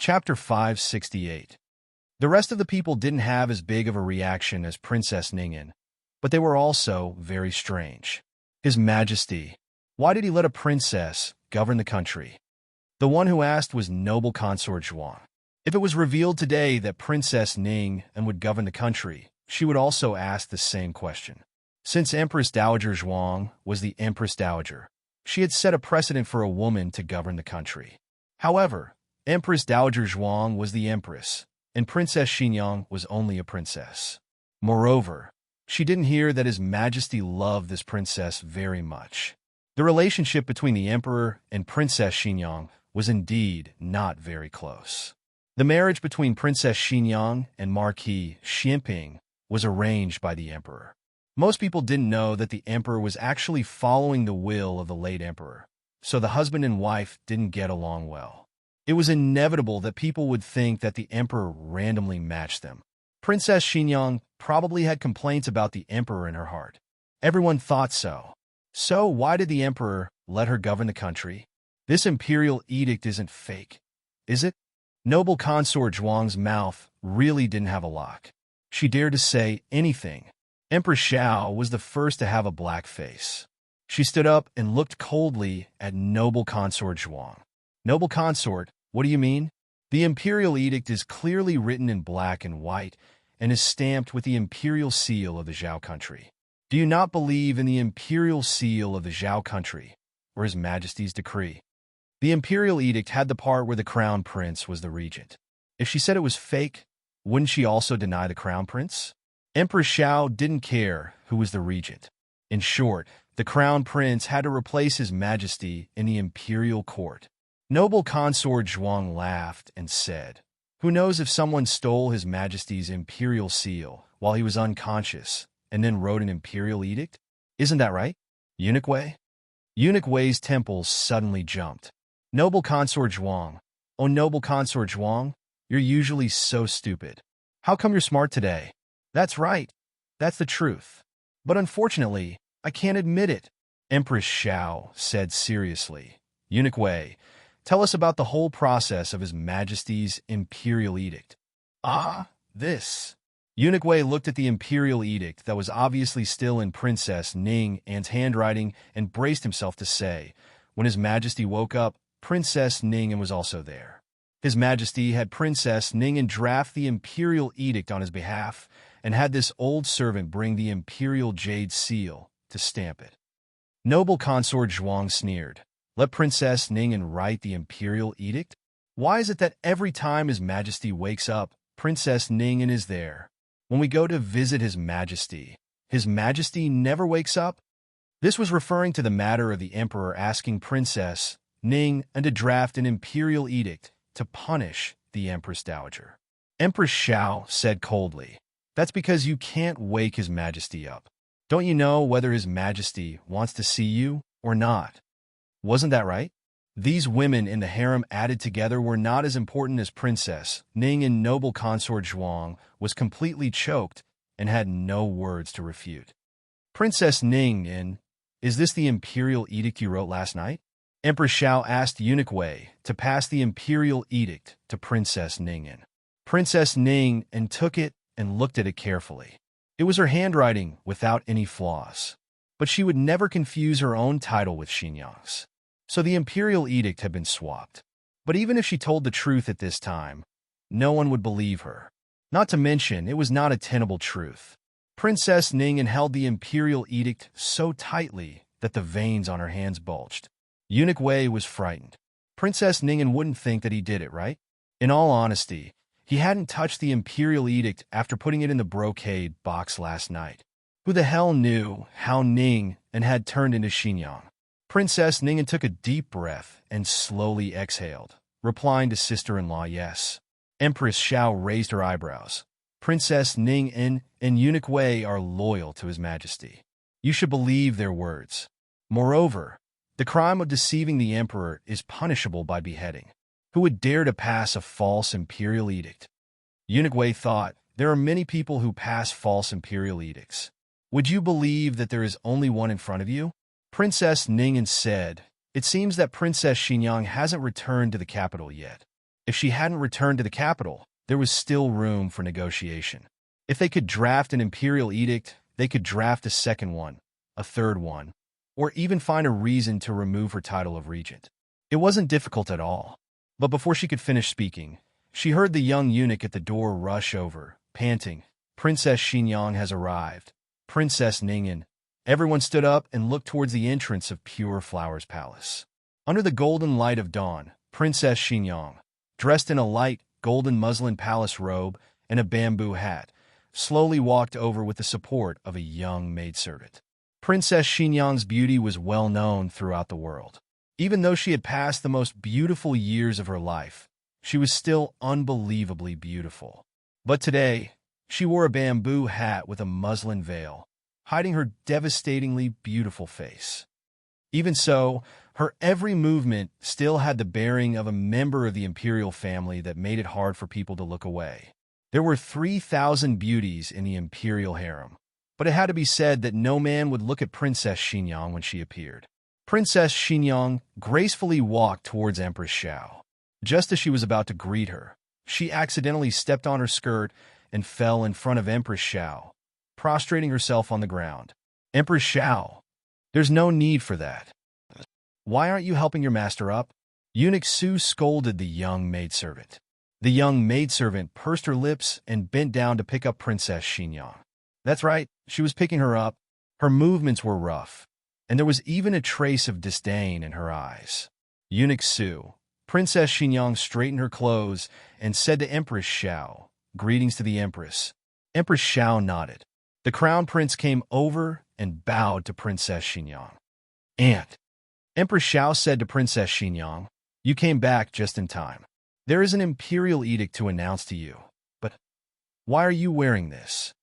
Chapter 568. The rest of the people didn't have as big of a reaction as Princess Ningyin, but they were also very strange. His Majesty. Why did he let a princess govern the country? The one who asked was noble consort Zhuang. If it was revealed today that Princess Ning would govern the country, she would also ask the same question. Since Empress Dowager Zhuang was the Empress Dowager, she had set a precedent for a woman to govern the country. However, Empress Dowager Zhuang was the empress, and Princess Xinyang was only a princess. Moreover, she didn't hear that His Majesty loved this princess very much. The relationship between the emperor and Princess Xinyang was indeed not very close. The marriage between Princess Xinyang and Marquis Xianping was arranged by the emperor. Most people didn't know that the emperor was actually following the will of the late emperor, so the husband and wife didn't get along well. It was inevitable that people would think that the emperor randomly matched them. Princess Xinyang probably had complaints about the emperor in her heart. Everyone thought so. So why did the emperor let her govern the country? This imperial edict isn't fake, is it? Noble consort Zhuang's mouth really didn't have a lock. She dared to say anything. Empress Xiao was the first to have a black face. She stood up and looked coldly at noble consort Zhuang. Noble consort, what do you mean? The imperial edict is clearly written in black and white and is stamped with the imperial seal of the Zhao country. Do you not believe in the imperial seal of the Zhao country, or His Majesty's decree? The imperial edict had the part where the crown prince was the regent. If she said it was fake, wouldn't she also deny the crown prince? Empress Xiao didn't care who was the regent. In short, the crown prince had to replace His Majesty in the imperial court. Noble consort Zhuang laughed and said, "Who knows if someone stole His Majesty's imperial seal while he was unconscious and then wrote an imperial edict? Isn't that right, Eunuch Wei?" Eunuch Wei's temples suddenly jumped. Noble consort Zhuang, oh noble consort Zhuang, you're usually so stupid. How come you're smart today? That's right. That's the truth. But unfortunately, I can't admit it. Empress Xiao said seriously. Eunuch Wei, tell us about the whole process of His Majesty's imperial edict. Ah, this. Eunuch Wei looked at the imperial edict that was obviously still in Princess Ning's handwriting and braced himself to say, when His Majesty woke up, Princess Ningyin was also there. His Majesty had Princess Ningyin draft the imperial edict on his behalf and had this old servant bring the imperial jade seal to stamp it. Noble consort Zhuang sneered. Let Princess Ningyin write the imperial edict? Why is it that every time His Majesty wakes up, Princess Ningyin is there? When we go to visit His Majesty never wakes up? This was referring to the matter of the emperor asking Princess Ningyin to draft an imperial edict to punish the Empress Dowager. Empress Xiao said coldly, "That's because you can't wake His Majesty up. Don't you know whether His Majesty wants to see you or not? Wasn't that right?" These women in the harem added together were not as important as Princess Ningyin. Noble consort Zhuang was completely choked and had no words to refute. Princess Ningyin, is this the imperial edict you wrote last night? Empress Xiao asked Eunuch Wei to pass the imperial edict to Princess Ningyin. Princess Ningyin took it and looked at it carefully. It was her handwriting without any flaws, but she would never confuse her own title with Xinyang's. So the imperial edict had been swapped. But even if she told the truth at this time, no one would believe her. Not to mention, it was not a tenable truth. Princess Ningyin held the imperial edict so tightly that the veins on her hands bulged. Eunuch Wei was frightened. Princess Ningyin wouldn't think that he did it, right? In all honesty, he hadn't touched the imperial edict after putting it in the brocade box last night. Who the hell knew how Ningyin had turned into Xinyang? Princess Ningyin took a deep breath and slowly exhaled, replying to sister-in-law yes. Empress Xiao raised her eyebrows. Princess Ningyin and Eunuch Wei are loyal to His Majesty. You should believe their words. Moreover, the crime of deceiving the emperor is punishable by beheading. Who would dare to pass a false imperial edict? Eunuch Wei thought, there are many people who pass false imperial edicts. Would you believe that there is only one in front of you? Princess Ningyin said, it seems that Princess Xinyang hasn't returned to the capital yet. If she hadn't returned to the capital, there was still room for negotiation. If they could draft an imperial edict, they could draft a second one, a third one, or even find a reason to remove her title of regent. It wasn't difficult at all. But before she could finish speaking, she heard the young eunuch at the door rush over, panting, "Princess Xinyang has arrived. Princess Ningyan." Everyone stood up and looked towards the entrance of Pure Flowers Palace. Under the golden light of dawn, Princess Xinyang, dressed in a light, golden muslin palace robe and a bamboo hat, slowly walked over with the support of a young maidservant. Princess Xinyang's beauty was well known throughout the world. Even though she had passed the most beautiful years of her life, she was still unbelievably beautiful. But today, she wore a bamboo hat with a muslin veil, hiding her devastatingly beautiful face. Even so, her every movement still had the bearing of a member of the imperial family that made it hard for people to look away. There were 3,000 beauties in the imperial harem, but it had to be said that no man would look at Princess Xinyang when she appeared. Princess Xinyang gracefully walked towards Empress Xiao. Just as she was about to greet her, she accidentally stepped on her skirt and fell in front of Empress Xiao, prostrating herself on the ground. "Empress Xiao, there's no need for that. Why aren't you helping your master up?" Eunuch Su scolded the young maidservant. The young maidservant pursed her lips and bent down to pick up Princess Xinyang. That's right, she was picking her up. Her movements were rough, and there was even a trace of disdain in her eyes. Eunuch Su, Princess Xinyang straightened her clothes and said to Empress Xiao, "Greetings to the Empress." Empress Xiao nodded. The crown prince came over and bowed to Princess Xinyang. "Aunt," Empress Xiao said to Princess Xinyang, "you came back just in time. There is an imperial edict to announce to you, but why are you wearing this?"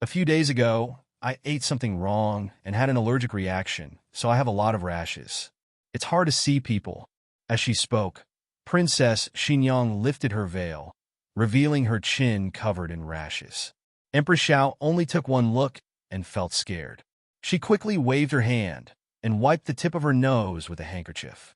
"A few days ago, I ate something wrong and had an allergic reaction, so I have a lot of rashes. It's hard to see people." As she spoke, Princess Xinyang lifted her veil, revealing her chin covered in rashes. Empress Xiao only took one look and felt scared. She quickly waved her hand and wiped the tip of her nose with a handkerchief.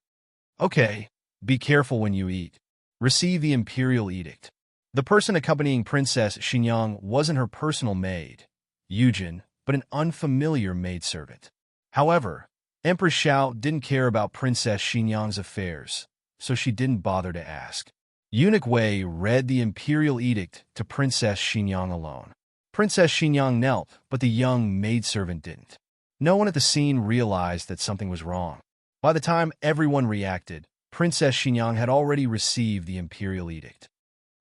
"Okay, be careful when you eat. Receive the imperial edict." The person accompanying Princess Xinyang wasn't her personal maid, Yujin, but an unfamiliar maidservant. However, Empress Xiao didn't care about Princess Xinyang's affairs, so she didn't bother to ask. Eunuch Wei read the imperial edict to Princess Xinyang alone. Princess Xinyang knelt, but the young maidservant didn't. No one at the scene realized that something was wrong. By the time everyone reacted, Princess Xinyang had already received the imperial edict.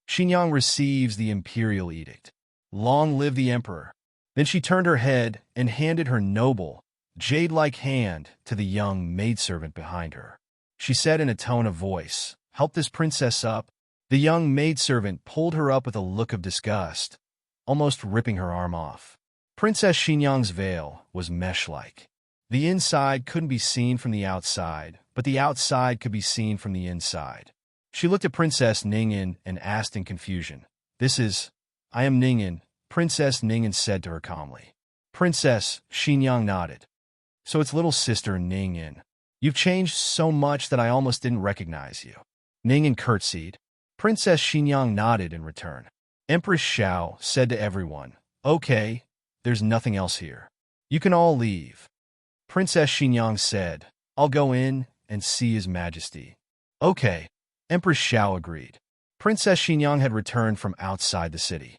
Xinyang receives the imperial edict. Long live the emperor. Then she turned her head and handed her noble, jade-like hand to the young maidservant behind her. She said in a tone of voice, "Help this princess up." The young maidservant pulled her up with a look of disgust, almost ripping her arm off. Princess Xinyang's veil was mesh-like. The inside couldn't be seen from the outside, but the outside could be seen from the inside. She looked at Princess Ningyan and asked in confusion, "I am Ningyan," Princess Ningyan said to her calmly. Princess Xinyang nodded. "So it's little sister Ningyan. You've changed so much that I almost didn't recognize you." Ningyan curtsied. Princess Xinyang nodded in return. Empress Xiao said to everyone, "Okay, there's nothing else here. You can all leave." Princess Xinyang said, "I'll go in and see His Majesty." "Okay," Empress Xiao agreed. Princess Xinyang had returned from outside the city.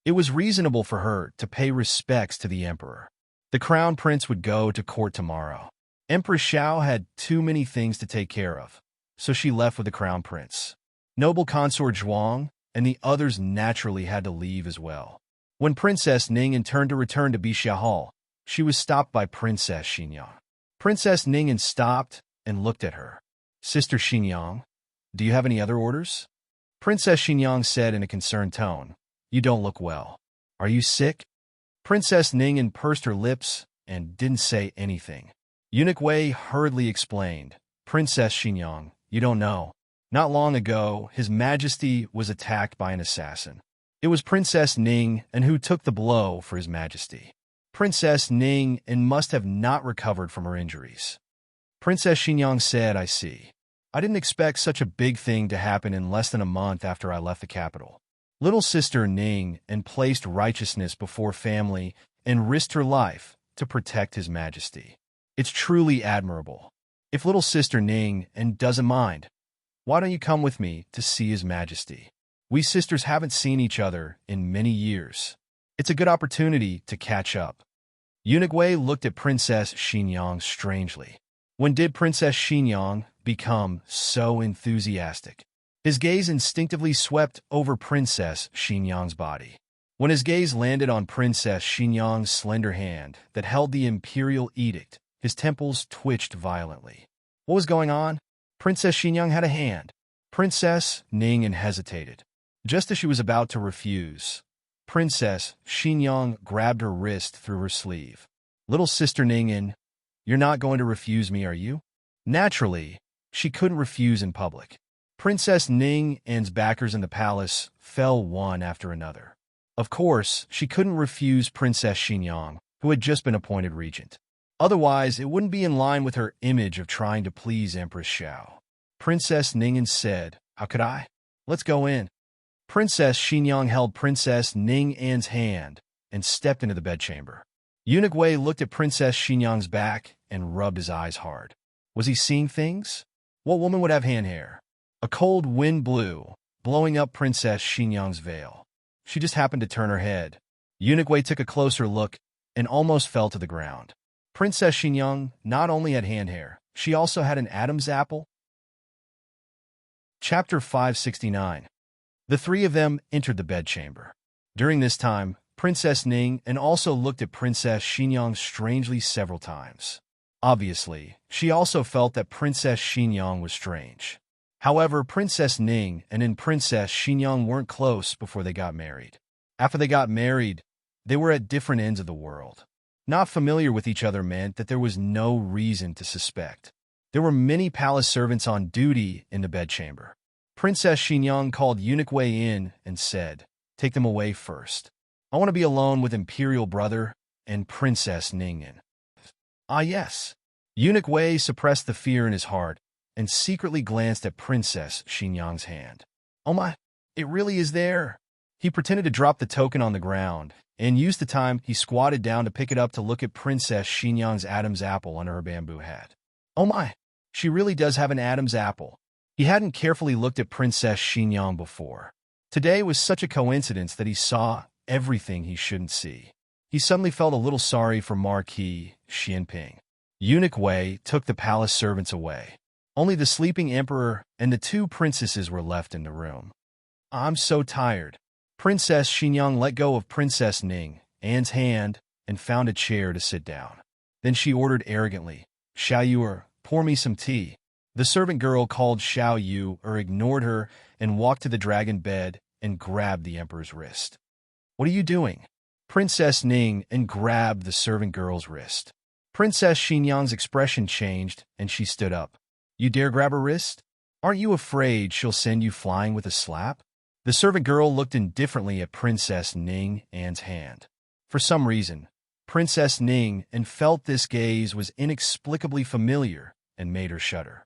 It was reasonable for her to pay respects to the emperor. The crown prince would go to court tomorrow. Empress Xiao had too many things to take care of, so she left with the crown prince. Noble consort Zhuang and the others naturally had to leave as well. When Princess Ningyan turned to return to Bixia Hall, she was stopped by Princess Xinyang. Princess Ningyan stopped and looked at her. "Sister Xinyang, do you have any other orders?" Princess Xinyang said in a concerned tone, "You don't look well. Are you sick?" Princess Ningyan pursed her lips and didn't say anything. Eunuch Wei hurriedly explained, "Princess Xinyang, you don't know. Not long ago, His Majesty was attacked by an assassin. It was Princess Ningyan who took the blow for His Majesty. Princess Ningyan must have not recovered from her injuries." Princess Xinyang said, "I see. I didn't expect such a big thing to happen in less than a month after I left the capital. Little sister Ning and placed righteousness before family and risked her life to protect His Majesty. It's truly admirable. If little sister Ning and doesn't mind, why don't you come with me to see His Majesty? We sisters haven't seen each other in many years. It's a good opportunity to catch up. Eunuch Wei looked at Princess Xinyang strangely. When did Princess Xinyang become so enthusiastic? His gaze instinctively swept over Princess Xinyang's body. When his gaze landed on Princess Xinyang's slender hand that held the imperial edict, his temples twitched violently. What was going on? Princess Xinyang had a hand. Princess Ning hesitated. Just as she was about to refuse, Princess Xinyang grabbed her wrist through her sleeve. Little sister Ning, you're not going to refuse me, are you? Naturally, she couldn't refuse in public. Princess Ning's backers in the palace fell one after another. Of course, she couldn't refuse Princess Xinyang, who had just been appointed regent. Otherwise, it wouldn't be in line with her image of trying to please Empress Xiao. Princess Ning said, "How could I? Let's go in." Princess Xinyang held Princess Ning's hand and stepped into the bedchamber. Eunuch Wei looked at Princess Xinyang's back and rubbed his eyes hard. Was he seeing things? What woman would have hand hair? A cold wind blew, blowing up Princess Xinyang's veil. She just happened to turn her head. Eunuch Wei took a closer look and almost fell to the ground. Princess Xinyang not only had hand hair, she also had an Adam's apple. Chapter 569. The three of them entered the bedchamber. During this time, Princess Ning also looked at Princess Xinyang strangely several times. Obviously, she also felt that Princess Xinyang was strange. However, Princess Ning and Princess Xinyang weren't close before they got married. After they got married, they were at different ends of the world. Not familiar with each other meant that there was no reason to suspect. There were many palace servants on duty in the bedchamber. Princess Xinyang called Eunuch Wei in and said, "Take them away first. I want to be alone with Imperial Brother and Princess Ning." "Ah, yes." Eunuch Wei suppressed the fear in his heart and secretly glanced at Princess Xinyang's hand. "Oh my, it really is there." He pretended to drop the token on the ground and used the time he squatted down to pick it up to look at Princess Xinyang's Adam's apple under her bamboo hat. "Oh my, she really does have an Adam's apple." He hadn't carefully looked at Princess Xinyang before. Today was such a coincidence that he saw everything he shouldn't see. He suddenly felt a little sorry for Marquis Xianping. Eunuch Wei took the palace servants away. Only the sleeping emperor and the two princesses were left in the room. "I'm so tired." Princess Xinyang let go of Princess Ning's hand and found a chair to sit down. Then she ordered arrogantly, "Xiao Yu, pour me some tea." The servant girl called Xiao Yu ignored her and walked to the dragon bed and grabbed the emperor's wrist. "What are you doing?" Princess Ning grabbed the servant girl's wrist. Princess Xinyang's expression changed and she stood up. "You dare grab her wrist? Aren't you afraid she'll send you flying with a slap?" The servant girl looked indifferently at Princess Ning's hand. For some reason, Princess Ning felt this gaze was inexplicably familiar and made her shudder.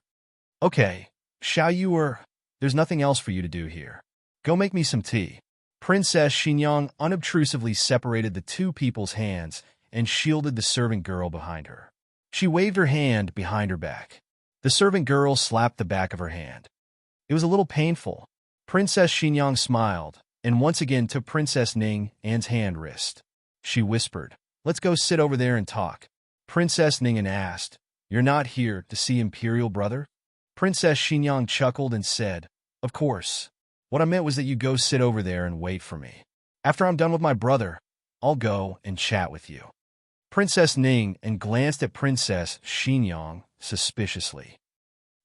"Okay, Xiao Yu, there's nothing else for you to do here. Go make me some tea." Princess Xinyang unobtrusively separated the two people's hands and shielded the servant girl behind her. She waved her hand behind her back. The servant girl slapped the back of her hand. It was a little painful. Princess Xinyang smiled and once again took Princess Ning's hand wrist. She whispered, "Let's go sit over there and talk." Princess Ning asked, "You're not here to see Imperial Brother?" Princess Xinyang chuckled and said, "Of course. What I meant was that you go sit over there and wait for me. After I'm done with my brother, I'll go and chat with you." Princess Ning glanced at Princess Xinyang suspiciously.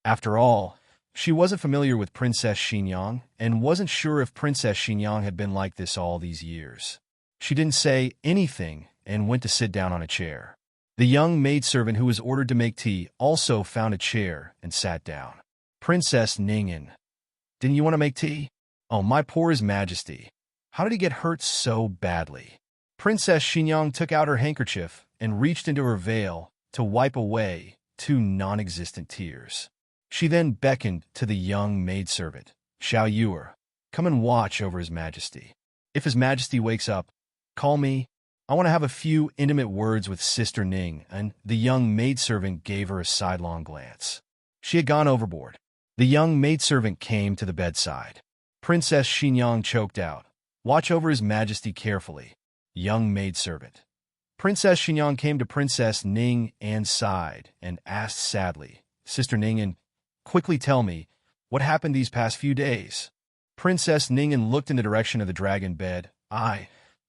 After all, she wasn't familiar with Princess Xinyang and wasn't sure if Princess Xinyang had been like this all these years. She didn't say anything and went to sit down on a chair. The young maidservant who was ordered to make tea also found a chair and sat down. Princess Ning, "Didn't you want to make tea?" "Oh, my poor His Majesty. How did he get hurt so badly?" Princess Xinyang took out her handkerchief and reached into her veil to wipe away two non-existent tears. She then beckoned to the young maidservant, Xiao Yuer, come and watch over His Majesty. If His Majesty wakes up, call me. I want to have a few intimate words with Sister Ning, and the young maidservant gave her a sidelong glance. She had gone overboard. The young maidservant came to the bedside. Princess Xinyang choked out, watch over His Majesty carefully. Young maidservant. Princess Xinyang came to Princess Ning and sighed and asked sadly, Sister Ning, quickly tell me, what happened these past few days? Princess Ningen looked in the direction of the dragon bed.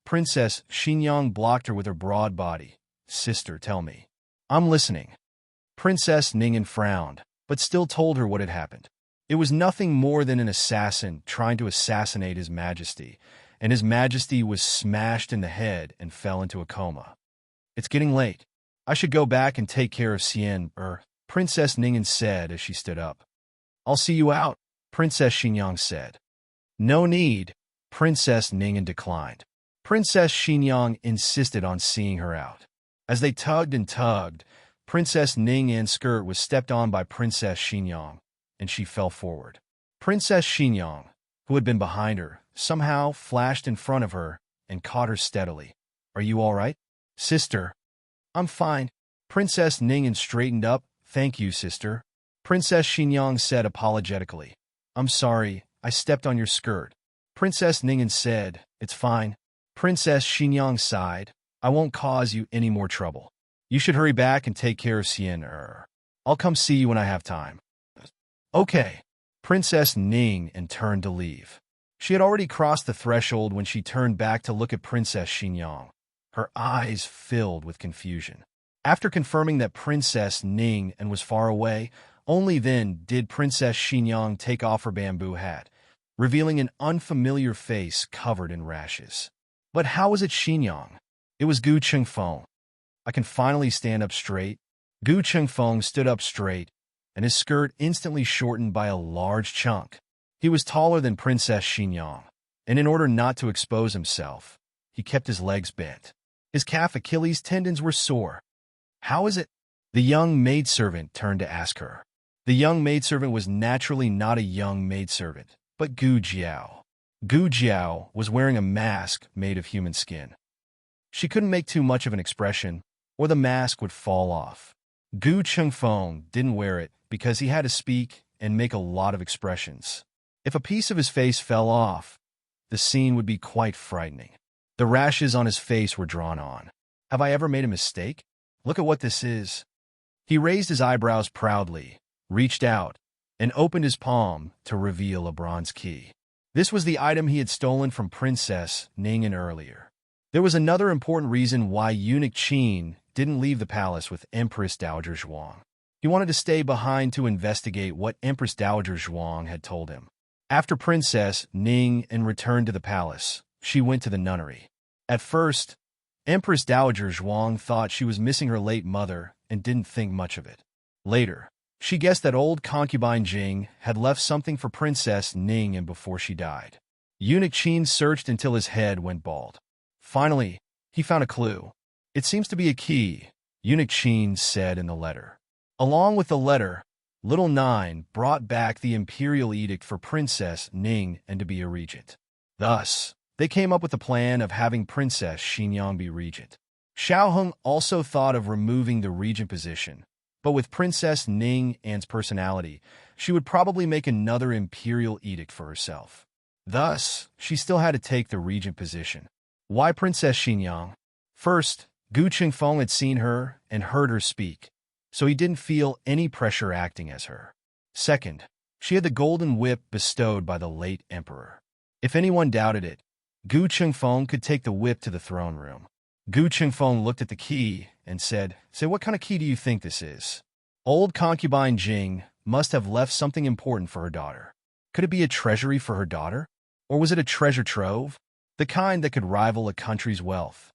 Princess Xinyang blocked her with her broad body. Sister, tell me. I'm listening. Princess Ningen frowned, but still told her what had happened. It was nothing more than an assassin trying to assassinate His Majesty, and His Majesty was smashed in the head and fell into a coma. It's getting late. I should go back and take care of Xian, Princess Ningen said as she stood up. I'll see you out, Princess Xinyang said. No need, Princess Ningen declined. Princess Xinyang insisted on seeing her out. As they tugged and tugged, Princess Ningen's skirt was stepped on by Princess Xinyang, and she fell forward. Princess Xinyang, who had been behind her, somehow flashed in front of her and caught her steadily. Are you all right? Sister. I'm fine. Princess Ningen straightened up. Thank you, sister. Princess Xinyang said apologetically. I'm sorry, I stepped on your skirt. Princess Ningen said, it's fine. Princess Xinyang sighed. I won't cause you any more trouble. You should hurry back and take care of Xian. I'll come see you when I have time. Okay. Princess Ning and turned to leave. She had already crossed the threshold when she turned back to look at Princess Xinyang. Her eyes filled with confusion. After confirming that Princess Ning and was far away, only then did Princess Xinyang take off her bamboo hat, revealing an unfamiliar face covered in rashes. But how was it Xinyang? It was Gu Chengfeng. I can finally stand up straight. Gu Chengfeng stood up straight, and his skirt instantly shortened by a large chunk. He was taller than Princess Xinyang, and in order not to expose himself, he kept his legs bent. His calf Achilles tendons were sore. How is it? The young maidservant turned to ask her. The young maidservant was naturally not a young maidservant, but Gu Jiao. Gu Jiao was wearing a mask made of human skin. She couldn't make too much of an expression, or the mask would fall off. Gu Chengfeng didn't wear it because he had to speak and make a lot of expressions. If a piece of his face fell off, the scene would be quite frightening. The rashes on his face were drawn on. Have I ever made a mistake? Look at what this is. He raised his eyebrows proudly, reached out, and opened his palm to reveal a bronze key. This was the item he had stolen from Princess Ningen earlier. There was another important reason why eunuch Qin didn't leave the palace with Empress Dowager Zhuang. He wanted to stay behind to investigate what Empress Dowager Zhuang had told him. After Princess Ningen returned to the palace, she went to the nunnery. At first, Empress Dowager Zhuang thought she was missing her late mother and didn't think much of it. Later, she guessed that old concubine Jing had left something for Princess Ningen before she died. Eunuch Qin searched until his head went bald. Finally, he found a clue. It seems to be a key, Eunuch Qin said in the letter. Along with the letter, Little Nine brought back the imperial edict for Princess Ning and to be a regent. Thus, they came up with the plan of having Princess Xinyang be regent. Xiaoheng also thought of removing the regent position, but with Princess Ning An's personality, she would probably make another imperial edict for herself. Thus, she still had to take the regent position. Why Princess Xinyang? First, Gu Chengfeng had seen her and heard her speak, so he didn't feel any pressure acting as her. Second, she had the golden whip bestowed by the late emperor. If anyone doubted it, Gu Chengfeng could take the whip to the throne room. Gu Chengfeng looked at the key and said, Say, what kind of key do you think this is? Old concubine Jing must have left something important for her daughter. Could it be a treasury for her daughter? Or was it a treasure trove? The kind that could rival a country's wealth.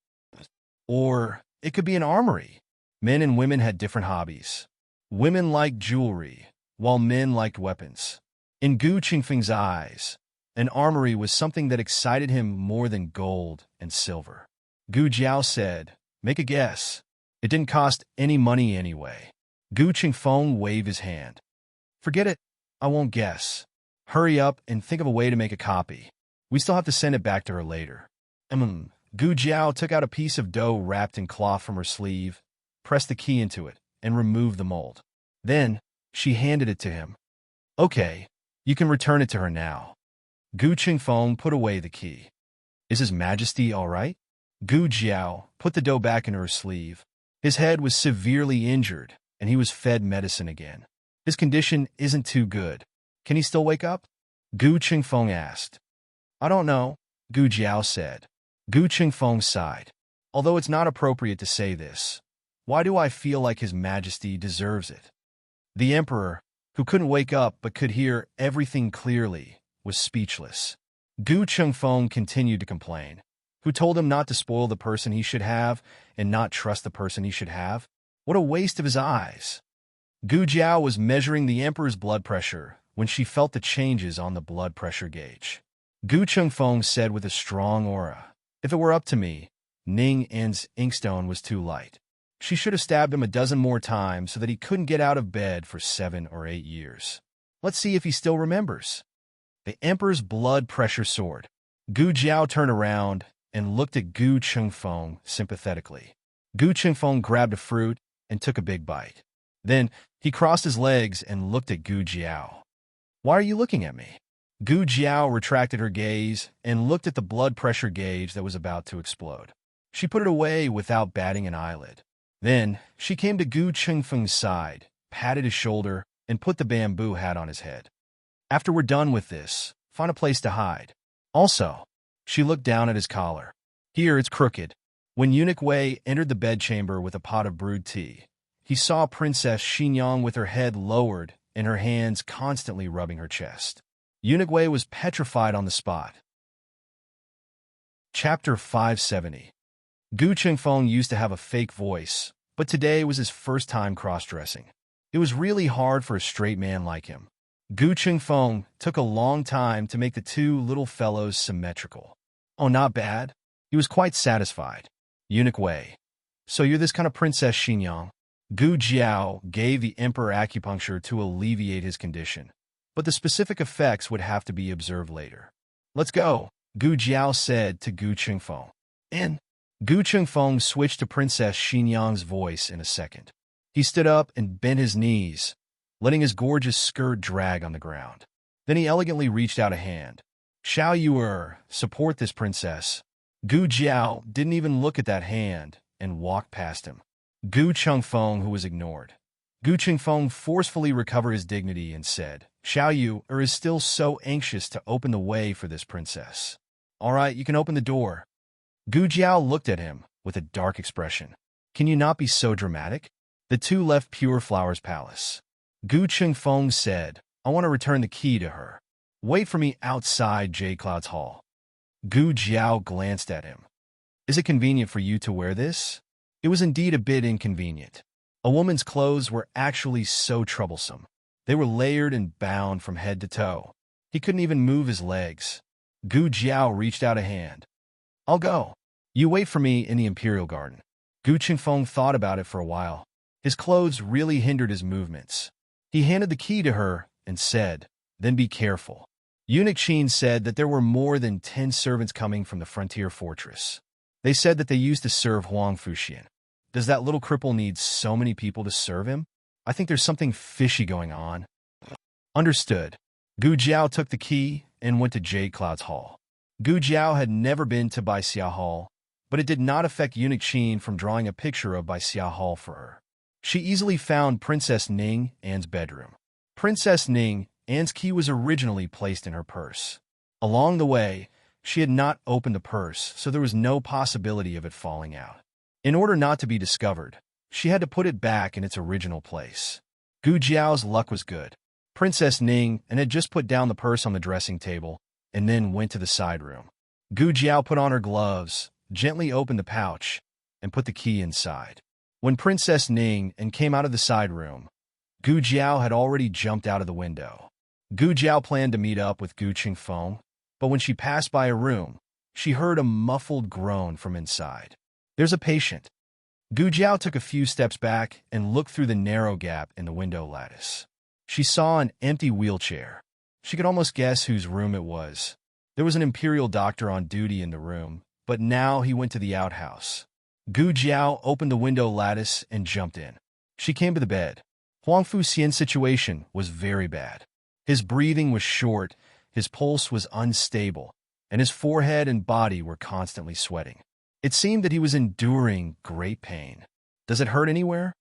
Or it could be an armory. Men and women had different hobbies. Women liked jewelry, while men liked weapons. In Gu Chengfeng's eyes, an armory was something that excited him more than gold and silver. Gu Jiao said, Make a guess. It didn't cost any money anyway. Gu Chengfeng waved his hand. Forget it. I won't guess. Hurry up and think of a way to make a copy. We still have to send it back to her later. Gu Jiao took out a piece of dough wrapped in cloth from her sleeve, pressed the key into it, and removed the mold. Then, she handed it to him. Okay, you can return it to her now. Gu Qingfeng put away the key. Is His Majesty all right? Gu Jiao put the dough back in her sleeve. His head was severely injured, and he was fed medicine again. His condition isn't too good. Can he still wake up? Gu Qingfeng asked. I don't know, Gu Jiao said. Gu Qingfeng sighed. Although it's not appropriate to say this, why do I feel like His Majesty deserves it? The emperor, who couldn't wake up but could hear everything clearly, was speechless. Gu Qingfeng continued to complain. Who told him not to spoil the person he should have and not trust the person he should have? What a waste of his eyes. Gu Jiao was measuring the emperor's blood pressure when she felt the changes on the blood pressure gauge. Gu Qingfeng said with a strong aura, if it were up to me, Ning En's inkstone was too light. She should have stabbed him a dozen more times so that he couldn't get out of bed for 7 or 8 years. Let's see if he still remembers. The emperor's blood pressure soared. Gu Jiao turned around and looked at Gu Qingfeng sympathetically. Gu Qingfeng grabbed a fruit and took a big bite. Then, he crossed his legs and looked at Gu Jiao. Why are you looking at me? Gu Jiao retracted her gaze and looked at the blood pressure gauge that was about to explode. She put it away without batting an eyelid. Then, she came to Gu Qingfeng's side, patted his shoulder, and put the bamboo hat on his head. After we're done with this, find a place to hide. Also, she looked down at his collar. Here, it's crooked. When Eunuch Wei entered the bedchamber with a pot of brewed tea, he saw Princess Xinyang with her head lowered and her hands constantly rubbing her chest. Eunuch Wei was petrified on the spot. Chapter 570. Gu Qingfeng used to have a fake voice, but today was his first time cross-dressing. It was really hard for a straight man like him. Gu Qingfeng took a long time to make the two little fellows symmetrical. Oh, not bad. He was quite satisfied. Eunuch Wei. So you're this kind of Princess Xinyang? Gu Jiao gave the emperor acupuncture to alleviate his condition, but the specific effects would have to be observed later. Let's go, Gu Jiao said to Gu Qingfeng. In. Gu Qingfeng switched to Princess Xinyang's voice in a second. He stood up and bent his knees, letting his gorgeous skirt drag on the ground. Then he elegantly reached out a hand. Shall you support this princess? Gu Jiao didn't even look at that hand and walked past him. Gu Qingfeng, who was ignored. Gu Qingfeng forcefully recovered his dignity and said, Shall you is still so anxious to open the way for this princess. All right, you can open the door. Gu Jiao looked at him with a dark expression. Can you not be so dramatic? The two left Pure Flower's palace. Gu Qingfeng said, I want to return the key to her. Wait for me outside Jade Cloud's hall. Gu Jiao glanced at him. Is it convenient for you to wear this? It was indeed a bit inconvenient. A woman's clothes were actually so troublesome. They were layered and bound from head to toe. He couldn't even move his legs. Gu Jiao reached out a hand. I'll go. You wait for me in the Imperial Garden. Gu Qingfeng thought about it for a while. His clothes really hindered his movements. He handed the key to her and said, Then be careful. Eunuch Qin said that there were more than 10 servants coming from the frontier fortress. They said that they used to serve Huang Fuxian. Does that little cripple need so many people to serve him? I think there's something fishy going on. Understood. Gu Jiao took the key and went to Jade Cloud's hall. Gu Jiao had never been to Baixia Hall, but it did not affect Eunuch Qin from drawing a picture of Baixia Hall for her. She easily found Princess Ning An's bedroom. Princess Ning An's key was originally placed in her purse. Along the way, she had not opened the purse, so there was no possibility of it falling out. In order not to be discovered, she had to put it back in its original place. Gu Jiao's luck was good. Princess Ning An had just put down the purse on the dressing table and then went to the side room. Gu Jiao put on her gloves, gently opened the pouch, and put the key inside. When Princess Ning An came out of the side room, Gu Jiao had already jumped out of the window. Gu Jiao planned to meet up with Gu Qingfeng, but when she passed by a room, she heard a muffled groan from inside. There's a patient. Gu Jiao took a few steps back and looked through the narrow gap in the window lattice. She saw an empty wheelchair. She could almost guess whose room it was. There was an imperial doctor on duty in the room, but now he went to the outhouse. Gu Jiao opened the window lattice and jumped in. She came to the bed. Huang Fuxian's situation was very bad. His breathing was short, his pulse was unstable, and his forehead and body were constantly sweating. It seemed that he was enduring great pain. Does it hurt anywhere?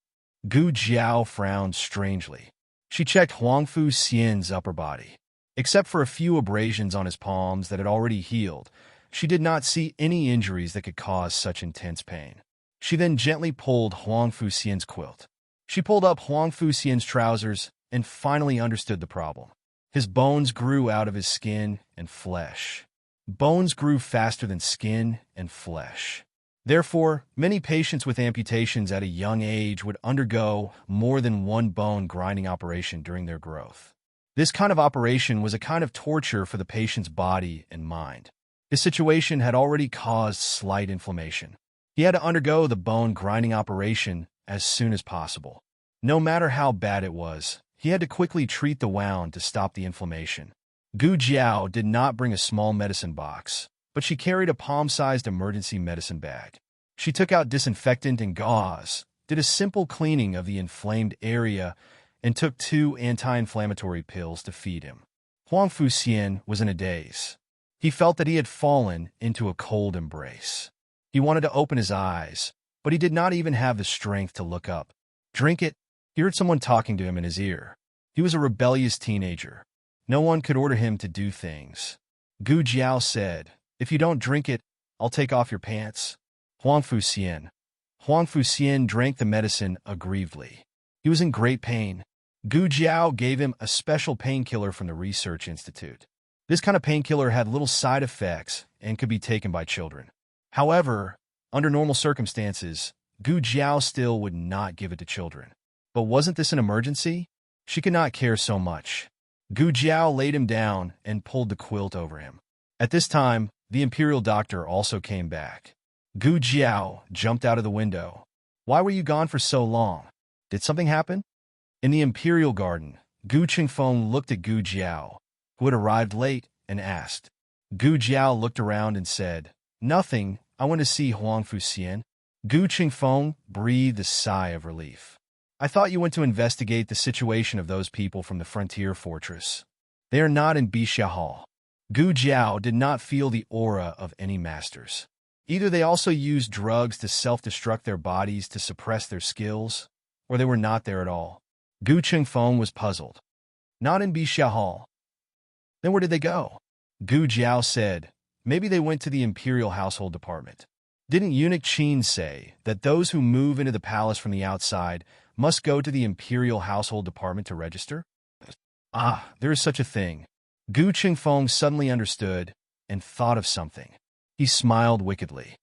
Gu Jiao frowned strangely. She checked Huang Fuxian's upper body. Except for a few abrasions on his palms that had already healed, she did not see any injuries that could cause such intense pain. She then gently pulled Huang Fuxian's quilt. She pulled up Huang Fuxian's trousers and finally understood the problem. His bones grew out of his skin and flesh. Bones grew faster than skin and flesh. Therefore, many patients with amputations at a young age would undergo more than one bone grinding operation during their growth. This kind of operation was a kind of torture for the patient's body and mind. His situation had already caused slight inflammation. He had to undergo the bone grinding operation as soon as possible. No matter how bad it was, he had to quickly treat the wound to stop the inflammation. Gu Jiao did not bring a small medicine box, but she carried a palm-sized emergency medicine bag. She took out disinfectant and gauze, did a simple cleaning of the inflamed area, and took 2 anti-inflammatory pills to feed him. Huang Fuxian was in a daze. He felt that he had fallen into a cold embrace. He wanted to open his eyes, but he did not even have the strength to look up. "Drink it." He heard someone talking to him in his ear. He was a rebellious teenager. No one could order him to do things. Gu Jiao said, "If you don't drink it, I'll take off your pants." Huang Fuxian drank the medicine aggrievedly. He was in great pain. Gu Jiao gave him a special painkiller from the Research Institute. This kind of painkiller had little side effects and could be taken by children. However, under normal circumstances, Gu Jiao still would not give it to children. But wasn't this an emergency? She could not care so much. Gu Jiao laid him down and pulled the quilt over him. At this time, the imperial doctor also came back. Gu Jiao jumped out of the window. "Why were you gone for so long? Did something happen?" In the imperial garden, Gu Qingfeng looked at Gu Jiao, who had arrived late, and asked. Gu Jiao looked around and said, "Nothing, I want to see Huang Fuxian." Gu Qingfeng breathed a sigh of relief. "I thought you went to investigate the situation of those people from the frontier fortress. They are not in Bixia Hall." Gu Jiao did not feel the aura of any masters. Either they also used drugs to self-destruct their bodies to suppress their skills, or they were not there at all. Gu Qingfeng was puzzled. "Not in Bixia Hall." "Then where did they go?" Gu Jiao said, "Maybe they went to the Imperial Household Department. Didn't eunuch Qin say that those who move into the palace from the outside must go to the Imperial Household Department to register?" "Ah, there is such a thing." Gu Qingfeng suddenly understood and thought of something. He smiled wickedly.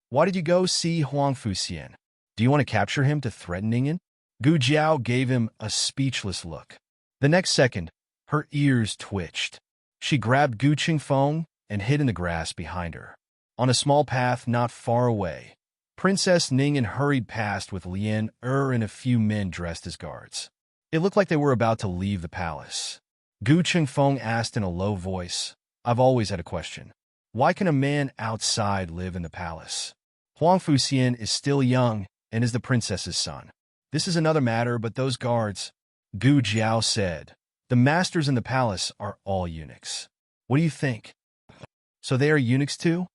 "Why did you go see Huang Fuxian? Do you want to capture him to threaten Ningyan?" Gu Jiao gave him a speechless look. The next second, her ears twitched. She grabbed Gu Qingfeng and hid in the grass behind her. On a small path not far away, Princess Ningyan hurried past with Lian and a few men dressed as guards. It looked like they were about to leave the palace. Gu Qingfeng asked in a low voice, "I've always had a question. Why can a man outside live in the palace? Huang Fuxian is still young and is the princess's son. This is another matter, but those guards," Gu Jiao said, "the masters in the palace are all eunuchs. What do you think?" "So they are eunuchs too?"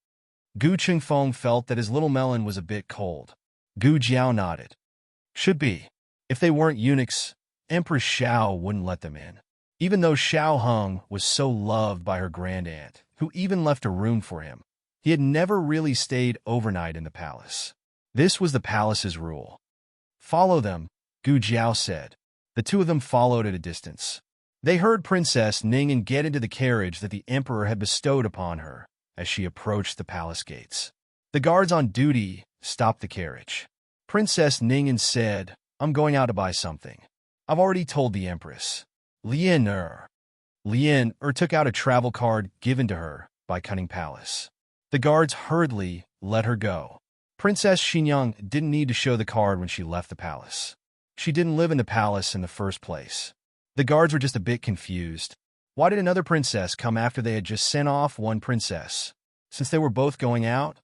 Gu Qingfeng felt that his little melon was a bit cold. Gu Jiao nodded. "Should be. If they weren't eunuchs, Empress Xiao wouldn't let them in." Even though Xiao Heng was so loved by her grandaunt, who even left a room for him, he had never really stayed overnight in the palace. This was the palace's rule. "Follow them," Gu Jiao said. The two of them followed at a distance. They heard Princess Ningyan get into the carriage that the emperor had bestowed upon her as she approached the palace gates. The guards on duty stopped the carriage. Princess Ningyan said, "I'm going out to buy something. I've already told the empress." Lian took out a travel card given to her by Cunning Palace. The guards hurriedly let her go. Princess Xinyang didn't need to show the card when she left the palace. She didn't live in the palace in the first place. The guards were just a bit confused. Why did another princess come after they had just sent off one princess? Since they were both going out,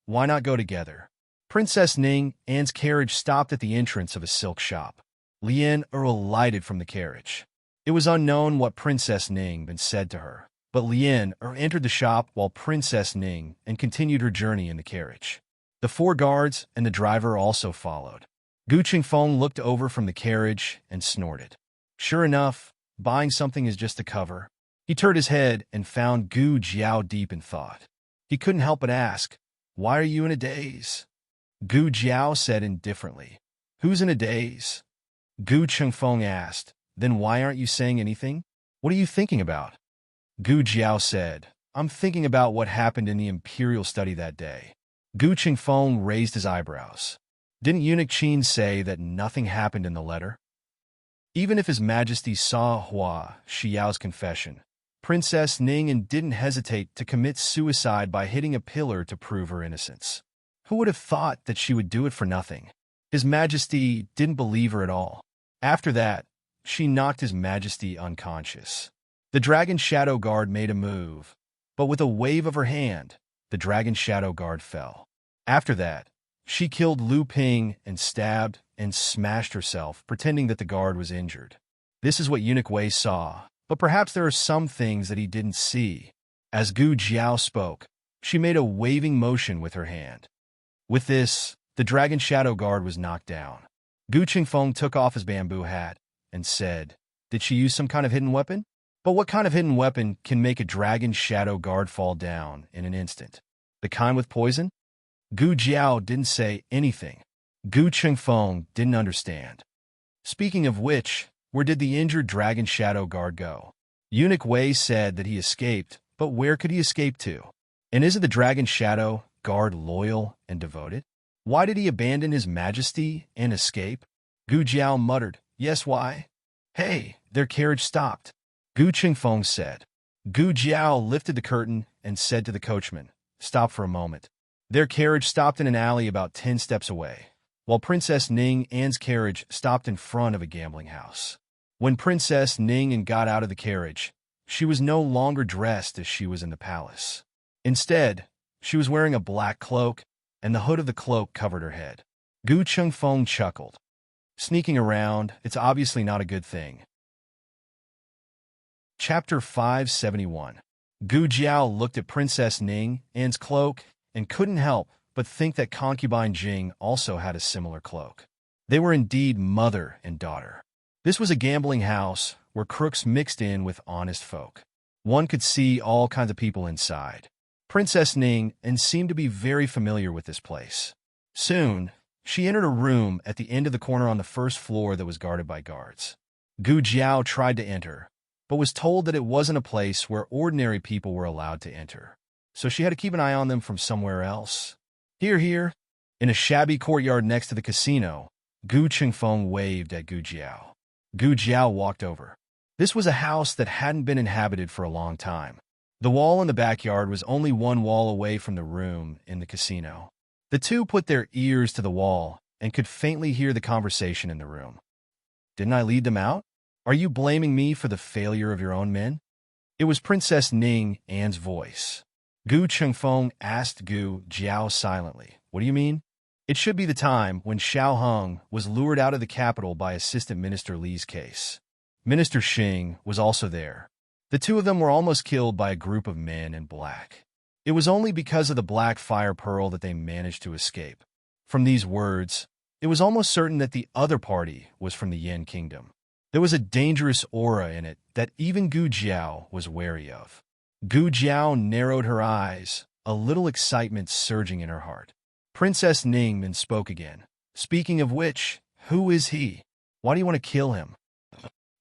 why not go together? Princess Ning Anne's carriage stopped at the entrance of a silk shop. Lien alighted from the carriage. It was unknown what Princess Ning had said to her, but Lien entered the shop while Princess Ning and continued her journey in the carriage. The 4 guards and the driver also followed. Gu Qingfeng looked over from the carriage and snorted. Sure enough, buying something is just a cover. He turned his head and found Gu Jiao deep in thought. He couldn't help but ask, "Why are you in a daze?" Gu Jiao said indifferently, "Who's in a daze?" Gu Qingfeng asked, "Then why aren't you saying anything? What are you thinking about?" Gu Jiao said, "I'm thinking about what happened in the imperial study that day." Gu Qingfeng raised his eyebrows. Didn't Eunuch Qin say that nothing happened in the letter? Even if His Majesty saw Hua Xiao's confession, Princess Ning didn't hesitate to commit suicide by hitting a pillar to prove her innocence. Who would have thought that she would do it for nothing? His Majesty didn't believe her at all. After that, she knocked His Majesty unconscious. The Dragon Shadow Guard made a move, but with a wave of her hand, the Dragon Shadow Guard fell. After that, she killed Lu Ping and stabbed and smashed herself, pretending that the guard was injured. This is what Eunuch Wei saw, but perhaps there are some things that he didn't see. As Gu Jiao spoke, she made a waving motion with her hand. With this, the Dragon Shadow Guard was knocked down. Gu Qingfeng took off his bamboo hat and said, "Did she use some kind of hidden weapon?" But what kind of hidden weapon can make a Dragon Shadow Guard fall down in an instant? The kind with poison? Gu Jiao didn't say anything. Gu Qingfeng didn't understand. Speaking of which, where did the injured Dragon Shadow Guard go? Eunuch Wei said that he escaped, but where could he escape to? And isn't the Dragon Shadow Guard loyal and devoted? Why did he abandon His Majesty and escape? Gu Jiao muttered, "Yes, why?" "Hey, their carriage stopped," Gu Qingfeng said. Gu Jiao lifted the curtain and said to the coachman, "Stop for a moment." Their carriage stopped in an alley about 10 steps away, while Princess Ning Anne's carriage stopped in front of a gambling house. When Princess Ning got out of the carriage, she was no longer dressed as she was in the palace. Instead, she was wearing a black cloak, and the hood of the cloak covered her head. Gu Qingfeng chuckled. Sneaking around, it's obviously not a good thing. Chapter 571. Gu Jiao looked at Princess Ning Anne's cloak and couldn't help but think that concubine Jing also had a similar cloak. They were indeed mother and daughter. This was a gambling house where crooks mixed in with honest folk. One could see all kinds of people inside. Princess Ning seemed to be very familiar with this place. Soon, she entered a room at the end of the corner on the first floor that was guarded by guards. Gu Jiao tried to enter, but was told that it wasn't a place where ordinary people were allowed to enter. So she had to keep an eye on them from somewhere else. Here. In a shabby courtyard next to the casino, Gu Qingfeng waved at Gu Jiao. Gu Jiao walked over. This was a house that hadn't been inhabited for a long time. The wall in the backyard was only one wall away from the room in the casino. The two put their ears to the wall and could faintly hear the conversation in the room. "Didn't I lead them out? Are you blaming me for the failure of your own men?" It was Princess Ning Anne's voice. Gu Qingfeng asked Gu Jiao silently, "What do you mean?" It should be the time when Xiao Heng was lured out of the capital by Assistant Minister Li's case. Minister Xing was also there. The two of them were almost killed by a group of men in black. It was only because of the black fire pearl that they managed to escape. From these words, it was almost certain that the other party was from the Yin Kingdom. There was a dangerous aura in it that even Gu Jiao was wary of. Gu Jiao narrowed her eyes, a little excitement surging in her heart. Princess Ning spoke again. "Speaking of which, who is he? Why do you want to kill him?"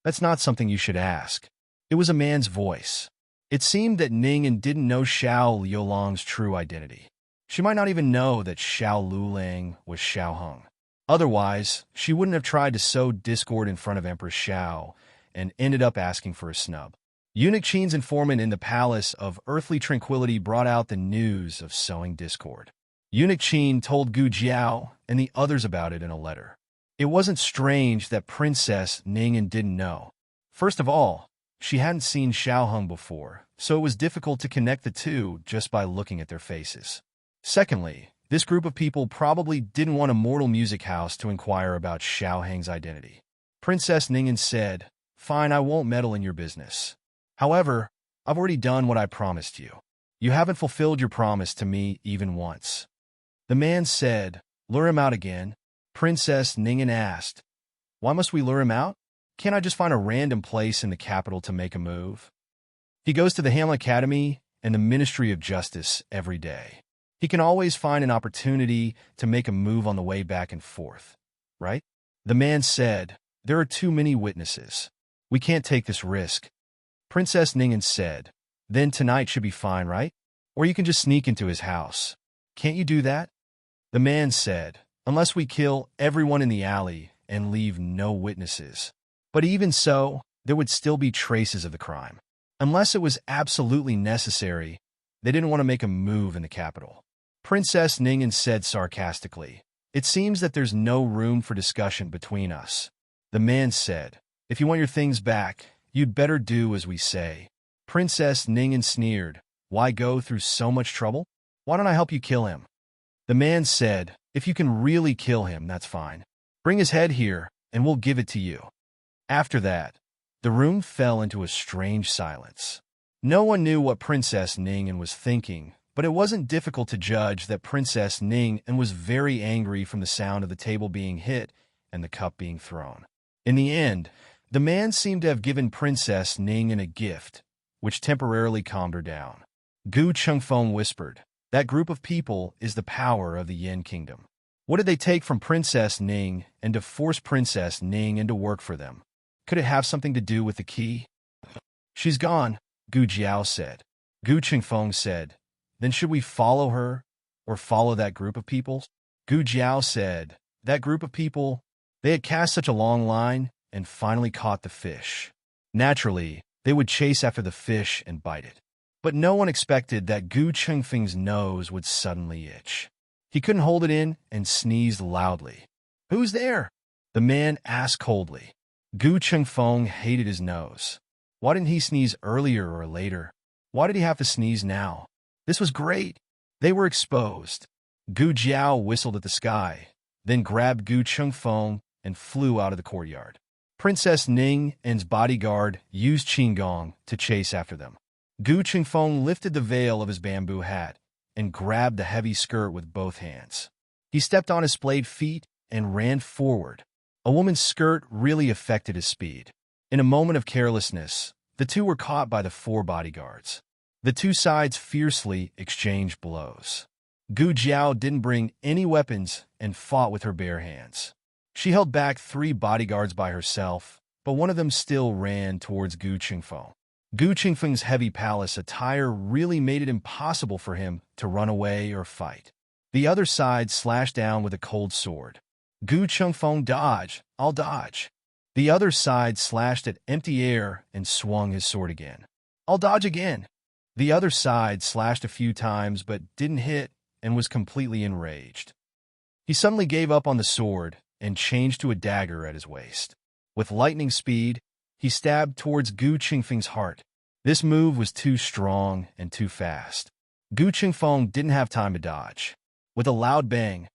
"That's not something you should ask." It was a man's voice. It seemed that Ning didn't know Xiao Liulang's true identity. She might not even know that Xiao Lulang was Xiao Heng. Otherwise, she wouldn't have tried to sow discord in front of Empress Xiao and ended up asking for a snub. Eunuch Qin's informant in the Palace of Earthly Tranquility brought out the news of sowing discord. Eunuch Qin told Gu Jiao and the others about it in a letter. It wasn't strange that Princess Ning didn't know. First of all, she hadn't seen Xiaoheng before, so it was difficult to connect the two just by looking at their faces. Secondly, this group of people probably didn't want a mortal music house to inquire about Xiaoheng's identity. Princess Ningyan said, "Fine, I won't meddle in your business. However, I've already done what I promised you. You haven't fulfilled your promise to me even once." The man said, "Lure him out again." Princess Ningyan asked, "Why must we lure him out? Can't I just find a random place in the capital to make a move? He goes to the Hamlet Academy and the Ministry of Justice every day. He can always find an opportunity to make a move on the way back and forth, right?" The man said, "There are too many witnesses. We can't take this risk." Princess Ningyan said, "Then tonight should be fine, right? Or you can just sneak into his house. Can't you do that?" The man said, "Unless we kill everyone in the alley and leave no witnesses. But even so, there would still be traces of the crime. Unless it was absolutely necessary, they didn't want to make a move in the capital." Princess Ningyan said sarcastically, "It seems that there's no room for discussion between us." The man said, "If you want your things back, you'd better do as we say." Princess Ningyan sneered, "Why go through so much trouble? Why don't I help you kill him?" The man said, "If you can really kill him, that's fine. Bring his head here, and we'll give it to you." After that, the room fell into a strange silence. No one knew what Princess Ningyan was thinking, but it wasn't difficult to judge that Princess Ningyan was very angry from the sound of the table being hit and the cup being thrown. In the end, the man seemed to have given Princess Ningyan a gift, which temporarily calmed her down. Gu Chengfeng whispered, "That group of people is the power of the Yin Kingdom. What did they take from Princess Ning and to force Princess Ning into work for them? Could it have something to do with the key?" "She's gone," Gu Jiao said. Gu Chengfeng said, "Then should we follow her or follow that group of people?" Gu Jiao said, "That group of people, they had cast such a long line and finally caught the fish. Naturally, they would chase after the fish and bite it. But no one expected that Gu Chengfeng's nose would suddenly itch. He couldn't hold it in and sneezed loudly. "Who's there?" the man asked coldly. Gu Chengfeng hated his nose. Why didn't he sneeze earlier or later? Why did he have to sneeze now? This was great. They were exposed. Gu Jiao whistled at the sky, then grabbed Gu Chengfeng and flew out of the courtyard. Princess Ningyan's bodyguard used Qinggong to chase after them. Gu Chengfeng lifted the veil of his bamboo hat and grabbed the heavy skirt with both hands. He stepped on his splayed feet and ran forward. A woman's skirt really affected his speed. In a moment of carelessness, the two were caught by the 4 bodyguards. The two sides fiercely exchanged blows. Gu Jiao didn't bring any weapons and fought with her bare hands. She held back 3 bodyguards by herself, but one of them still ran towards Gu Chengfeng. Gu Chengfeng's heavy palace attire really made it impossible for him to run away or fight. The other side slashed down with a cold sword. Gu Chengfeng dodged, "I'll dodge." The other side slashed at empty air and swung his sword again. "I'll dodge again." The other side slashed a few times but didn't hit and was completely enraged. He suddenly gave up on the sword and changed to a dagger at his waist. With lightning speed, he stabbed towards Gu Chengfeng's heart. This move was too strong and too fast. Gu Chengfeng didn't have time to dodge. With a loud bang,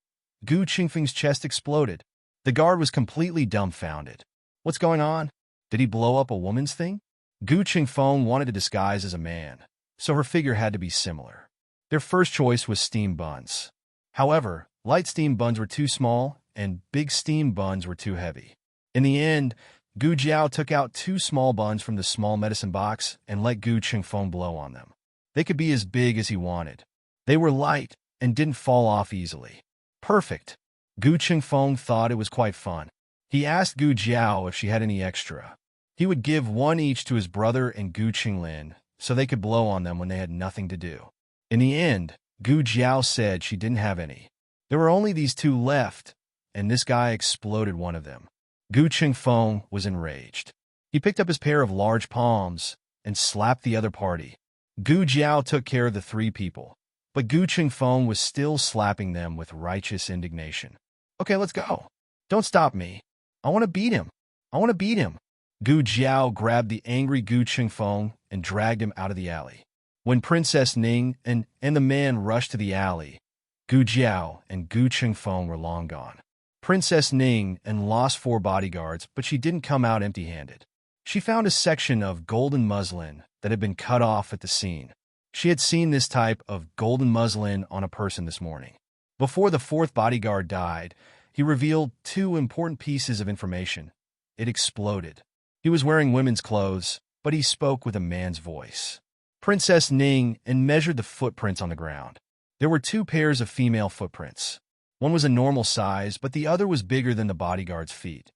Gu Chengfeng's chest exploded. The guard was completely dumbfounded. What's going on? Did he blow up a woman's thing? Gu Chengfeng wanted to disguise as a man, so her figure had to be similar. Their first choice was steam buns. However, light steam buns were too small and big steam buns were too heavy. In the end, Gu Jiao took out 2 small buns from the small medicine box and let Gu Chengfeng blow on them. They could be as big as he wanted. They were light and didn't fall off easily. Perfect. Gu Chengfeng thought it was quite fun. He asked Gu Jiao if she had any extra. He would give 1 each to his brother and Gu Qinglin so they could blow on them when they had nothing to do. In the end, Gu Jiao said she didn't have any. There were only these 2 left, and this guy exploded one of them. Gu Chengfeng was enraged. He picked up his pair of large palms and slapped the other party. Gu Jiao took care of the 3 people, but Gu Chengfeng was still slapping them with righteous indignation. "Okay, let's go. Don't stop me. I want to beat him. I want to beat him." Gu Jiao grabbed the angry Gu Qingfeng and dragged him out of the alley. When Princess Ning and the man rushed to the alley, Gu Jiao and Gu Qingfeng were long gone. Princess Ning lost 4 bodyguards, but she didn't come out empty-handed. She found a section of golden muslin that had been cut off at the scene. She had seen this type of golden muslin on a person this morning. Before the 4th bodyguard died, he revealed 2 important pieces of information. It exploded. He was wearing women's clothes, but he spoke with a man's voice. Princess Ning measured the footprints on the ground. There were 2 pairs of female footprints. One was a normal size, but the other was bigger than the bodyguard's feet.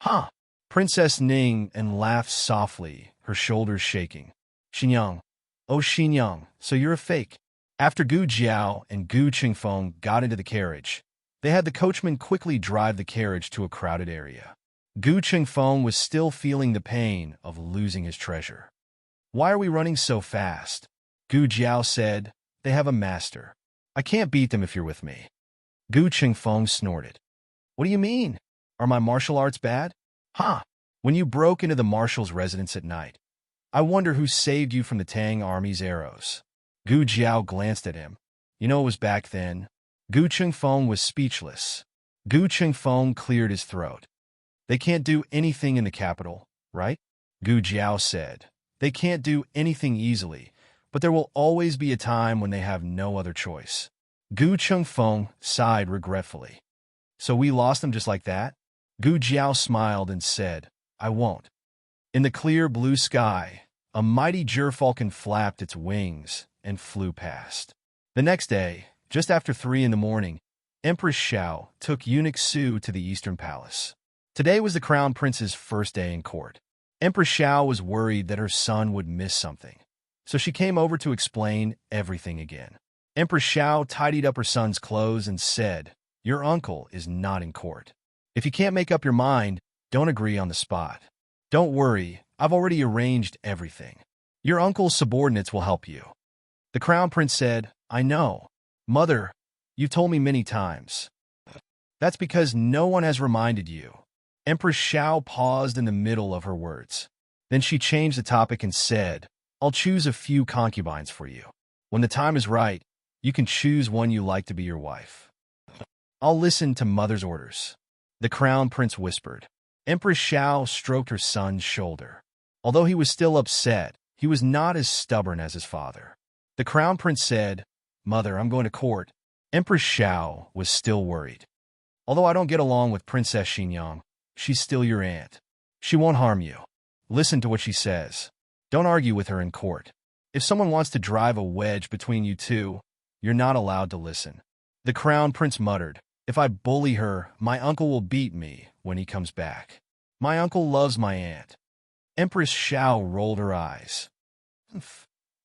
Huh! Princess Ning laughed softly, her shoulders shaking. Xinyang. Oh, Xinyang, so you're a fake. After Gu Jiao and Gu Qingfeng got into the carriage, they had the coachman quickly drive the carriage to a crowded area. Gu Qingfeng was still feeling the pain of losing his treasure. Why are we running so fast? Gu Jiao said. They have a master. I can't beat them if you're with me. Gu Qingfeng snorted. What do you mean? Are my martial arts bad? Huh. When you broke into the marshal's residence at night, I wonder who saved you from the Tang army's arrows. Gu Jiao glanced at him. You know it was back then. Gu Qingfeng was speechless. Gu Qingfeng cleared his throat. They can't do anything in the capital, right? Gu Jiao said. They can't do anything easily, but there will always be a time when they have no other choice. Gu Qingfeng sighed regretfully. So we lost them just like that? Gu Jiao smiled and said, I won't. In the clear blue sky, a mighty gerfalcon flapped its wings and flew past. The next day, just after 3 in the morning, Empress Xiao took eunuch Su to the Eastern Palace. Today was the Crown Prince's first day in court. Empress Xiao was worried that her son would miss something, so she came over to explain everything again. Empress Xiao tidied up her son's clothes and said, Your uncle is not in court. If you can't make up your mind, don't agree on the spot. Don't worry, I've already arranged everything. Your uncle's subordinates will help you. The Crown Prince said, I know. Mother, you've told me many times. That's because no one has reminded you. Empress Xiao paused in the middle of her words. Then she changed the topic and said, I'll choose a few concubines for you. When the time is right, you can choose one you like to be your wife. I'll listen to mother's orders. The Crown Prince whispered. Empress Xiao stroked her son's shoulder. Although he was still upset, he was not as stubborn as his father. The Crown Prince said, Mother, I'm going to court. Empress Xiao was still worried. Although I don't get along with Princess Xinyang, she's still your aunt. She won't harm you. Listen to what she says. Don't argue with her in court. If someone wants to drive a wedge between you two, you're not allowed to listen. The Crown Prince muttered, If I bully her, my uncle will beat me when he comes back. My uncle loves my aunt. Empress Xiao rolled her eyes.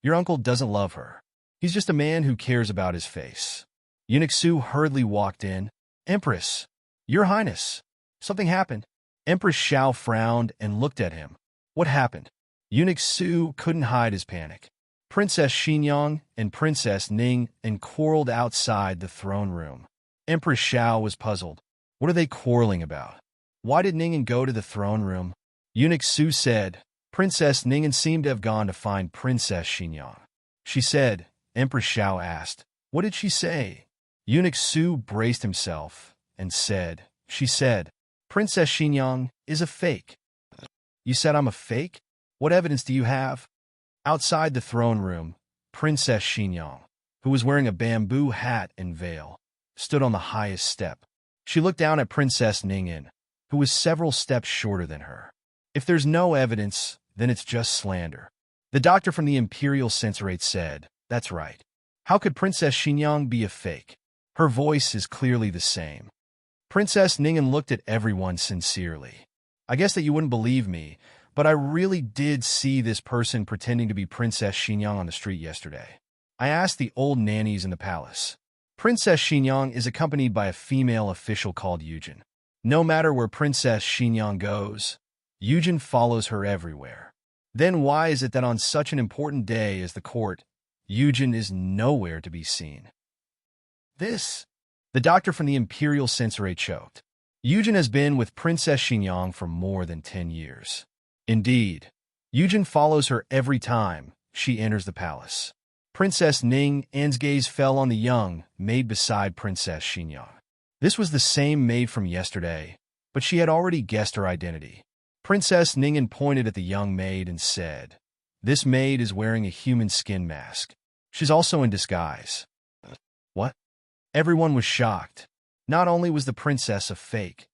Your uncle doesn't love her. He's just a man who cares about his face. Eunuch Su hurriedly walked in. Empress, Your Highness. Something happened. Empress Xiao frowned and looked at him. What happened? Eunuch Su couldn't hide his panic. Princess Xinyang and Princess Ning quarreled outside the throne room. Empress Xiao was puzzled. What are they quarreling about? Why did Ning go to the throne room? Eunuch Su said, Princess Ning seemed to have gone to find Princess Xinyang. She said. Empress Xiao asked, What did she say? Eunuch Su braced himself and said, She said, Princess Xinyang is a fake. You said I'm a fake? What evidence do you have? Outside the throne room, Princess Xinyang, who was wearing a bamboo hat and veil, stood on the highest step. She looked down at Princess Ning, who was several steps shorter than her. If there's no evidence, then it's just slander. The doctor from the Imperial Censorate said, That's right. How could Princess Xinyang be a fake? Her voice is clearly the same. Princess Ning looked at everyone sincerely. I guess that you wouldn't believe me, but I really did see this person pretending to be Princess Xinyang on the street yesterday. I asked the old nannies in the palace. Princess Xinyang is accompanied by a female official called Yujin. No matter where Princess Xinyang goes, Yujin follows her everywhere. Then why is it that on such an important day as the court, Yujin is nowhere to be seen? The doctor from the Imperial Censorate choked. Yujin has been with Princess Xinyang for more than 10 years. Indeed, Yujin follows her every time she enters the palace. Princess Ning An's gaze fell on the young maid beside Princess Xinyang. This was the same maid from yesterday, but she had already guessed her identity. Princess Ningen pointed at the young maid and said, "This maid is wearing a human skin mask. She's also in disguise." What? Everyone was shocked. Not only was the princess a fake,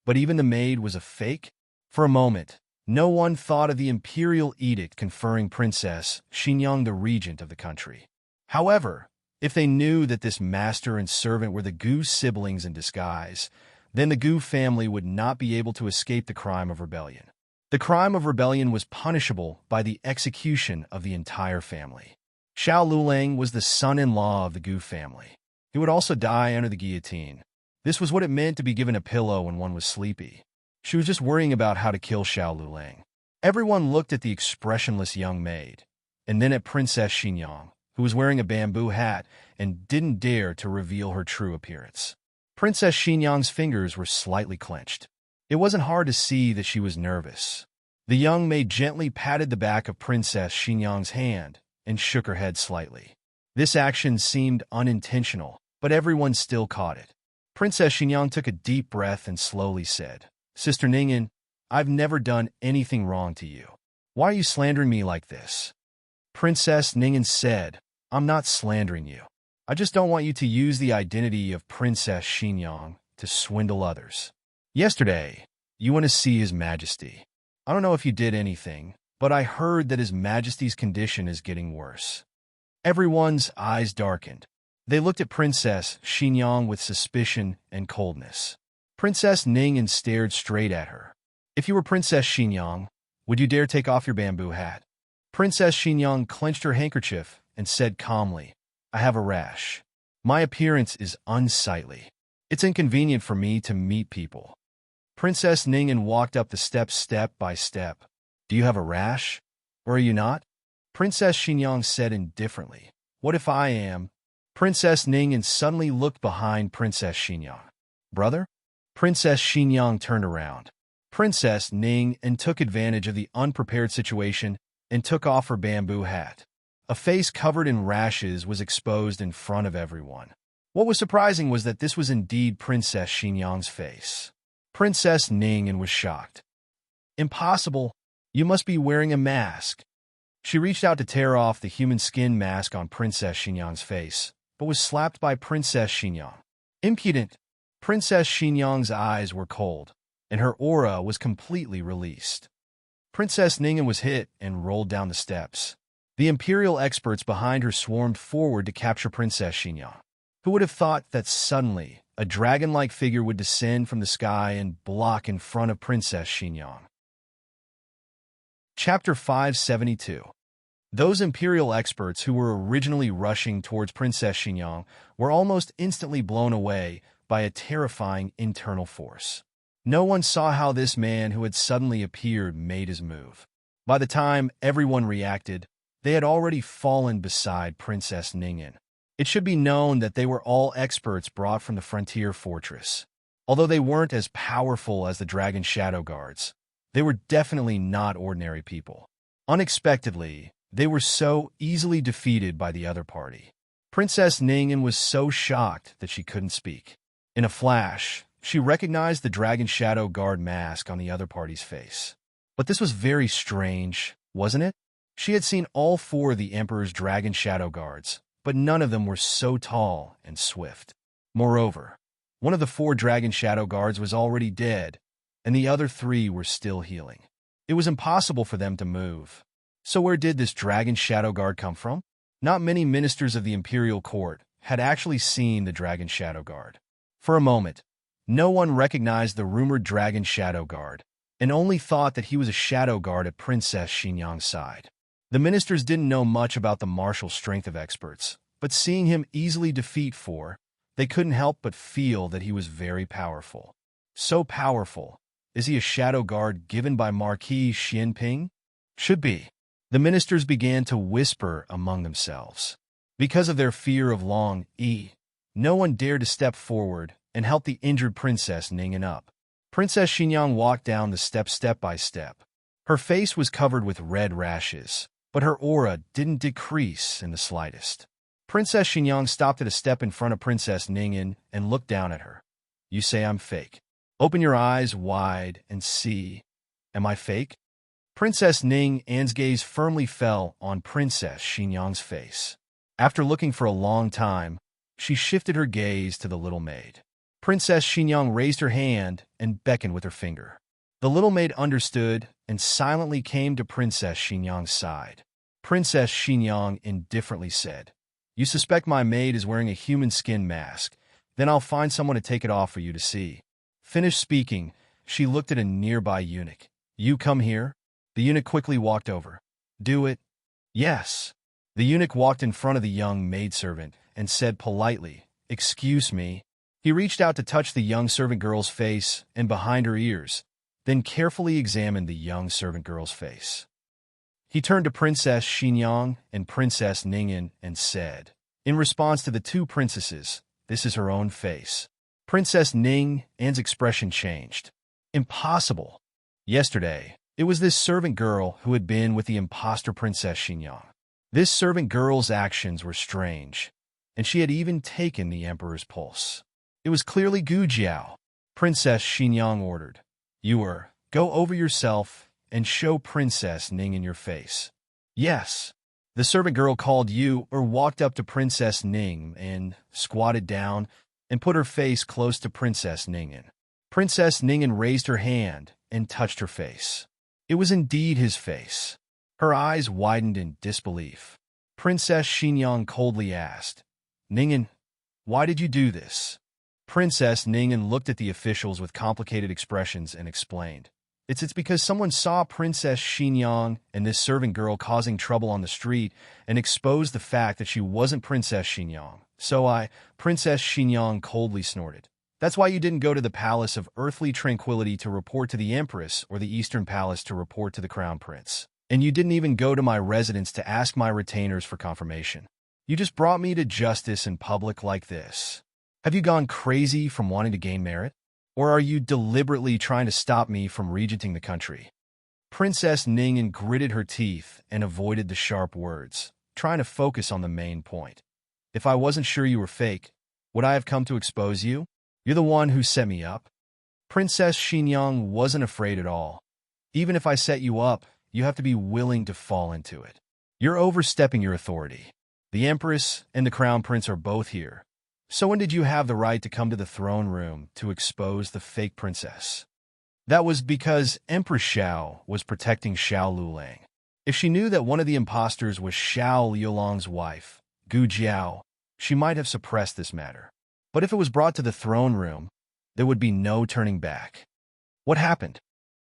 but even the maid was a fake? For a moment, no one thought of the imperial edict conferring Princess Xinyang the regent of the country. However, if they knew that this master and servant were the Gu siblings in disguise, then the Gu family would not be able to escape the crime of rebellion. The crime of rebellion was punishable by the execution of the entire family. Xiao Lulang was the son-in-law of the Gu family. He would also die under the guillotine. This was what it meant to be given a pillow when one was sleepy. She was just worrying about how to kill Xiao Lulang. Everyone looked at the expressionless young maid, and then at Princess Xinyang, who was wearing a bamboo hat and didn't dare to reveal her true appearance. Princess Xinyang's fingers were slightly clenched. It wasn't hard to see that she was nervous. The young maid gently patted the back of Princess Xinyang's hand and shook her head slightly. This action seemed unintentional, but everyone still caught it. Princess Xinyang took a deep breath and slowly said, "Sister Ningen, I've never done anything wrong to you. Why are you slandering me like this?" Princess Ningen said, "I'm not slandering you. I just don't want you to use the identity of Princess Xinyang to swindle others. Yesterday, you went to see His Majesty. I don't know if you did anything, but I heard that His Majesty's condition is getting worse." Everyone's eyes darkened. They looked at Princess Xinyang with suspicion and coldness. Princess Ningen stared straight at her. "If you were Princess Xinyang, would you dare take off your bamboo hat?" Princess Xinyang clenched her handkerchief and said calmly, "I have a rash. My appearance is unsightly. It's inconvenient for me to meet people." Princess Ningen walked up the steps step by step. "Do you have a rash? Or are you not?" Princess Xinyang said indifferently, "What if I am?" Princess Ningen suddenly looked behind Princess Xinyang. "Brother?" Princess Xinyang turned around. Princess Ningen took advantage of the unprepared situation and took off her bamboo hat. A face covered in rashes was exposed in front of everyone. What was surprising was that this was indeed Princess Xinyang's face. Princess Ningen was shocked. "Impossible! You must be wearing a mask." She reached out to tear off the human skin mask on Princess Xinyang's face, but was slapped by Princess Xinyang. "Impudent!" Princess Xinyang's eyes were cold, and her aura was completely released. Princess Ningen was hit and rolled down the steps. The imperial experts behind her swarmed forward to capture Princess Xinyang. Who would have thought that suddenly a dragon-like figure would descend from the sky and block in front of Princess Xinyang? Chapter 572. Those imperial experts who were originally rushing towards Princess Xinyang were almost instantly blown away by a terrifying internal force. No one saw how this man who had suddenly appeared made his move. By the time everyone reacted, they had already fallen beside Princess Ningen. It should be known that they were all experts brought from the frontier fortress. Although they weren't as powerful as the Dragon Shadow Guards, they were definitely not ordinary people. Unexpectedly, they were so easily defeated by the other party. Princess Ningen was so shocked that she couldn't speak. In a flash, she recognized the Dragon Shadow Guard mask on the other party's face. But this was very strange, wasn't it? She had seen all four of the Emperor's Dragon Shadow Guards, but none of them were so tall and swift. Moreover, one of the four Dragon Shadow Guards was already dead, and the other three were still healing. It was impossible for them to move. So where did this Dragon Shadow Guard come from? Not many ministers of the imperial court had actually seen the Dragon Shadow Guard. For a moment, no one recognized the rumored Dragon Shadow Guard, and only thought that he was a shadow guard at Princess Xinyang's side. The ministers didn't know much about the martial strength of experts, but seeing him easily defeat four, they couldn't help but feel that he was very powerful. So powerful, is he a shadow guard given by Marquis Xianping? Should be. The ministers began to whisper among themselves. Because of their fear of Long Yi, no one dared to step forward and help the injured Princess Ningen up. Princess Xinyang walked down the steps step by step. Her face was covered with red rashes, but her aura didn't decrease in the slightest. Princess Xinyang stopped at a step in front of Princess Ningyan and looked down at her. You say I'm fake. Open your eyes wide and see. Am I fake? Princess Ningyan's gaze firmly fell on Princess Xinyang's face. After looking for a long time, she shifted her gaze to the little maid. Princess Xinyang raised her hand and beckoned with her finger. The little maid understood and silently came to Princess Xinyang's side. Princess Xinyang indifferently said, You suspect my maid is wearing a human skin mask. Then I'll find someone to take it off for you to see. Finished speaking, she looked at a nearby eunuch. You come here? The eunuch quickly walked over. Do it? Yes. The eunuch walked in front of the young maidservant and said politely, Excuse me. He reached out to touch the young servant girl's face and behind her ears, then carefully examined the young servant girl's face. He turned to Princess Xinyang and Princess Ningyan and said, in response to the two princesses, This is her own face. Princess Ningyan's expression changed. Impossible. Yesterday, it was this servant girl who had been with the imposter Princess Xinyang. This servant girl's actions were strange, and she had even taken the emperor's pulse. It was clearly Gu Jiao. Princess Xinyang ordered, Go over yourself and show Princess Ningyan your face. Yes. The servant girl called walked up to Princess Ning and squatted down and put her face close to Princess Ningyan. Princess Ningyan raised her hand and touched her face. It was indeed his face. Her eyes widened in disbelief. Princess Xinyang coldly asked, Ningyan, why did you do this? Princess Ningyan looked at the officials with complicated expressions and explained, It's because someone saw Princess Xinyang and this servant girl causing trouble on the street and exposed the fact that she wasn't Princess Xinyang. Princess Xinyang coldly snorted. That's why you didn't go to the Palace of Earthly Tranquility to report to the Empress or the Eastern Palace to report to the Crown Prince. And you didn't even go to my residence to ask my retainers for confirmation. You just brought me to justice in public like this. Have you gone crazy from wanting to gain merit? Or are you deliberately trying to stop me from regenting the country? Princess Ningyan gritted her teeth and avoided the sharp words, trying to focus on the main point. If I wasn't sure you were fake, would I have come to expose you? You're the one who set me up. Princess Xinyang wasn't afraid at all. Even if I set you up, you have to be willing to fall into it. You're overstepping your authority. The Empress and the Crown Prince are both here. So when did you have the right to come to the throne room to expose the fake princess? That was because Empress Xiao was protecting Xiao Lulang. If she knew that one of the imposters was Xiao Liulang's wife, Gu Jiao, she might have suppressed this matter. But if it was brought to the throne room, there would be no turning back. What happened?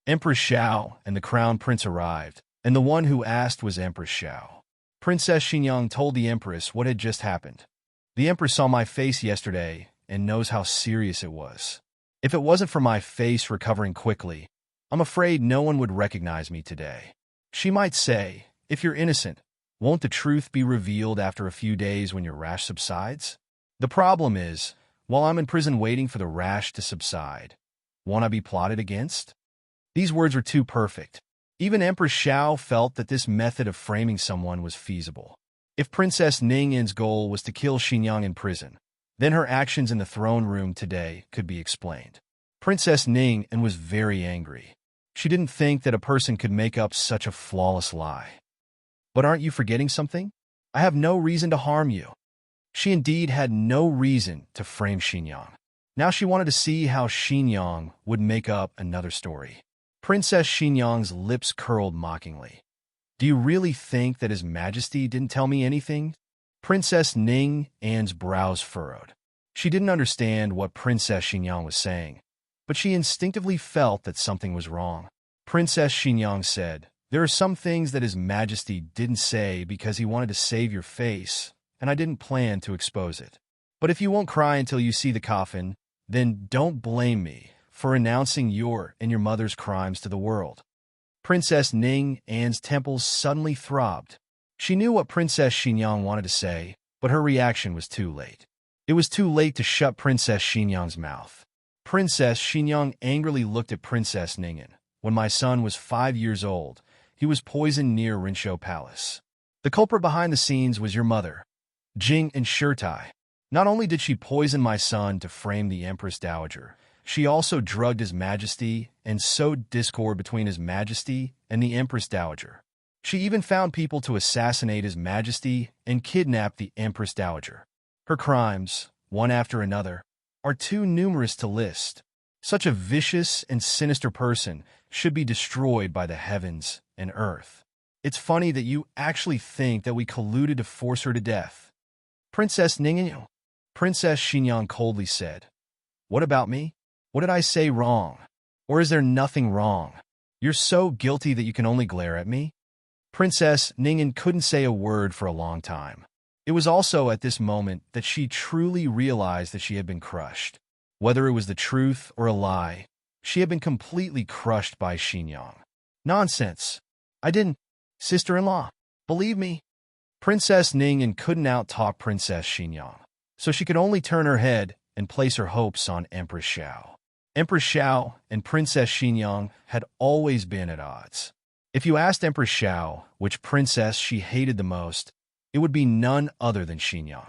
Empress Xiao and the Crown Prince arrived, and the one who asked was Empress Xiao. Princess Xinyang told the Empress what had just happened. The Empress saw my face yesterday and knows how serious it was. If it wasn't for my face recovering quickly, I'm afraid no one would recognize me today. She might say, if you're innocent, won't the truth be revealed after a few days when your rash subsides? The problem is, while I'm in prison waiting for the rash to subside, won't I be plotted against? These words were too perfect. Even Empress Xiao felt that this method of framing someone was feasible. If Princess Ningyan's goal was to kill Xinyang in prison, then her actions in the throne room today could be explained. Princess Ningyan was very angry. She didn't think that a person could make up such a flawless lie. But aren't you forgetting something? I have no reason to harm you. She indeed had no reason to frame Xinyang. Now she wanted to see how Xinyang would make up another story. Princess Xinyang's lips curled mockingly. Do you really think that His Majesty didn't tell me anything? Princess Ningyan's brows furrowed. She didn't understand what Princess Xinyang was saying, but she instinctively felt that something was wrong. Princess Xinyang said, There are some things that His Majesty didn't say because he wanted to save your face, and I didn't plan to expose it. But if you won't cry until you see the coffin, then don't blame me for announcing your and your mother's crimes to the world. Princess Ningyan's temples suddenly throbbed. She knew what Princess Xinyang wanted to say, but her reaction was too late. It was too late to shut Princess Xinyang's mouth. Princess Xinyang angrily looked at Princess Ningyan. when my son was 5 years old, he was poisoned near Rinshou Palace. The culprit behind the scenes was your mother, Jing and Shirtai. Not only did she poison my son to frame the Empress Dowager, she also drugged His Majesty and sowed discord between His Majesty and the Empress Dowager. She even found people to assassinate His Majesty and kidnap the Empress Dowager. Her crimes, one after another, are too numerous to list. Such a vicious and sinister person should be destroyed by the heavens and earth. It's funny that you actually think that we colluded to force her to death. Princess Ningyu, Princess Xingyang coldly said. What about me? What did I say wrong? Or is there nothing wrong? You're so guilty that you can only glare at me? Princess Ningyan couldn't say a word for a long time. It was also at this moment that she truly realized that she had been crushed. Whether it was the truth or a lie, she had been completely crushed by Xingyang. Nonsense. I didn't. Sister-in-law, believe me. Princess Ningyan couldn't out-talk Princess Xingyang, so she could only turn her head and place her hopes on Empress Xiao. Empress Xiao and Princess Xingyang had always been at odds. If you asked Empress Xiao which princess she hated the most, it would be none other than Xingyang.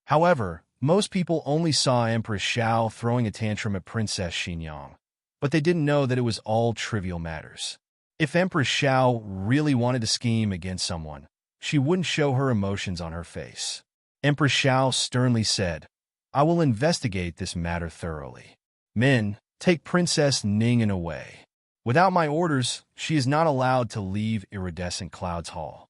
However, most people only saw Empress Xiao throwing a tantrum at Princess Xingyang, but they didn't know that it was all trivial matters. If Empress Xiao really wanted to scheme against someone, she wouldn't show her emotions on her face. Empress Xiao sternly said, I will investigate this matter thoroughly. Men, take Princess Ningyan away. Without my orders, she is not allowed to leave Iridescent Clouds Hall.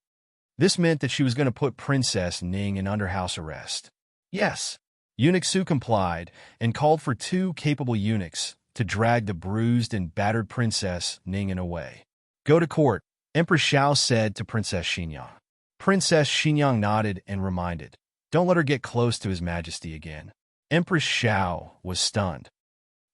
This meant that she was going to put Princess Ningyan under house arrest. Yes. Eunuch Su complied and called for 2 capable eunuchs to drag the bruised and battered Princess Ningyan away. Go to court, Empress Xiao said to Princess Xingyang. Princess Xingyang nodded and reminded, don't let her get close to His Majesty again. Empress Xiao was stunned.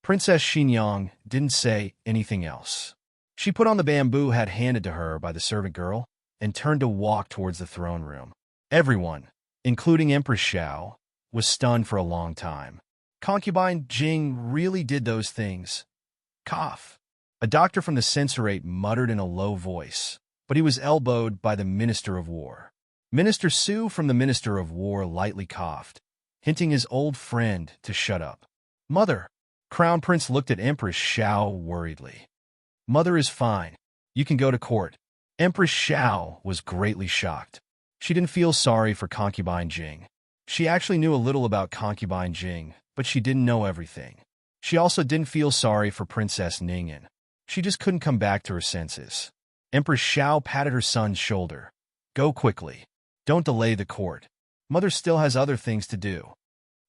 Princess Xingyang didn't say anything else. She put on the bamboo hat handed to her by the servant girl and turned to walk towards the throne room. Everyone, including Empress Xiao, was stunned for a long time. Concubine Jing really did those things. Cough. A doctor from the censorate muttered in a low voice, but he was elbowed by the Minister of War. Minister Su from the Minister of War lightly coughed, hinting his old friend to shut up. Mother. Crown Prince looked at Empress Xiao worriedly. Mother is fine. You can go to court. Empress Xiao was greatly shocked. She didn't feel sorry for Concubine Jing. She actually knew a little about Concubine Jing, but she didn't know everything. She also didn't feel sorry for Princess Ningyan. She just couldn't come back to her senses. Empress Xiao patted her son's shoulder. Go quickly. Don't delay the court. Mother still has other things to do.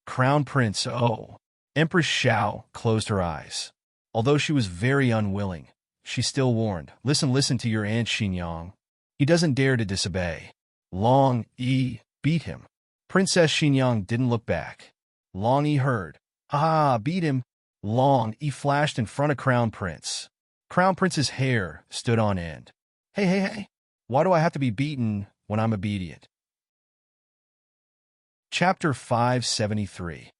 Crown Prince, oh. Empress Xiao closed her eyes. Although she was very unwilling, she still warned, listen to your Aunt Xingyang. He doesn't dare to disobey. Long Yi beat him. Princess Xingyang didn't look back. Long Yi heard. Ah, beat him. Long Yi flashed in front of Crown Prince. Crown Prince's hair stood on end. Hey. Why do I have to be beaten when I'm obedient? Chapter 573.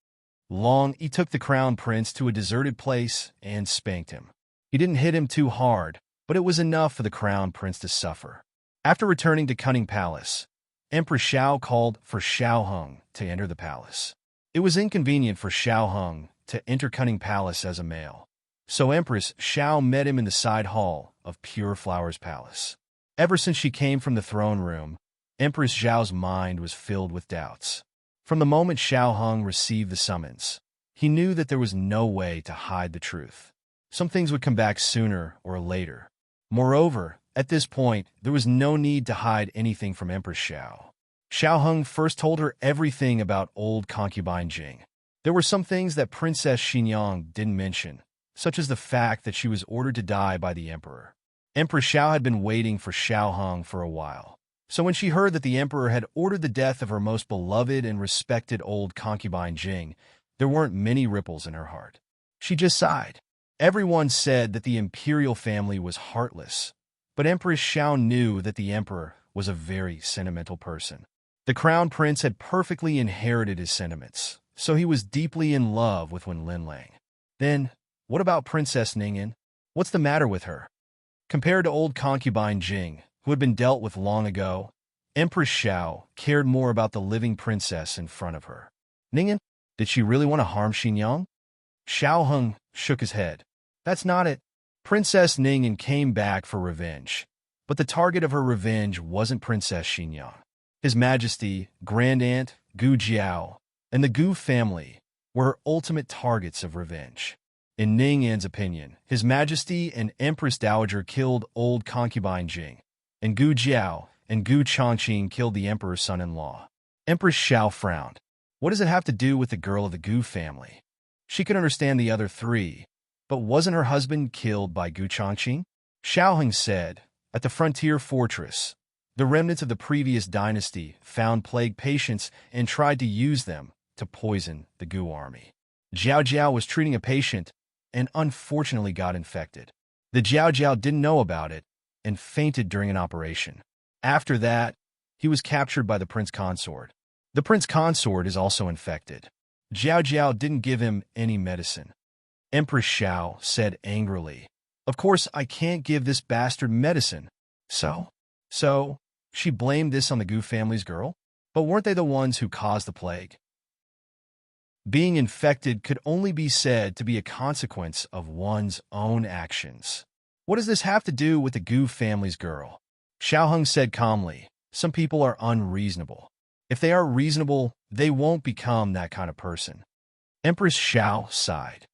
Long Yi took the Crown Prince to a deserted place and spanked him. He didn't hit him too hard, but it was enough for the Crown Prince to suffer. After returning to Cunning Palace, Empress Xiao called for Xiao Heng to enter the palace. It was inconvenient for Xiao Heng to enter Cunning Palace as a male, so Empress Xiao met him in the side hall of Pure Flowers Palace. Ever since she came from the throne room, Empress Xiao's mind was filled with doubts. From the moment Xiao Heng received the summons, he knew that there was no way to hide the truth. Some things would come back sooner or later. Moreover, at this point, there was no need to hide anything from Empress Xiao. Xiao Heng first told her everything about old concubine Jing. There were some things that Princess Xingyang didn't mention, such as the fact that she was ordered to die by the emperor. Empress Xiao had been waiting for Xiao Heng for a while. So when she heard that the emperor had ordered the death of her most beloved and respected old concubine Jing, there weren't many ripples in her heart. She just sighed. Everyone said that the imperial family was heartless, but Empress Xiao knew that the emperor was a very sentimental person. The crown prince had perfectly inherited his sentiments, so he was deeply in love with Wen Linlang. Then, what about Princess Ningyan? What's the matter with her? Compared to old concubine Jing, who had been dealt with long ago, Empress Xiao cared more about the living princess in front of her. Ningyan, did she really want to harm Xinyang? Xiao Heng shook his head. That's not it. Princess Ningyan came back for revenge, but the target of her revenge wasn't Princess Xinyang. His Majesty, Grand Aunt, Gu Jiao, and the Gu family were her ultimate targets of revenge. In Ningyan's opinion, His Majesty and Empress Dowager killed old concubine Jing, and Gu Jiao and Gu Chongqing killed the emperor's son-in-law. Empress Xiao frowned. What does it have to do with the girl of the Gu family? She could understand the other three, but wasn't her husband killed by Gu Chongqing? Xiaoheng said, at the frontier fortress, the remnants of the previous dynasty found plague patients and tried to use them to poison the Gu army. Jiao Jiao was treating a patient and unfortunately got infected. The Jiao Jiao didn't know about it and fainted during an operation. After that, he was captured by the prince consort. The prince consort is also infected. Jiao Jiao didn't give him any medicine. Empress Xiao said angrily, "Of course I can't give this bastard medicine." So, she blamed this on the Gu family's girl? But weren't they the ones who caused the plague? Being infected could only be said to be a consequence of one's own actions. What does this have to do with the Gu family's girl? Xiaoheng said calmly, some people are unreasonable. If they are reasonable, they won't become that kind of person. Empress Xiao sighed.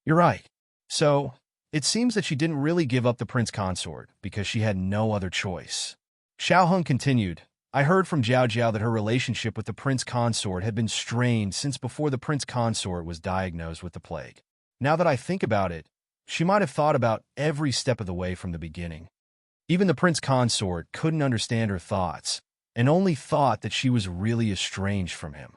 You're right. So, it seems that she didn't really give up the prince consort because she had no other choice. Xiaoheng continued, I heard from Jiao Jiao that her relationship with the prince consort had been strained since before the prince consort was diagnosed with the plague. Now that I think about it, she might have thought about every step of the way from the beginning. Even the prince consort couldn't understand her thoughts and only thought that she was really estranged from him.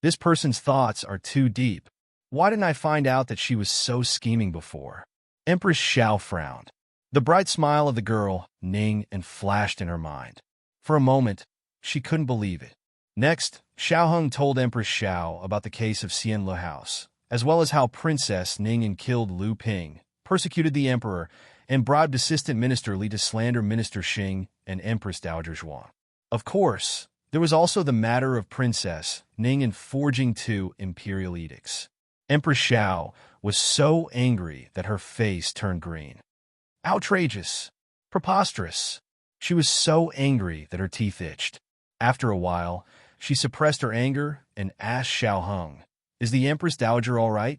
This person's thoughts are too deep. Why didn't I find out that she was so scheming before? Empress Xiao frowned. The bright smile of the girl, Ning, and flashed in her mind. For a moment, she couldn't believe it. Next, Xiaoheng told Empress Xiao about the case of Xianlu House, as well as how Princess Ningyan killed Lu Ping, persecuted the emperor, and bribed Assistant Minister Li to slander Minister Xing and Empress Dowager Zhuang. Of course, there was also the matter of Princess Ningyan forging 2 imperial edicts. Empress Xiao was so angry that her face turned green. Outrageous! Preposterous! She was so angry that her teeth itched. After a while, she suppressed her anger and asked Xiaoheng, Is the Empress Dowager all right?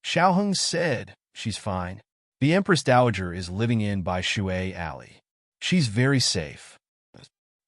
Xiaoheng said, She's fine. The Empress Dowager is living in by Shui Alley. She's very safe.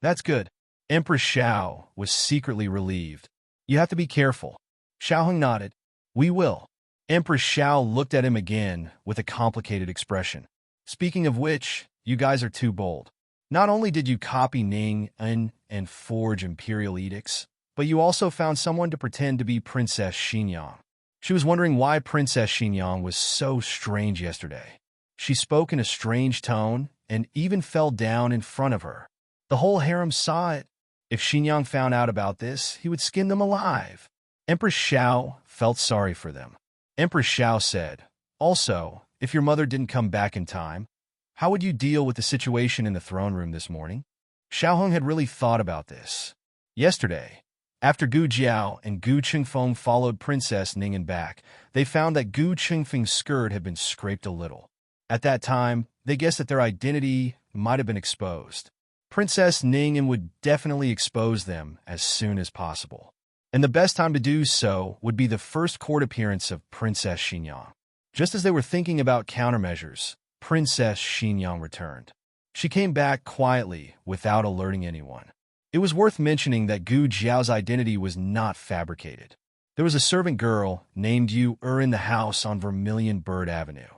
That's good. Empress Xiao was secretly relieved. You have to be careful. Xiaoheng nodded. We will. Empress Xiao looked at him again with a complicated expression. Speaking of which, you guys are too bold. Not only did you copy Ning and forge imperial edicts, but you also found someone to pretend to be Princess Xinyang. She was wondering why Princess Xinyang was so strange yesterday. She spoke in a strange tone and even fell down in front of her. The whole harem saw it. If Xinyang found out about this, he would skin them alive. Empress Xiao felt sorry for them. Empress Xiao said, Also, if your mother didn't come back in time, how would you deal with the situation in the throne room this morning? Xiaoheng had really thought about this. Yesterday, after Gu Jiao and Gu Qingfeng followed Princess Ningyan back, they found that Gu Qingfeng's skirt had been scraped a little. At that time, they guessed that their identity might have been exposed. Princess Ningyan would definitely expose them as soon as possible. And the best time to do so would be the first court appearance of Princess Xinyang. Just as they were thinking about countermeasures, Princess Xinyang returned. She came back quietly without alerting anyone. It was worth mentioning that Gu Jiao's identity was not fabricated. There was a servant girl named Yu in the house on Vermilion Bird Avenue.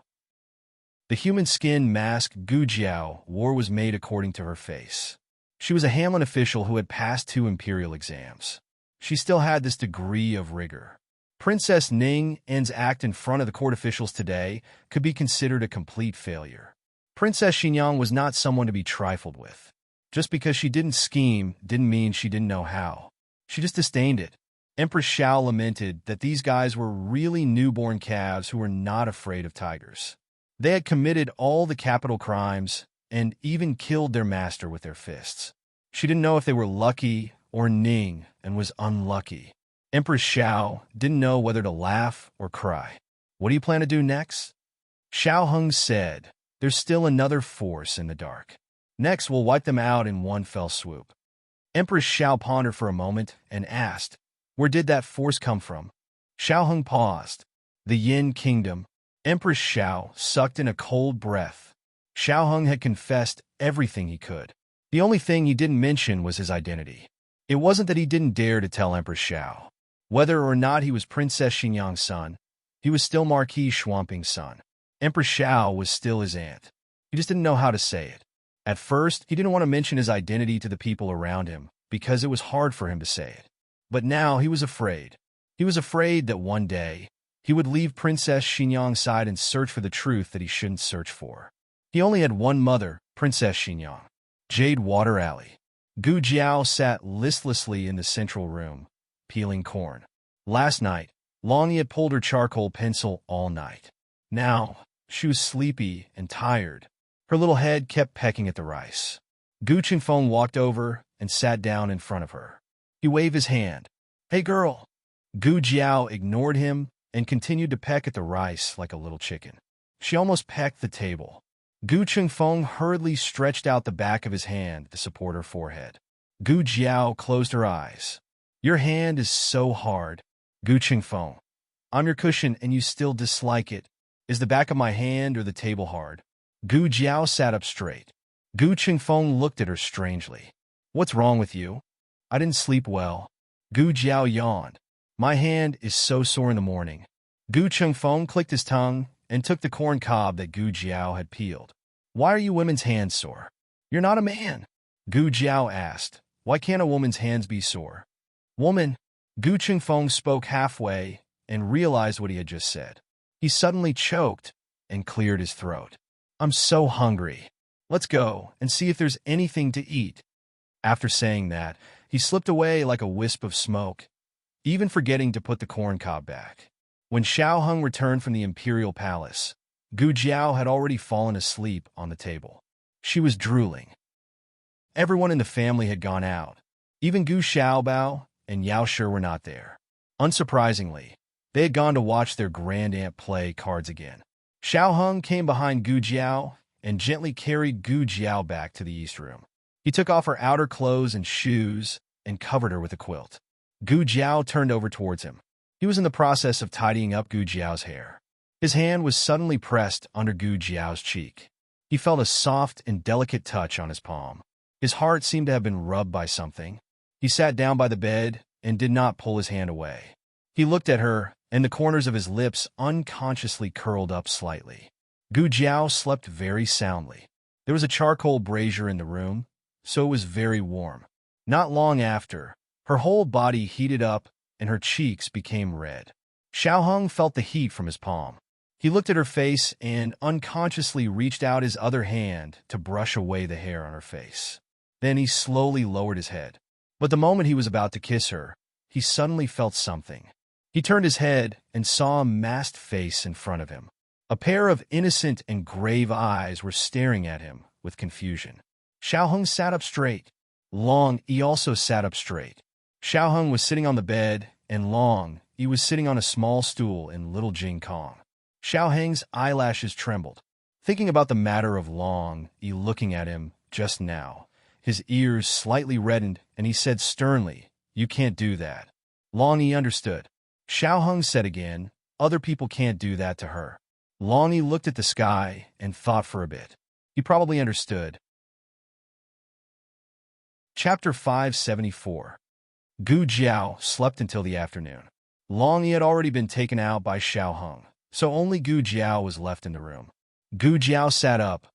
The human skin mask Gu Jiao wore was made according to her face. She was a Hamlin official who had passed 2 imperial exams. She still had this degree of rigor. Princess Ningyan's act in front of the court officials today could be considered a complete failure. Princess Xinyang was not someone to be trifled with. Just because she didn't scheme didn't mean she didn't know how. She just disdained it. Empress Xiao lamented that these guys were really newborn calves who were not afraid of tigers. They had committed all the capital crimes and even killed their master with their fists. She didn't know if they were lucky or Ning and was unlucky. Empress Xiao didn't know whether to laugh or cry. What do you plan to do next? Xiao Heng said, there's still another force in the dark. Next, we'll wipe them out in one fell swoop. Empress Xiao pondered for a moment and asked, where did that force come from? Xiao Heng paused. The Yin Kingdom. Empress Xiao sucked in a cold breath. Xiao Heng had confessed everything he could. The only thing he didn't mention was his identity. It wasn't that he didn't dare to tell Empress Xiao. Whether or not he was Princess Xinyang's son, he was still Marquis Swamping's son. Empress Xiao was still his aunt. He just didn't know how to say it. At first, he didn't want to mention his identity to the people around him because it was hard for him to say it. But now he was afraid. He was afraid that one day he would leave Princess Xinyang's side and search for the truth that he shouldn't search for. He only had one mother, Princess Xinyang. Jade Water Alley. Gu Jiao sat listlessly in the central room, peeling corn. Last night, Long Yi had pulled her charcoal pencil all night. Now, she was sleepy and tired. Her little head kept pecking at the rice. Gu Qingfeng walked over and sat down in front of her. He waved his hand. Hey girl. Gu Jiao ignored him and continued to peck at the rice like a little chicken. She almost pecked the table. Gu Qingfeng hurriedly stretched out the back of his hand to support her forehead. Gu Jiao closed her eyes. Your hand is so hard. Gu Qingfeng. I'm your cushion and you still dislike it. Is the back of my hand or the table hard? Gu Jiao sat up straight. Gu Qingfeng looked at her strangely. What's wrong with you? I didn't sleep well. Gu Jiao yawned. My hand is so sore in the morning. Gu Qingfeng clicked his tongue and took the corn cob that Gu Jiao had peeled. Why are you women's hands sore? You're not a man. Gu Jiao asked. Why can't a woman's hands be sore? Woman. Gu Qingfeng spoke halfway and realized what he had just said. He suddenly choked and cleared his throat. I'm so hungry. Let's go and see if there's anything to eat. After saying that, he slipped away like a wisp of smoke, even forgetting to put the corn cob back. When Xiao Heng returned from the imperial palace, Gu Jiao had already fallen asleep on the table. She was drooling. Everyone in the family had gone out. Even Gu Xiaobao and Yao Shi were not there. Unsurprisingly, they had gone to watch their grand-aunt play cards again. Xiao Heng came behind Gu Jiao and gently carried Gu Jiao back to the east room. He took off her outer clothes and shoes and covered her with a quilt. Gu Jiao turned over towards him. He was in the process of tidying up Gu Jiao's hair. His hand was suddenly pressed under Gu Jiao's cheek. He felt a soft and delicate touch on his palm. His heart seemed to have been rubbed by something. He sat down by the bed and did not pull his hand away. He looked at her, and the corners of his lips unconsciously curled up slightly. Gu Jiao slept very soundly. There was a charcoal brazier in the room, so it was very warm. Not long after, her whole body heated up and her cheeks became red. Xiao Heng felt the heat from his palm. He looked at her face and unconsciously reached out his other hand to brush away the hair on her face. Then he slowly lowered his head. But the moment he was about to kiss her, he suddenly felt something. He turned his head and saw a masked face in front of him. A pair of innocent and grave eyes were staring at him with confusion. Xiao Heng sat up straight. Long Yi also sat up straight. Xiao Heng was sitting on the bed, and Long Yi was sitting on a small stool in Little Jing Kong. Xiao Heng's eyelashes trembled. Thinking about the matter of Long Yi looking at him just now, his ears slightly reddened, and he said sternly, "You can't do that." Long Yi understood. Xiao Heng said again, "Other people can't do that to her." Long Yi looked at the sky and thought for a bit. He probably understood. Chapter 574. Gu Jiao slept until the afternoon. Long Yi had already been taken out by Xiao Heng, so only Gu Jiao was left in the room. Gu Jiao sat up,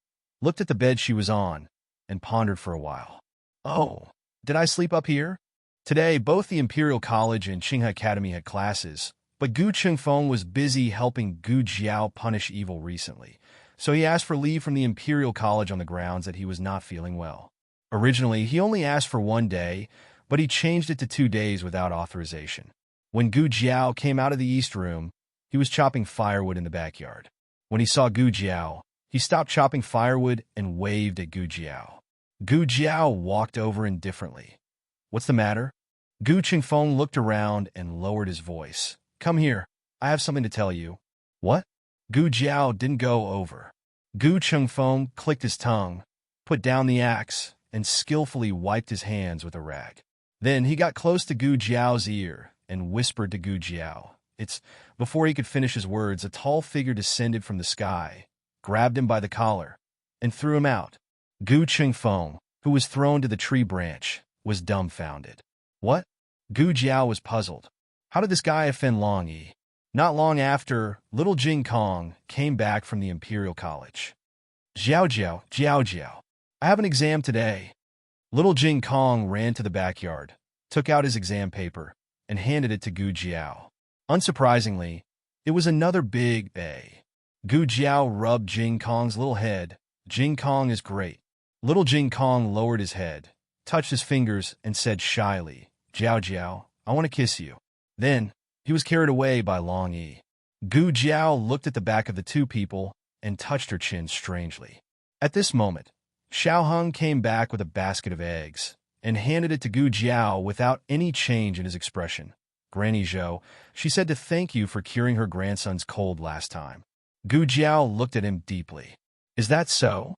looked at the bed she was on, and pondered for a while. Oh, did I sleep up here? Today, both the Imperial College and Qinghe Academy had classes, but Gu Qingfeng was busy helping Gu Jiao punish evil recently, so he asked for leave from the Imperial College on the grounds that he was not feeling well. Originally, he only asked for 1 day, but he changed it to 2 days without authorization. When Gu Jiao came out of the East Room, he was chopping firewood in the backyard. When he saw Gu Jiao, He stopped chopping firewood and waved at Gu Jiao. Gu Jiao walked over indifferently. "What's the matter?" Gu Qingfeng looked around and lowered his voice. "Come here. I have something to tell you." "What?" Gu Jiao didn't go over. Gu Qingfeng clicked his tongue, put down the axe, and skillfully wiped his hands with a rag. Then he got close to Gu Jiao's ear and whispered to Gu Jiao. Before he could finish his words, a tall figure descended from the sky, grabbed him by the collar, and threw him out. Gu Qingfeng, who was thrown to the tree branch, was dumbfounded. What? Gu Jiao was puzzled. How did this guy offend Long Yi? Not long after, little Jing Kong came back from the Imperial College. Jiao, I have an exam today. Little Jing Kong ran to the backyard, took out his exam paper, and handed it to Gu Jiao. Unsurprisingly, it was another big A. Gu Jiao rubbed Jing Kong's little head. "Jing Kong is great." Little Jing Kong lowered his head, touched his fingers, and said shyly, Jiao, I want to kiss you." Then, he was carried away by Long Yi. Gu Jiao looked at the back of the two people and touched her chin strangely. At this moment, Xiao Hung came back with a basket of eggs and handed it to Gu Jiao without any change in his expression. "Granny Zhou," she said to thank you for curing her grandson's cold last time. Gu Jiao looked at him deeply. "Is that so?"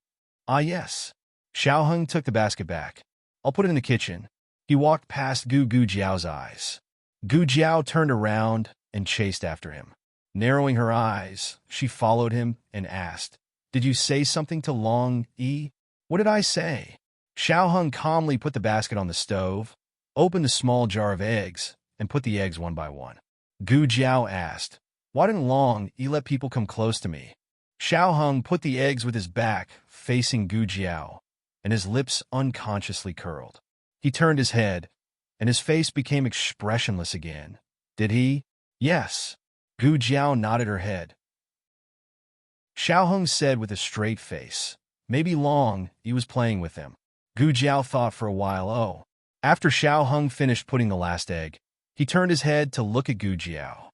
"Ah, yes." Xiao Hung took the basket back. "I'll put it in the kitchen." He walked past Gu Jiao's eyes. Gu Jiao turned around and chased after him. Narrowing her eyes, she followed him and asked, "Did you say something to Long Yi?" "What did I say?" Xiao Hung calmly put the basket on the stove, opened the small jar of eggs, and put the eggs one by one. Gu Jiao asked, "Why didn't Long Yi let people come close to me?" Xiao Hung put the eggs with his back facing Gu Jiao, and his lips unconsciously curled. He turned his head, and his face became expressionless again. "Did he?" "Yes." Gu Jiao nodded her head. Xiao Hung said with a straight face, "Maybe Long Yi was playing with them." Gu Jiao thought for a while. "Oh." After Xiao Hung finished putting the last egg, he turned his head to look at Gu Jiao.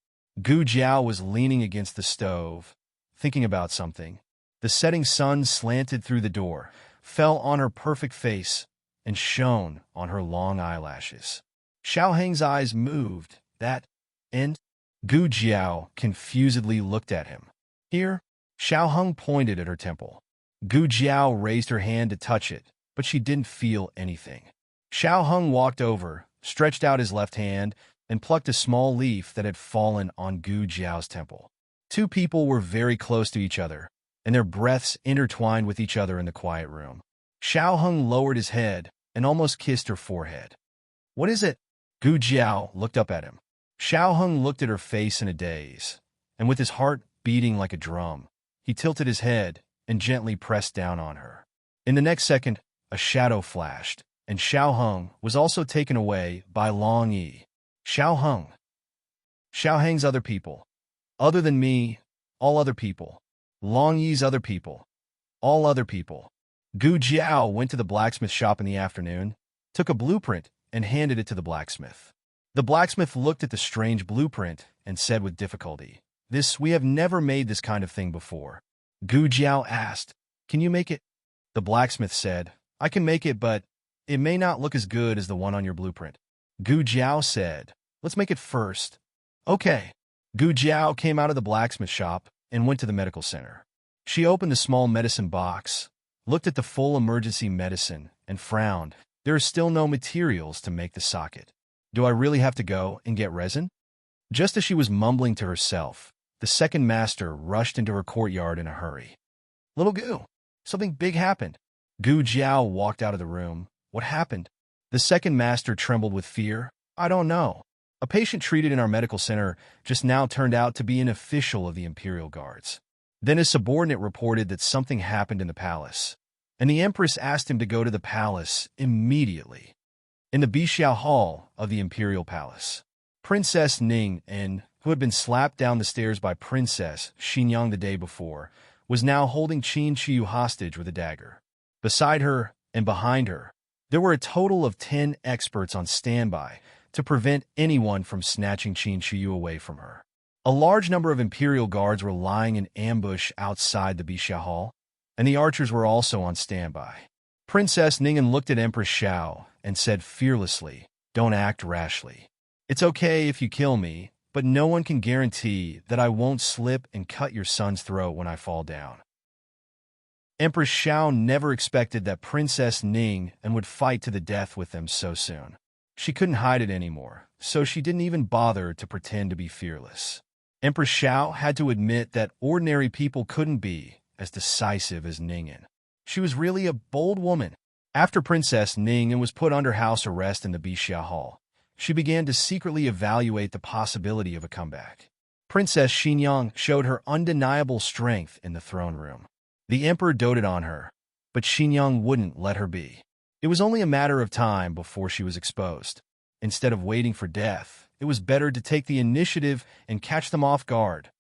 Gu Jiao was leaning against the stove, thinking about something. The setting sun slanted through the door, fell on her perfect face, and shone on her long eyelashes. Xiao Hang's eyes moved. "That and?" Gu Jiao confusedly looked at him. "Here?" Xiao Hung pointed at her temple. Gu Jiao raised her hand to touch it, but she didn't feel anything. Xiao Hung walked over, stretched out his left hand, and plucked a small leaf that had fallen on Gu Jiao's temple. Two people were very close to each other, and their breaths intertwined with each other in the quiet room. Xiao Hung lowered his head and almost kissed her forehead. "What is it?" Gu Jiao looked up at him. Xiao Hung looked at her face in a daze, and with his heart beating like a drum, he tilted his head and gently pressed down on her. In the next second, a shadow flashed, and Xiao Hung was also taken away by Long Yi. Xiao Hang's other people. Other than me, all other people. Long Yi's other people. All other people. Gu Jiao went to the blacksmith shop in the afternoon, took a blueprint, and handed it to the blacksmith. The blacksmith looked at the strange blueprint and said with difficulty, We have never made this kind of thing before." Gu Jiao asked, "Can you make it?" The blacksmith said, "I can make it, but it may not look as good as the one on your blueprint." Gu Jiao said, "Let's make it first." "Okay." Gu Jiao came out of the blacksmith shop and went to the medical center. She opened the small medicine box, looked at the full emergency medicine, and frowned. There are still no materials to make the socket. Do I really have to go and get resin? Just as she was mumbling to herself, the second master rushed into her courtyard in a hurry. "Little Gu, something big happened." Gu Jiao walked out of the room. "What happened?" The second master trembled with fear. "I don't know. A patient treated in our medical center just now turned out to be an official of the Imperial Guards." Then his subordinate reported that something happened in the palace, and the Empress asked him to go to the palace immediately. In the Bixiao Hall of the Imperial Palace, Princess Ning En, who had been slapped down the stairs by Princess Xinyang the day before, was now holding Qin Shiyu hostage with a dagger. Beside her and behind her, there were a total of 10 experts on standby to prevent anyone from snatching Qin Shiyu away from her. A large number of Imperial Guards were lying in ambush outside the Bixiao Hall. and the archers were also on standby. Princess Ning'an looked at Empress Xiao and said fearlessly, "Don't act rashly. It's okay if you kill me, but no one can guarantee that I won't slip and cut your son's throat when I fall down." Empress Xiao never expected that Princess Ning'an would fight to the death with them so soon. She couldn't hide it anymore, so she didn't even bother to pretend to be fearless. Empress Xiao had to admit that ordinary people couldn't be as decisive as Ning'an. She was really a bold woman. After Princess Ning'an was put under house arrest in the Bixia Hall, she began to secretly evaluate the possibility of a comeback. Princess Xinyang showed her undeniable strength in the throne room. The emperor doted on her, but Xinyang wouldn't let her be. It was only a matter of time before she was exposed. Instead of waiting for death, it was better to take the initiative and catch them off guard.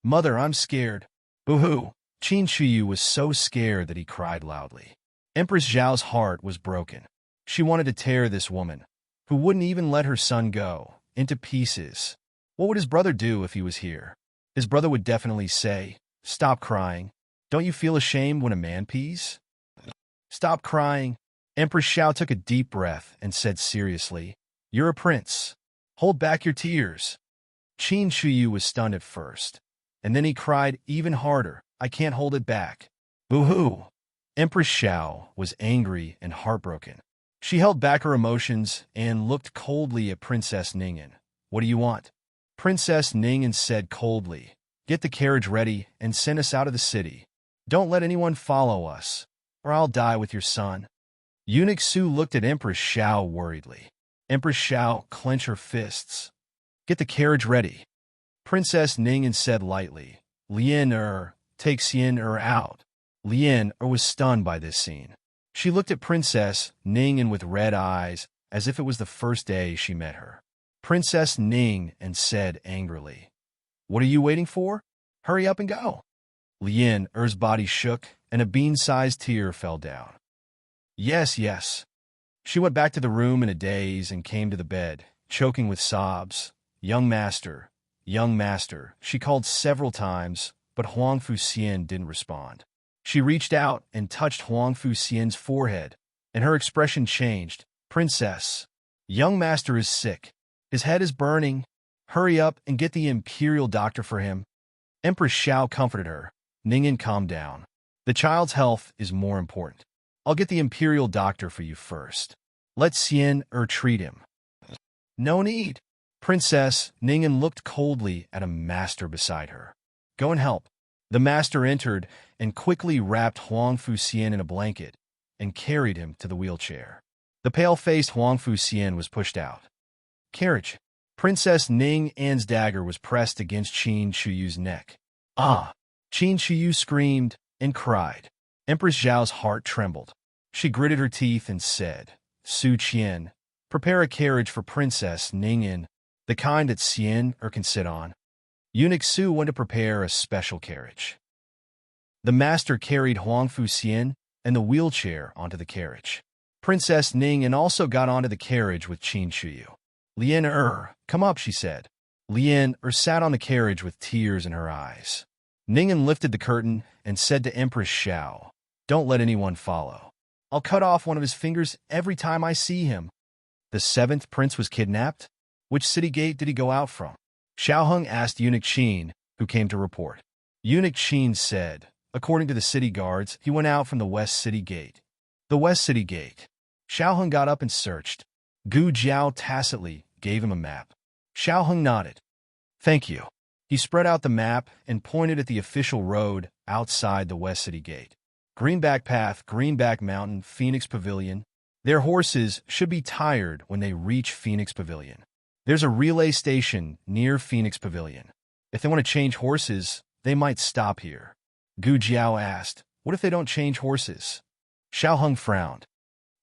"Mother, I'm scared." "Boo-hoo." Qin Shiyu was so scared that he cried loudly. Empress Zhao's heart was broken. She wanted to tear this woman, who wouldn't even let her son go, into pieces. What would his brother do if he was here? His brother would definitely say, "Stop crying. Don't you feel ashamed when a man pees?" "Stop crying." Empress Xiao took a deep breath and said seriously, "You're a prince. Hold back your tears." Qin Shiyu was stunned at first, and then he cried even harder, "I can't hold it back." "Boo-hoo." Empress Xiao was angry and heartbroken. She held back her emotions and looked coldly at Princess Ning'an. "What do you want?" Princess Ning'an said coldly, "Get the carriage ready and send us out of the city. Don't let anyone follow us, or I'll die with your son." Eunuch Su looked at Empress Xiao worriedly. Empress Xiao clenched her fists. "Get the carriage ready." Princess Ning'an said lightly, "Take Xian out." Lien was stunned by this scene. She looked at Princess Ning'an with red eyes as if it was the first day she met her. Princess Ning'an said angrily, "What are you waiting for? Hurry up and go." Lien-er's body shook and a bean-sized tear fell down. Yes, yes." She went back to the room in a daze and came to the bed, choking with sobs. Young master," she called several times, but Huang Fuxian didn't respond. She reached out and touched Huang Fuxian's forehead, and her expression changed. "Princess, young master is sick. His head is burning. Hurry up and get the imperial doctor for him." Empress Xiao comforted her. "Ning'an, calm down. The child's health is more important. I'll get the imperial doctor for you first. Let Xian treat him." "No need." Princess Ning'an looked coldly at a master beside her. "Go and help." The master entered and quickly wrapped Huang Fuxian in a blanket and carried him to the wheelchair. The pale-faced Huang Fuxian was pushed out. "Carriage." Princess Ning'an's dagger was pressed against Qin Shiyu's neck. "Ah!" Qin Shiyu screamed and cried. Empress Zhao's heart trembled. She gritted her teeth and said, "Su Qian, prepare a carriage for Princess Ning'an, the kind that Xian can sit on." Eunuch Su went to prepare a special carriage. The master carried Huang Fuxian and the wheelchair onto the carriage. Princess Ning'an also got onto the carriage with Qin Shiyu. Come up," she said. Lien-er sat on the carriage with tears in her eyes. Ning'an lifted the curtain and said to Empress Xiao, "Don't let anyone follow. I'll cut off one of his fingers every time I see him." The seventh prince was kidnapped? Which city gate did he go out from? Xiaoheng asked Eunuch Qin, who came to report. Eunuch Qin said, "According to the city guards, he went out from the West City Gate." "The West City Gate." Xiaoheng got up and searched. Gu Jiao tacitly gave him a map. Xiaoheng nodded. "Thank you." He spread out the map and pointed at the official road outside the West City Gate. "Greenback Path, Greenback Mountain, Phoenix Pavilion. Their horses should be tired when they reach Phoenix Pavilion. There's a relay station near Phoenix Pavilion. If they want to change horses, they might stop here." Gu Jiao asked, "What if they don't change horses?" Xiaoheng frowned.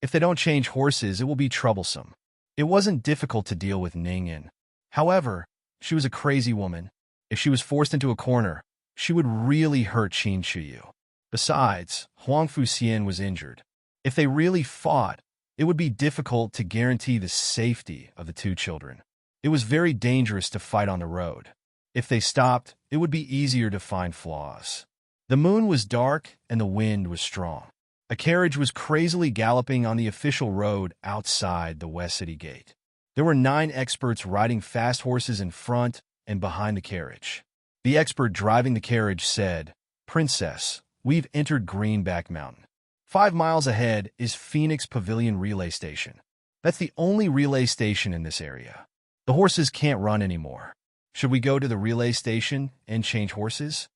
"If they don't change horses, it will be troublesome." It wasn't difficult to deal with Ning'an. However, she was a crazy woman. If she was forced into a corner, she would really hurt Qin Shiyu. Besides, Huang Fuxian was injured. If they really fought, it would be difficult to guarantee the safety of the two children. It was very dangerous to fight on the road. If they stopped, it would be easier to find flaws. The moon was dark and the wind was strong. A carriage was crazily galloping on the official road outside the West City Gate. There were 9 experts riding fast horses in front and behind the carriage. The expert driving the carriage said, "Princess, we've entered Greenback Mountain. 5 miles ahead is Phoenix Pavilion Relay Station. That's the only relay station in this area. The horses can't run anymore. Should we go to the relay station and change horses?"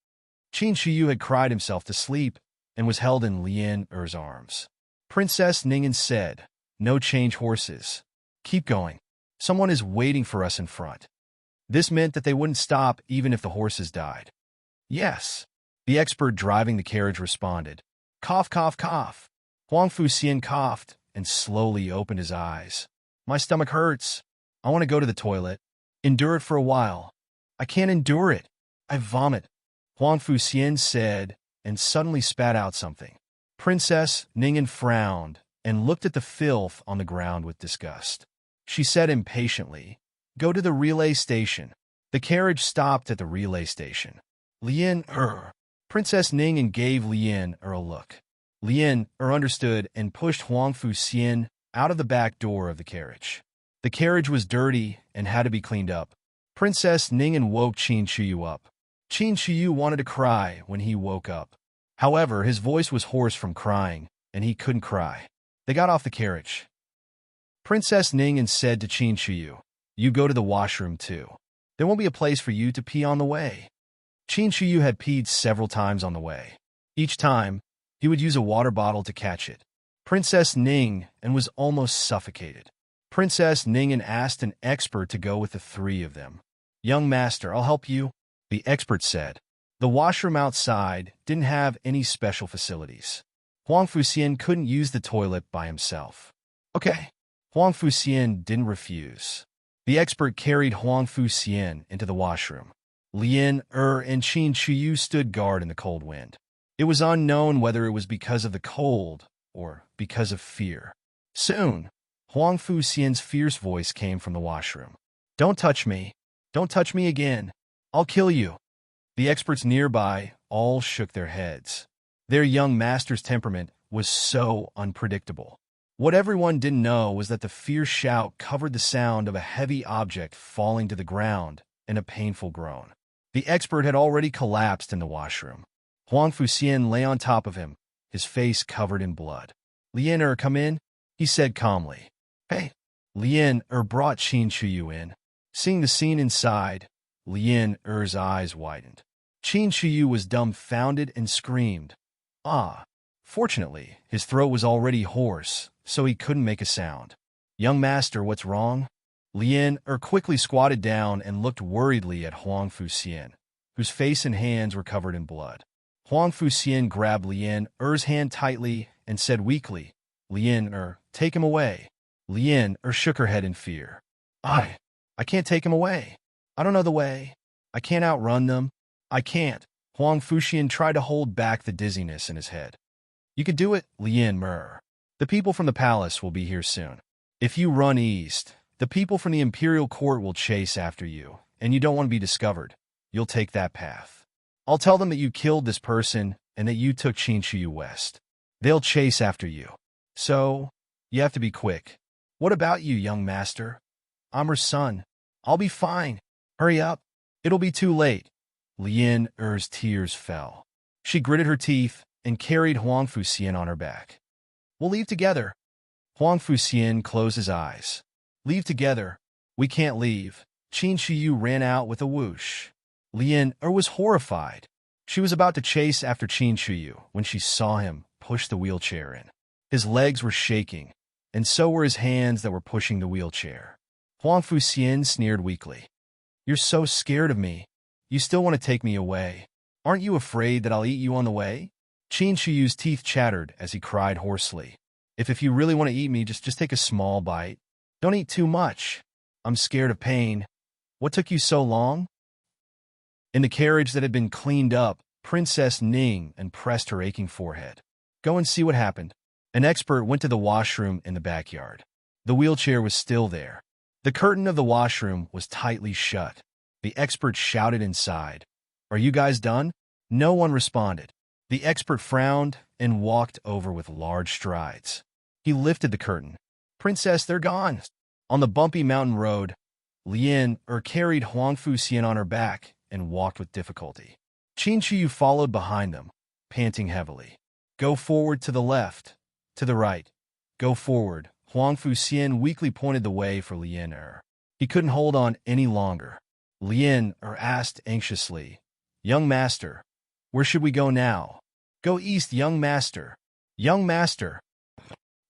Qin Shiyu had cried himself to sleep and was held in Lien Er's arms. Princess Ning'an said, "No change horses. Keep going. Someone is waiting for us in front." This meant that they wouldn't stop even if the horses died. "Yes." The expert driving the carriage responded. "Cough, cough, cough." Huang Fuxian coughed and slowly opened his eyes. "My stomach hurts. I want to go to the toilet. Endure it for a while." "I can't endure it. I vomit," Huang Fuxian said, and suddenly spat out something. Princess Ning'an frowned and looked at the filth on the ground with disgust. She said impatiently, "Go to the relay station." The carriage stopped at the relay station. Lien Er. Princess Ning'an gave Lien Er a look. Lien Er understood and pushed Huang Fuxian out of the back door of the carriage. The carriage was dirty and had to be cleaned up. Princess Ning'an woke Qin Shiyu up. Qin Shiyu wanted to cry when he woke up. However, his voice was hoarse from crying, and he couldn't cry. They got off the carriage. Princess Ning'an said to Qin Shiyu, "You go to the washroom too. There won't be a place for you to pee on the way." Qin Shiyu had peed several times on the way. Each time, he would use a water bottle to catch it. Princess Ning'an was almost suffocated. Princess Ning'an asked an expert to go with the 3 of them. "Young master, I'll help you," the expert said. The washroom outside didn't have any special facilities. Huang Fuxian couldn't use the toilet by himself. "Okay." Huang Fuxian didn't refuse. The expert carried Huang Fuxian into the washroom. Lien Er and Qin Shiyu stood guard in the cold wind. It was unknown whether it was because of the cold or because of fear. Soon, Huang Fuxian's fierce voice came from the washroom. "Don't touch me. Don't touch me again. I'll kill you." The experts nearby all shook their heads. Their young master's temperament was so unpredictable. What everyone didn't know was that the fierce shout covered the sound of a heavy object falling to the ground and a painful groan. The expert had already collapsed in the washroom. Huang Fuxian lay on top of him, his face covered in blood. "Lien Er, come in," he said calmly. "Hey." Lien Er brought Qin Shiyu in. Seeing the scene inside, Lien Er's eyes widened. Qin Shiyu was dumbfounded and screamed, "Ah!" Fortunately, his throat was already hoarse, so he couldn't make a sound. "Young master, what's wrong?" Lien Er quickly squatted down and looked worriedly at Huang Fuxian, whose face and hands were covered in blood. Huang Fuxian grabbed Lien Er's hand tightly and said weakly, "Lien Er, take him away." Lien Er shook her head in fear. I can't take him away. I don't know the way. I can't outrun them. I can't." Huang Fuxian tried to hold back the dizziness in his head. "You could do it, Lien Er. The people from the palace will be here soon. If you run east, the people from the imperial court will chase after you, and you don't want to be discovered. You'll take that path. I'll tell them that you killed this person and that you took Qin Shiyu west. They'll chase after you. So, you have to be quick. What about you, young master? I'm her son. I'll be fine. Hurry up. It'll be too late." Lien Er's tears fell. She gritted her teeth and carried Huang Fuxian on her back. "We'll leave together." Huang Fuxian closed his eyes. "Leave together? We can't leave." Qin Shiyu ran out with a whoosh. Lien Er was horrified. She was about to chase after Qin Shiyu when she saw him push the wheelchair in. His legs were shaking, and so were his hands that were pushing the wheelchair. Huang Fuxian sneered weakly. "You're so scared of me. You still want to take me away. Aren't you afraid that I'll eat you on the way?" Qin Shiyu's teeth chattered as he cried hoarsely. If you really want to eat me, just take a small bite. Don't eat too much. I'm scared of pain. What took you so long?" In the carriage that had been cleaned up, Princess Ning'an pressed her aching forehead. "Go and see what happened." An expert went to the washroom in the backyard. The wheelchair was still there. The curtain of the washroom was tightly shut. The expert shouted inside, "Are you guys done?" No one responded. The expert frowned and walked over with large strides. He lifted the curtain. Princess, they're gone. On the bumpy mountain road, carried Huang Fuxian on her back and walked with difficulty. Qin Shiyu followed behind them, panting heavily. Go forward to the left, to the right. Go forward. Huang Fuxian weakly pointed the way for He couldn't hold on any longer. Asked anxiously, Young master, where should we go now? Go east, young master. Young master.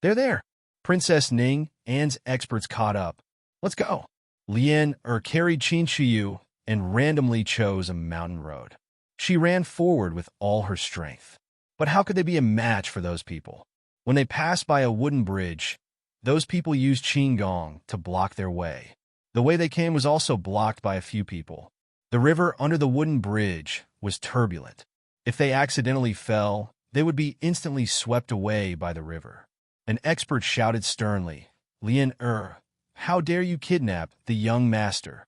They're there. Princess Ning An's experts caught up. Let's go. Carried Qin Shiyu and randomly chose a mountain road. She ran forward with all her strength. But how could they be a match for those people? When they passed by a wooden bridge, those people used Qin Gong to block their way. The way they came was also blocked by a few people. The river under the wooden bridge was turbulent. If they accidentally fell, they would be instantly swept away by the river. An expert shouted sternly, how dare you kidnap the young master?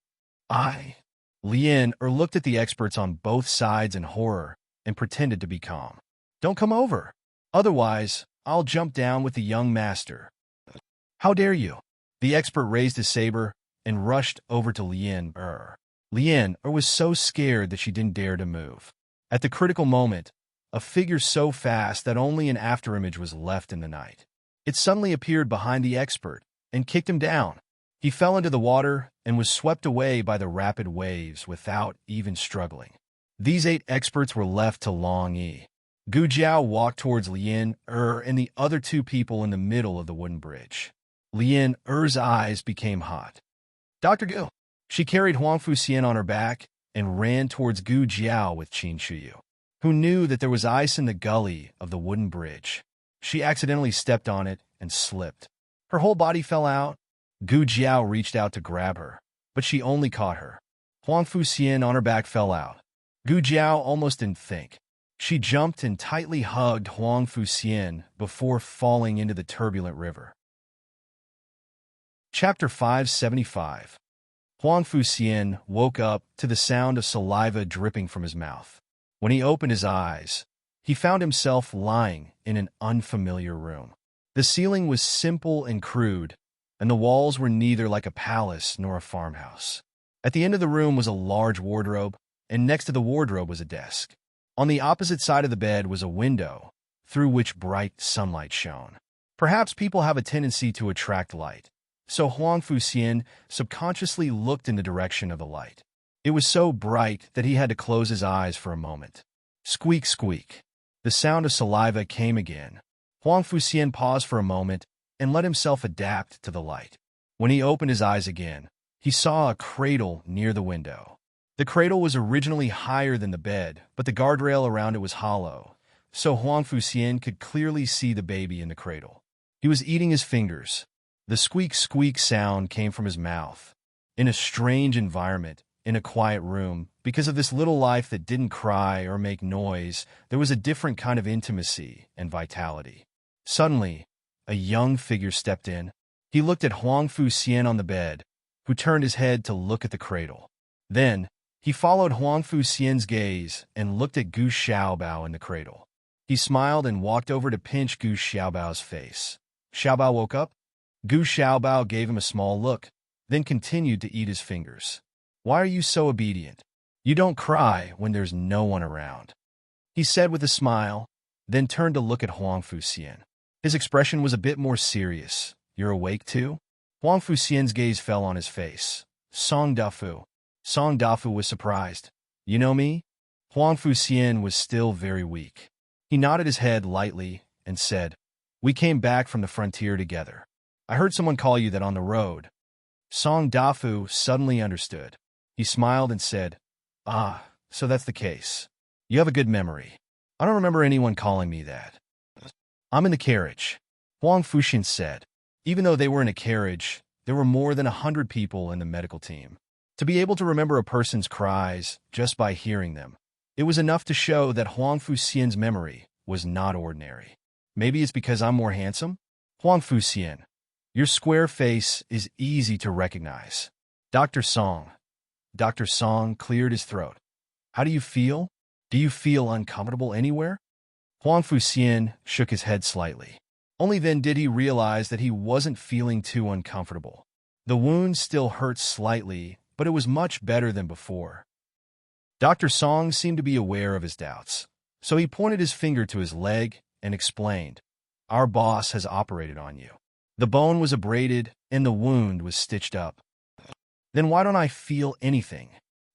Looked at the experts on both sides in horror and pretended to be calm. Don't come over. Otherwise, I'll jump down with the young master. How dare you? The expert raised his saber and rushed over to was so scared that she didn't dare to move. At the critical moment, a figure so fast that only an afterimage was left in the night. It suddenly appeared behind the expert and kicked him down. He fell into the water and was swept away by the rapid waves without even struggling. These 8 experts were left to Long Yi. Gu Jiao walked towards and the other 2 people in the middle of the wooden bridge. Er's eyes became hot. Dr. Gu. She carried Huang Fuxian on her back and ran towards Gu Jiao with Qin Shiyu, who knew that there was ice in the gully of the wooden bridge. She accidentally stepped on it and slipped. Her whole body fell out. Gu Jiao reached out to grab her, but she only caught her. Huang Fuxian on her back fell out. Gu Jiao almost didn't think. She jumped and tightly hugged Huang Fuxian before falling into the turbulent river. Chapter 575. Huang Fuxian woke up to the sound of saliva dripping from his mouth. When he opened his eyes, he found himself lying in an unfamiliar room. The ceiling was simple and crude, and the walls were neither like a palace nor a farmhouse. At the end of the room was a large wardrobe, and next to the wardrobe was a desk. On the opposite side of the bed was a window, through which bright sunlight shone. Perhaps people have a tendency to attract light, so Huang Fuxian subconsciously looked in the direction of the light. It was so bright that he had to close his eyes for a moment. Squeak, squeak. The sound of saliva came again. Huang Fuxian paused for a moment and let himself adapt to the light. When he opened his eyes again, he saw a cradle near the window. The cradle was originally higher than the bed, but the guardrail around it was hollow, so Huang Fuxian could clearly see the baby in the cradle. He was eating his fingers. The squeak-squeak sound came from his mouth. In a strange environment, in a quiet room, because of this little life that didn't cry or make noise, there was a different kind of intimacy and vitality. Suddenly, a young figure stepped in. He looked at Huang Fuxian on the bed, who turned his head to look at the cradle. Then, he followed Huang Fuxian's gaze and looked at Gu Xiaobao in the cradle. He smiled and walked over to pinch Gu Xiaobao's face. Xiaobao woke up. Gu Xiaobao gave him a small look, then continued to eat his fingers. Why are you so obedient? You don't cry when there's no one around, he said with a smile, then turned to look at Huang Fuxian. His expression was a bit more serious. You're awake too? Huang Fuxian's gaze fell on his face. Song Dafu. Song Dafu was surprised. You know me? Huang Fuxian was still very weak. He nodded his head lightly and said, We came back from the frontier together. I heard someone call you that on the road. Song Dafu suddenly understood. He smiled and said, so that's the case. You have a good memory. I don't remember anyone calling me that. I'm in the carriage, Huang Fuxian said. Even though they were in a carriage, there were more than 100 people in the medical team. To be able to remember a person's cries just by hearing them, it was enough to show that Huang Fuxian's memory was not ordinary. Maybe it's because I'm more handsome? Huang Fuxian, your square face is easy to recognize. Dr. Song cleared his throat. How do you feel? Do you feel uncomfortable anywhere? Huang Fuxian shook his head slightly. Only then did he realize that he wasn't feeling too uncomfortable. The wound still hurt slightly, but it was much better than before. Dr. Song seemed to be aware of his doubts, so he pointed his finger to his leg and explained, "Our boss has operated on you. The bone was abraded and the wound was stitched up." "Then why don't I feel anything?"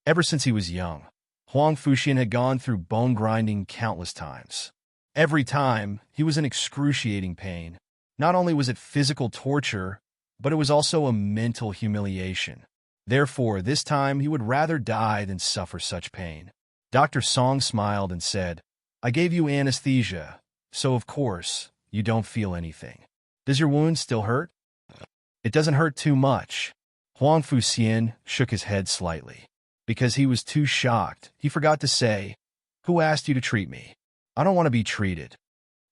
Ever since he was young, Huang Fuxian had gone through bone grinding countless times. Every time, he was in excruciating pain. Not only was it physical torture, but it was also a mental humiliation. Therefore, this time he would rather die than suffer such pain. Dr. Song smiled and said, "I gave you anesthesia, so of course, you don't feel anything. Does your wound still hurt?" "It doesn't hurt too much." Huang Fuxian shook his head slightly. Because he was too shocked, he forgot to say, "Who asked you to treat me? I don't want to be treated."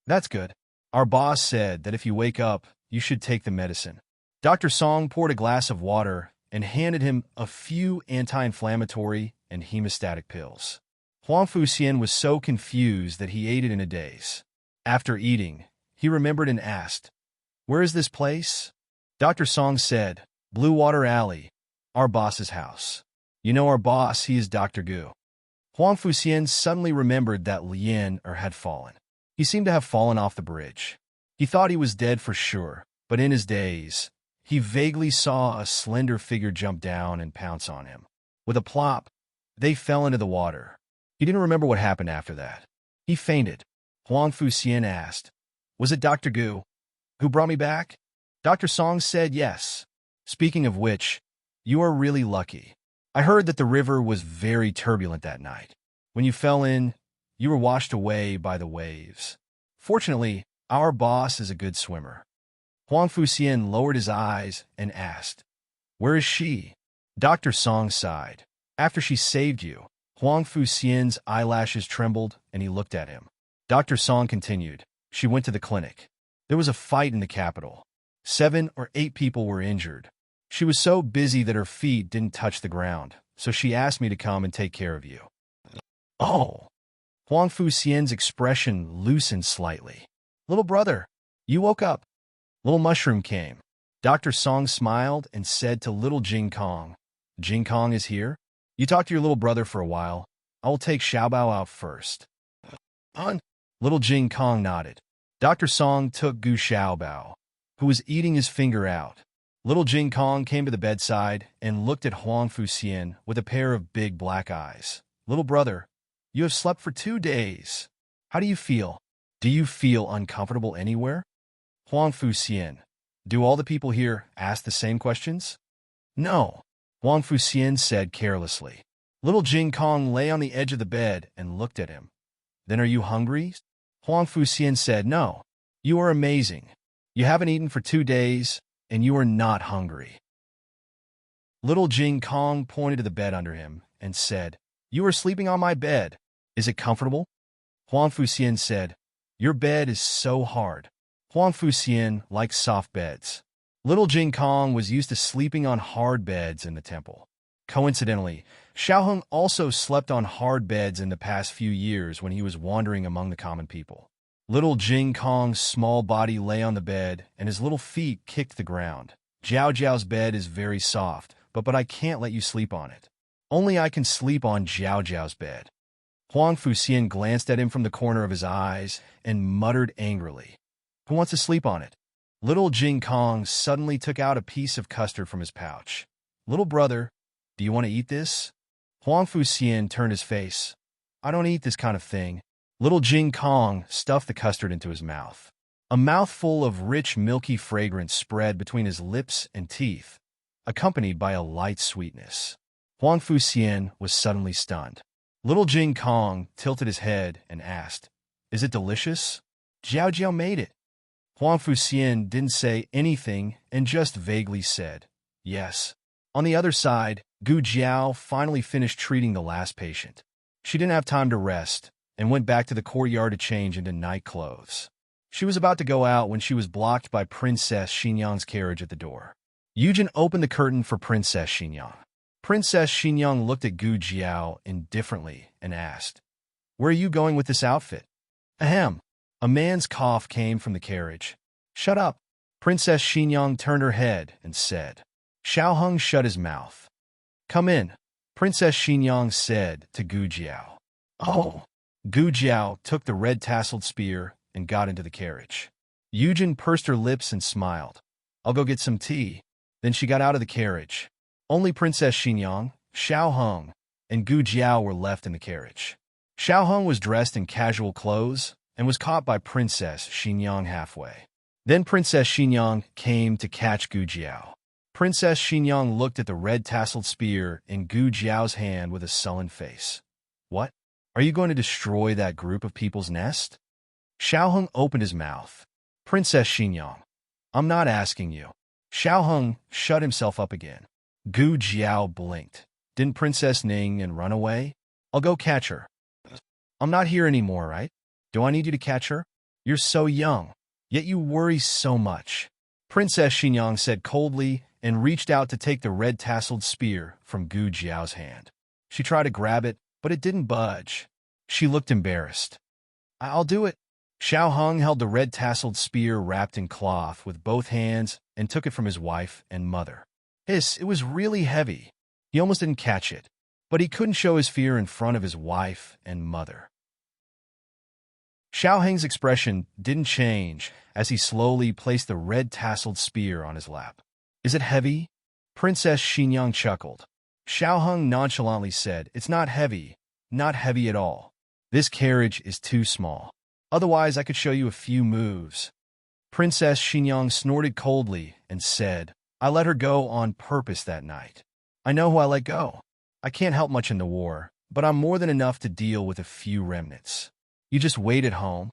"That's good. Our boss said that if you wake up, you should take the medicine." Dr. Song poured a glass of water and handed him a few anti-inflammatory and hemostatic pills. Huang Fuxian was so confused that he ate it in a daze. After eating, he remembered and asked, "Where is this place?" Dr. Song said, "Blue Water Alley, our boss's house. You know our boss, he is Dr. Gu." Huang Fuxian suddenly remembered that Lien had fallen. He seemed to have fallen off the bridge. He thought he was dead for sure, but in his daze, he vaguely saw a slender figure jump down and pounce on him. With a plop, they fell into the water. He didn't remember what happened after that. He fainted. Huang Fuxian asked, "Was it Dr. Gu who brought me back?" Dr. Song said yes. "Speaking of which, you are really lucky. I heard that the river was very turbulent that night. When you fell in, you were washed away by the waves. Fortunately, our boss is a good swimmer." Huang Fuxian lowered his eyes and asked, "Where is she?" Dr. Song sighed. "After she saved you." Huang Fuxian's eyelashes trembled and he looked at him. Dr. Song continued, "She went to the clinic. There was a fight in the capital. 7 or 8 people were injured. She was so busy that her feet didn't touch the ground, so she asked me to come and take care of you." "Oh." Huang Fuxian's expression loosened slightly. "Little brother, you woke up." Little Mushroom came. Dr. Song smiled and said to little Jing Kong, "Jing Kong is here? You talk to your little brother for a while. I will take Xiaobao out first." Little Jing Kong nodded. Dr. Song took Gu Xiaobao, who was eating his finger out. Little Jing Kong came to the bedside and looked at Huang Fuxian with a pair of big black eyes. "Little brother, you have slept for 2 days. How do you feel? Do you feel uncomfortable anywhere?" Huang Fuxian, "Do all the people here ask the same questions?" "No," Huang Fuxian said carelessly. Little Jing Kong lay on the edge of the bed and looked at him. "Then are you hungry?" Huang Fuxian said, "No. You are amazing. You haven't eaten for 2 days, and you are not hungry." Little Jing Kong pointed to the bed under him and said, "You are sleeping on my bed. Is it comfortable?" Huang Fuxian said, "Your bed is so hard." Huang Fuxian liked soft beds. Little Jing Kong was used to sleeping on hard beds in the temple. Coincidentally, Xiaoheng also slept on hard beds in the past few years when he was wandering among the common people. Little Jing Kong's small body lay on the bed, and his little feet kicked the ground. "Jiao Jiao's bed is very soft, but I can't let you sleep on it. Only I can sleep on Jiao Jiao's bed." Huang Fuxian glanced at him from the corner of his eyes and muttered angrily, "Who wants to sleep on it?" Little Jing Kong suddenly took out a piece of custard from his pouch. "Little brother, do you want to eat this?" Huang Fuxian turned his face. "I don't eat this kind of thing." Little Jing Kong stuffed the custard into his mouth. A mouthful of rich, milky fragrance spread between his lips and teeth, accompanied by a light sweetness. Huang Fuxian was suddenly stunned. Little Jing Kong tilted his head and asked, "Is it delicious?" "Jiao Jiao made it." Huang Fuxian didn't say anything and just vaguely said, "Yes." On the other side, Gu Jiao finally finished treating the last patient. She didn't have time to rest and went back to the courtyard to change into night clothes. She was about to go out when she was blocked by Princess Xinyang's carriage at the door. Yujin opened the curtain for Princess Xinyang. Princess Xinyang looked at Gu Jiao indifferently and asked, "Where are you going with this outfit?" Ahem. A man's cough came from the carriage. Shut up. Princess Xinyang turned her head and said. Xiao Heng shut his mouth. Come in, Princess Xinyang said to Gu Jiao. Oh. Gu Jiao took the red-tasseled spear and got into the carriage. Yujin pursed her lips and smiled. I'll go get some tea. Then she got out of the carriage. Only Princess Xinyang, Xiao Heng, and Gu Jiao were left in the carriage. Xiao Heng was dressed in casual clothes and was caught by Princess Xinyang halfway. Then Princess Xinyang came to catch Gu Jiao. Princess Xinyang looked at the red-tasseled spear in Gu Jiao's hand with a sullen face. What? Are you going to destroy that group of people's nest? Xiao Heng opened his mouth. Princess Xinyang, I'm not asking you. Xiao Heng shut himself up again. Gu Jiao blinked. Didn't Princess Ning and run away? I'll go catch her. I'm not here anymore, right? Do I need you to catch her? You're so young, yet you worry so much. Princess Xinyang said coldly and reached out to take the red-tasseled spear from Gu Jiao's hand. She tried to grab it, but it didn't budge. She looked embarrassed. I'll do it. Xiao Heng held the red-tasseled spear wrapped in cloth with both hands and took it from his wife and mother. It was really heavy. He almost didn't catch it, but he couldn't show his fear in front of his wife and mother. Xiao Heng's expression didn't change as he slowly placed the red-tasseled spear on his lap. Is it heavy? Princess Xinyang chuckled. Xiao Heng nonchalantly said, It's not heavy. Not heavy at all. This carriage is too small. Otherwise, I could show you a few moves. Princess Xinyang snorted coldly and said, I let her go on purpose that night. I know who I let go. I can't help much in the war, but I'm more than enough to deal with a few remnants. You just wait at home.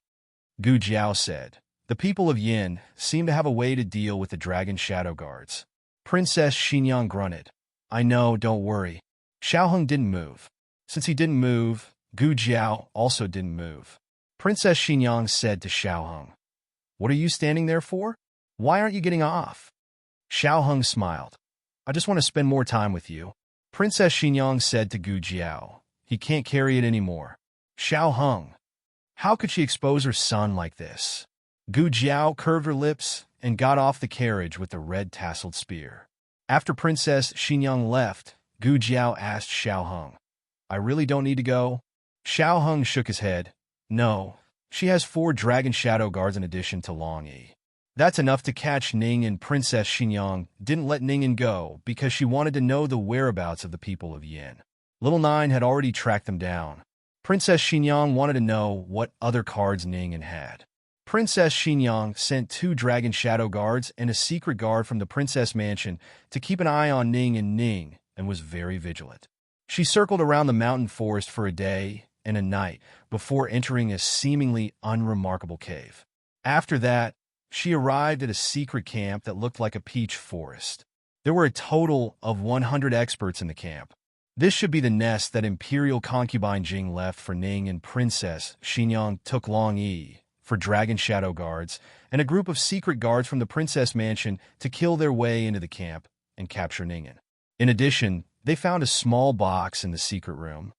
Gu Jiao said. The people of Yin seem to have a way to deal with the dragon shadow guards. Princess Xinyang grunted. I know, don't worry. Xiao Heng didn't move. Since he didn't move, Gu Jiao also didn't move. Princess Xinyang said to Xiao Heng, What are you standing there for? Why aren't you getting off? Xiao Heng smiled. I just want to spend more time with you. Princess Xinyang said to Gu Jiao, He can't carry it anymore. Xiao Heng, how could she expose her son like this? Gu Jiao curved her lips and got off the carriage with the red-tasseled spear. After Princess Xinyang left, Gu Jiao asked Xiao Heng, I really don't need to go? Xiao Heng shook his head. No, she has 4 dragon shadow guards in addition to Long Yi. That's enough to catch Ning, and Princess Xinyang didn't let Ning go because she wanted to know the whereabouts of the people of Yin. Little Nine had already tracked them down. Princess Xinyang wanted to know what other cards Ning had. Princess Xinyang sent 2 dragon shadow guards and a secret guard from the princess mansion to keep an eye on Ning and was very vigilant. She circled around the mountain forest for a day and a night before entering a seemingly unremarkable cave. After that, she arrived at a secret camp that looked like a peach forest. There were a total of 100 experts in the camp. This should be the nest that Imperial concubine Jing left for Ning, and Princess Xinyang took Long Yi for dragon shadow guards and a group of secret guards from the princess mansion to kill their way into the camp and capture Ning. In addition, they found a small box in the secret room.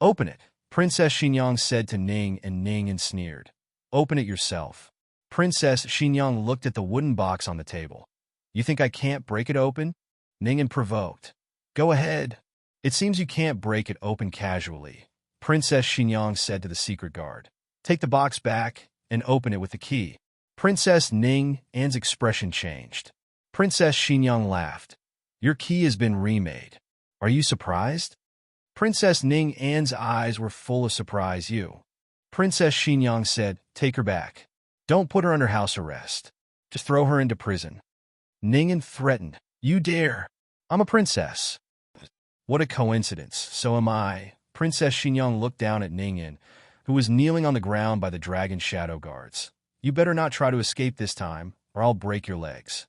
Open it, Princess Xinyang said to Ning sneered. Open it yourself. Princess Xinyang looked at the wooden box on the table. You think I can't break it open? Ning provoked. Go ahead. It seems you can't break it open casually, Princess Xinyang said to the secret guard. Take the box back and open it with the key. Princess Ning's expression changed. Princess Xinyang laughed. Your key has been remade. Are you surprised? Princess Ning's eyes were full of surprise. Princess Xinyang said, Take her back. Don't put her under house arrest. Just throw her into prison. Ning threatened. You dare. I'm a princess. What a coincidence. So am I. Princess Xinyang looked down at Ning, who was kneeling on the ground by the dragon shadow guards. You better not try to escape this time, or I'll break your legs.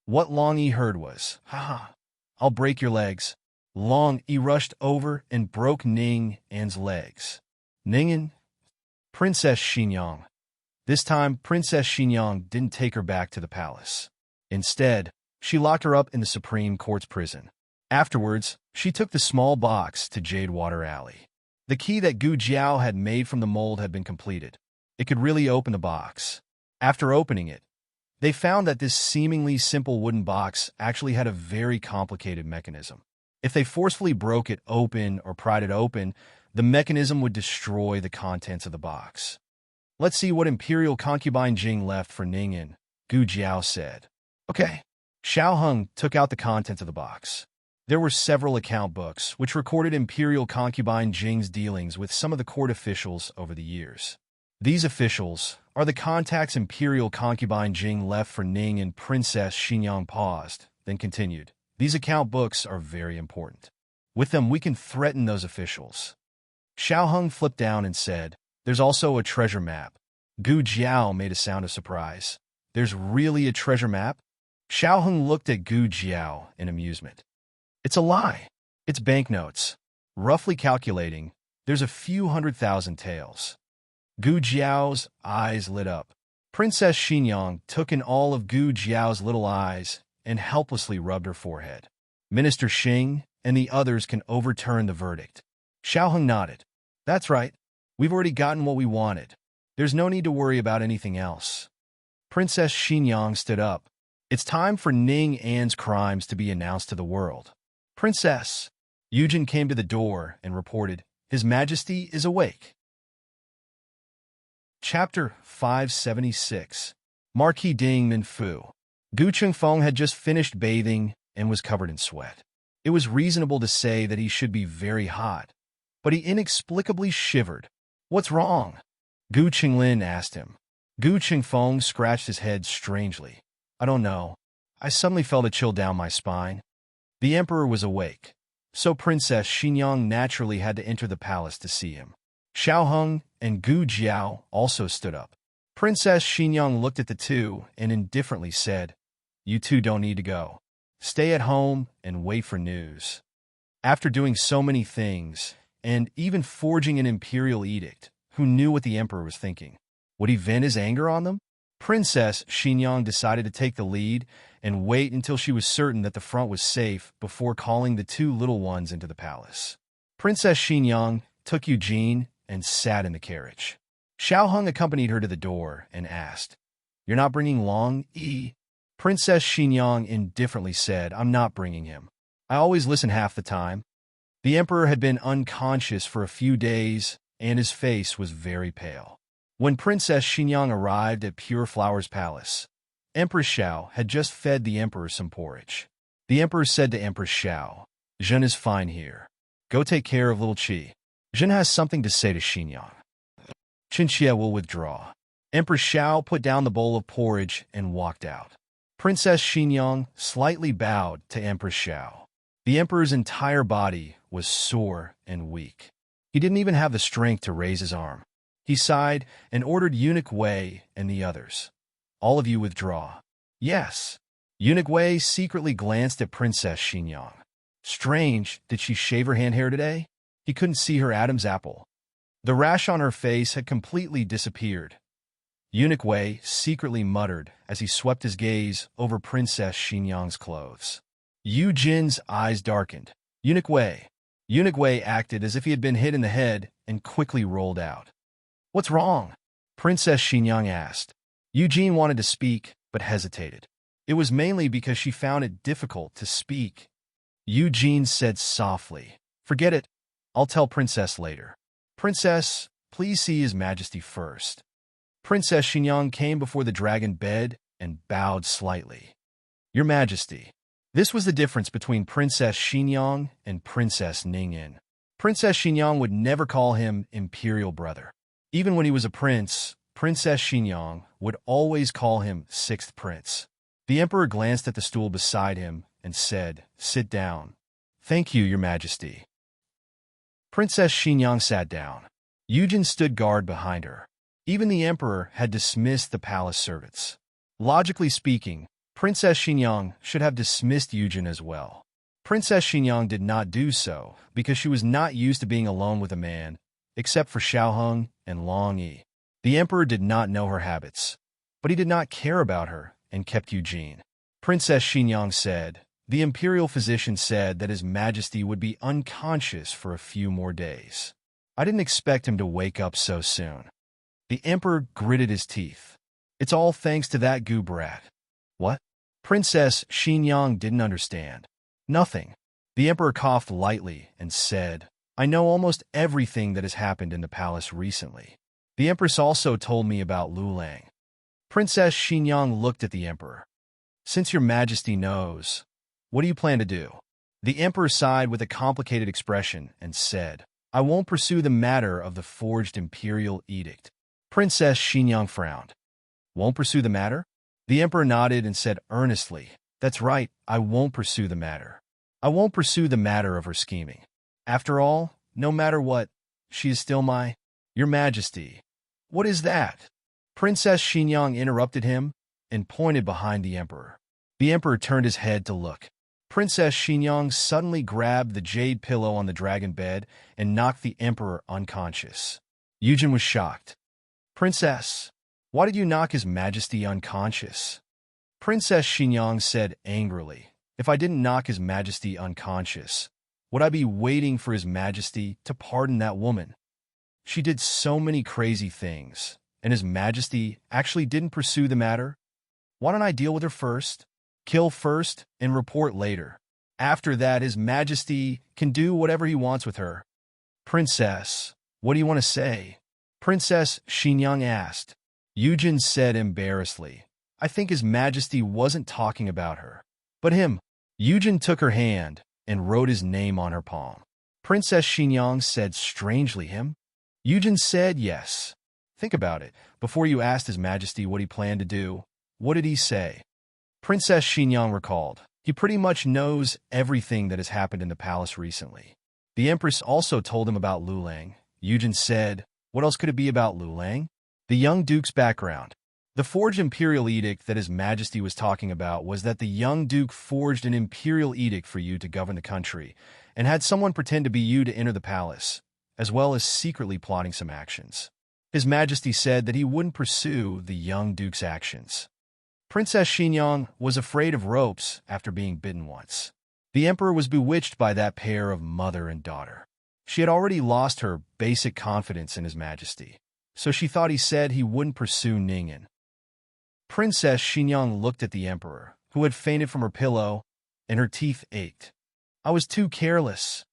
What Long Yi heard was, Ha! I'll break your legs. Long Yi rushed over and broke Ning's legs. Ning, Princess Xinyang. This time, Princess Xinyang didn't take her back to the palace. Instead, she locked her up in the Supreme Court's prison. Afterwards, she took the small box to Jadewater Alley. The key that Gu Jiao had made from the mold had been completed. It could really open the box. After opening it, they found that this seemingly simple wooden box actually had a very complicated mechanism. If they forcefully broke it open or pried it open, the mechanism would destroy the contents of the box. "Let's see what Imperial concubine Jing left for Ningyan," Gu Jiao said. "Okay." Xiao Heng took out the contents of the box. There were several account books which recorded Imperial concubine Jing's dealings with some of the court officials over the years. These officials are the contacts Imperial concubine Jing left for Ning, and Princess Xinyang paused, then continued. "These account books are very important. With them, we can threaten those officials." Xiao Heng flipped down and said, "There's also a treasure map." Gu Jiao made a sound of surprise. "There's really a treasure map?" Xiao Heng looked at Gu Jiao in amusement. "It's a lie. It's banknotes. Roughly calculating, there's a few 100,000 taels." Gu Jiao's eyes lit up. Princess Xinyang took in all of Gu Jiao's little eyes and helplessly rubbed her forehead. "Minister Xing and the others can overturn the verdict." Xiao Heng nodded. "That's right. We've already gotten what we wanted. There's no need to worry about anything else." Princess Xinyang stood up. "It's time for Ning An's crimes to be announced to the world." "Princess!" Yujin came to the door and reported, "His Majesty is awake." Chapter 576. Marquis Ding Minfu. Gu Chengfeng had just finished bathing and was covered in sweat. It was reasonable to say that he should be very hot, but he inexplicably shivered. "What's wrong?" Gu Qinglin asked him. Gu Chengfeng scratched his head strangely. "I don't know. I suddenly felt a chill down my spine." The emperor was awake, so Princess Xinyang naturally had to enter the palace to see him. Xiao Heng and Gu Jiao also stood up. Princess Xinyang looked at the two and indifferently said, "You two don't need to go. Stay at home and wait for news." After doing so many things, and even forging an imperial edict, who knew what the emperor was thinking? Would he vent his anger on them? Princess Xinyang decided to take the lead and wait until she was certain that the front was safe before calling the two little ones into the palace. Princess Xinyang took Eugene and sat in the carriage. Xiao Heng accompanied her to the door and asked, "You're not bringing Long Yi?" Princess Xinyang indifferently said, "I'm not bringing him. I always listen half the time." The emperor had been unconscious for a few days, and his face was very pale. When Princess Xinyang arrived at Pure Flower's palace, Empress Xiao had just fed the emperor some porridge. The emperor said to Empress Xiao, "Zhen is fine here. Go take care of little Qi. Zhen has something to say to Xinyang." Qinxie will withdraw. Empress Xiao put down the bowl of porridge and walked out. Princess Xinyang slightly bowed to Empress Xiao. The emperor's entire body was sore and weak. He didn't even have the strength to raise his arm. He sighed and ordered Eunuch Wei and the others, "All of you withdraw." "Yes." Eunuch Wei secretly glanced at Princess Xinyang. Strange, did she shave her hand hair today? He couldn't see her Adam's apple. The rash on her face had completely disappeared. Eunuch Wei secretly muttered as he swept his gaze over Princess Xinyang's clothes. Yu Jin's eyes darkened. "Eunuch Wei." Eunuch Wei acted as if he had been hit in the head and quickly rolled out. "What's wrong?" Princess Xinyang asked. Eugene wanted to speak, but hesitated. It was mainly because she found it difficult to speak. Eugene said softly, "Forget it. I'll tell Princess later." "Princess, please see His Majesty first." Princess Xinyang came before the dragon bed and bowed slightly. "Your Majesty." This was the difference between Princess Xinyang and Princess Ningyan. Princess Xinyang would never call him imperial brother. Even when he was a prince, Princess Xinyang would always call him sixth prince. The emperor glanced at the stool beside him and said, "Sit down." "Thank you, Your Majesty." Princess Xinyang sat down. Eugen stood guard behind her. Even the emperor had dismissed the palace servants. Logically speaking, Princess Xinyang should have dismissed Eugen as well. Princess Xinyang did not do so because she was not used to being alone with a man, except for Xiao Heng and Long Yi. The emperor did not know her habits, but he did not care about her and kept Eugene. Princess Xinyang said, "The imperial physician said that His Majesty would be unconscious for a few more days. I didn't expect him to wake up so soon." The emperor gritted his teeth. It's all thanks to that goob rat. What? Princess Xinyang didn't understand. Nothing. The emperor coughed lightly and said, I know almost everything that has happened in the palace recently. The empress also told me about Lulang. Princess Xinyang looked at the emperor. Since your majesty knows, what do you plan to do? The emperor sighed with a complicated expression and said, I won't pursue the matter of the forged imperial edict. Princess Xinyang frowned. Won't pursue the matter? The emperor nodded and said earnestly, That's right, I won't pursue the matter. I won't pursue the matter of her scheming. After all, no matter what, she is still Your Majesty. What is that? Princess Xinyang interrupted him and pointed behind the emperor. The emperor turned his head to look. Princess Xinyang suddenly grabbed the jade pillow on the dragon bed and knocked the emperor unconscious. Yujin was shocked. Princess, why did you knock His Majesty unconscious? Princess Xinyang said angrily, If I didn't knock His Majesty unconscious, would I be waiting for His Majesty to pardon that woman? She did so many crazy things, and His Majesty actually didn't pursue the matter. Why don't I deal with her first? Kill first and report later. After that, His Majesty can do whatever he wants with her. Princess, what do you want to say? Princess Xinyang asked. Yujin said embarrassedly, I think His Majesty wasn't talking about her, but him. Yujin took her hand and wrote his name on her palm. Princess Xinyang said strangely, him? Yujin said yes. Think about it. Before you asked His Majesty what he planned to do, what did he say? Princess Xinyang recalled, He pretty much knows everything that has happened in the palace recently. The Empress also told him about Lulang. Yujin said, What else could it be about Lulang? The young duke's background. The forged imperial edict that His Majesty was talking about was that the young duke forged an imperial edict for you to govern the country, and had someone pretend to be you to enter the palace, as well as secretly plotting some actions. His Majesty said that he wouldn't pursue the young duke's actions. Princess Xinyang was afraid of ropes after being bitten once. The emperor was bewitched by that pair of mother and daughter. She had already lost her basic confidence in His Majesty, so she thought he said he wouldn't pursue Ningyan. Princess Xinyang looked at the emperor, who had fainted from her pillow, and her teeth ached. I was too careless.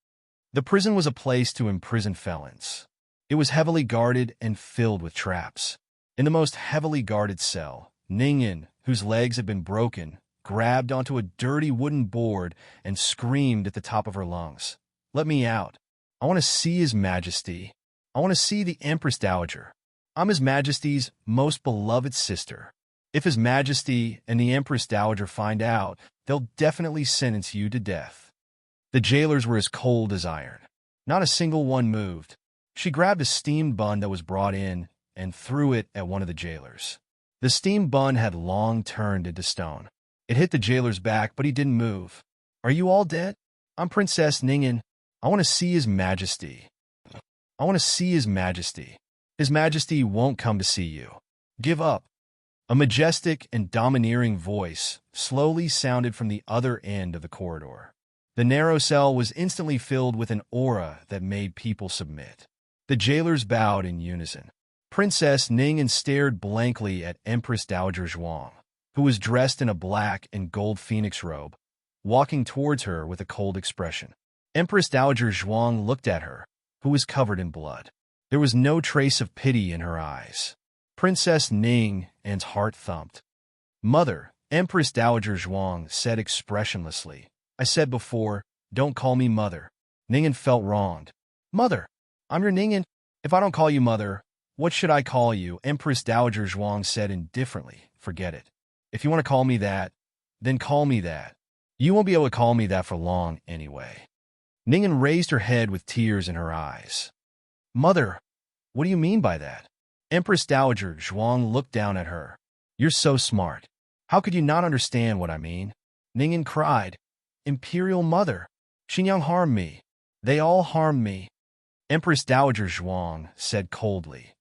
The prison was a place to imprison felons. It was heavily guarded and filled with traps. In the most heavily guarded cell, Ningyan, whose legs had been broken, grabbed onto a dirty wooden board and screamed at the top of her lungs. Let me out. I want to see His Majesty. I want to see the Empress Dowager. I'm His Majesty's most beloved sister. If His Majesty and the Empress Dowager find out, they'll definitely sentence you to death. The jailers were as cold as iron. Not a single one moved. She grabbed a steamed bun that was brought in and threw it at one of the jailers. The steamed bun had long turned into stone. It hit the jailer's back, but he didn't move. Are you all dead? I'm Princess Ningyan. I want to see His Majesty. I want to see His Majesty. His Majesty won't come to see you. Give up. A majestic and domineering voice slowly sounded from the other end of the corridor. The narrow cell was instantly filled with an aura that made people submit. The jailers bowed in unison. Princess Ningyan stared blankly at Empress Dowager Zhuang, who was dressed in a black and gold phoenix robe, walking towards her with a cold expression. Empress Dowager Zhuang looked at her, who was covered in blood. There was no trace of pity in her eyes. Princess Ningyan's heart thumped. Mother, Empress Dowager Zhuang said expressionlessly, I said before, don't call me mother. Ningyan felt wronged. Mother, I'm your Ningyan. If I don't call you mother, what should I call you? Empress Dowager Zhuang said indifferently. Forget it. If you want to call me that, then call me that. You won't be able to call me that for long anyway. Ningyan raised her head with tears in her eyes. Mother, what do you mean by that? Empress Dowager Zhuang looked down at her. You're so smart. How could you not understand what I mean? Ningyan cried. Imperial Mother, Xinyang harmed me. They all harmed me. Empress Dowager Zhuang said coldly.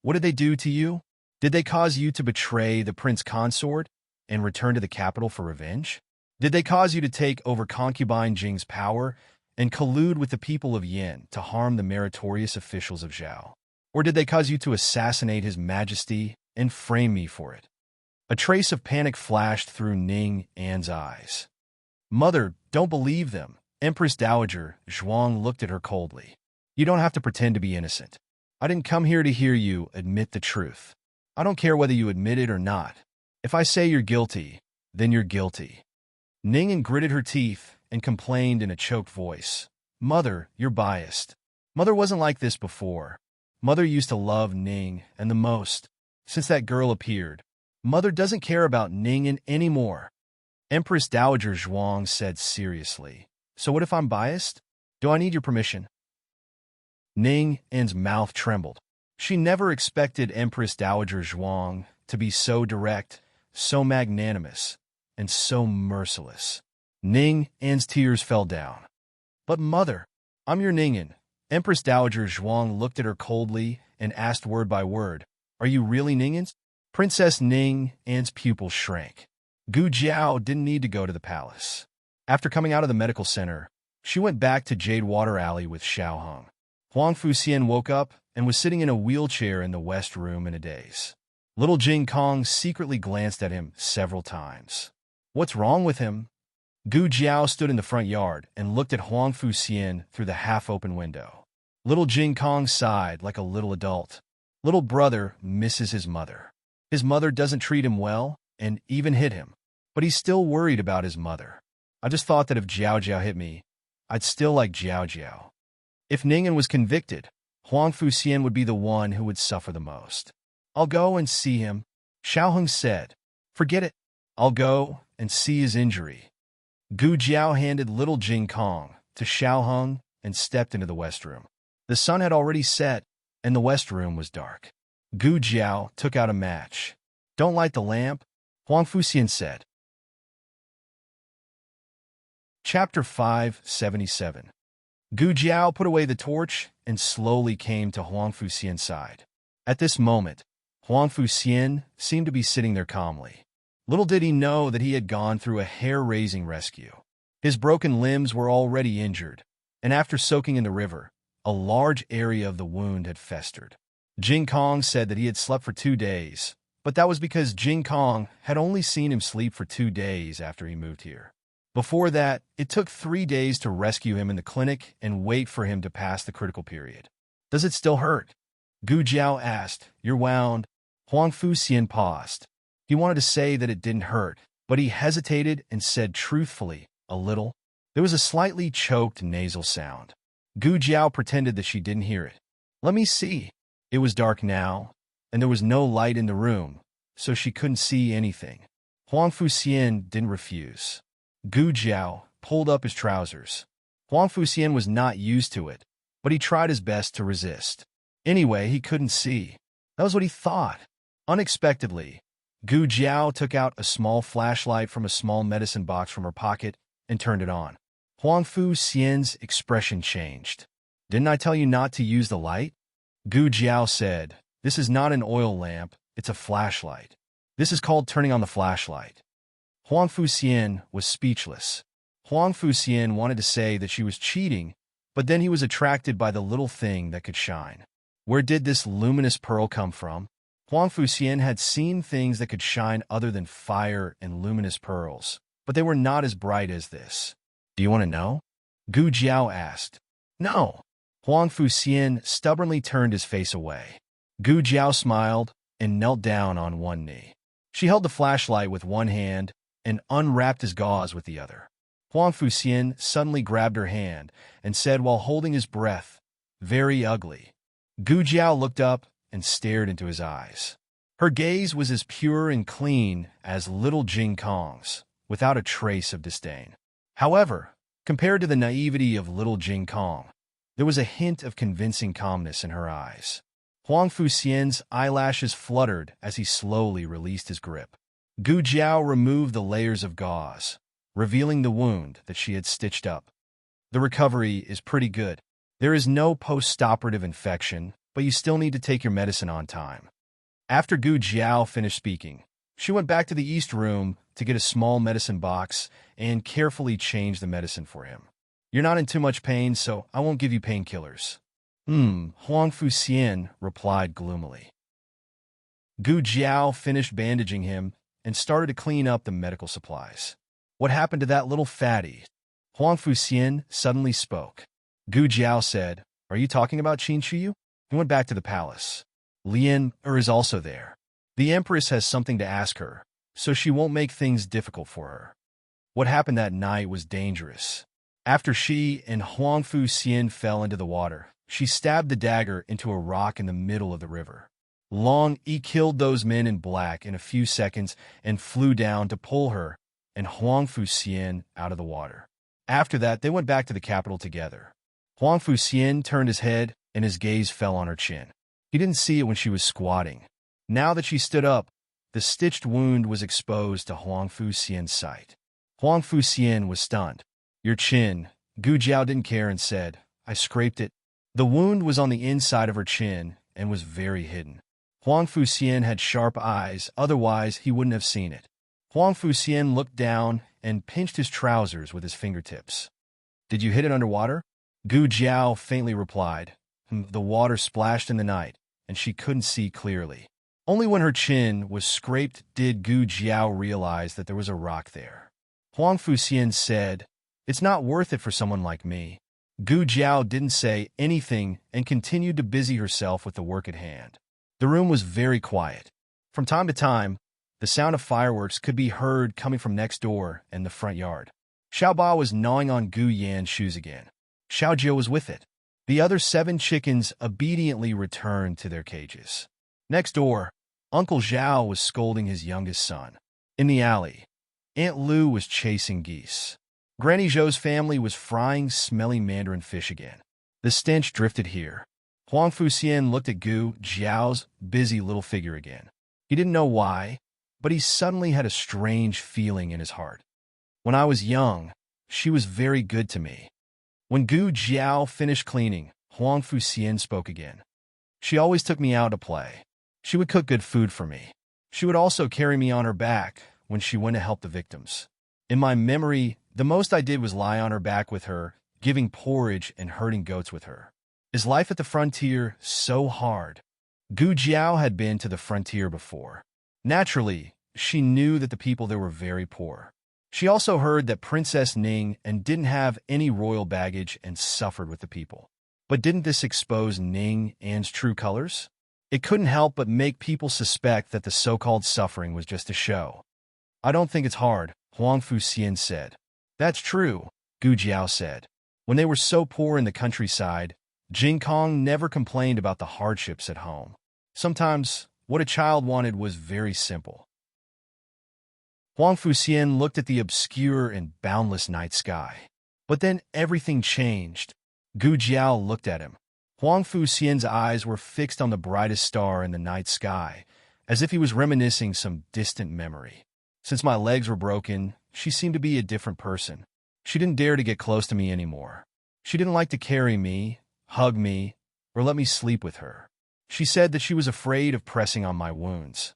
What did they do to you? Did they cause you to betray the prince consort and return to the capital for revenge? Did they cause you to take over concubine Jing's power and collude with the people of Yin to harm the meritorious officials of Zhao? Or did they cause you to assassinate His Majesty and frame me for it? A trace of panic flashed through Ning An's eyes. Mother, don't believe them. Empress Dowager Zhuang looked at her coldly. You don't have to pretend to be innocent. I didn't come here to hear you admit the truth. I don't care whether you admit it or not. If I say you're guilty, then you're guilty. Ning gritted her teeth and complained in a choked voice. Mother, you're biased. Mother wasn't like this before. Mother used to love Ning and the most. Since that girl appeared, Mother doesn't care about Ning anymore. Empress Dowager Zhuang said seriously. So what if I'm biased? Do I need your permission? Ning An's mouth trembled. She never expected Empress Dowager Zhuang to be so direct, so magnanimous, and so merciless. Ning An's tears fell down. But mother, I'm your Ning. Empress Dowager Zhuang looked at her coldly and asked word by word, Are you really Ning? Princess Ning An's pupils shrank. Gu Jiao didn't need to go to the palace. After coming out of the medical center, she went back to Jade Water Alley with Xiao Heng. Huang Fuxian woke up and was sitting in a wheelchair in the west room in a daze. Little Jing Kong secretly glanced at him several times. What's wrong with him? Gu Jiao stood in the front yard and looked at Huang Fuxian through the half-open window. Little Jing Kong sighed like a little adult. Little brother misses his mother. His mother doesn't treat him well and even hit him. But he's still worried about his mother. I just thought that if Jiao Jiao hit me, I'd still like Jiao Jiao. If Ningen was convicted, Huang Fuxian would be the one who would suffer the most. I'll go and see him, Xiao Heng said. Forget it. I'll go and see his injury. Gu Jiao handed little Jing Kong to Xiao Heng and stepped into the west room. The sun had already set, and the west room was dark. Gu Jiao took out a match. Don't light the lamp, Huang Fuxian said. Chapter 577. Gu Jiao put away the torch and slowly came to Huang Fuxian's side. At this moment, Huang Fuxian seemed to be sitting there calmly. Little did he know that he had gone through a hair-raising rescue. His broken limbs were already injured, and after soaking in the river, a large area of the wound had festered. Jing Kong said that he had slept for 2 days, but that was because Jing Kong had only seen him sleep for 2 days after he moved here. Before that, it took 3 days to rescue him in the clinic and wait for him to pass the critical period. Does it still hurt? Gu Jiao asked. You're wound. Huang Fuxian paused. He wanted to say that it didn't hurt, but he hesitated and said truthfully, a little. There was a slightly choked nasal sound. Gu Jiao pretended that she didn't hear it. Let me see. It was dark now, and there was no light in the room, so she couldn't see anything. Huang Fuxian didn't refuse. Gu Jiao pulled up his trousers. Huang Fuxian was not used to it, but he tried his best to resist. Anyway, he couldn't see. That was what he thought. Unexpectedly, Gu Jiao took out a small flashlight from a small medicine box from her pocket and turned it on. Huang Fuxian's expression changed. Didn't I tell you not to use the light? Gu Jiao said, This is not an oil lamp, it's a flashlight. This is called turning on the flashlight. Huang Fuxian was speechless. Huang Fuxian wanted to say that she was cheating, but then he was attracted by the little thing that could shine. Where did this luminous pearl come from? Huang Fuxian had seen things that could shine other than fire and luminous pearls, but they were not as bright as this. Do you want to know? Gu Jiao asked. No. Huang Fuxian stubbornly turned his face away. Gu Jiao smiled and knelt down on one knee. She held the flashlight with one hand and unwrapped his gauze with the other. Huang Fuxian suddenly grabbed her hand and said while holding his breath, Very ugly. Gu Jiao looked up and stared into his eyes. Her gaze was as pure and clean as little Jing Kong's, without a trace of disdain. However, compared to the naivety of little Jing Kong, there was a hint of convincing calmness in her eyes. Huang Fuxian's eyelashes fluttered as he slowly released his grip. Gu Jiao removed the layers of gauze, revealing the wound that she had stitched up. The recovery is pretty good. There is no post-operative infection, but you still need to take your medicine on time. After Gu Jiao finished speaking, she went back to the east room to get a small medicine box and carefully change the medicine for him. You're not in too much pain, so I won't give you painkillers. Huang Fuxian replied gloomily. Gu Jiao finished bandaging him and started to clean up the medical supplies. What happened to that little fatty? Huang Fuxian suddenly spoke. Gu Jiao said, "Are you talking about Qin Shiyu?" He went back to the palace. Lian is also there. The Empress has something to ask her, so she won't make things difficult for her. What happened that night was dangerous. After she and Huang Fuxian fell into the water, she stabbed the dagger into a rock in the middle of the river. Long Yi killed those men in black in a few seconds and flew down to pull her and Huang Fuxian out of the water. After that, they went back to the capital together. Huang Fuxian turned his head and his gaze fell on her chin. He didn't see it when she was squatting. Now that she stood up, the stitched wound was exposed to Huang Fuxian's sight. Huang Fuxian was stunned. "Your chin." Gu Jiao didn't care and said, "I scraped it." The wound was on the inside of her chin and was very hidden. Huang Fuxian had sharp eyes, otherwise he wouldn't have seen it. Huang Fuxian looked down and pinched his trousers with his fingertips. "Did you hit it underwater?" Gu Jiao faintly replied. The water splashed in the night, and she couldn't see clearly. Only when her chin was scraped did Gu Jiao realize that there was a rock there. Huang Fuxian said, "It's not worth it for someone like me." Gu Jiao didn't say anything and continued to busy herself with the work at hand. The room was very quiet. From time to time, the sound of fireworks could be heard coming from next door and the front yard. Xiao Ba was gnawing on Gu Yan's shoes again. Xiao Jiu was with it. The other 7 chickens obediently returned to their cages. Next door, Uncle Zhao was scolding his youngest son. In the alley, Aunt Lu was chasing geese. Granny Zhou's family was frying smelly mandarin fish again. The stench drifted here. Huang Fuxian looked at Gu Jiao's busy little figure again. He didn't know why, but he suddenly had a strange feeling in his heart. When I was young, she was very good to me. When Gu Jiao finished cleaning, Huang Fuxian spoke again. She always took me out to play. She would cook good food for me. She would also carry me on her back when she went to help the victims. In my memory, the most I did was lie on her back with her, giving porridge and herding goats with her. Is life at the frontier so hard? Gu Jiao had been to the frontier before. Naturally, she knew that the people there were very poor. She also heard that Princess Ning and didn't have any royal baggage and suffered with the people. But didn't this expose Ning An's true colors? It couldn't help but make people suspect that the so-called suffering was just a show. "I don't think it's hard," Huang Fuxian said. "That's true," Gu Jiao said. When they were so poor in the countryside, Jing Kong never complained about the hardships at home. Sometimes, what a child wanted was very simple. Huang Fuxian looked at the obscure and boundless night sky. But then everything changed. Gu Jiao looked at him. Huang Fuxian's eyes were fixed on the brightest star in the night sky, as if he was reminiscing some distant memory. Since my legs were broken, she seemed to be a different person. She didn't dare to get close to me anymore. She didn't like to carry me, hug me, or let me sleep with her. She said that she was afraid of pressing on my wounds.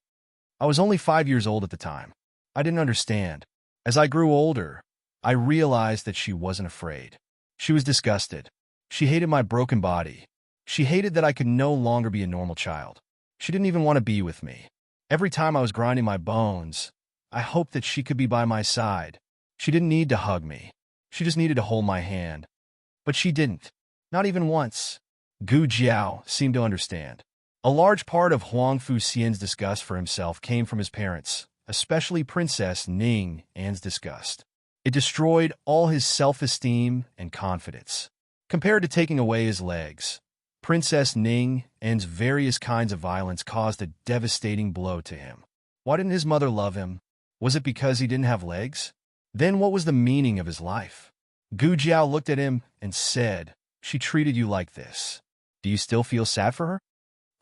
I was only 5 years old at the time. I didn't understand. As I grew older, I realized that she wasn't afraid. She was disgusted. She hated my broken body. She hated that I could no longer be a normal child. She didn't even want to be with me. Every time I was grinding my bones, I hoped that she could be by my side. She didn't need to hug me. She just needed to hold my hand. But she didn't. Not even once. Gu Jiao seemed to understand. A large part of Huang Fuxian's disgust for himself came from his parents, especially Princess Ning An's disgust. It destroyed all his self-esteem and confidence. Compared to taking away his legs, Princess Ning An's various kinds of violence caused a devastating blow to him. Why didn't his mother love him? Was it because he didn't have legs? Then what was the meaning of his life? Gu Jiao looked at him and said, "She treated you like this. Do you still feel sad for her?"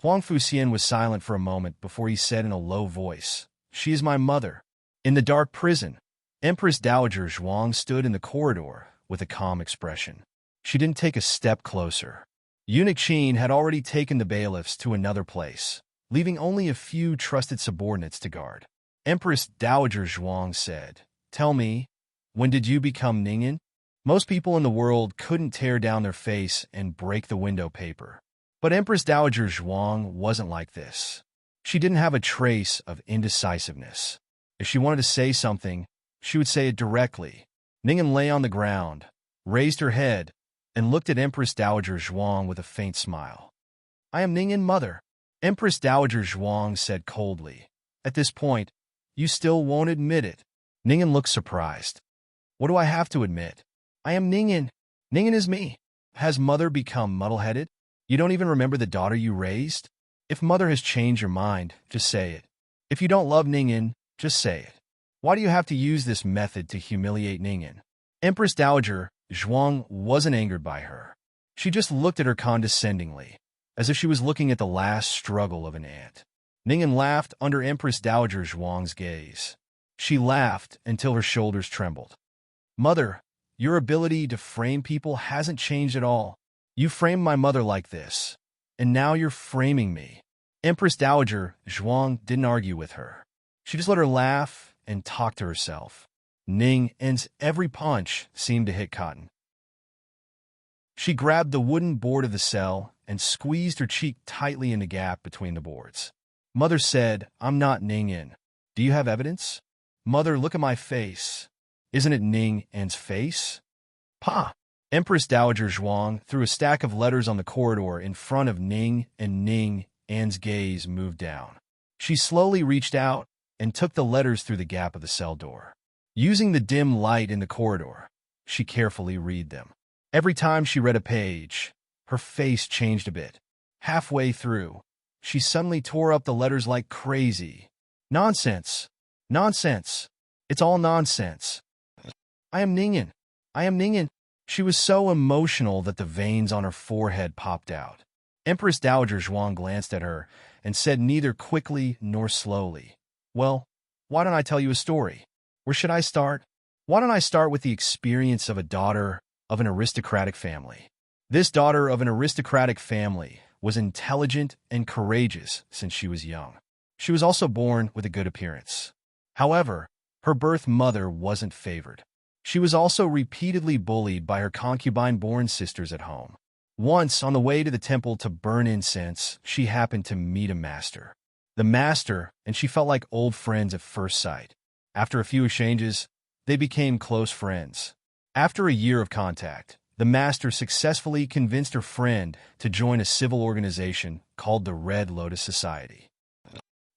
Huang Fuxian was silent for a moment before he said in a low voice, "She is my mother." In the dark prison, Empress Dowager Zhuang stood in the corridor with a calm expression. She didn't take a step closer. Eunuch Qin had already taken the bailiffs to another place, leaving only a few trusted subordinates to guard. Empress Dowager Zhuang said, "Tell me, when did you become Ningyan?" Most people in the world couldn't tear down their face and break the window paper. But Empress Dowager Zhuang wasn't like this. She didn't have a trace of indecisiveness. If she wanted to say something, she would say it directly. Ning'an lay on the ground, raised her head, and looked at Empress Dowager Zhuang with a faint smile. "I am Ning'an, mother," Empress Dowager Zhuang said coldly. "At this point, you still won't admit it." Ning'an looked surprised. "What do I have to admit? I am Ning'an. Ning'an is me." Has mother become muddle-headed? You don't even remember the daughter you raised? If mother has changed your mind, just say it. If you don't love Ning'an, just say it. Why do you have to use this method to humiliate Ning'an? Empress Dowager Zhuang wasn't angered by her. She just looked at her condescendingly, as if she was looking at the last struggle of an ant. Ning'an laughed under Empress Dowager Zhuang's gaze. She laughed until her shoulders trembled. "Mother, your ability to frame people hasn't changed at all. You framed my mother like this, and now you're framing me." Empress Dowager Zhuang didn't argue with her. She just let her laugh and talk to herself. Ning'an's every punch seemed to hit cotton. She grabbed the wooden board of the cell and squeezed her cheek tightly in the gap between the boards. Mother said, "I'm not Ning'an. Do you have evidence?" "Mother, look at my face. Isn't it Ning'an's face?" "Pa!" Empress Dowager Zhuang threw a stack of letters on the corridor in front of Ning, and Ning'an's gaze moved down. She slowly reached out and took the letters through the gap of the cell door. Using the dim light in the corridor, she carefully read them. Every time she read a page, her face changed a bit. Halfway through, she suddenly tore up the letters like crazy. "Nonsense! Nonsense! It's all nonsense! I am Ning'an! I am Ning'an!" She was so emotional that the veins on her forehead popped out. Empress Dowager Zhuang glanced at her and said neither quickly nor slowly, "Well, why don't I tell you a story? Where should I start? Why don't I start with the experience of a daughter of an aristocratic family?" This daughter of an aristocratic family was intelligent and courageous since she was young. She was also born with a good appearance. However, her birth mother wasn't favored. She was also repeatedly bullied by her concubine-born sisters at home. Once, on the way to the temple to burn incense, she happened to meet a master. The master and she felt like old friends at first sight. After a few exchanges, they became close friends. After a year of contact, the master successfully convinced her friend to join a civil organization called the Red Lotus Society.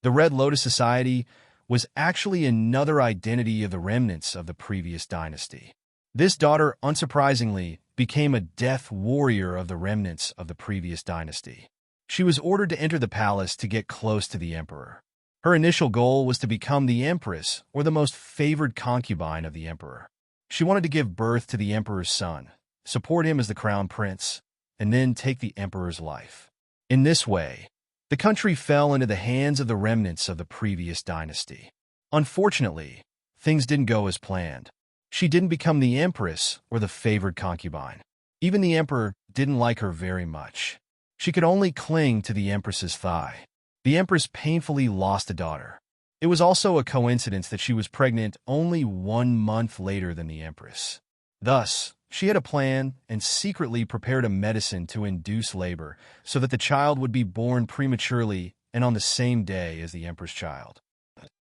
The Red Lotus Society was actually another identity of the remnants of the previous dynasty. This daughter, unsurprisingly, became a death warrior of the remnants of the previous dynasty. She was ordered to enter the palace to get close to the emperor. Her initial goal was to become the empress, or the most favored concubine of the emperor. She wanted to give birth to the emperor's son, support him as the crown prince, and then take the emperor's life. In this way, the country fell into the hands of the remnants of the previous dynasty. Unfortunately, things didn't go as planned. She didn't become the empress or the favored concubine. Even the emperor didn't like her very much. She could only cling to the empress's thigh. The empress painfully lost a daughter. It was also a coincidence that she was pregnant only 1 month later than the empress. Thus, she had a plan and secretly prepared a medicine to induce labor so that the child would be born prematurely and on the same day as the emperor's child.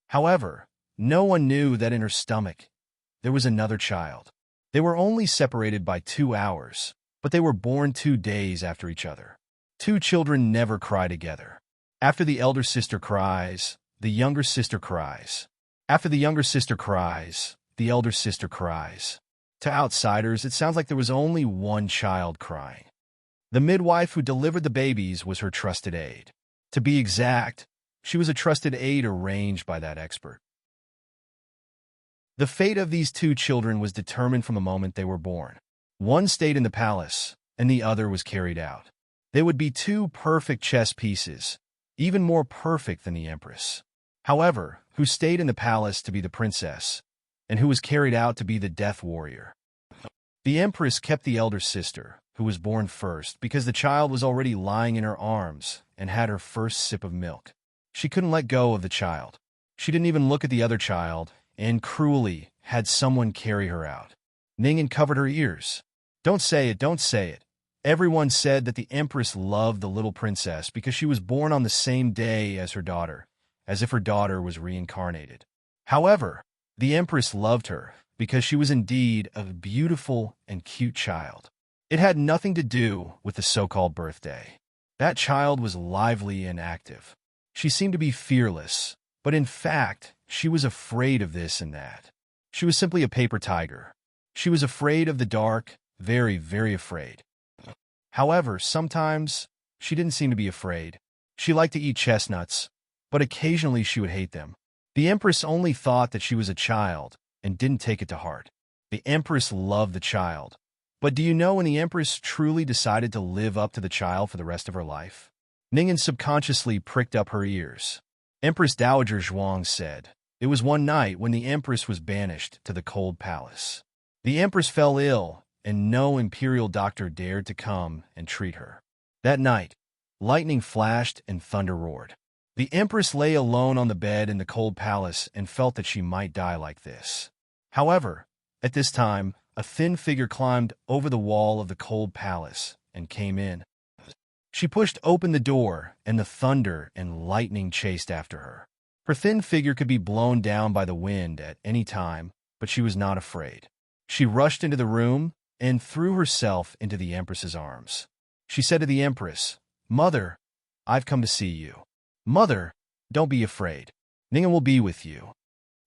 However, no one knew that in her stomach there was another child. They were only separated by 2 hours, but they were born 2 days after each other. 2 children never cry together. After the elder sister cries, the younger sister cries. After the younger sister cries, the elder sister cries. To outsiders, it sounds like there was only 1 child crying. The midwife who delivered the babies was her trusted aide. To be exact, she was a trusted aide arranged by that expert. The fate of these 2 children was determined from the moment they were born. One stayed in the palace, and the other was carried out. They would be 2 perfect chess pieces, even more perfect than the empress. However, who stayed in the palace to be the princess, and who was carried out to be the death warrior. The empress kept the elder sister, who was born first, because the child was already lying in her arms and had her first sip of milk. She couldn't let go of the child. She didn't even look at the other child, and cruelly had someone carry her out. Ningen covered her ears. Don't say it, don't say it. Everyone said that the Empress loved the little princess because she was born on the same day as her daughter, as if her daughter was reincarnated. However, the Empress loved her because she was indeed a beautiful and cute child. It had nothing to do with the so-called birthday. That child was lively and active. She seemed to be fearless, but in fact, she was afraid of this and that. She was simply a paper tiger. She was afraid of the dark, very, very afraid. However, sometimes she didn't seem to be afraid. She liked to eat chestnuts, but occasionally she would hate them. The Empress only thought that she was a child and didn't take it to heart. The Empress loved the child. But do you know when the Empress truly decided to live up to the child for the rest of her life? Ningen subconsciously pricked up her ears. Empress Dowager Zhuang said, "It was one night when the Empress was banished to the cold palace. The Empress fell ill, and no imperial doctor dared to come and treat her. That night, lightning flashed and thunder roared. The Empress lay alone on the bed in the cold palace and felt that she might die like this. However, at this time, a thin figure climbed over the wall of the cold palace and came in. She pushed open the door, and the thunder and lightning chased after her. Her thin figure could be blown down by the wind at any time, but she was not afraid. She rushed into the room and threw herself into the Empress's arms. She said to the Empress, "Mother, I've come to see you. Mother, don't be afraid. Ningen will be with you."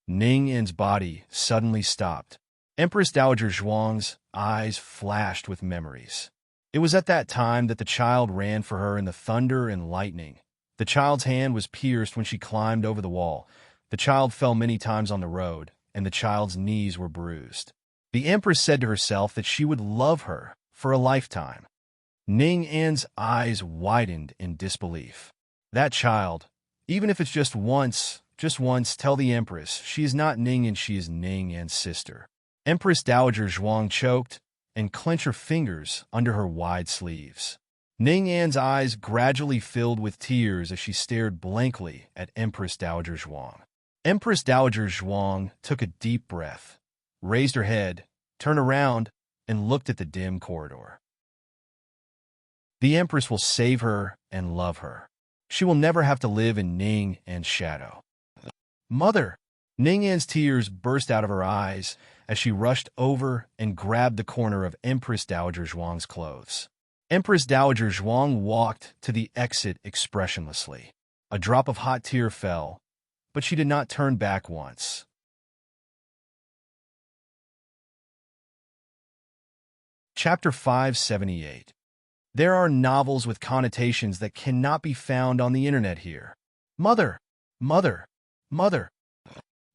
Ningen's body suddenly stopped. Empress Dowager Zhuang's eyes flashed with memories. It was at that time that the child ran for her in the thunder and lightning. The child's hand was pierced when she climbed over the wall. The child fell many times on the road, and the child's knees were bruised. The Empress said to herself that she would love her for a lifetime. Ningen's eyes widened in disbelief. That child, even if it's just once, tell the Empress she is not Ningen, she is Ningen's sister. Empress Dowager Zhuang choked and clenched her fingers under her wide sleeves. Ningen's eyes gradually filled with tears as she stared blankly at Empress Dowager Zhuang. Empress Dowager Zhuang took a deep breath, raised her head, turned around, and looked at the dim corridor. The Empress will save her and love her. She will never have to live in Ningen's shadow. "Mother!" Ningen's tears burst out of her eyes as she rushed over and grabbed the corner of Empress Dowager Zhuang's clothes. Empress Dowager Zhuang walked to the exit expressionlessly. A drop of hot tear fell, but she did not turn back once. Chapter 578. There are novels with connotations that cannot be found on the internet here. Mother! Mother! Mother!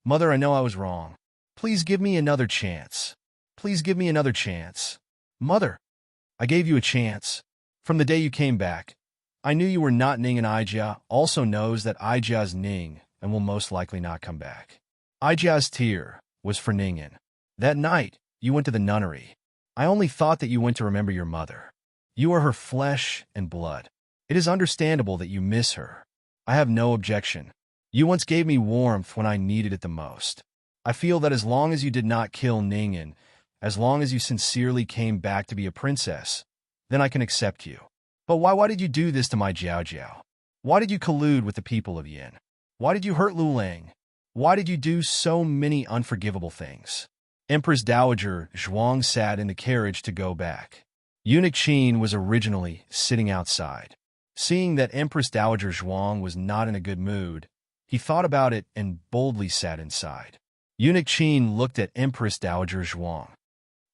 Mother, I know I was wrong. Please give me another chance. Please give me another chance. Mother! I gave you a chance. From the day you came back. I knew you were not Ning, and Aijia also knows that Aijia is Ning and will most likely not come back. Aijia's tear was for Ningen. That night, you went to the nunnery. I only thought that you went to remember your mother. You are her flesh and blood. It is understandable that you miss her. I have no objection. You once gave me warmth when I needed it the most. I feel that as long as you did not kill Ningen, as long as you sincerely came back to be a princess, then I can accept you. But why did you do this to my Jiao Jiao? Why did you collude with the people of Yin? Why did you hurt Lulang? Why did you do so many unforgivable things? Empress Dowager Zhuang sat in the carriage to go back. Eunuch Qin was originally sitting outside. Seeing that Empress Dowager Zhuang was not in a good mood, he thought about it and boldly sat inside. Eunuch Qin looked at Empress Dowager Zhuang.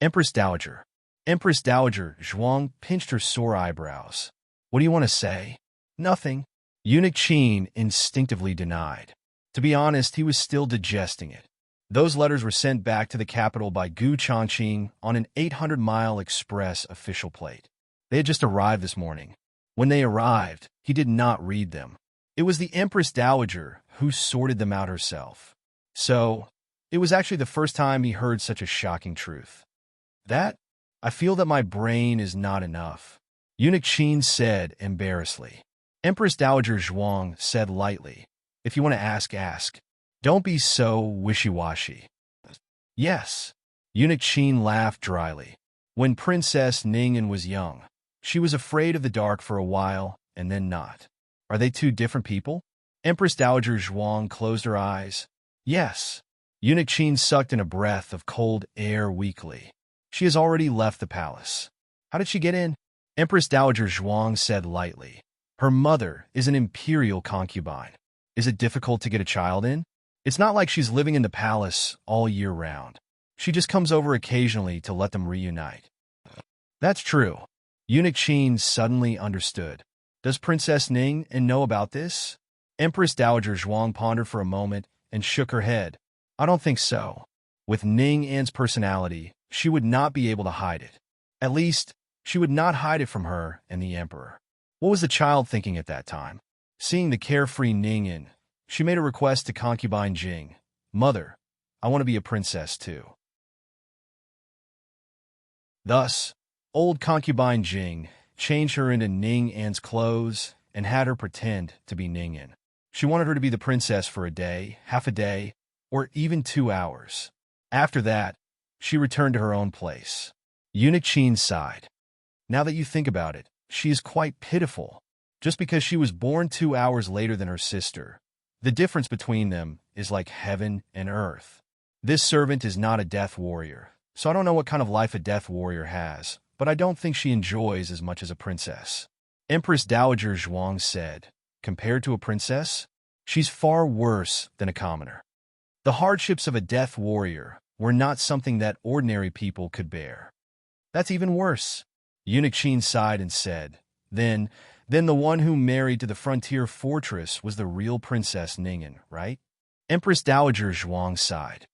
Empress Dowager Zhuang pinched her sore eyebrows. What do you want to say? Nothing. Eunuch Qin instinctively denied. To be honest, he was still digesting it. Those letters were sent back to the capital by Gu Changqing on an 800-mile express official plate. They had just arrived this morning. When they arrived, he did not read them. It was the Empress Dowager who sorted them out herself. So, it was actually the first time he heard such a shocking truth. I feel that my brain is not enough. Eunuch Qin said embarrassedly. Empress Dowager Zhuang said lightly, if you want to ask, ask. Don't be so wishy-washy. Yes. Eunuch Qin laughed dryly. When Princess Ning'an was young, she was afraid of the dark for a while, and then not. Are they two different people? Empress Dowager Zhuang closed her eyes. Yes. Eunuch Qin sucked in a breath of cold air weakly. She has already left the palace. How did she get in? Empress Dowager Zhuang said lightly. Her mother is an imperial concubine. Is it difficult to get a child in? It's not like she's living in the palace all year round. She just comes over occasionally to let them reunite. That's true. Eunuch Qin suddenly understood. Does Princess Ning'an know about this? Empress Dowager Zhuang pondered for a moment and shook her head. I don't think so. With Ning'an's personality, she would not be able to hide it. At least, she would not hide it from her and the emperor. What was the child thinking at that time? Seeing the carefree Ning'an, she made a request to concubine Jing. Mother, I want to be a princess too. Thus, old concubine Jing changed her into Ning'an's clothes and had her pretend to be Ning'an. She wanted her to be the princess for a day, half a day, or even 2 hours. After that, she returned to her own place. Eunuch Qin sighed. Now that you think about it, she is quite pitiful. Just because she was born 2 hours later than her sister, the difference between them is like heaven and earth. This servant is not a death warrior, so I don't know what kind of life a death warrior has, but I don't think she enjoys as much as a princess. Empress Dowager Zhuang said, compared to a princess, she's far worse than a commoner. The hardships of a death warrior were not something that ordinary people could bear. That's even worse. Eunuch Qin sighed and said, Then the one who married to the frontier fortress was the real Princess Ning'an, right? Empress Dowager Zhuang sighed.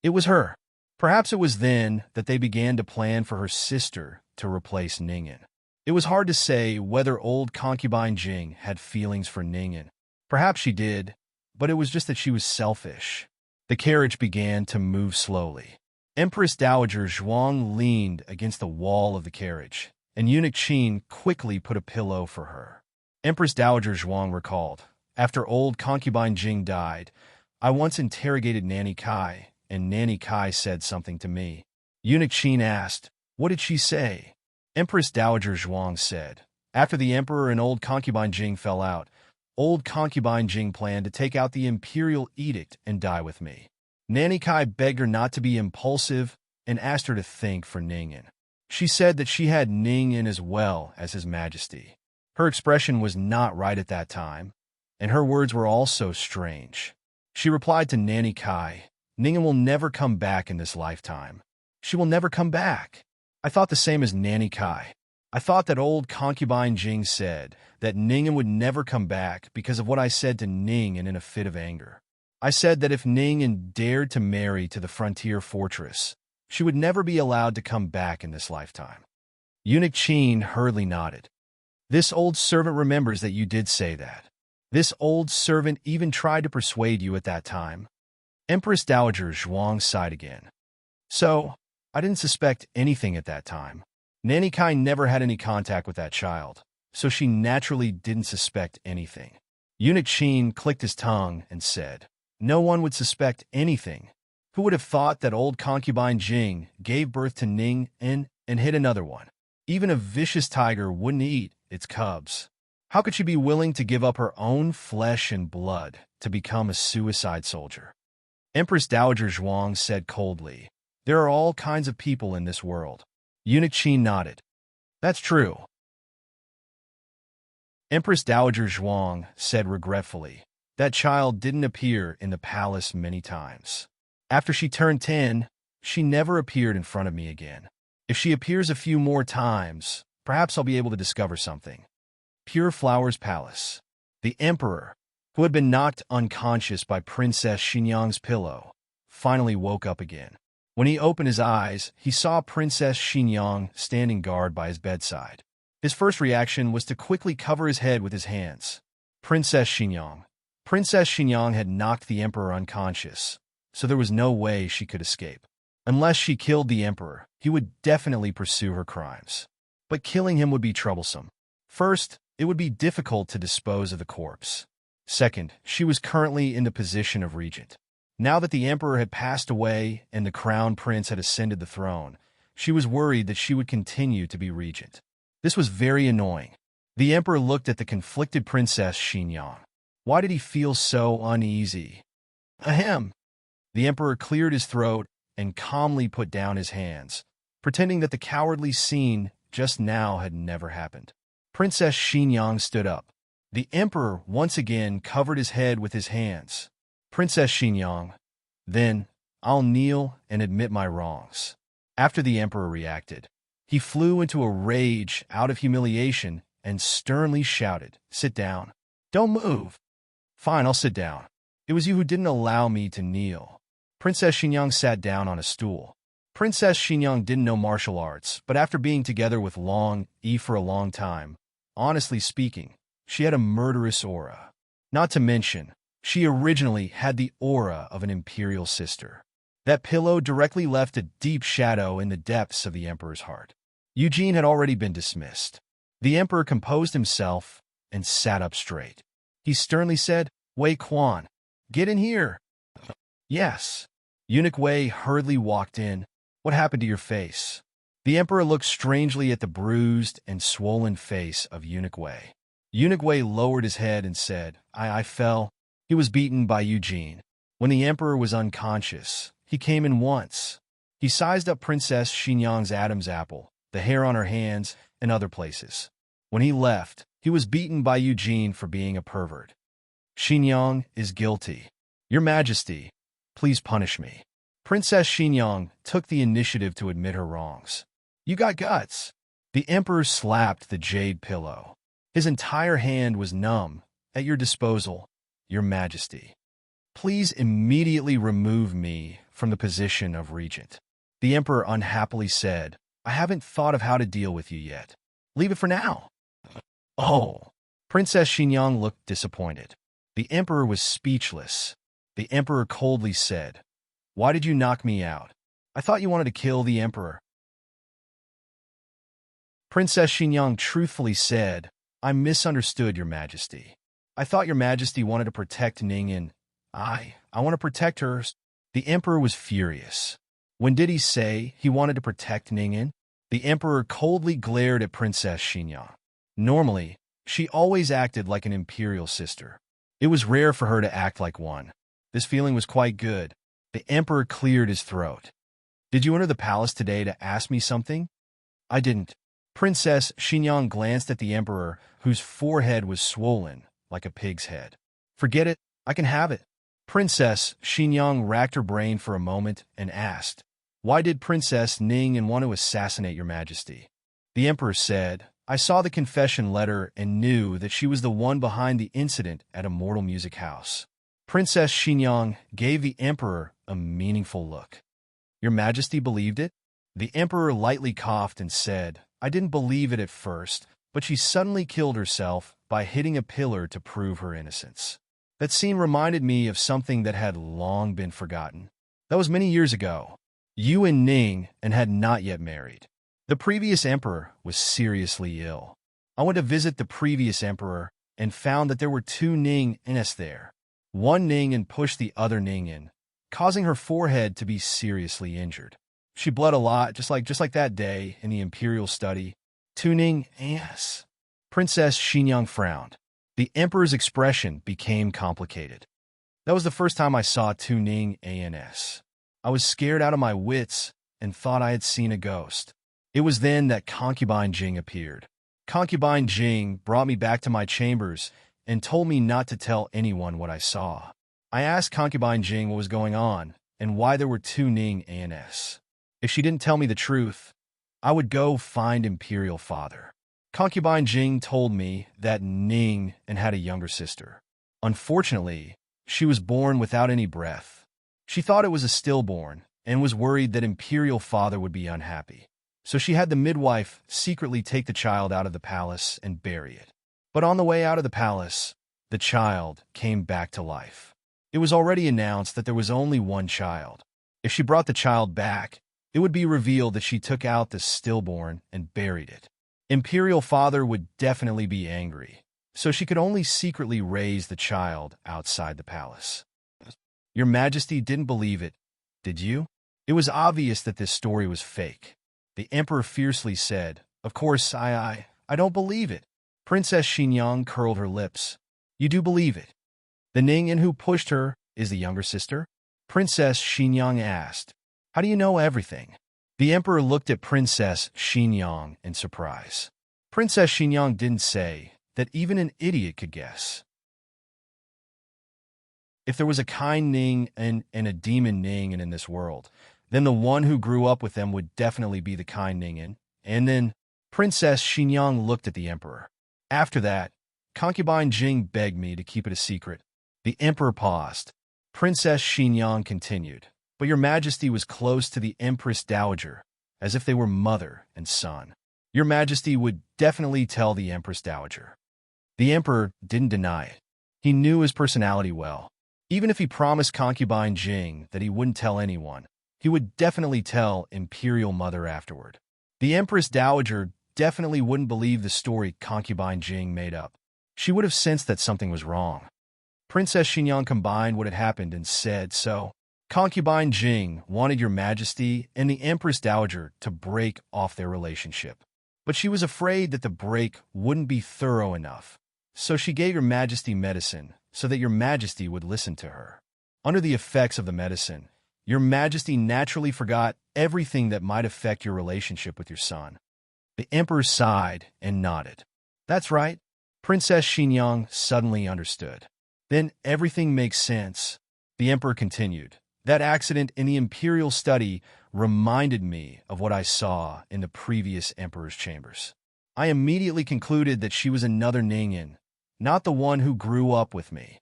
It was her. Perhaps it was then that they began to plan for her sister to replace Ning'an. It was hard to say whether old concubine Jing had feelings for Ning'an. Perhaps she did, but it was just that she was selfish. The carriage began to move slowly. Empress Dowager Zhuang leaned against the wall of the carriage, and Eunuch Qin quickly put a pillow for her. Empress Dowager Zhuang recalled, after old concubine Jing died, I once interrogated Nanny Kai, and Nanny Kai said something to me. Eunuch Qin asked, what did she say? Empress Dowager Zhuang said, after the emperor and old concubine Jing fell out, old concubine Jing planned to take out the imperial edict and die with me. Nanny Kai begged her not to be impulsive and asked her to think for Ning'an. She said that she had Ning'an as well as His Majesty. Her expression was not right at that time, and her words were also strange. She replied to Nanny Kai, Ning'an will never come back in this lifetime. She will never come back. I thought the same as Nanny Kai. I thought that old concubine Jing said that Ning'an would never come back because of what I said to Ning'an in a fit of anger. I said that if Ning'an dared to marry to the frontier fortress, she would never be allowed to come back in this lifetime. Eunuch Qin hurriedly nodded. This old servant remembers that you did say that. This old servant even tried to persuade you at that time. Empress Dowager Zhuang sighed again. So, I didn't suspect anything at that time. Nanny Kai never had any contact with that child, so she naturally didn't suspect anything. Eunuch Qin clicked his tongue and said, no one would suspect anything. Who would have thought that old concubine Jing gave birth to Ning'an and hid another one? Even a vicious tiger wouldn't eat its cubs. How could she be willing to give up her own flesh and blood to become a suicide soldier? Empress Dowager Zhuang said coldly, there are all kinds of people in this world. Eunuch Qin nodded. That's true. Empress Dowager Zhuang said regretfully, that child didn't appear in the palace many times. After she turned 10, she never appeared in front of me again. If she appears a few more times, perhaps I'll be able to discover something. Pure Flowers Palace. The emperor, who had been knocked unconscious by Princess Xinyang's pillow, finally woke up again. When he opened his eyes, he saw Princess Xinyang standing guard by his bedside. His first reaction was to quickly cover his head with his hands. Princess Xinyang had knocked the emperor unconscious, so there was no way she could escape. Unless she killed the emperor, he would definitely pursue her crimes. But killing him would be troublesome. First, it would be difficult to dispose of the corpse. Second, she was currently in the position of regent. Now that the emperor had passed away and the crown prince had ascended the throne, she was worried that she would continue to be regent. This was very annoying. The emperor looked at the conflicted Princess Xinyang. Why did he feel so uneasy? Ahem. The emperor cleared his throat and calmly put down his hands, pretending that the cowardly scene just now had never happened. Princess Xinyang stood up. The emperor once again covered his head with his hands. Princess Xinyang, then I'll kneel and admit my wrongs. After the emperor reacted, he flew into a rage out of humiliation and sternly shouted, "Sit down. Don't move." "Fine, I'll sit down. It was you who didn't allow me to kneel." Princess Xinyang sat down on a stool. Princess Xinyang didn't know martial arts, but after being together with Long Yi for a long time, honestly speaking, she had a murderous aura. Not to mention, she originally had the aura of an imperial sister. That pillow directly left a deep shadow in the depths of the emperor's heart. Eugene had already been dismissed. The emperor composed himself and sat up straight. He sternly said, "Wei Quan, get in here." "Yes." Eunuch Wei hurriedly walked in. "What happened to your face?" The emperor looked strangely at the bruised and swollen face of Eunuch Wei. Eunuch Wei lowered his head and said, I fell. He was beaten by Eugene. When the emperor was unconscious, he came in once. He sized up Princess Xinyang's Adam's apple, the hair on her hands, and other places. When he left, he was beaten by Eugene for being a pervert. Xinyang is guilty. Your Majesty, please punish me. Princess Xinyang took the initiative to admit her wrongs. You got guts. The emperor slapped the jade pillow. His entire hand was numb. At your disposal, Your Majesty. Please immediately remove me from the position of regent. The emperor unhappily said, I haven't thought of how to deal with you yet. Leave it for now. Oh. Princess Xinyang looked disappointed. The emperor was speechless. The emperor coldly said, Why did you knock me out? I thought you wanted to kill the emperor. Princess Xinyang truthfully said, I misunderstood, Your Majesty. I thought Your Majesty wanted to protect Ningyan. I want to protect her. The emperor was furious. When did he say he wanted to protect Ningyan? The emperor coldly glared at Princess Xinyang. Normally, she always acted like an imperial sister. It was rare for her to act like one. This feeling was quite good. The emperor cleared his throat. Did you enter the palace today to ask me something? I didn't. Princess Xinyang glanced at the emperor, whose forehead was swollen like a pig's head. Forget it. I can have it. Princess Xinyang racked her brain for a moment and asked, Why did Princess Ningyan want to assassinate Your Majesty? The emperor said, I saw the confession letter and knew that she was the one behind the incident at Immortal Music House. Princess Xinyang gave the emperor a meaningful look. Your Majesty believed it? The emperor lightly coughed and said, I didn't believe it at first, but she suddenly killed herself by hitting a pillar to prove her innocence. That scene reminded me of something that had long been forgotten. That was many years ago. You and Ning and had not yet married. The previous emperor was seriously ill. I went to visit the previous emperor and found that there were two Ning Ines there. One Ning and pushed the other Ning in, causing her forehead to be seriously injured. She bled a lot, just like that day in the imperial study. Two Ning Ines. Princess Xinyang frowned. The emperor's expression became complicated. That was the first time I saw two Ning Ans. I was scared out of my wits and thought I had seen a ghost. It was then that Concubine Jing appeared. Concubine Jing brought me back to my chambers and told me not to tell anyone what I saw. I asked Concubine Jing what was going on and why there were two Ning Ans. If she didn't tell me the truth, I would go find Imperial Father. Concubine Jing told me that Ning and had a younger sister. Unfortunately, she was born without any breath. She thought it was a stillborn and was worried that Imperial Father would be unhappy. So she had the midwife secretly take the child out of the palace and bury it. But on the way out of the palace, the child came back to life. It was already announced that there was only one child. If she brought the child back, it would be revealed that she took out the stillborn and buried it. Imperial Father would definitely be angry, so she could only secretly raise the child outside the palace. Your Majesty didn't believe it, did you? It was obvious that this story was fake. The Emperor fiercely said, "Of course, I don't believe it." Princess Xinyang curled her lips. "You do believe it. The Ningyan who pushed her is the younger sister?" Princess Xinyang asked. "How do you know everything?" The Emperor looked at Princess Xinyang in surprise. Princess Xinyang didn't say that even an idiot could guess. If there was a kind Ning and a demon Ningyan in this world, then the one who grew up with them would definitely be the kind Ningyan. And then Princess Xinyang looked at the Emperor. After that, concubine Jing begged me to keep it a secret. The Emperor paused. Princess Xinyang continued, "But your Majesty was close to the Empress Dowager, as if they were mother and son. Your Majesty would definitely tell the Empress Dowager." The Emperor didn't deny it. He knew his personality well. Even if he promised concubine Jing that he wouldn't tell anyone, he would definitely tell Imperial Mother afterward. The Empress Dowager definitely wouldn't believe the story concubine Jing made up. She would have sensed that something was wrong. Princess Xinyang combined what had happened and said, "So, concubine Jing wanted your Majesty and the Empress Dowager to break off their relationship. But she was afraid that the break wouldn't be thorough enough. So she gave your Majesty medicine so that your Majesty would listen to her. Under the effects of the medicine, your Majesty naturally forgot everything that might affect your relationship with your son." The Emperor sighed and nodded. "That's right." Princess Xinyang suddenly understood. "Then everything makes sense." The Emperor continued. "That accident in the Imperial study reminded me of what I saw in the previous Emperor's chambers. I immediately concluded that she was another Ningyan, not the one who grew up with me.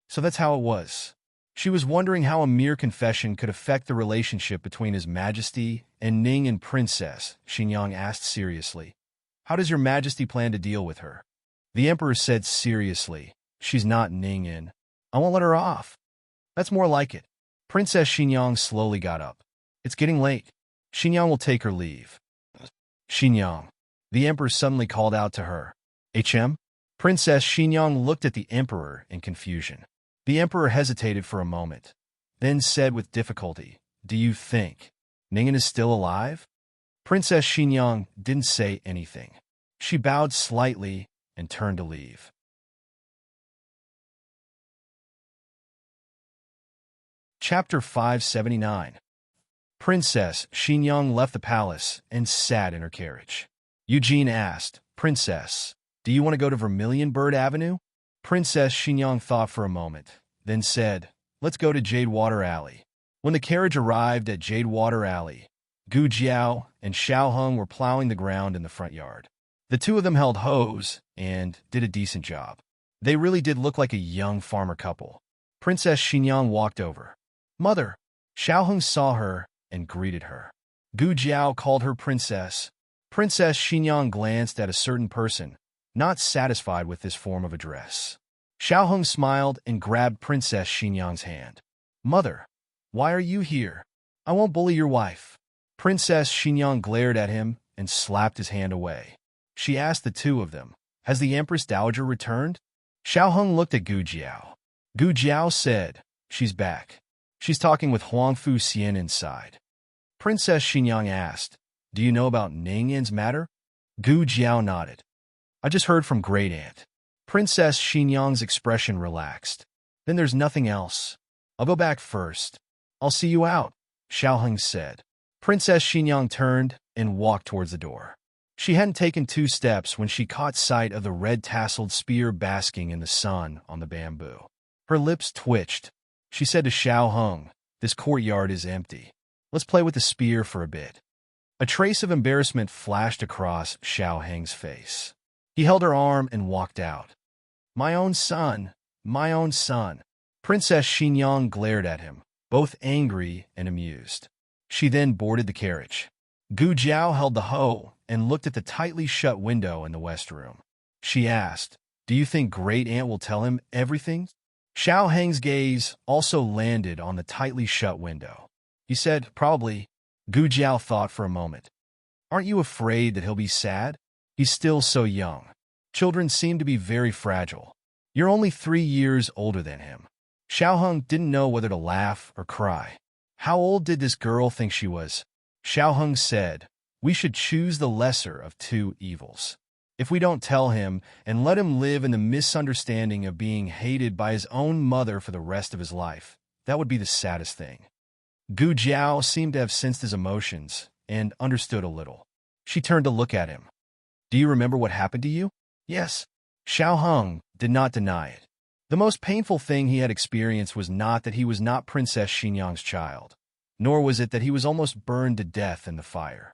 So that's how it was." She was wondering how a mere confession could affect the relationship between His Majesty and Ningyan Princess. Xinyang asked seriously, "How does your Majesty plan to deal with her?" The Emperor said seriously, "She's not Ningyan. I won't let her off." "That's more like it." Princess Xinyang slowly got up. "It's getting late. Xinyang will take her leave." "Xinyang." The Emperor suddenly called out to her. "HM?" Princess Xinyang looked at the Emperor in confusion. The Emperor hesitated for a moment, then said with difficulty, "Do you think Ningyan is still alive?" Princess Xinyang didn't say anything. She bowed slightly and turned to leave. Chapter 579. Princess Xinyang left the palace and sat in her carriage. Eugene asked, "Princess, do you want to go to Vermilion Bird Avenue?" Princess Xinyang thought for a moment, then said, "Let's go to Jadewater Alley." When the carriage arrived at Jadewater Alley, Gu Jiao and Xiao Heng were plowing the ground in the front yard. The two of them held hoes and did a decent job. They really did look like a young farmer couple. Princess Xinyang walked over. "Mother!" Xiao Heng saw her and greeted her. Gu Jiao called her princess. Princess Xinyang glanced at a certain person, not satisfied with this form of address. Xiao Heng smiled and grabbed Princess Xinyang's hand. "Mother, why are you here? I won't bully your wife." Princess Xinyang glared at him and slapped his hand away. She asked the two of them, "Has the Empress Dowager returned?" Xiao Heng looked at Gu Jiao. Gu Jiao said, "She's back. She's talking with Huangfu Xian inside." Princess Xinyang asked, "Do you know about Ningyan's matter?" Gu Jiao nodded. "I just heard from Great Aunt." Princess Xinyang's expression relaxed. "Then there's nothing else. I'll go back first. I'll see you out," Xiao Heng said. Princess Xinyang turned and walked towards the door. She hadn't taken 2 steps when she caught sight of the red-tasseled spear basking in the sun on the bamboo. Her lips twitched. She said to Xiao Heng, "This courtyard is empty. Let's play with the spear for a bit." A trace of embarrassment flashed across Xiao Heng's face. He held her arm and walked out. "My own son, my own son." Princess Xinyang glared at him, both angry and amused. She then boarded the carriage. Gu Jiao held the hoe and looked at the tightly shut window in the west room. She asked, "Do you think Great Aunt will tell him everything?" Xiao Heng's gaze also landed on the tightly shut window. He said, "Probably." Gu Jiao thought for a moment. "Aren't you afraid that he'll be sad? He's still so young. Children seem to be very fragile. You're only 3 years older than him." Xiaoheng didn't know whether to laugh or cry. How old did this girl think she was? Xiaoheng said, "We should choose the lesser of two evils. If we don't tell him and let him live in the misunderstanding of being hated by his own mother for the rest of his life, that would be the saddest thing." Gu Jiao seemed to have sensed his emotions and understood a little. She turned to look at him. "Do you remember what happened to you?" "Yes." Xiaoheng did not deny it. The most painful thing he had experienced was not that he was not Princess Xinyang's child, nor was it that he was almost burned to death in the fire.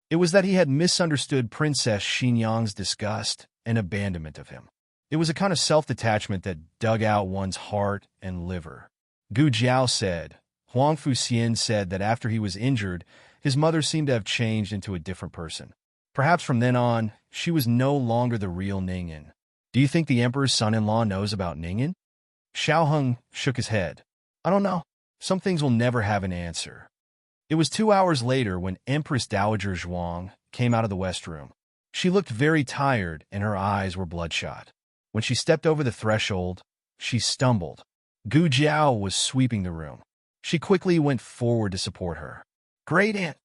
It was that he had misunderstood Princess Xinyang's disgust and abandonment of him. It was a kind of self-detachment that dug out one's heart and liver. Gu Jiao said, Huang Fuxian said that after he was injured, his mother seemed to have changed into a different person. Perhaps from then on, she was no longer the real Ningyan. "Do you think the emperor's son-in-law knows about Ningyan?" Xiaoheng shook his head. "I don't know. Some things will never have an answer." It was 2 hours later when Empress Dowager Zhuang came out of the West Room. She looked very tired and her eyes were bloodshot. When she stepped over the threshold, she stumbled. Gu Jiao was sweeping the room. She quickly went forward to support her. "Great Aunt!"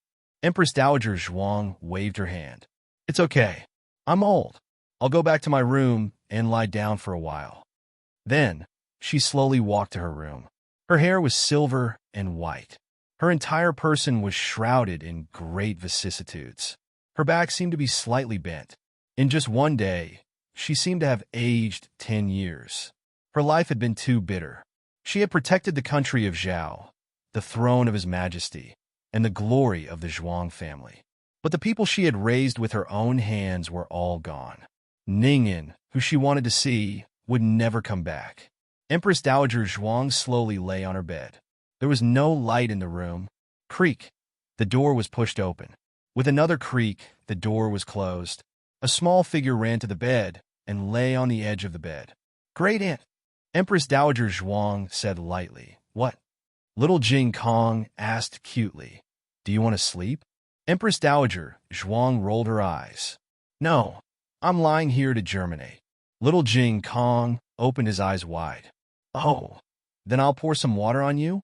Empress Dowager Zhuang waved her hand. "It's okay. I'm old. I'll go back to my room and lie down for a while." Then, she slowly walked to her room. Her hair was silver and white. Her entire person was shrouded in great vicissitudes. Her back seemed to be slightly bent. In just one day, she seemed to have aged 10 years. Her life had been too bitter. She had protected the country of Zhao, the throne of His Majesty, and the glory of the Zhuang family. But the people she had raised with her own hands were all gone. Ningyan, who she wanted to see, would never come back. Empress Dowager Zhuang slowly lay on her bed. There was no light in the room. Creak. The door was pushed open. With another creak, the door was closed. A small figure ran to the bed and lay on the edge of the bed. "Great Aunt!" Empress Dowager Zhuang said lightly. "What?" Little Jing Kong asked cutely. "Do you want to sleep?" Empress Dowager Zhuang rolled her eyes. "No, I'm lying here to germinate." Little Jing Kong opened his eyes wide. "Oh, then I'll pour some water on you?"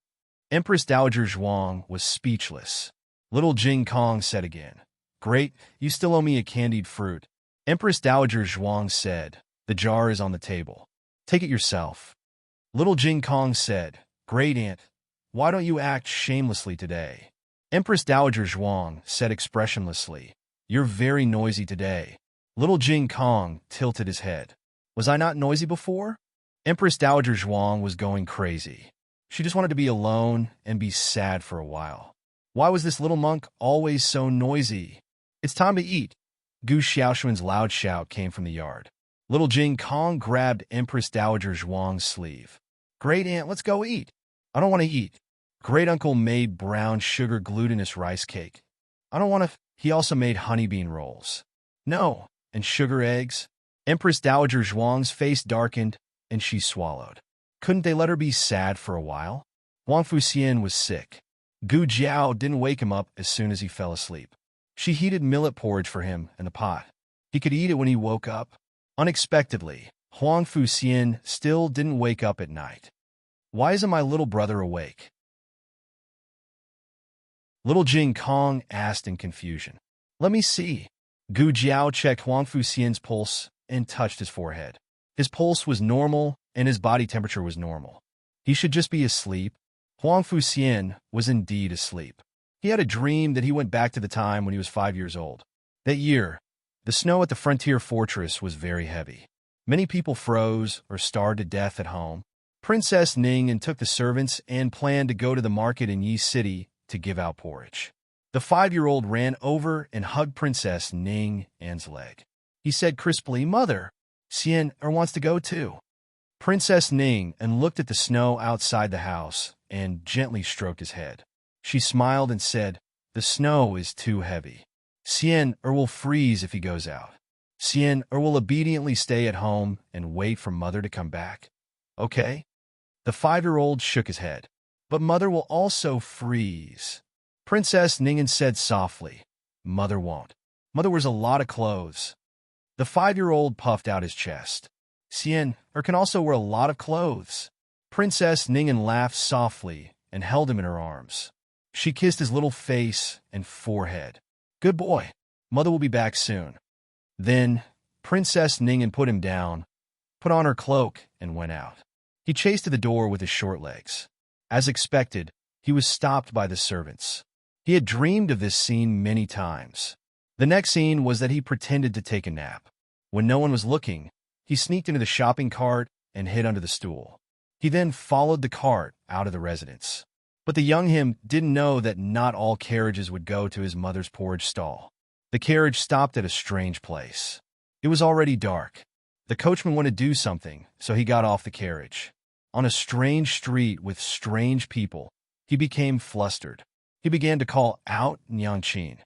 Empress Dowager Zhuang was speechless. Little Jing Kong said again, "Great, you still owe me a candied fruit." Empress Dowager Zhuang said, "The jar is on the table. Take it yourself." Little Jing Kong said, "Great Aunt, why don't you act shamelessly today?" Empress Dowager Zhuang said expressionlessly, "You're very noisy today." Little Jing Kong tilted his head. "Was I not noisy before?" Empress Dowager Zhuang was going crazy. She just wanted to be alone and be sad for a while. Why was this little monk always so noisy? "It's time to eat." Gu Xiaoshuan's loud shout came from the yard. Little Jing Kong grabbed Empress Dowager Zhuang's sleeve. "Great Aunt, let's go eat." "I don't want to eat." Great Uncle made brown sugar glutinous rice cake. "I don't want to." He also made honey bean rolls. "No." And sugar eggs. Empress Dowager Zhuang's face darkened, and she swallowed. Couldn't they let her be sad for a while? Huang Fuxian was sick. Gu Jiao didn't wake him up as soon as he fell asleep. She heated millet porridge for him in the pot. He could eat it when he woke up. Unexpectedly, Huang Fuxian still didn't wake up at night. "Why isn't my little brother awake?" Little Jing Kong asked in confusion. "Let me see." Gu Jiao checked Huang Fuxian's pulse and touched his forehead. His pulse was normal, and his body temperature was normal. He should just be asleep. Huang Fuxian was indeed asleep. He had a dream that he went back to the time when he was 5 years old. That year, the snow at the frontier fortress was very heavy. Many people froze or starved to death at home. Princess Ning took the servants and planned to go to the market in Yi City to give out porridge. The 5-year-old ran over and hugged Princess Ning An's leg. He said crisply, "Mother, Xian wants to go too." Princess Ning looked at the snow outside the house and gently stroked his head. She smiled and said, "The snow is too heavy. Xian will freeze if he goes out. Xian will obediently stay at home and wait for Mother to come back. Okay?" The 5-year-old shook his head. "But Mother will also freeze." Princess Ningen said softly, "Mother won't. Mother wears a lot of clothes." The 5-year-old puffed out his chest. Xian can also wear a lot of clothes. Princess Ningen laughed softly and held him in her arms. She kissed his little face and forehead. Good boy. Mother will be back soon. Then, Princess Ningen put him down, put on her cloak, and went out. He chased to the door with his short legs. As expected, he was stopped by the servants. He had dreamed of this scene many times. The next scene was that he pretended to take a nap. When no one was looking, he sneaked into the shopping cart and hid under the stool. He then followed the cart out of the residence. But the young him didn't know that not all carriages would go to his mother's porridge stall. The carriage stopped at a strange place. It was already dark. The coachman wanted to do something, so he got off the carriage. On a strange street with strange people, he became flustered. He began to call out enchanting.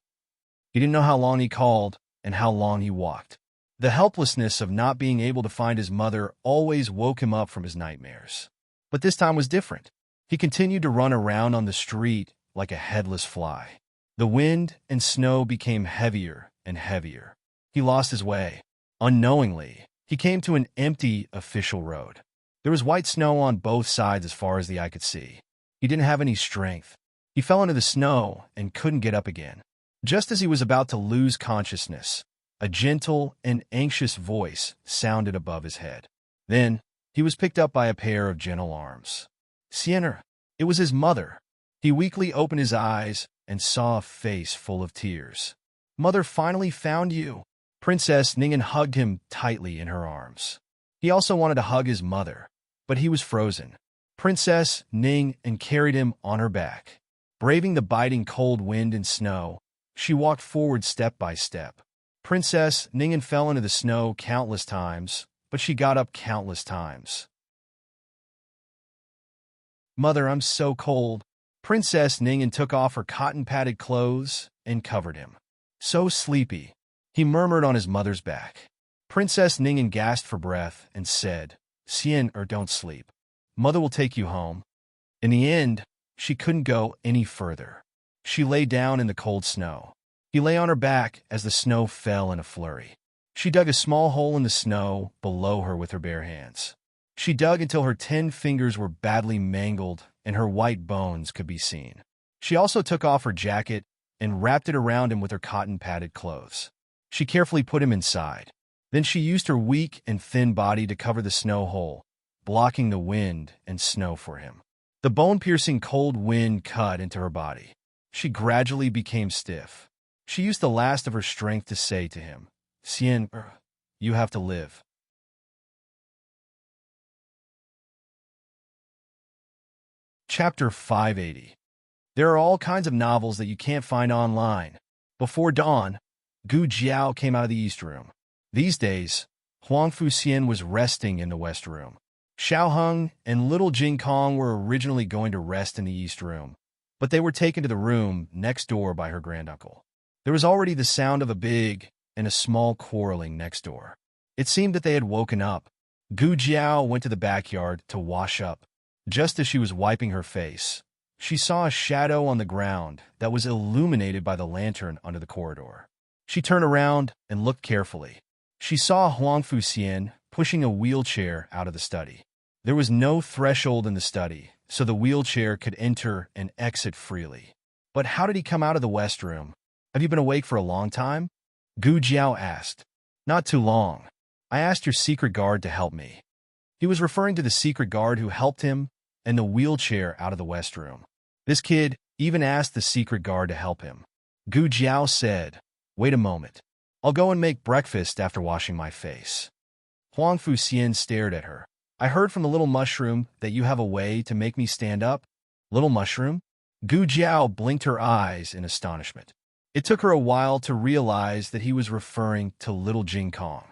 He didn't know how long he called and how long he walked. The helplessness of not being able to find his mother always woke him up from his nightmares. But this time was different. He continued to run around on the street like a headless fly. The wind and snow became heavier and heavier. He lost his way. Unknowingly, he came to an empty official road. There was white snow on both sides as far as the eye could see. He didn't have any strength. He fell into the snow and couldn't get up again. Just as he was about to lose consciousness, a gentle and anxious voice sounded above his head. Then, he was picked up by a pair of gentle arms. Sienna, it was his mother. He weakly opened his eyes and saw a face full of tears. Mother finally found you. Princess Ningen hugged him tightly in her arms. He also wanted to hug his mother, but he was frozen. Princess Ningen carried him on her back. Braving the biting cold wind and snow, she walked forward step by step. Princess Ningen fell into the snow countless times, but she got up countless times. Mother, I'm so cold. Princess Ningen took off her cotton-padded clothes and covered him. So sleepy, he murmured on his mother's back. Princess Ningen gasped for breath and said, Xian, don't sleep. Mother will take you home. In the end, she couldn't go any further. She lay down in the cold snow. He lay on her back as the snow fell in a flurry. She dug a small hole in the snow below her with her bare hands. She dug until her 10 fingers were badly mangled and her white bones could be seen. She also took off her jacket and wrapped it around him with her cotton-padded clothes. She carefully put him inside. Then she used her weak and thin body to cover the snow hole, blocking the wind and snow for him. The bone-piercing cold wind cut into her body. She gradually became stiff. She used the last of her strength to say to him, Xian, you have to live. Chapter 580. There are all kinds of novels that you can't find online. Before dawn, Gu Jiao came out of the East Room. These days, Huang Fuxian was resting in the West Room. Xiao Heng and little Jing Kong were originally going to rest in the East Room, but they were taken to the room next door by her granduncle. There was already the sound of a big and a small quarreling next door. It seemed that they had woken up. Gu Jiao went to the backyard to wash up. Just as she was wiping her face, she saw a shadow on the ground that was illuminated by the lantern under the corridor. She turned around and looked carefully. She saw Huang Fuxian pushing a wheelchair out of the study. There was no threshold in the study, so the wheelchair could enter and exit freely. But how did he come out of the West Room? Have you been awake for a long time? Gu Jiao asked. Not too long. I asked your secret guard to help me. He was referring to the secret guard who helped him and the wheelchair out of the West Room. This kid even asked the secret guard to help him. Gu Jiao said, Wait a moment. I'll go and make breakfast after washing my face. Huang Fuxian stared at her. I heard from the little mushroom that you have a way to make me stand up. Little mushroom? Gu Jiao blinked her eyes in astonishment. It took her a while to realize that he was referring to little Jing Kong.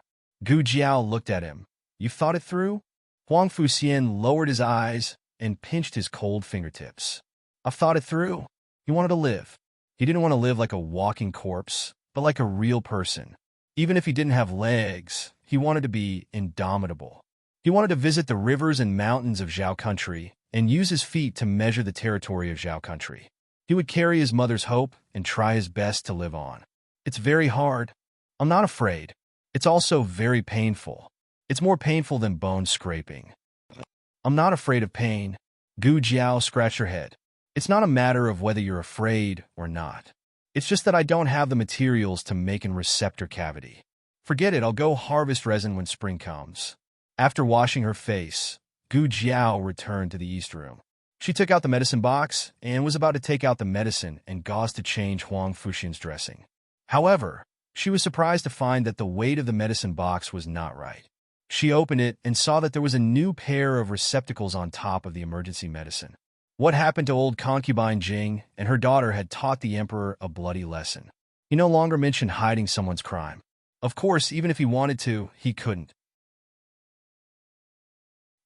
Gu Jiao looked at him. You thought it through? Huang Fuxian lowered his eyes and pinched his cold fingertips. I've thought it through. He wanted to live. He didn't want to live like a walking corpse, but like a real person. Even if he didn't have legs, he wanted to be indomitable. He wanted to visit the rivers and mountains of Zhao country and use his feet to measure the territory of Zhao country. He would carry his mother's hope and try his best to live on. It's very hard. I'm not afraid. It's also very painful. It's more painful than bone scraping. I'm not afraid of pain. Gu Jiao scratched her head. It's not a matter of whether you're afraid or not. It's just that I don't have the materials to make an receptor cavity. Forget it, I'll go harvest resin when spring comes. After washing her face, Gu Jiao returned to the east room. She took out the medicine box and was about to take out the medicine and gauze to change Huang Fuxian's dressing. However, she was surprised to find that the weight of the medicine box was not right. She opened it and saw that there was a new pair of receptacles on top of the emergency medicine. What happened to old concubine Jing and her daughter had taught the emperor a bloody lesson. He no longer mentioned hiding someone's crime. Of course, even if he wanted to, he couldn't.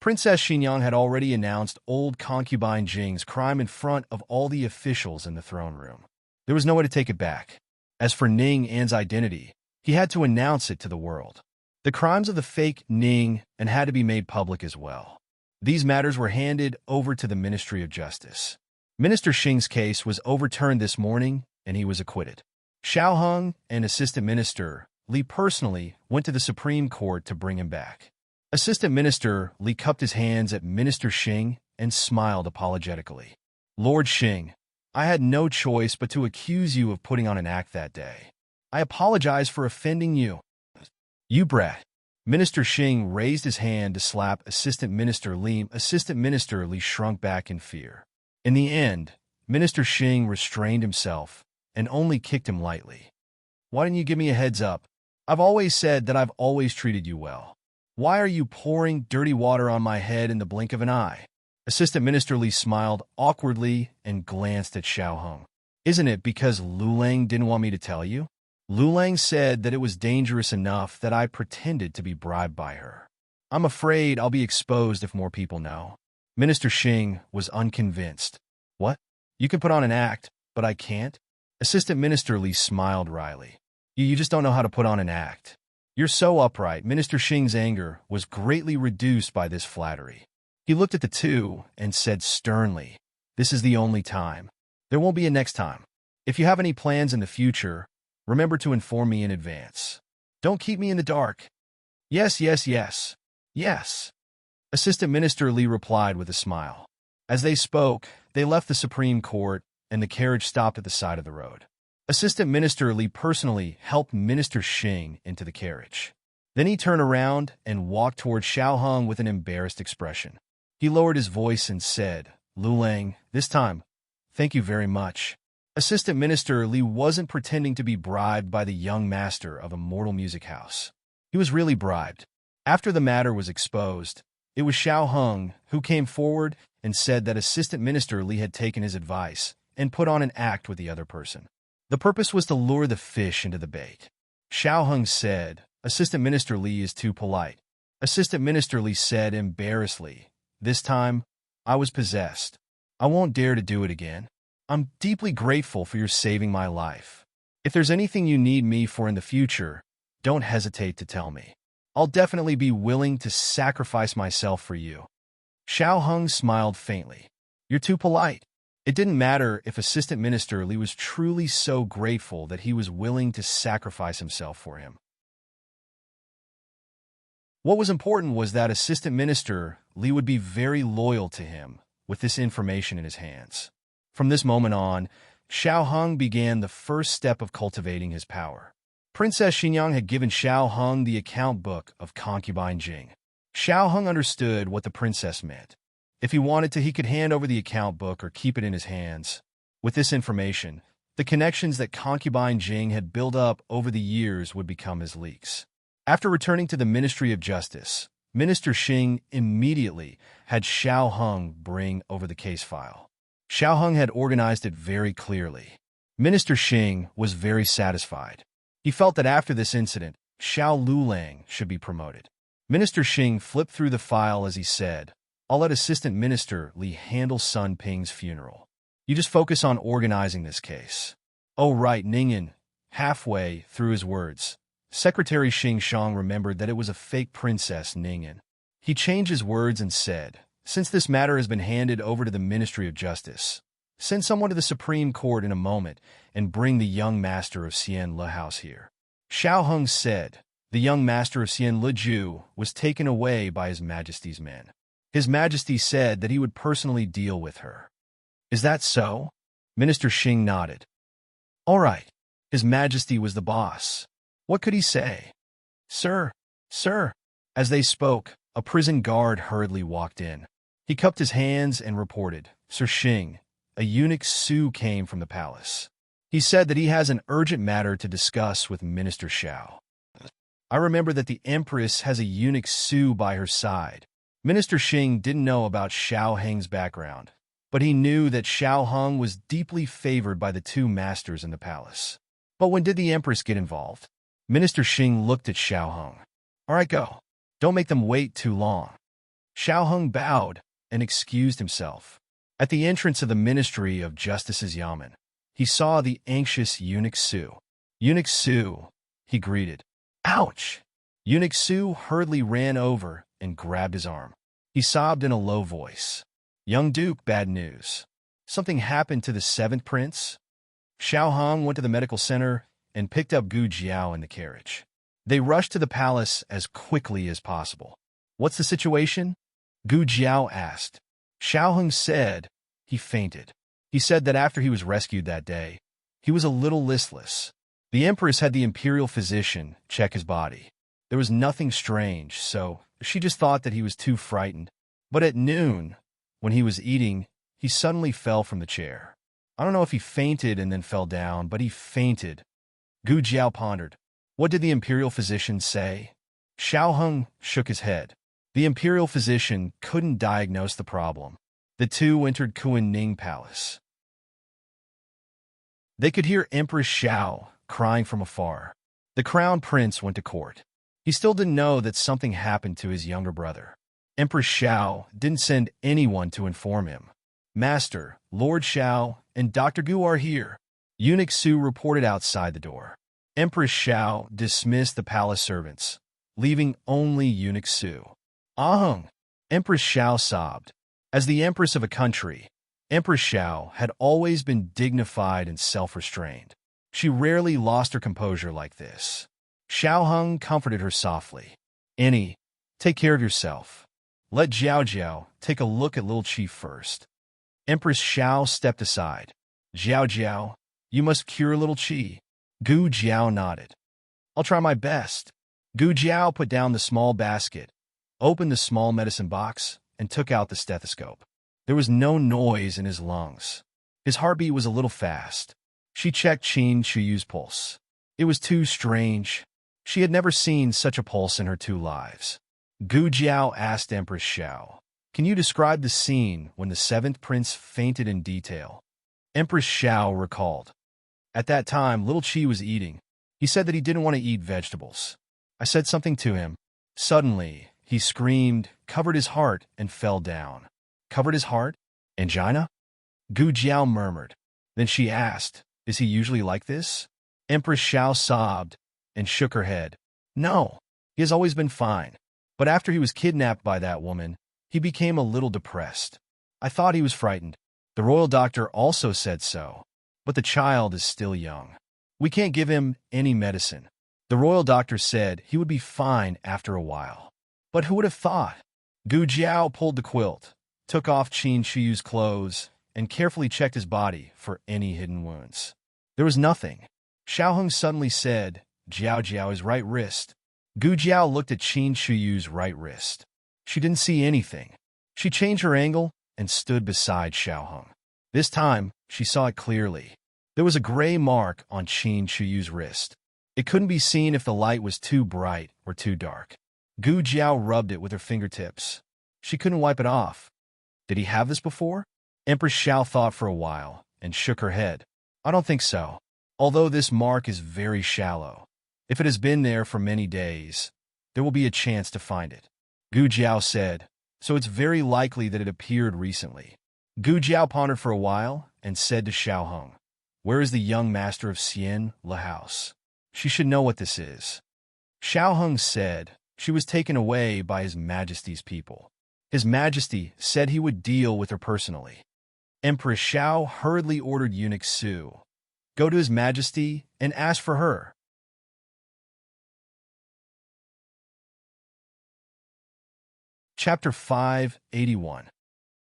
Princess Xinyang had already announced old concubine Jing's crime in front of all the officials in the throne room. There was no way to take it back. As for Ning An's identity, he had to announce it to the world. The crimes of the fake Ning An had to be made public as well. These matters were handed over to the Ministry of Justice. Minister Xing's case was overturned this morning, and he was acquitted. Xiao Heng and Assistant Minister Li personally went to the Supreme Court to bring him back. Assistant Minister Li cupped his hands at Minister Xing and smiled apologetically. Lord Xing, I had no choice but to accuse you of putting on an act that day. I apologize for offending you. You brat. Minister Xing raised his hand to slap Assistant Minister Li. Assistant Minister Li shrunk back in fear. In the end, Minister Xing restrained himself and only kicked him lightly. Why didn't you give me a heads up? I've always said that I've always treated you well. Why are you pouring dirty water on my head in the blink of an eye? Assistant Minister Li smiled awkwardly and glanced at Xiao Heng. Isn't it because Lu Lang didn't want me to tell you? Lu Lang said that it was dangerous enough that I pretended to be bribed by her. I'm afraid I'll be exposed if more people know. Minister Xing was unconvinced. What? You can put on an act, but I can't? Assistant Minister Li smiled wryly. You just don't know how to put on an act. You're so upright. Minister Xing's anger was greatly reduced by this flattery. He looked at the two and said sternly, This is the only time. There won't be a next time. If you have any plans in the future, remember to inform me in advance. Don't keep me in the dark. Yes, yes, yes. Yes. Assistant Minister Li replied with a smile. As they spoke, they left the Supreme Court, and the carriage stopped at the side of the road. Assistant Minister Li personally helped Minister Xing into the carriage. Then he turned around and walked toward Xiao Heng with an embarrassed expression. He lowered his voice and said, Lu Lang, this time, thank you very much. Assistant Minister Li wasn't pretending to be bribed by the young master of a mortal music house. He was really bribed. After the matter was exposed, it was Xiao Heng who came forward and said that Assistant Minister Li had taken his advice and put on an act with the other person. The purpose was to lure the fish into the bait. Xiao Heng said, Assistant Minister Li is too polite. Assistant Minister Li said embarrassedly, This time, I was possessed. I won't dare to do it again. I'm deeply grateful for your saving my life. If there's anything you need me for in the future, don't hesitate to tell me. I'll definitely be willing to sacrifice myself for you. Xiao Heng smiled faintly. You're too polite. It didn't matter if Assistant Minister Li was truly so grateful that he was willing to sacrifice himself for him. What was important was that Assistant Minister Li would be very loyal to him with this information in his hands. From this moment on, Xiao Heng began the first step of cultivating his power. Princess Xinyang had given Xiao Heng the account book of concubine Jing. Xiao Heng understood what the princess meant. If he wanted to, he could hand over the account book or keep it in his hands. With this information, the connections that concubine Jing had built up over the years would become his leaks. After returning to the Ministry of Justice, Minister Xing immediately had Xiao Heng bring over the case file. Xiao Heng had organized it very clearly. Minister Xing was very satisfied. He felt that after this incident, Xiao Lulang should be promoted. Minister Xing flipped through the file as he said, I'll let Assistant Minister Li handle Sun Ping's funeral. You just focus on organizing this case. Oh right, Ningyan. Halfway through his words, Secretary Xing Shang remembered that it was a fake Princess Ningyan. He changed his words and said, Since this matter has been handed over to the Ministry of Justice, send someone to the Supreme Court in a moment and bring the young master of Xian Le House here. Xiao Heng said, the young master of Xian Leju was taken away by His Majesty's men. His Majesty said that he would personally deal with her. Is that so? Minister Xing nodded. All right. His Majesty was the boss. What could he say? Sir, sir. As they spoke, a prison guard hurriedly walked in. He cupped his hands and reported, Sir Xing, a eunuch Su came from the palace. He said that he has an urgent matter to discuss with Minister Xiao. I remember that the Empress has a eunuch Su by her side. Minister Xing didn't know about Xiao Heng's background, but he knew that Xiao Heng was deeply favored by the two masters in the palace. But when did the Empress get involved? Minister Xing looked at Xiao Heng. All right, go. Don't make them wait too long. Xiao Heng bowed and excused himself. At the entrance of the Ministry of Justice's Yamen, he saw the anxious Eunuch Su. Eunuch Su, he greeted. Ouch! Eunuch Su hurriedly ran over and grabbed his arm. He sobbed in a low voice. Young Duke, bad news. Something happened to the seventh prince? Xiao Heng went to the medical center and picked up Gu Jiao in the carriage. They rushed to the palace as quickly as possible. What's the situation? Gu Jiao asked. Xiao Heng said he fainted. He said that after he was rescued that day, he was a little listless. The Empress had the imperial physician check his body. There was nothing strange, so she just thought that he was too frightened. But at noon, when he was eating, he suddenly fell from the chair. I don't know if he fainted and then fell down, but he fainted. Gu Jiao pondered. What did the imperial physician say? Xiao Heng shook his head. The imperial physician couldn't diagnose the problem. The two entered Kuan-Ning Palace. They could hear Empress Xiao crying from afar. The crown prince went to court. He still didn't know that something happened to his younger brother. Empress Xiao didn't send anyone to inform him. Master, Lord Xiao, and Dr. Gu are here. Eunuch Su reported outside the door. Empress Xiao dismissed the palace servants, leaving only Eunuch Su. Ahung! Empress Xiao sobbed. As the empress of a country, Empress Xiao had always been dignified and self-restrained. She rarely lost her composure like this. Xiao Heng comforted her softly. Annie, take care of yourself. Let Jiao Jiao take a look at little Chief first. Empress Xiao stepped aside. Jiao Jiao, you must cure little Qi. Gu Jiao nodded. I'll try my best. Gu Jiao put down the small basket, opened the small medicine box, and took out the stethoscope. There was no noise in his lungs. His heartbeat was a little fast. She checked Qin Chuyu's pulse. It was too strange. She had never seen such a pulse in her 2 lives. Gu Jiao asked Empress Xiao, can you describe the scene when the seventh prince fainted in detail? Empress Xiao recalled. At that time, little Qi was eating. He said that he didn't want to eat vegetables. I said something to him. Suddenly, he screamed, covered his heart, and fell down. Covered his heart? Angina? Gu Jiao murmured. Then she asked, is he usually like this? Empress Xiao sobbed and shook her head. No, he has always been fine. But after he was kidnapped by that woman, he became a little depressed. I thought he was frightened. The royal doctor also said so. But the child is still young. We can't give him any medicine. The royal doctor said he would be fine after a while. But who would have thought? Gu Jiao pulled the quilt, took off Qin Chuyu's clothes, and carefully checked his body for any hidden wounds. There was nothing. Xiao Heng suddenly said, Jiao Jiao's right wrist. Gu Jiao looked at Qin Chuyu's right wrist. She didn't see anything. She changed her angle and stood beside Xiao Heng. This time, she saw it clearly. There was a gray mark on Qin Chuyu's wrist. It couldn't be seen if the light was too bright or too dark. Gu Jiao rubbed it with her fingertips. She couldn't wipe it off. Did he have this before? Empress Xiao thought for a while and shook her head. I don't think so. Although this mark is very shallow. If it has been there for many days, there will be a chance to find it. Gu Jiao said, so it's very likely that it appeared recently. Gu Jiao pondered for a while and said to Xiao Heng, where is the young master of Xian Le House? She should know what this is. Xiao Heng said she was taken away by His Majesty's people. His Majesty said he would deal with her personally. Empress Xiao hurriedly ordered Eunuch Su, go to His Majesty and ask for her. Chapter 581.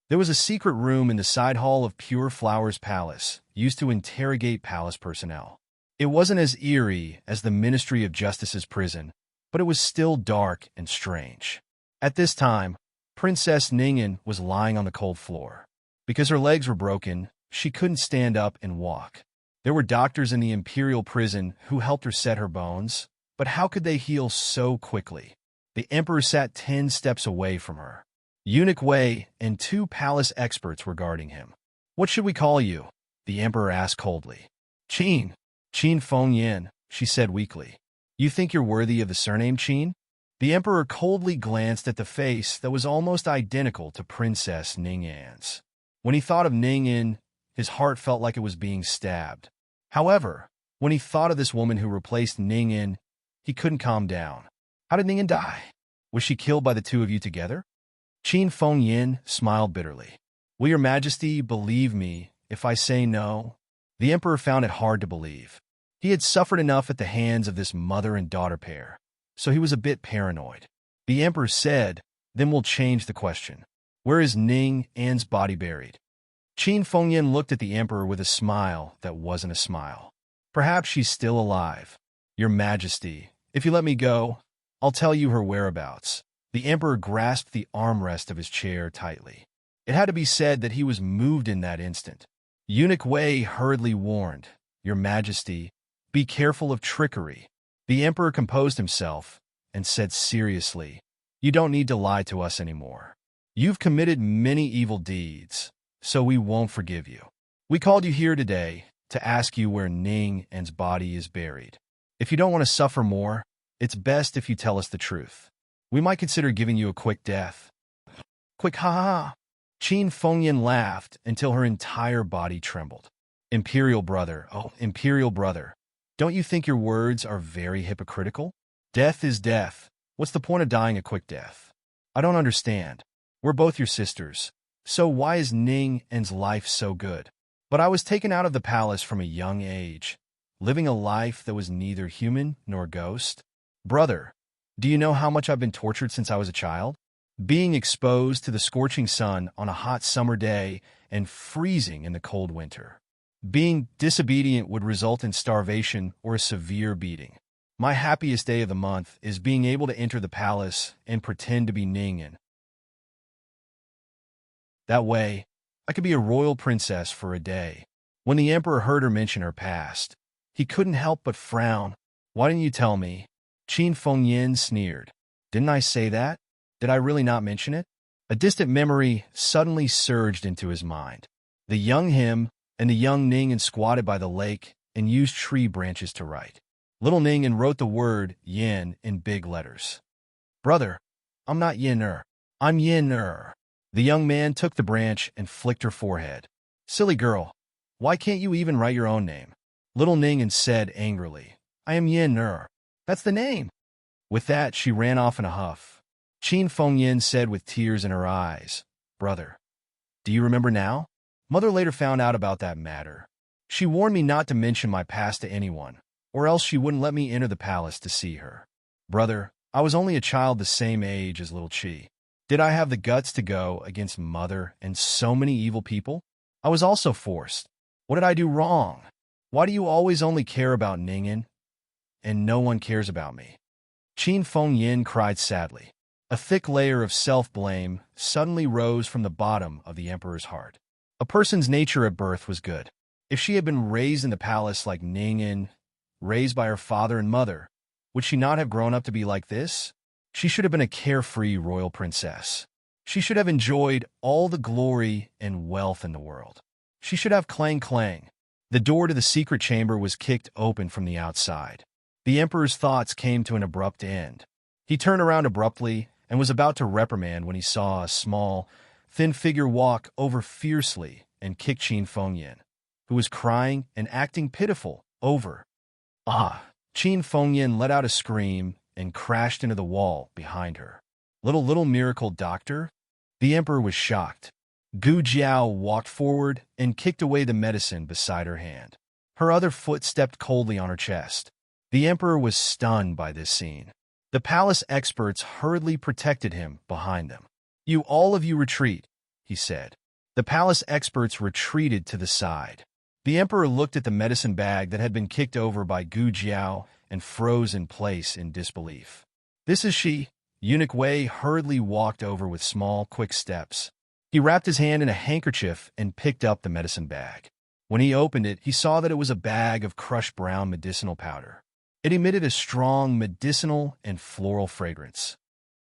There was a secret room in the side hall of Pure Flower's palace, used to interrogate palace personnel. It wasn't as eerie as the Ministry of Justice's prison, but it was still dark and strange. At this time, Princess Ning'an was lying on the cold floor. Because her legs were broken, she couldn't stand up and walk. There were doctors in the imperial prison who helped her set her bones, but how could they heal so quickly? The emperor sat 10 steps away from her. Eunuch Wei and 2 palace experts were guarding him. "What should we call you?" the emperor asked coldly. "Qin Fengyan," she said weakly. "You think you're worthy of the surname Qin?" The emperor coldly glanced at the face that was almost identical to Princess Ning'an's. When he thought of Ning'an, his heart felt like it was being stabbed. However, when he thought of this woman who replaced Ning'an, he couldn't calm down. How did Ning'an die? Was she killed by the 2 of you together? Qin Fengyan smiled bitterly. "Will your majesty believe me if I say no?" The emperor found it hard to believe. He had suffered enough at the hands of this mother and daughter pair, so he was a bit paranoid. The emperor said, "Then we'll change the question. Where is Ning'an's body buried?" Qin Fengyan looked at the emperor with a smile that wasn't a smile. "Perhaps she's still alive. Your majesty, if you let me go, I'll tell you her whereabouts." The emperor grasped the armrest of his chair tightly. It had to be said that he was moved in that instant. Eunuch Wei hurriedly warned, "Your majesty, be careful of trickery." The emperor composed himself and said seriously, "You don't need to lie to us anymore. You've committed many evil deeds, so we won't forgive you. We called you here today to ask you where Ning'an's body is buried. If you don't want to suffer more, it's best if you tell us the truth. We might consider giving you a quick death." "Quick, ha ha ha." Qin Fengyan laughed until her entire body trembled. "Imperial brother, oh, imperial brother, don't you think your words are very hypocritical? Death is death. What's the point of dying a quick death? I don't understand. We're both your sisters, so why is Ning'an's life so good? But I was taken out of the palace from a young age, living a life that was neither human nor ghost. Brother, do you know how much I've been tortured since I was a child? Being exposed to the scorching sun on a hot summer day and freezing in the cold winter. Being disobedient would result in starvation or a severe beating. My happiest day of the month is being able to enter the palace and pretend to be Ning'an. That way, I could be a royal princess for a day." When the emperor heard her mention her past, he couldn't help but frown. "Why didn't you tell me?" Qin Fengyan sneered. "Didn't I say that? Did I really not mention it?" A distant memory suddenly surged into his mind. The young him and the young Ning'an squatted by the lake and used tree branches to write. Little Ning'an wrote the word yin in big letters. "Brother, I'm not Yin-er. I'm Yin-er." The young man took the branch and flicked her forehead. "Silly girl, why can't you even write your own name?" Little Ning'an said angrily, "I am Yin-er. That's the name." With that, she ran off in a huff. Qin Fengyan said with tears in her eyes, "Brother, do you remember now? Mother later found out about that matter. She warned me not to mention my past to anyone, or else she wouldn't let me enter the palace to see her. Brother, I was only a child the same age as little Qi. Did I have the guts to go against Mother and so many evil people? I was also forced. What did I do wrong? Why do you always only care about Ning'an, and no one cares about me?" Qin Fengyan cried sadly. A thick layer of self-blame suddenly rose from the bottom of the emperor's heart. A person's nature at birth was good. If she had been raised in the palace like Ning'an, raised by her father and mother, would she not have grown up to be like this? She should have been a carefree royal princess. She should have enjoyed all the glory and wealth in the world. She should have clang clang. The door to the secret chamber was kicked open from the outside. The emperor's thoughts came to an abrupt end. He turned around abruptly and was about to reprimand when he saw a small, thin figure walk over fiercely and kick Qin Fengyan, who was crying and acting pitiful, over. "Ah!" Qin Fengyan let out a scream and crashed into the wall behind her. Little miracle doctor?" The emperor was shocked. Gu Jiao walked forward and kicked away the medicine beside her hand. Her other foot stepped coldly on her chest. The emperor was stunned by this scene. The palace experts hurriedly protected him behind them. "You all of you retreat," he said. The palace experts retreated to the side. The emperor looked at the medicine bag that had been kicked over by Gu Jiao and froze in place in disbelief. "This is she." Eunuch Wei hurriedly walked over with small, quick steps. He wrapped his hand in a handkerchief and picked up the medicine bag. When he opened it, he saw that it was a bag of crushed brown medicinal powder. It emitted a strong medicinal and floral fragrance.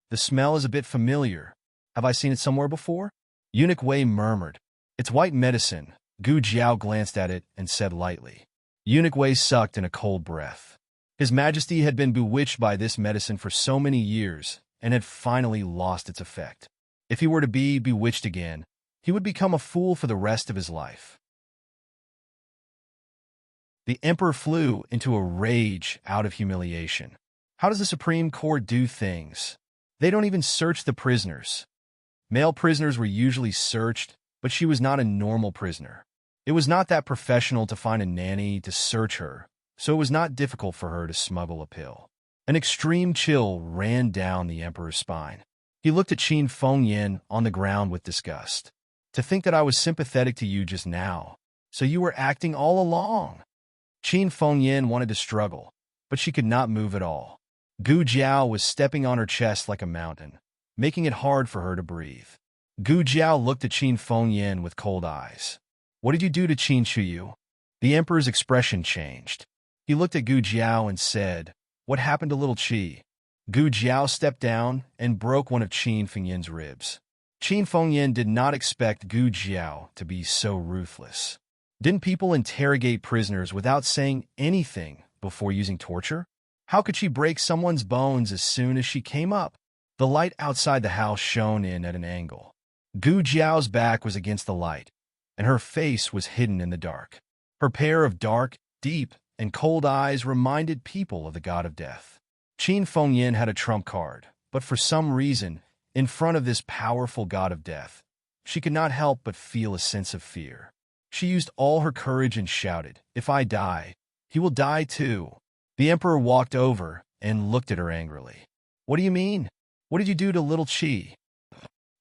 "The smell is a bit familiar. Have I seen it somewhere before?" Eunuch Wei murmured. "It's white medicine." Gu Jiao glanced at it and said lightly. Eunuch Wei sucked in a cold breath. His Majesty had been bewitched by this medicine for so many years and had finally lost its effect. If he were to be bewitched again, he would become a fool for the rest of his life. The emperor flew into a rage out of humiliation. How does the Supreme Court do things? They don't even search the prisoners. Male prisoners were usually searched, but she was not a normal prisoner. It was not that professional to find a nanny to search her, so it was not difficult for her to smuggle a pill. An extreme chill ran down the emperor's spine. He looked at Qin Fengyan on the ground with disgust. "To think that I was sympathetic to you just now. So you were acting all along." Qin Fengyan wanted to struggle, but she could not move at all. Gu Jiao was stepping on her chest like a mountain, making it hard for her to breathe. Gu Jiao looked at Qin Fengyan with cold eyes. "What did you do to Qin Shuyu?" The emperor's expression changed. He looked at Gu Jiao and said, "What happened to little Qi?" Gu Jiao stepped down and broke one of Qin Fengyan's ribs. Qin Fengyan did not expect Gu Jiao to be so ruthless. Didn't people interrogate prisoners without saying anything before using torture? How could she break someone's bones as soon as she came up? The light outside the house shone in at an angle. Gu Jiao's back was against the light, and her face was hidden in the dark. Her pair of dark, deep, and cold eyes reminded people of the god of death. Qin Fengyan had a trump card, but for some reason, in front of this powerful god of death, she could not help but feel a sense of fear. She used all her courage and shouted, "If I die, he will die too." The emperor walked over and looked at her angrily. "What do you mean? What did you do to little Qi?"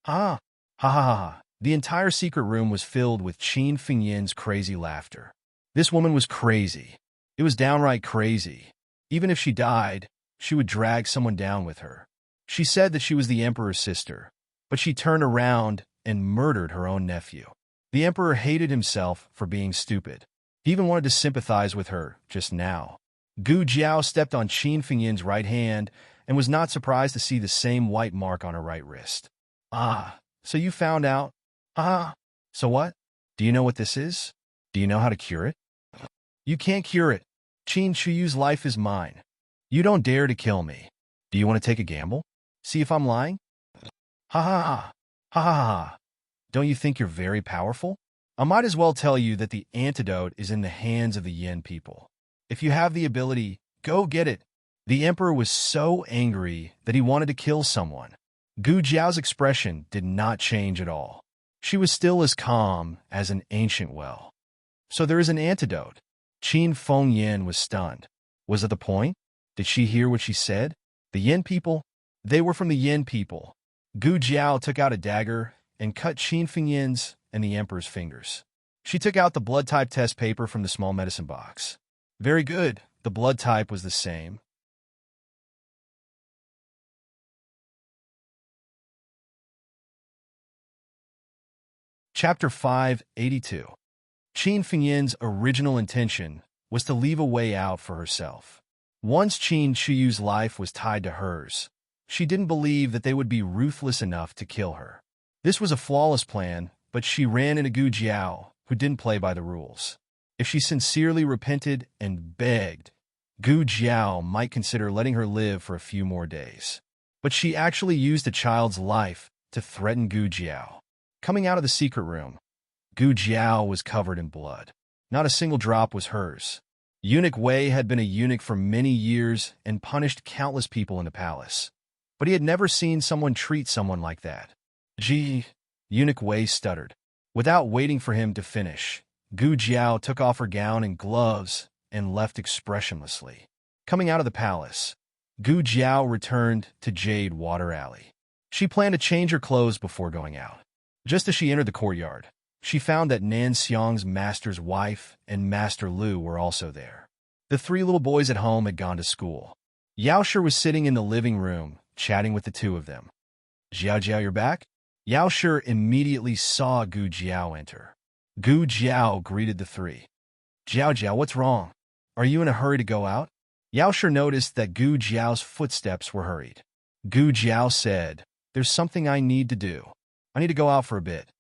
"Ah, ha ha ha ha." The entire secret room was filled with Qin Fengyan's crazy laughter. This woman was crazy. It was downright crazy. Even if she died, she would drag someone down with her. She said that she was the emperor's sister, but she turned around and murdered her own nephew. The emperor hated himself for being stupid. He even wanted to sympathize with her just now. Gu Jiao stepped on Qin Fengyan's right hand and was not surprised to see the same white mark on her right wrist. "Ah, so you found out? Ah, so what? Do you know what this is? Do you know how to cure it?" "You can't cure it. Qin Shuyu's life is mine. You don't dare to kill me. Do you want to take a gamble? See if I'm lying?" "Ha ha ha. Ha ha ha. Don't you think you're very powerful? I might as well tell you that the antidote is in the hands of the Yin people. If you have the ability, go get it." The emperor was so angry that he wanted to kill someone. Gu Jiao's expression did not change at all. She was still as calm as an ancient well. "So there is an antidote." Qin Fengyan was stunned. Was it the point? Did she hear what she said? The Yin people? They were from the Yin people. Gu Jiao took out a dagger and cut Qin Fengyan's and the emperor's fingers. She took out the blood type test paper from the small medicine box. Very good. The blood type was the same. Chapter 582. Qin Fengyan's original intention was to leave a way out for herself. Once Qin Shuyu's life was tied to hers, she didn't believe that they would be ruthless enough to kill her. This was a flawless plan, but she ran into Gu Jiao, who didn't play by the rules. If she sincerely repented and begged, Gu Jiao might consider letting her live for a few more days. But she actually used a child's life to threaten Gu Jiao. Coming out of the secret room, Gu Jiao was covered in blood. Not a single drop was hers. Eunuch Wei had been a eunuch for many years and punished countless people in the palace. But he had never seen someone treat someone like that. "Gee," Eunuch Wei stuttered. Without waiting for him to finish, Gu Jiao took off her gown and gloves and left expressionlessly. Coming out of the palace, Gu Jiao returned to Jade Water Alley. She planned to change her clothes before going out. Just as she entered the courtyard, she found that Nan Xiang's master's wife and Master Lu were also there. The three little boys at home had gone to school. Yao Shi was sitting in the living room, chatting with the two of them. "Jiao Jiao, you're back?" Yao Shi immediately saw Gu Jiao enter. Gu Jiao greeted the three. "Jiao Jiao, what's wrong? Are you in a hurry to go out?" Yao Shi noticed that Gu Jiao's footsteps were hurried. Gu Jiao said, "There's something I need to do. I need to go out for a bit."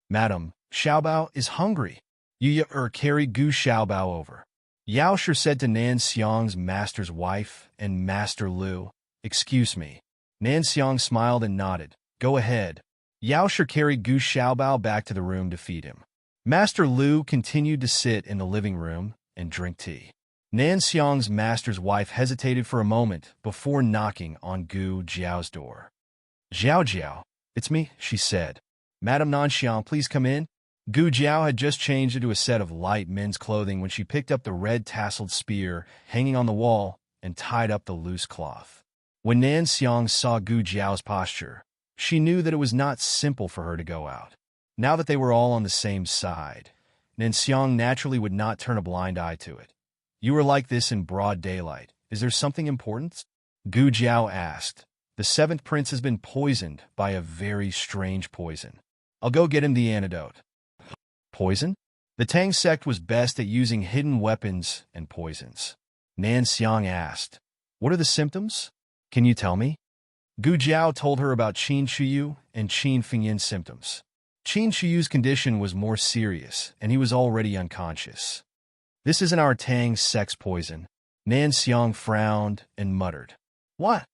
"Madam, Xiaobao is hungry. You carry Gu Xiaobao over." Yao Shi said to Nan Xiang's master's wife and Master Lu, "Excuse me." Nan Xiang smiled and nodded. "Go ahead." Yao Shi carried Gu Xiaobao back to the room to feed him. Master Lu continued to sit in the living room and drink tea. Nan Xiang's master's wife hesitated for a moment before knocking on Gu Jiao's door. "Jiao Jiao, it's me," she said. "Madam Nan Xiang, please come in." Gu Jiao had just changed into a set of light men's clothing when she picked up the red tasseled spear hanging on the wall and tied up the loose cloth. When Nan Xiang saw Gu Jiao's posture, she knew that it was not simple for her to go out. Now that they were all on the same side, Nan Xiang naturally would not turn a blind eye to it. "You are like this in broad daylight. Is there something important?" Gu Jiao asked. "The seventh prince has been poisoned by a very strange poison. I'll go get him the antidote." "Poison?" The Tang sect was best at using hidden weapons and poisons. Nan Xiang asked, "What are the symptoms? Can you tell me?" Gu Jiao told her about Qin Shuyu and Qin Fingyin's symptoms. Qin Shuyu's condition was more serious, and he was already unconscious. "This isn't our Tang sect's poison." Nan Xiang frowned and muttered, "What?"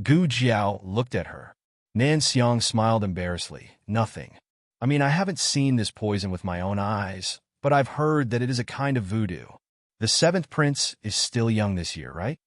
Gu Jiao looked at her. Nan Xiang smiled embarrassedly. "Nothing. I mean, I haven't seen this poison with my own eyes, but I've heard that it is a kind of voodoo. The seventh prince is still young this year, right?"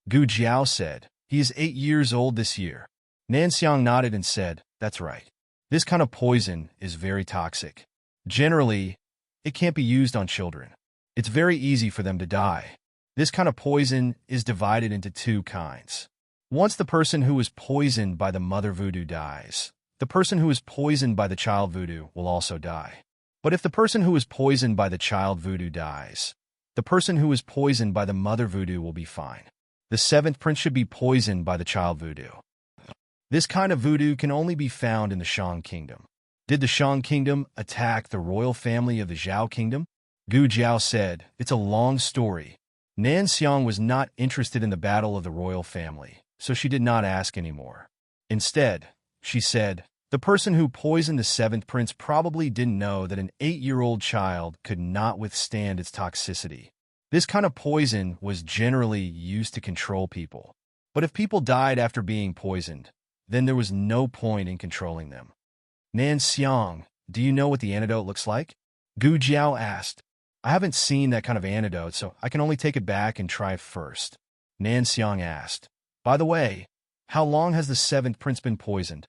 Gu Jiao said, "He is 8 years old this year." Nan Xiang nodded and said, "That's right. This kind of poison is very toxic. Generally, it can't be used on children. It's very easy for them to die. This kind of poison is divided into 2 kinds. Once the person who is poisoned by the mother voodoo dies, the person who is poisoned by the child voodoo will also die. But if the person who is poisoned by the child voodoo dies, the person who is poisoned by the mother voodoo will be fine. The seventh prince should be poisoned by the child voodoo. This kind of voodoo can only be found in the Shang Kingdom." "Did the Shang Kingdom attack the royal family of the Zhao Kingdom?" Gu Jiao said, "It's a long story." Nan Xiang was not interested in the battle of the royal family, so she did not ask anymore. Instead, she said, "The person who poisoned the seventh prince probably didn't know that an 8-year-old child could not withstand its toxicity. This kind of poison was generally used to control people. But if people died after being poisoned, then there was no point in controlling them." "Nan Xiang, do you know what the antidote looks like?" Gu Jiao asked. "I haven't seen that kind of antidote, so I can only take it back and try first." Nan Xiang asked, "By the way, how long has the seventh prince been poisoned?"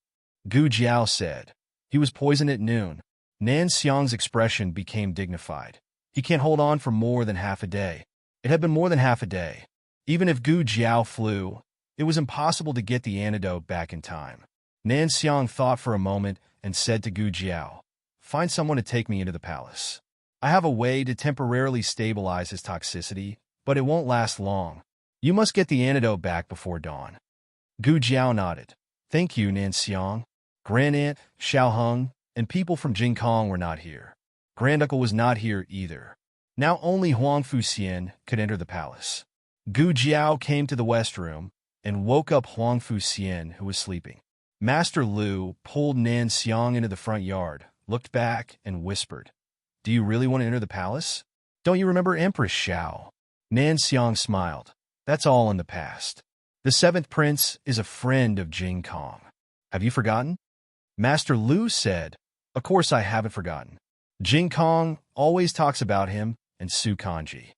Gu Jiao said, "He was poisoned at noon." Nan Xiang's expression became dignified. "He can't hold on for more than half a day." It had been more than half a day. Even if Gu Jiao flew, it was impossible to get the antidote back in time. Nan Xiang thought for a moment and said to Gu Jiao, "Find someone to take me into the palace. I have a way to temporarily stabilize his toxicity, but it won't last long. You must get the antidote back before dawn." Gu Jiao nodded. "Thank you, Nan Xiang." Grand-aunt, Xiao Heng, and people from Jingkong were not here. Granduncle was not here either. Now only Huang Fuxian could enter the palace. Gu Jiao came to the west room and woke up Huang Fuxian, who was sleeping. Master Lu pulled Nan Xiang into the front yard, looked back, and whispered, "Do you really want to enter the palace? Don't you remember Empress Xiao?" Nan Xiang smiled. "That's all in the past. The seventh prince is a friend of Jing Kong. Have you forgotten?" Master Lu said, "Of course I haven't forgotten. Jing Kong always talks about him and Su Kanji."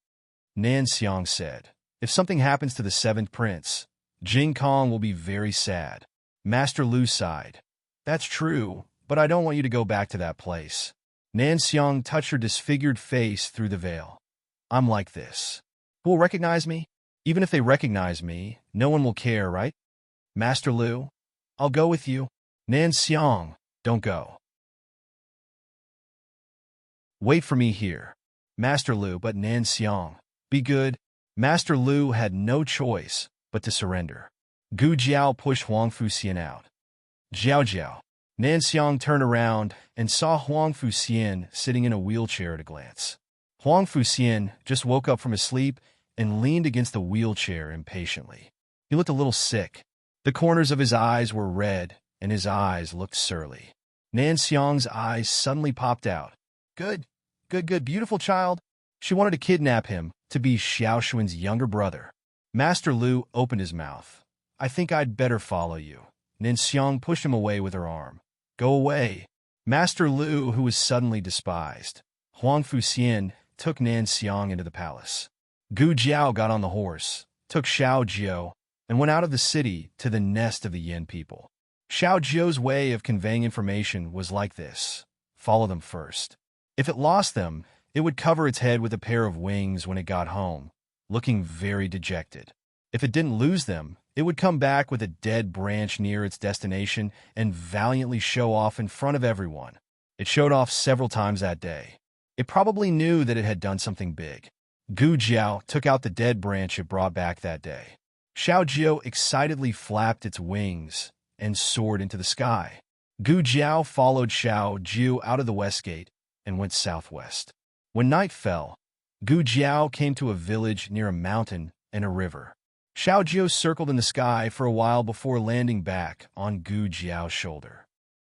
Nan Xiang said, "If something happens to the seventh prince, Jing Kong will be very sad." Master Lu sighed. "That's true, but I don't want you to go back to that place." Nan Xiang touched her disfigured face through the veil. "I'm like this. Who will recognize me? Even if they recognize me, no one will care, right?" Master Lu, I'll go with you. Nan Xiang, don't go. Wait for me here. Master Lu, but Nan Xiang, be good. Master Lu had no choice but to surrender. Gu Jiao pushed Huang Fuxian out. Jiao Jiao. Nan Xiang turned around and saw Huang Fuxian sitting in a wheelchair at a glance. Huang Fuxian just woke up from his sleep and leaned against the wheelchair impatiently. He looked a little sick. The corners of his eyes were red, and his eyes looked surly. Nan Xiang's eyes suddenly popped out. Good, beautiful child. She wanted to kidnap him to be Xiao Xuan's younger brother. Master Lu opened his mouth. I think I'd better follow you. Nan Xiang pushed him away with her arm. Go away. Master Lu, who was suddenly despised. Huang Fuxian took Nan Xiang into the palace. Gu Jiao got on the horse, took Xiao Jiao, and went out of the city to the nest of the Yin people. Xiao Jiao's way of conveying information was like this. Follow them first. If it lost them, it would cover its head with a pair of wings when it got home, looking very dejected. If it didn't lose them, it would come back with a dead branch near its destination and valiantly show off in front of everyone. It showed off several times that day. It probably knew that it had done something big. Gu Jiao took out the dead branch it brought back that day. Xiao Jiao excitedly flapped its wings and soared into the sky. Gu Jiao followed Xiao Jiao out of the west gate and went southwest. When night fell, Gu Jiao came to a village near a mountain and a river. Xiao Jiao circled in the sky for a while before landing back on Gu Jiao's shoulder.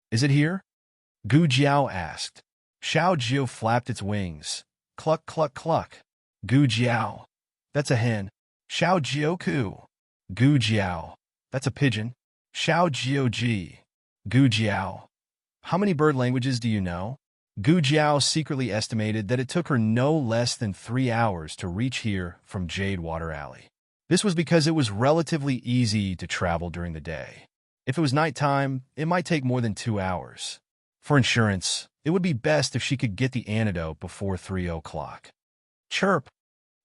Is it here? Gu Jiao asked. Xiao Jiao flapped its wings. Cluck, cluck, cluck. Gu Jiao. That's a hen. Xiao Jiao coo. Gu Jiao. That's a pigeon. Xiao Jiao ji. Gu Jiao. How many bird languages do you know? Gu Jiao secretly estimated that it took her no less than 3 hours to reach here from Jade Water Alley. This was because it was relatively easy to travel during the day. If it was nighttime, it might take more than 2 hours. For insurance, it would be best if she could get the antidote before 3 o'clock. Chirp!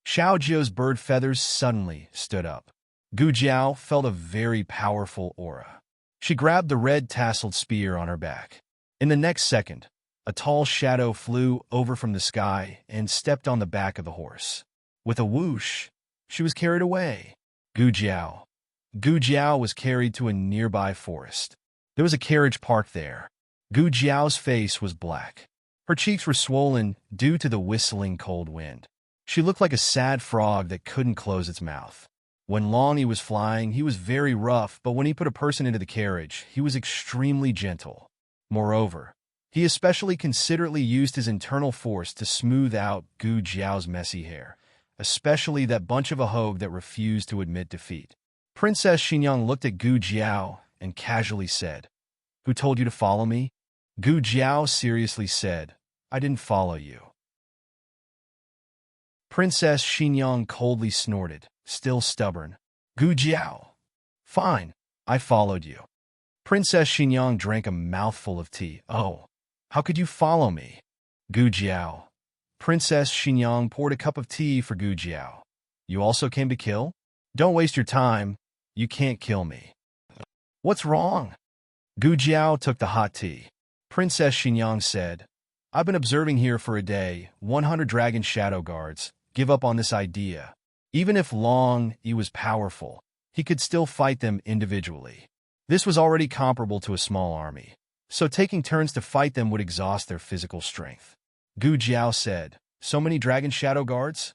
Xiao Jiao's bird feathers suddenly stood up. Gu Jiao felt a very powerful aura. She grabbed the red tasseled spear on her back. In the next second, a tall shadow flew over from the sky and stepped on the back of the horse. With a whoosh, she was carried away. Gu Jiao. Gu Jiao was carried to a nearby forest. There was a carriage parked there. Gu Jiao's face was black. Her cheeks were swollen due to the whistling cold wind. She looked like a sad frog that couldn't close its mouth. When Lonnie was flying, he was very rough, but when he put a person into the carriage, he was extremely gentle. Moreover, he especially considerately used his internal force to smooth out Gu Jiao's messy hair, especially that bunch of a hogue that refused to admit defeat. Princess Xinyang looked at Gu Jiao and casually said, "Who told you to follow me?" Gu Jiao seriously said, "I didn't follow you." Princess Xinyang coldly snorted, still stubborn. "Gu Jiao. Fine, I followed you." Princess Xinyang drank a mouthful of tea. "Oh, how could you follow me?" Gu Jiao. Princess Xinyang poured a cup of tea for Gu Jiao. "You also came to kill? Don't waste your time. You can't kill me." "What's wrong?" Gu Jiao took the hot tea. Princess Xinyang said, "I've been observing here for a day. 100 dragon shadow guards. Give up on this idea. Even if Long Yi was powerful, he could still fight them individually. This was already comparable to a small army, so taking turns to fight them would exhaust their physical strength." Gu Jiao said, "So many dragon shadow guards?"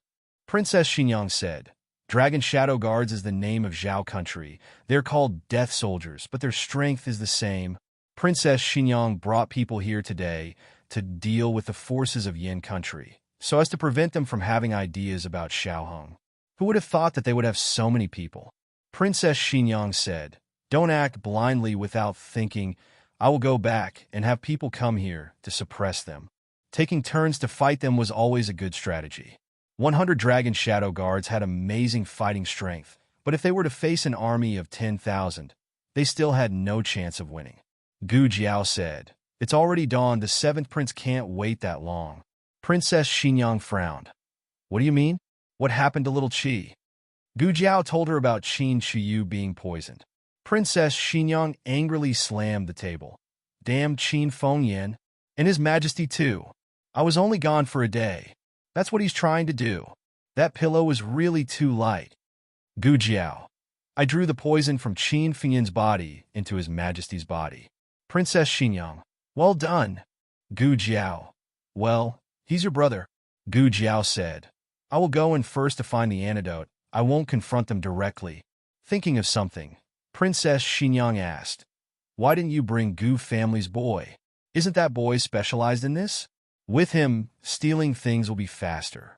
Princess Xinyang said, "Dragon shadow guards is the name of Zhao country. They're called death soldiers, but their strength is the same. Princess Xinyang brought people here today to deal with the forces of Yin country, so as to prevent them from having ideas about Xiaoheng. Who would have thought that they would have so many people?" Princess Xinyang said, "Don't act blindly without thinking. I will go back and have people come here to suppress them. Taking turns to fight them was always a good strategy. 100 dragon shadow guards had amazing fighting strength, but if they were to face an army of 10,000, they still had no chance of winning." Gu Jiao said, "It's already dawn. The 7th prince can't wait that long." Princess Xinyang frowned. "What do you mean? What happened to little Qi?" Gu Jiao told her about Qin Shiyu being poisoned. Princess Xinyang angrily slammed the table. Damn Qin Fengyan, and His Majesty too. I was only gone for a day. That's what he's trying to do. That pillow was really too light. Gu Jiao. I drew the poison from Qin Fengyan's body into His Majesty's body. Princess Xinyang. Well done. Gu Jiao. Well, he's your brother. Gu Jiao said. I will go in first to find the antidote. I won't confront them directly. Thinking of something, Princess Xinyang asked. Why didn't you bring Gu family's boy? Isn't that boy specialized in this? With him, stealing things will be faster.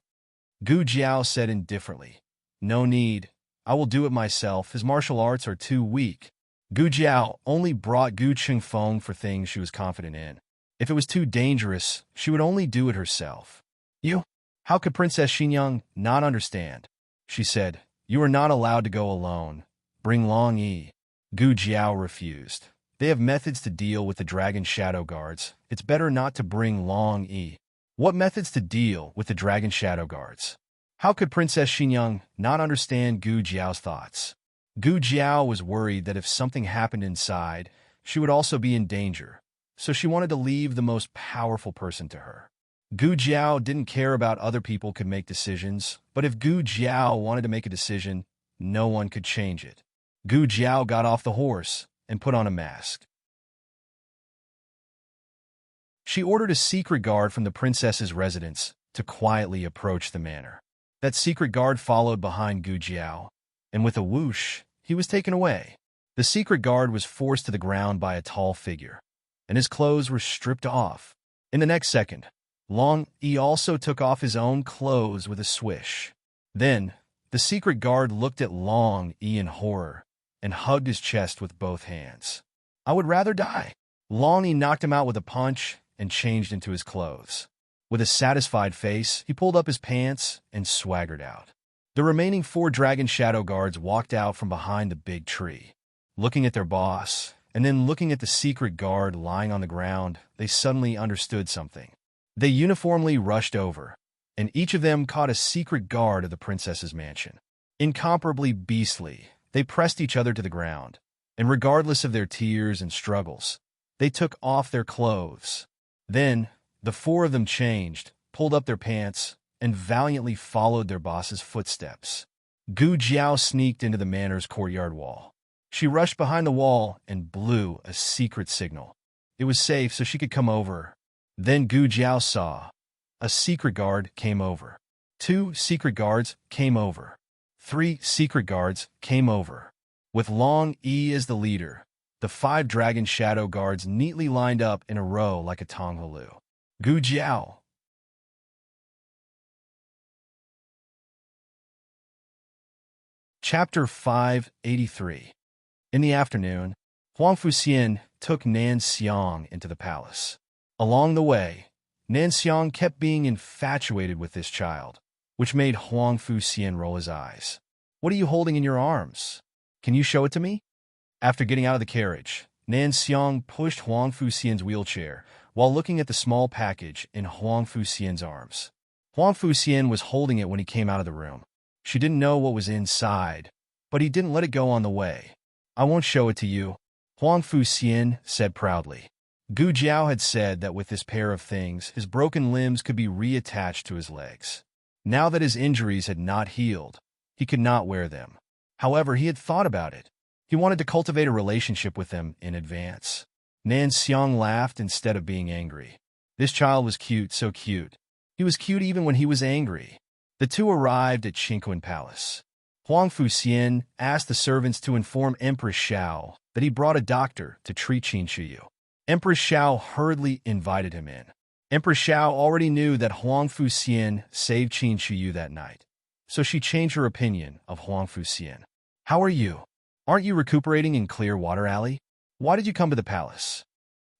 Gu Jiao said indifferently. No need. I will do it myself. His martial arts are too weak. Gu Jiao only brought Gu Qingfeng for things she was confident in. If it was too dangerous, she would only do it herself. You? How could Princess Xinyang not understand? She said, you are not allowed to go alone. Bring Long Yi. Gu Jiao refused. They have methods to deal with the dragon shadow guards. It's better not to bring Long Yi. What methods to deal with the dragon shadow guards? How could Princess Xinyang not understand Gu Jiao's thoughts? Gu Jiao was worried that if something happened inside, she would also be in danger, so she wanted to leave the most powerful person to her. Gu Jiao didn't care about other people could make decisions, but if Gu Jiao wanted to make a decision, no one could change it. Gu Jiao got off the horse and put on a mask. She ordered a secret guard from the princess's residence to quietly approach the manor. That secret guard followed behind Gu Jiao, and with a whoosh, he was taken away. The secret guard was forced to the ground by a tall figure, and his clothes were stripped off. In the next second, Long Yi also took off his own clothes with a swish. Then, the secret guard looked at Long Yi in horror and hugged his chest with both hands. I would rather die. Long Yi knocked him out with a punch and changed into his clothes. With a satisfied face, he pulled up his pants and swaggered out. The remaining 4 dragon shadow guards walked out from behind the big tree. Looking at their boss, and then looking at the secret guard lying on the ground, they suddenly understood something. They uniformly rushed over, and each of them caught a secret guard of the princess's mansion. Incomparably beastly, they pressed each other to the ground, and regardless of their tears and struggles, they took off their clothes. Then, the 4 of them changed, pulled up their pants, and valiantly followed their boss's footsteps. Gu Jiao sneaked into the manor's courtyard wall. She rushed behind the wall and blew a secret signal. It was safe, so she could come over. Then Gu Jiao saw. A secret guard came over. 2 secret guards came over. 3 secret guards came over. With Long Yi as the leader, the 5 dragon shadow guards neatly lined up in a row like a tonghalu. Gu Jiao. Chapter 583. In the afternoon, Huang Fuxian took Nan Xiang into the palace. Along the way, Nan Xiang kept being infatuated with this child, which made Huang Fuxian roll his eyes. What are you holding in your arms? Can you show it to me? After getting out of the carriage, Nan Xiang pushed Huang Fuxian's wheelchair while looking at the small package in Huang Fuxian's arms. Huang Fuxian was holding it when he came out of the room. She didn't know what was inside, but he didn't let it go on the way. I won't show it to you, Huang Fuxian said proudly. Gu Jiao had said that with this pair of things, his broken limbs could be reattached to his legs. Now that his injuries had not healed, he could not wear them. However, he had thought about it. He wanted to cultivate a relationship with them in advance. Nan Xiang laughed instead of being angry. This child was cute, so cute. He was cute even when he was angry. The 2 arrived at Qingquan Palace. Huang Fuxian asked the servants to inform Empress Xiao that he brought a doctor to treat Qin Shiyu. Empress Xiao hurriedly invited him in. Empress Xiao already knew that Huang Fuxian saved Qin Shiyu that night, so she changed her opinion of Huang Fuxian. How are you? Aren't you recuperating in Clearwater Alley? Why did you come to the palace?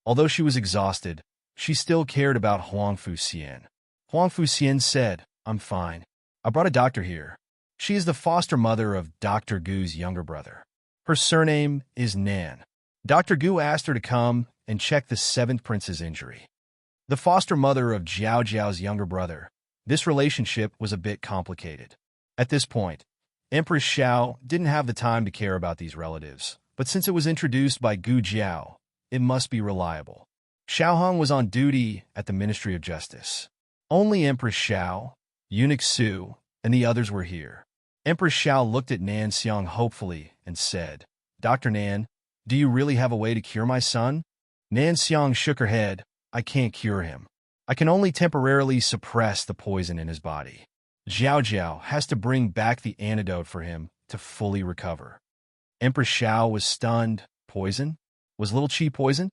Although she was exhausted, she still cared about Huang Fuxian. Huang Fuxian said, I'm fine. I brought a doctor here. She is the foster mother of Dr. Gu's younger brother. Her surname is Nan. Dr. Gu asked her to come and check the 7th prince's injury. The foster mother of Jiao Jiao's younger brother. This relationship was a bit complicated. At this point, Empress Xiao didn't have the time to care about these relatives, but since it was introduced by Gu Jiao, it must be reliable. Xiao Hong was on duty at the Ministry of Justice. Only Empress Xiao, Eunuch Su, and the others were here. Empress Xiao looked at Nan Xiang hopefully and said, "Dr. Nan, do you really have a way to cure my son?" Nan Xiang shook her head. "I can't cure him. I can only temporarily suppress the poison in his body. Zhao Zhao has to bring back the antidote for him to fully recover." Empress Xiao was stunned. Poison? Was little Qi poisoned?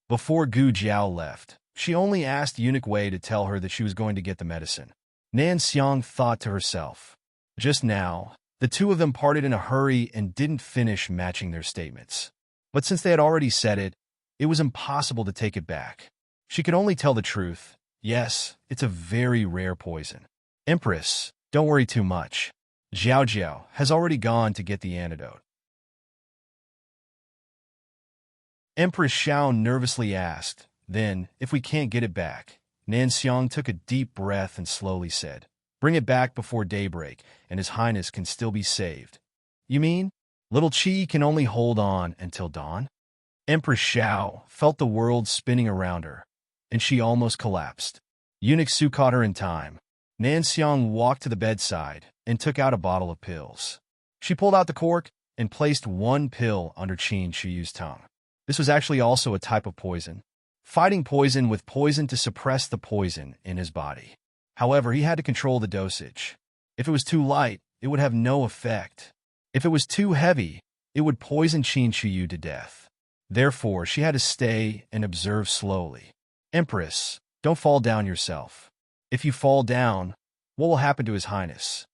Before Gu Jiao left, she only asked Eunuch Wei to tell her that she was going to get the medicine. Nan Xiang thought to herself. Just now, the two of them parted in a hurry and didn't finish matching their statements. But since they had already said it, it was impossible to take it back. She could only tell the truth. Yes, it's a very rare poison. Empress, don't worry too much. Zhao Zhao has already gone to get the antidote. Empress Xiao nervously asked, "Then, if we can't get it back?" Nan Xiang took a deep breath and slowly said, "Bring it back before daybreak, and His Highness can still be saved." "You mean, little Qi can only hold on until dawn?" Empress Xiao felt the world spinning around her, and she almost collapsed. Eunuch Su caught her in time. Nan Xiang walked to the bedside and took out a bottle of pills. She pulled out the cork and placed one pill under Qin Shiyu's tongue. This was actually also a type of poison, fighting poison with poison to suppress the poison in his body. However, he had to control the dosage. If it was too light, it would have no effect. If it was too heavy, it would poison Qin Shiyu to death. Therefore, she had to stay and observe slowly. "Empress, don't fall down yourself. If you fall down, what will happen to His Highness?"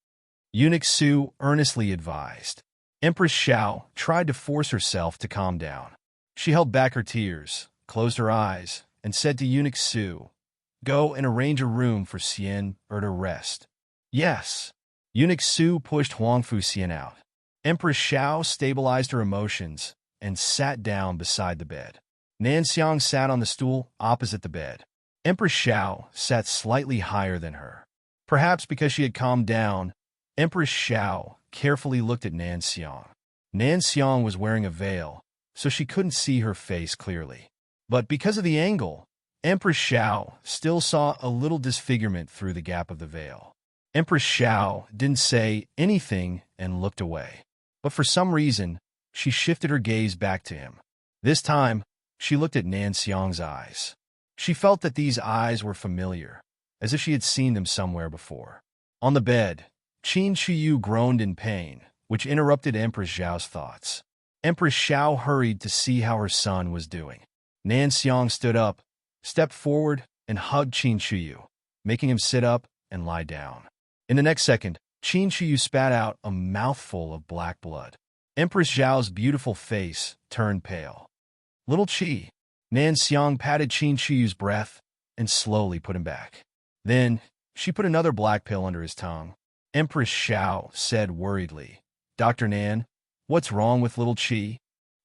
Eunuch Su earnestly advised. Empress Xiao tried to force herself to calm down. She held back her tears, closed her eyes, and said to Eunuch Su, "Go and arrange a room for Xian to rest." "Yes." Eunuch Su pushed Huangfu Xian out. Empress Xiao stabilized her emotions and sat down beside the bed. Nan Xiang sat on the stool opposite the bed. Empress Xiao sat slightly higher than her. Perhaps because she had calmed down, Empress Xiao carefully looked at Nan Xiang. Nan Xiang was wearing a veil, so she couldn't see her face clearly. But because of the angle, Empress Xiao still saw a little disfigurement through the gap of the veil. Empress Xiao didn't say anything and looked away. But for some reason, she shifted her gaze back to him. This time, she looked at Nan Xiang's eyes. She felt that these eyes were familiar, as if she had seen them somewhere before. On the bed, Qin Shiyu groaned in pain, which interrupted Empress Xiao's thoughts. Empress Xiao hurried to see how her son was doing. Nan Xiang stood up, stepped forward, and hugged Qin Shiyu, making him sit up and lie down. In the next second, Qin Shiyu spat out a mouthful of black blood. Empress Xiao's beautiful face turned pale. "Little Qi." Nan Xiang patted Qin Shiyu's breath and slowly put him back. Then, she put another black pill under his tongue. Empress Xiao said worriedly, "Dr. Nan, what's wrong with little Qi?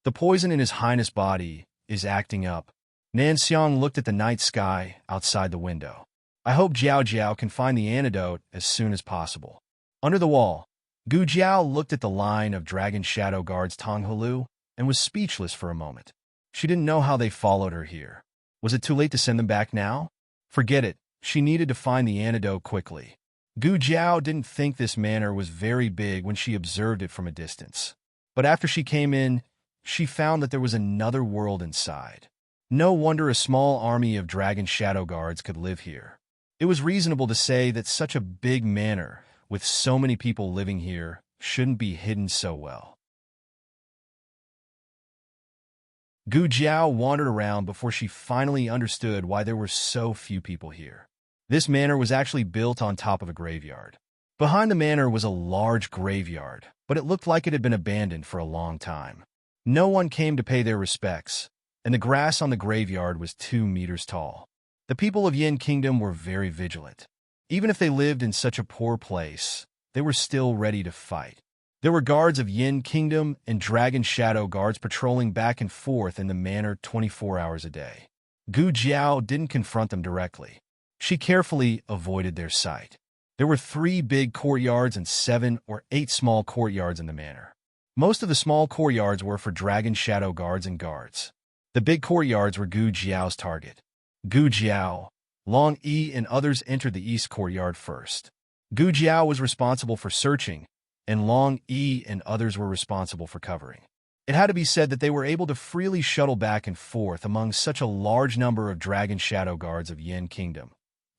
The poison in His Highness' body is acting up." Nan Xiang looked at the night sky outside the window. "I hope Zhao Zhao can find the antidote as soon as possible." Under the wall, Gu Jiao looked at the line of Dragon Shadow Guards Tonghulu and was speechless for a moment. She didn't know how they followed her here. Was it too late to send them back now? Forget it. She needed to find the antidote quickly. Gu Jiao didn't think this manor was very big when she observed it from a distance. But after she came in, she found that there was another world inside. No wonder a small army of Dragon Shadow Guards could live here. It was reasonable to say that such a big manor, with so many people living here, shouldn't be hidden so well. Gu Jiao wandered around before she finally understood why there were so few people here. This manor was actually built on top of a graveyard. Behind the manor was a large graveyard, but it looked like it had been abandoned for a long time. No one came to pay their respects, and the grass on the graveyard was 2 meters tall. The people of Yin Kingdom were very vigilant. Even if they lived in such a poor place, they were still ready to fight. There were guards of Yin Kingdom and Dragon Shadow Guards patrolling back and forth in the manor 24 hours a day. Gu Jiao didn't confront them directly. She carefully avoided their sight. There were 3 big courtyards and 7 or 8 small courtyards in the manor. Most of the small courtyards were for dragon shadow guards and guards. The big courtyards were Gu Jiao's target. Gu Jiao, Long Yi, and others entered the east courtyard first. Gu Jiao was responsible for searching, and Long Yi and others were responsible for covering. It had to be said that they were able to freely shuttle back and forth among such a large number of dragon shadow guards of Yin Kingdom,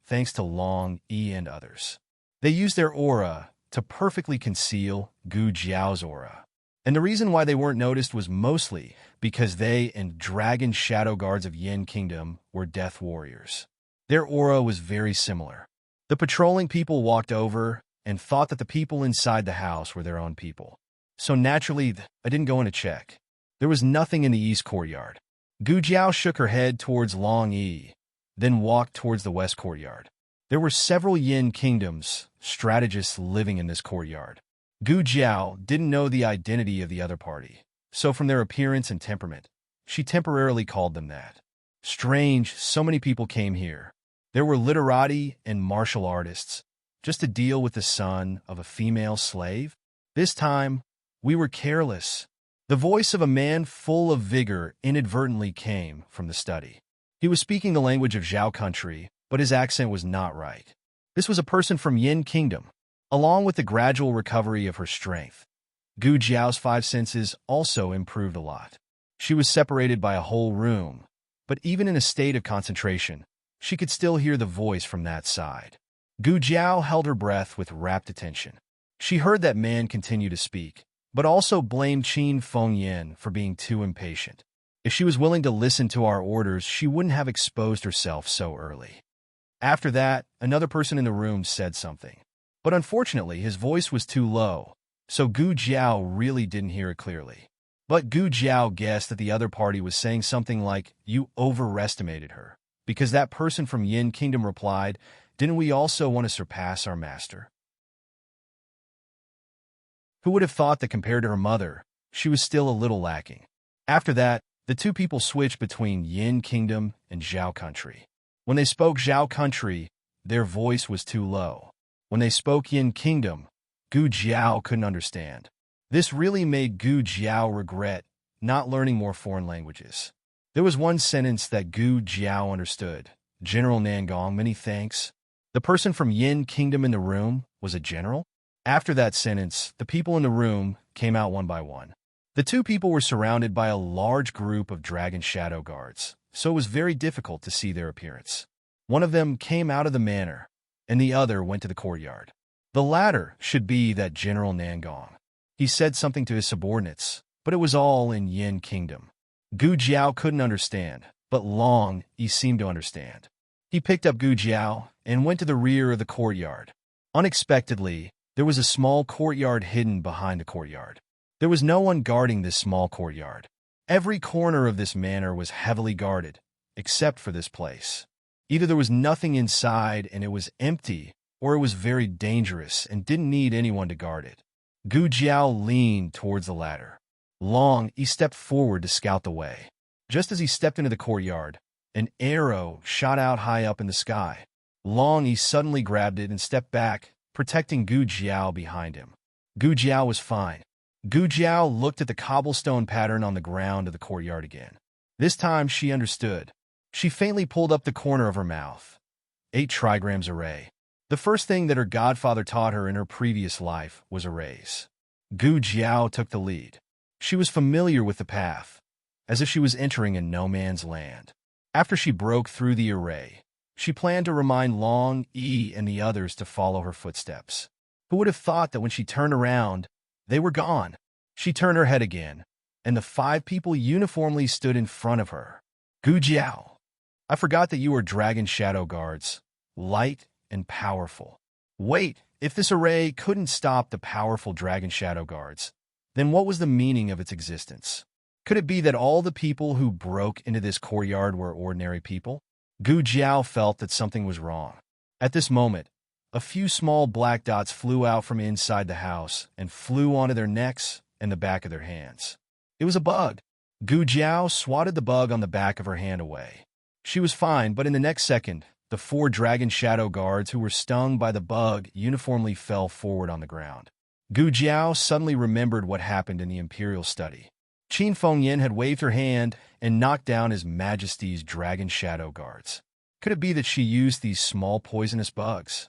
thanks to Long Yi and others. They used their aura to perfectly conceal Gu Jiao's aura. And the reason why they weren't noticed was mostly because they and dragon shadow guards of Yin Kingdom were death warriors. Their aura was very similar. The patrolling people walked over and thought that the people inside the house were their own people. So naturally, I didn't go in to check. There was nothing in the east courtyard. Gu Jiao shook her head towards Long Yi, then walked towards the west courtyard. There were several Yin Kingdoms strategists living in this courtyard. Gu Jiao didn't know the identity of the other party, so from their appearance and temperament, she temporarily called them that. Strange, so many people came here. There were literati and martial artists, just to deal with the son of a female slave. This time, we were careless. The voice of a man full of vigor inadvertently came from the study. He was speaking the language of Zhao country, but his accent was not right. This was a person from Yin Kingdom. Along with the gradual recovery of her strength, Gu Jiao's 5 senses also improved a lot. She was separated by a whole room, but even in a state of concentration, she could still hear the voice from that side. Gu Jiao held her breath with rapt attention. She heard that man continue to speak, but also blamed Qin Fengyan for being too impatient. If she was willing to listen to our orders, she wouldn't have exposed herself so early. After that, another person in the room said something. But unfortunately, his voice was too low, so Gu Jiao really didn't hear it clearly. But Gu Jiao guessed that the other party was saying something like, "You overestimated her," because that person from Yin Kingdom replied, "Didn't we also want to surpass our master?" Who would have thought that compared to her mother, she was still a little lacking? After that, the two people switched between Yin Kingdom and Zhao country. When they spoke Zhao country, their voice was too low. When they spoke Yin Kingdom, Gu Jiao couldn't understand. This really made Gu Jiao regret not learning more foreign languages. There was one sentence that Gu Jiao understood. "General Nangong, many thanks." The person from Yin Kingdom in the room was a general? After that sentence, the people in the room came out one by one. The two people were surrounded by a large group of dragon shadow guards, so it was very difficult to see their appearance. One of them came out of the manor, and the other went to the courtyard. The latter should be that General Nangong. He said something to his subordinates, but it was all in Yin Kingdom. Gu Jiao couldn't understand, but Long Yi seemed to understand. He picked up Gu Jiao and went to the rear of the courtyard. Unexpectedly, there was a small courtyard hidden behind the courtyard. There was no one guarding this small courtyard. Every corner of this manor was heavily guarded, except for this place. Either there was nothing inside and it was empty, or it was very dangerous and didn't need anyone to guard it. Gu Jiao leaned towards the latter. Long Yi stepped forward to scout the way. Just as he stepped into the courtyard, an arrow shot out high up in the sky. Long Yi suddenly grabbed it and stepped back, protecting Gu Jiao behind him. Gu Jiao was fine. Gu Jiao looked at the cobblestone pattern on the ground of the courtyard again. This time she understood. She faintly pulled up the corner of her mouth. 8 trigrams array. The first thing that her godfather taught her in her previous life was arrays. Gu Jiao took the lead. She was familiar with the path, as if she was entering a no-man's land. After she broke through the array, she planned to remind Long Yi and the others to follow her footsteps. Who would have thought that when she turned around, they were gone? She turned her head again, and the 5 people uniformly stood in front of her. Gu Jiao, I forgot that you are dragon shadow guards, light and powerful. Wait, if this array couldn't stop the powerful dragon shadow guards, then what was the meaning of its existence? Could it be that all the people who broke into this courtyard were ordinary people? Gu Jiao felt that something was wrong. At this moment, a few small black dots flew out from inside the house and flew onto their necks and the back of their hands. It was a bug. Gu Jiao swatted the bug on the back of her hand away. She was fine, but in the next second, the 4 dragon shadow guards who were stung by the bug uniformly fell forward on the ground. Gu Jiao suddenly remembered what happened in the Imperial study. Qin Fengyan had waved her hand and knocked down His Majesty's Dragon Shadow Guards. Could it be that she used these small poisonous bugs?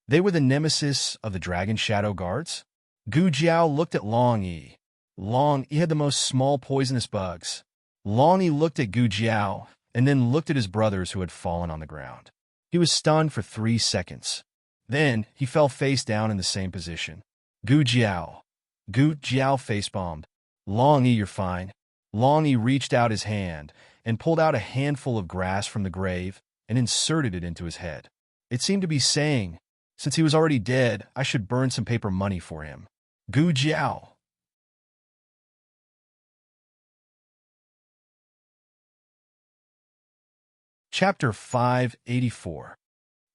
They were the nemesis of the Dragon Shadow Guards? Gu Jiao looked at Long Yi. Long Yi had the most small poisonous bugs. Long Yi looked at Gu Jiao and then looked at his brothers who had fallen on the ground. He was stunned for 3 seconds. Then he fell face down in the same position. Gu Jiao. Gu Jiao face-bombed. Long Yi, you're fine. Long Yi reached out his hand and pulled out a handful of grass from the grave and inserted it into his head. It seemed to be saying, since he was already dead, I should burn some paper money for him. Gu Jiao. Chapter 584.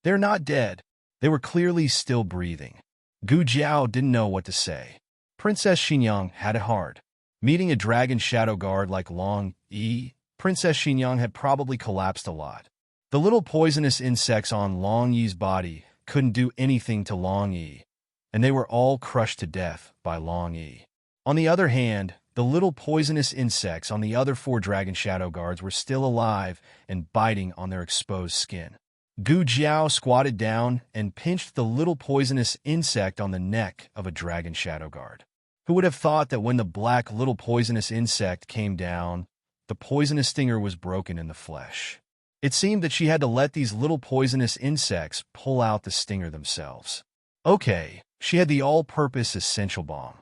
They're not dead. They were clearly still breathing. Gu Jiao didn't know what to say. Princess Xinyang had it hard. Meeting a dragon shadow guard like Long Yi, Princess Xinyang had probably collapsed a lot. The little poisonous insects on Long Yi's body couldn't do anything to Long Yi, and they were all crushed to death by Long Yi. On the other hand, the little poisonous insects on the other 4 dragon shadow guards were still alive and biting on their exposed skin. Gu Jiao squatted down and pinched the little poisonous insect on the neck of a dragon shadow guard. Who would have thought that when the black little poisonous insect came down, the poisonous stinger was broken in the flesh? It seemed that she had to let these little poisonous insects pull out the stinger themselves. Okay, she had the all-purpose essential balm.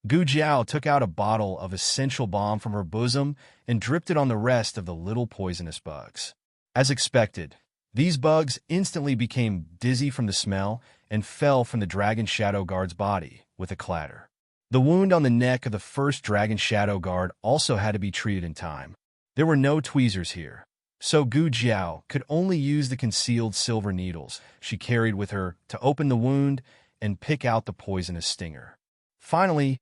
Gu Jiao took out a bottle of essential balm from her bosom and dripped it on the rest of the little poisonous bugs. As expected, these bugs instantly became dizzy from the smell and fell from the Dragon Shadow Guard's body with a clatter. The wound on the neck of the first Dragon Shadow Guard also had to be treated in time. There were no tweezers here, so Gu Jiao could only use the concealed silver needles she carried with her to open the wound and pick out the poisonous stinger. Finally,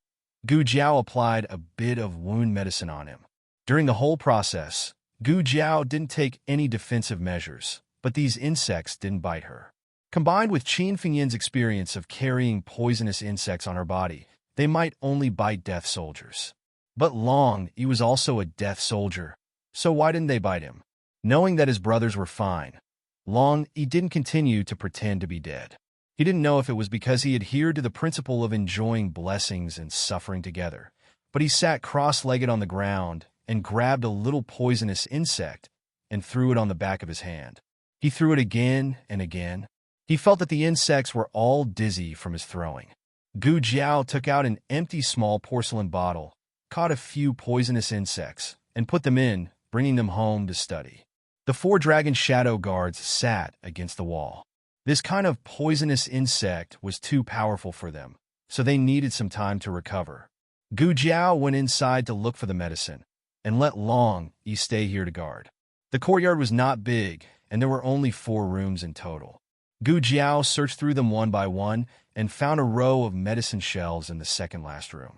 Gu Jiao applied a bit of wound medicine on him. During the whole process, Gu Jiao didn't take any defensive measures, but these insects didn't bite her. Combined with Qin Fengyan's experience of carrying poisonous insects on her body, they might only bite death soldiers. But Long Yi was also a death soldier, so why didn't they bite him? Knowing that his brothers were fine, Long Yi didn't continue to pretend to be dead. He didn't know if it was because he adhered to the principle of enjoying blessings and suffering together, but he sat cross-legged on the ground and grabbed a little poisonous insect and threw it on the back of his hand. He threw it again and again. He felt that the insects were all dizzy from his throwing. Gu Jiao took out an empty small porcelain bottle, caught a few poisonous insects, and put them in, bringing them home to study. The 4 dragon shadow guards sat against the wall. This kind of poisonous insect was too powerful for them, so they needed some time to recover. Gu Jiao went inside to look for the medicine, and let Long Yi stay here to guard. The courtyard was not big, and there were only 4 rooms in total. Gu Jiao searched through them one by one and found a row of medicine shelves in the second last room.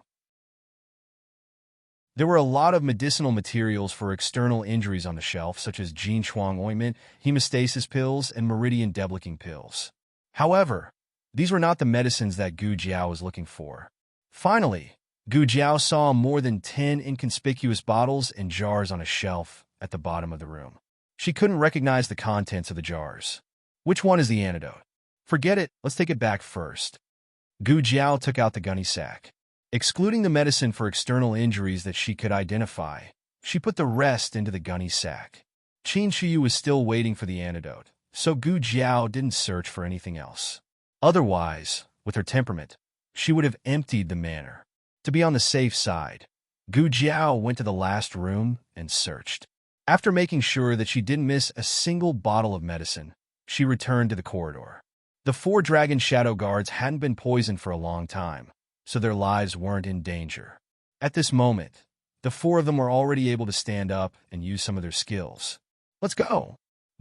There were a lot of medicinal materials for external injuries on the shelf, such as Jin Chuang ointment, hemostasis pills, and meridian deblicking pills. However, these were not the medicines that Gu Jiao was looking for. Finally, Gu Jiao saw more than 10 inconspicuous bottles and jars on a shelf at the bottom of the room. She couldn't recognize the contents of the jars. Which one is the antidote? Forget it, let's take it back first. Gu Jiao took out the gunny sack. Excluding the medicine for external injuries that she could identify, she put the rest into the gunny sack. Qin Shiyu was still waiting for the antidote, so Gu Jiao didn't search for anything else. Otherwise, with her temperament, she would have emptied the manor. To be on the safe side, Gu Jiao went to the last room and searched. After making sure that she didn't miss a single bottle of medicine, she returned to the corridor. The 4 dragon shadow guards hadn't been poisoned for a long time, so their lives weren't in danger. At this moment, the 4 of them were already able to stand up and use some of their skills. Let's go,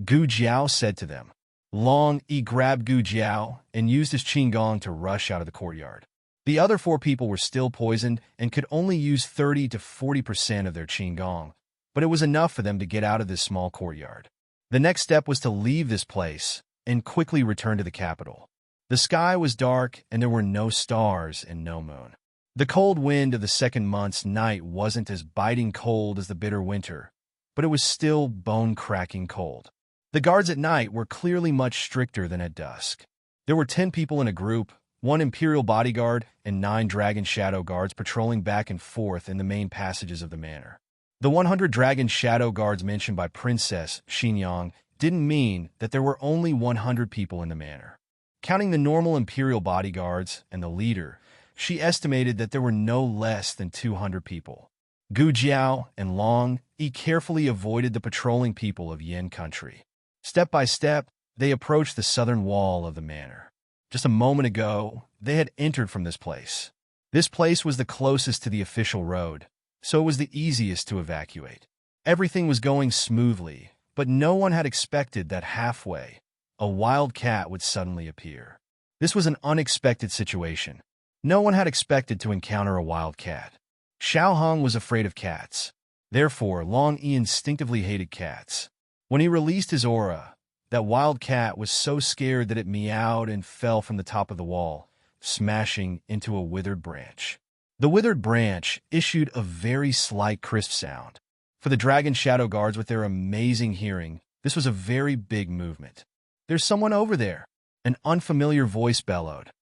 Gu Jiao said to them. Long Yi grabbed Gu Jiao and used his qigong to rush out of the courtyard. The other 4 people were still poisoned and could only use 30 to 40% of their qigong, but it was enough for them to get out of this small courtyard. The next step was to leave this place and quickly return to the capital. The sky was dark, and there were no stars and no moon. The cold wind of the second month's night wasn't as biting cold as the bitter winter, but it was still bone-cracking cold. The guards at night were clearly much stricter than at dusk. There were 10 people in a group, 1 Imperial bodyguard and 9 Dragon Shadow guards patrolling back and forth in the main passages of the manor. The 100 Dragon Shadow guards mentioned by Princess Xinyang didn't mean that there were only 100 people in the manor. Counting the normal Imperial bodyguards and the leader, she estimated that there were no less than 200 people. Gu Jiao and Long Yi carefully avoided the patrolling people of Yin country. Step by step, they approached the southern wall of the manor. Just a moment ago, they had entered from this place. This place was the closest to the official road, so it was the easiest to evacuate. Everything was going smoothly, but no one had expected that halfway, a wild cat would suddenly appear. This was an unexpected situation. No one had expected to encounter a wild cat. Xiao Hong was afraid of cats. Therefore, Long Yi instinctively hated cats. When he released his aura, that wild cat was so scared that it meowed and fell from the top of the wall, smashing into a withered branch. The withered branch issued a very slight crisp sound. For the Dragon Shadow Guards with their amazing hearing, this was a very big movement. "There's someone over there," an unfamiliar voice bellowed.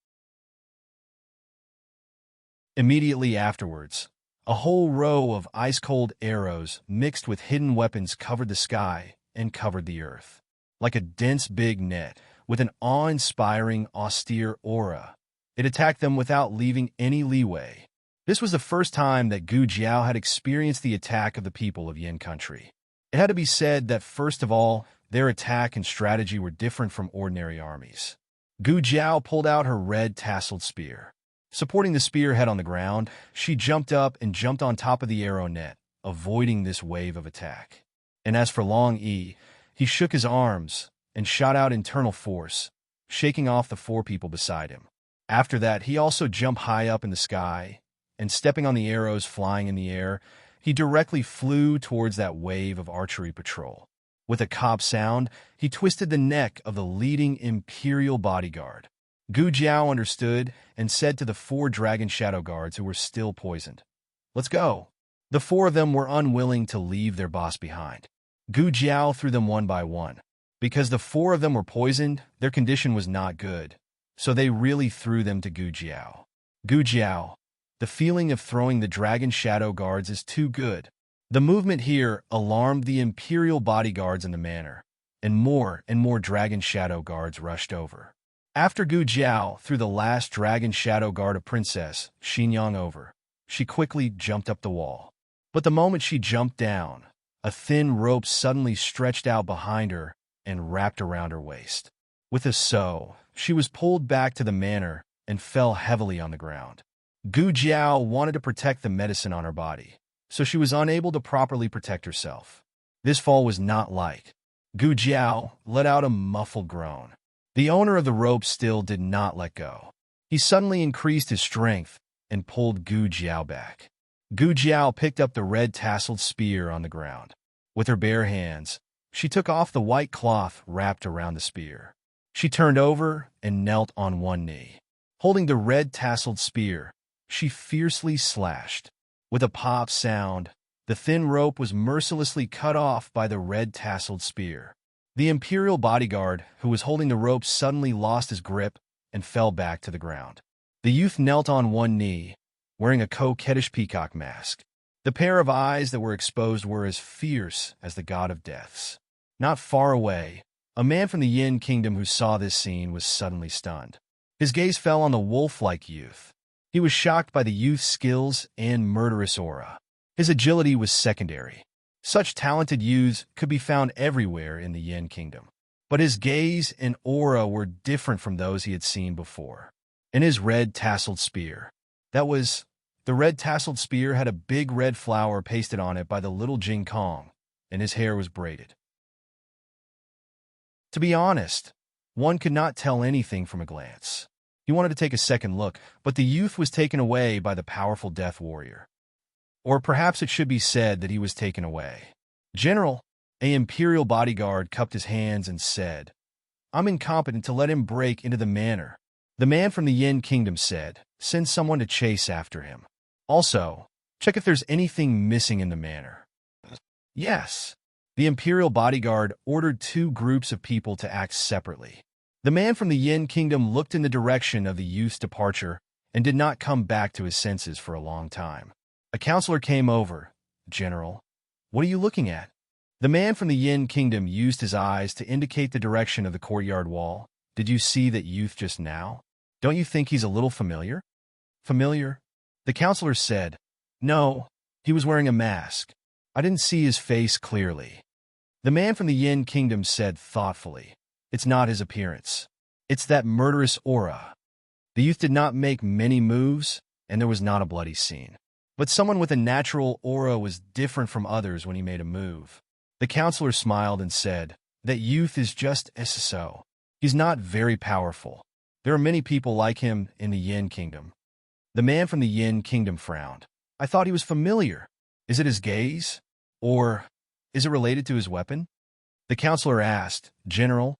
Immediately afterwards, a whole row of ice-cold arrows mixed with hidden weapons covered the sky and covered the earth. Like a dense big net with an awe-inspiring, austere aura, it attacked them without leaving any leeway. This was the first time that Gu Jiao had experienced the attack of the people of Yin country. It had to be said that, first of all, their attack and strategy were different from ordinary armies. Gu Jiao pulled out her red tasseled spear. Supporting the spearhead on the ground, she jumped up and jumped on top of the arrow net, avoiding this wave of attack. And as for Long Yi, he shook his arms and shot out internal force, shaking off the 4 people beside him. After that, he also jumped high up in the sky, and stepping on the arrows flying in the air, he directly flew towards that wave of archery patrol. With a cob sound, he twisted the neck of the leading Imperial bodyguard. Gu Jiao understood and said to the 4 Dragon Shadow Guards who were still poisoned, "Let's go." The 4 of them were unwilling to leave their boss behind. Gu Jiao threw them one by one. Because the 4 of them were poisoned, their condition was not good, so they really threw them to Gu Jiao. "Gu Jiao, the feeling of throwing the Dragon Shadow Guards is too good." The movement here alarmed the Imperial bodyguards in the manor, and more Dragon Shadow Guards rushed over. After Gu Jiao threw the last Dragon Shadow Guard of Princess Xinyang over, she quickly jumped up the wall. But the moment she jumped down, a thin rope suddenly stretched out behind her and wrapped around her waist. With a sough, she was pulled back to the manor and fell heavily on the ground. Gu Jiao wanted to protect the medicine on her body, so she was unable to properly protect herself. This fall was not light. Gu Jiao let out a muffled groan. The owner of the rope still did not let go. He suddenly increased his strength and pulled Gu Jiao back. Gu Jiao picked up the red tasseled spear on the ground. With her bare hands, she took off the white cloth wrapped around the spear. She turned over and knelt on one knee. Holding the red tasseled spear, she fiercely slashed. With a pop sound, the thin rope was mercilessly cut off by the red tasseled spear. The Imperial bodyguard, who was holding the rope, suddenly lost his grip and fell back to the ground. The youth knelt on one knee, wearing a coquettish peacock mask. The pair of eyes that were exposed were as fierce as the god of deaths. Not far away, a man from the Yin kingdom who saw this scene was suddenly stunned. His gaze fell on the wolf-like youth. He was shocked by the youth's skills and murderous aura. His agility was secondary. Such talented youths could be found everywhere in the Yin kingdom. But his gaze and aura were different from those he had seen before. And his red tasseled spear. The red tasseled spear had a big red flower pasted on it by the little Jing Kong, and his hair was braided. To be honest, one could not tell anything from a glance. He wanted to take a second look, but the youth was taken away by the powerful death warrior. Or perhaps it should be said that he was taken away. "General," an Imperial bodyguard cupped his hands and said, "I'm incompetent to let him break into the manor. The man from the Yin Kingdom said, "Send someone to chase after him. Also, check if there's anything missing in the manor." Yes. The imperial bodyguard ordered two groups of people to act separately. The man from the Yin Kingdom looked in the direction of the youth's departure and did not come back to his senses for a long time. A counselor came over. "General, what are you looking at?" The man from the Yin Kingdom used his eyes to indicate the direction of the courtyard wall. "Did you see that youth just now? Don't you think he's a little familiar?" "Familiar?" The counselor said. "No, he was wearing a mask. I didn't see his face clearly." The man from the Yin Kingdom said thoughtfully, "It's not his appearance. It's that murderous aura." The youth did not make many moves, and there was not a bloody scene. But someone with a natural aura was different from others when he made a move. The counselor smiled and said, "That youth is just so. He's not very powerful. There are many people like him in the Yin Kingdom." The man from the Yin Kingdom frowned. "I thought he was familiar. Is it his gaze? Or is it related to his weapon?" The counselor asked, "General,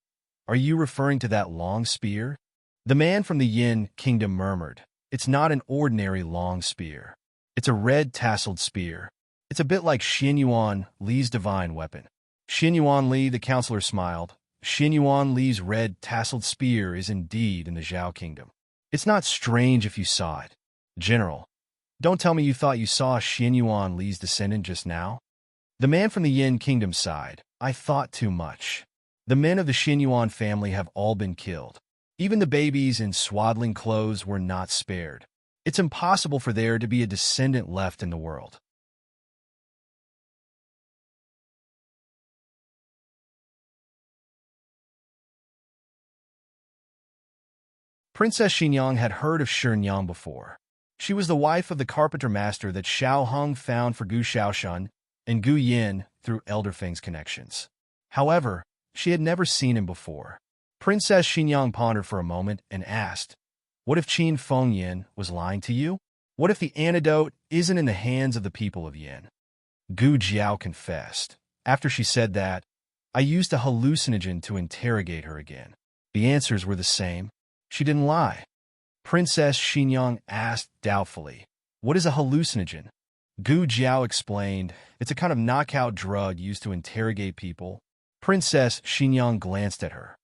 are you referring to that long spear?" The man from the Yin Kingdom murmured, "It's not an ordinary long spear. It's a red tasseled spear. It's a bit like Xin Yuan Li's divine weapon." Xin Yuan Li, the counselor smiled. "Xin Yuan Li's red tasseled spear is indeed in the Zhao Kingdom. It's not strange if you saw it. General, don't tell me you thought you saw Xin Yuan Li's descendant just now." The man from the Yin Kingdom sighed. "I thought too much. The men of the Xin Yuan family have all been killed. Even the babies in swaddling clothes were not spared. It's impossible for there to be a descendant left in the world." Princess Xinyang had heard of Shinyang before. She was the wife of the carpenter master that Xiao Hong found for Gu Xiaoshan and Gu Yin through Elder Feng's connections. However, she had never seen him before. Princess Xinyang pondered for a moment and asked, "What if Qin Fengyin was lying to you? What if the antidote isn't in the hands of the people of Yin?" Gu Jiao confessed. After she said that, "I used a hallucinogen to interrogate her again. The answers were the same. She didn't lie." Princess Xinyang asked doubtfully, "What is a hallucinogen?" Gu Jiao explained, "It's a kind of knockout drug used to interrogate people." Princess Xinyang glanced at her.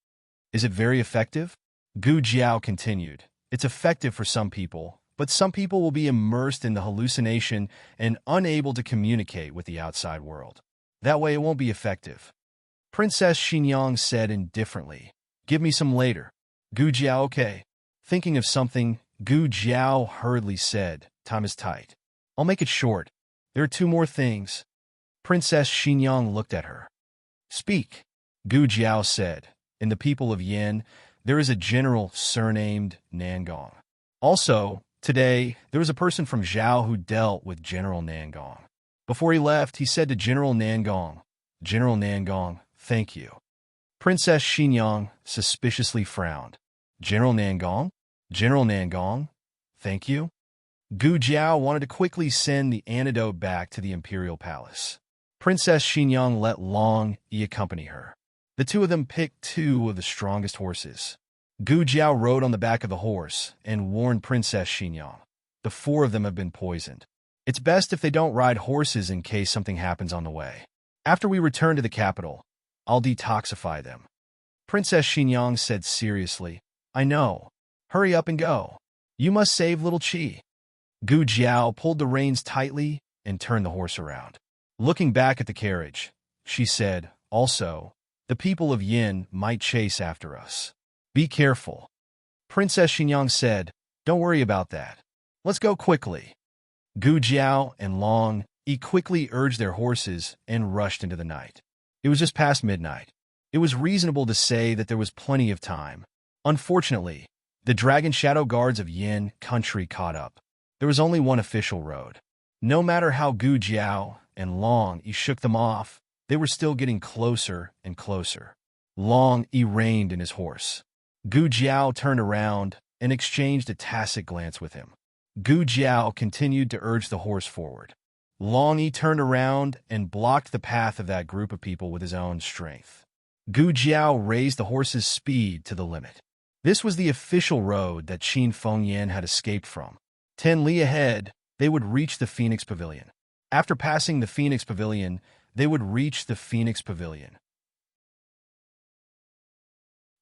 "Is it very effective?" Gu Jiao continued, "It's effective for some people, but some people will be immersed in the hallucination and unable to communicate with the outside world. That way it won't be effective." Princess Xinyang said indifferently, "Give me some later." Gu Jiao, "Okay." Thinking of something, Gu Jiao hurriedly said, "Time is tight. I'll make it short. There are two more things." Princess Xinyang looked at her. "Speak." Gu Jiao said, "In the people of Yin, there is a general surnamed Nangong. Also, today, there was a person from Zhao who dealt with General Nangong. Before he left, he said to General Nangong, 'General Nangong, thank you.'" Princess Xinyang suspiciously frowned. "General Nangong? General Nangong? Thank you?" Gu Jiao wanted to quickly send the antidote back to the imperial palace. Princess Xinyang let Long Yi accompany her. The two of them picked two of the strongest horses. Gu Jiao rode on the back of the horse and warned Princess Xinyang, "The four of them have been poisoned. It's best if they don't ride horses in case something happens on the way. After we return to the capital, I'll detoxify them." Princess Xinyang said seriously, "I know. Hurry up and go. You must save little Qi." Gu Jiao pulled the reins tightly and turned the horse around. Looking back at the carriage, she said, "Also, the people of Yin might chase after us. Be careful." Princess Xinyang said, "Don't worry about that. Let's go quickly." Gu Jiao and Long Yi quickly urged their horses and rushed into the night. It was just past midnight. It was reasonable to say that there was plenty of time. Unfortunately, the Dragon Shadow Guards of Yin country caught up. There was only one official road. No matter how Gu Jiao and Long Yi shook them off, they were still getting closer and closer. Long Yi reined in his horse. Gu Jiao turned around and exchanged a tacit glance with him. Gu Jiao continued to urge the horse forward. Long Yi turned around and blocked the path of that group of people with his own strength. Gu Jiao raised the horse's speed to the limit. This was the official road that Qin Fengyan had escaped from. 10 li ahead, they would reach the Phoenix Pavilion. After passing the Phoenix Pavilion, they would reach the Phoenix Pavilion.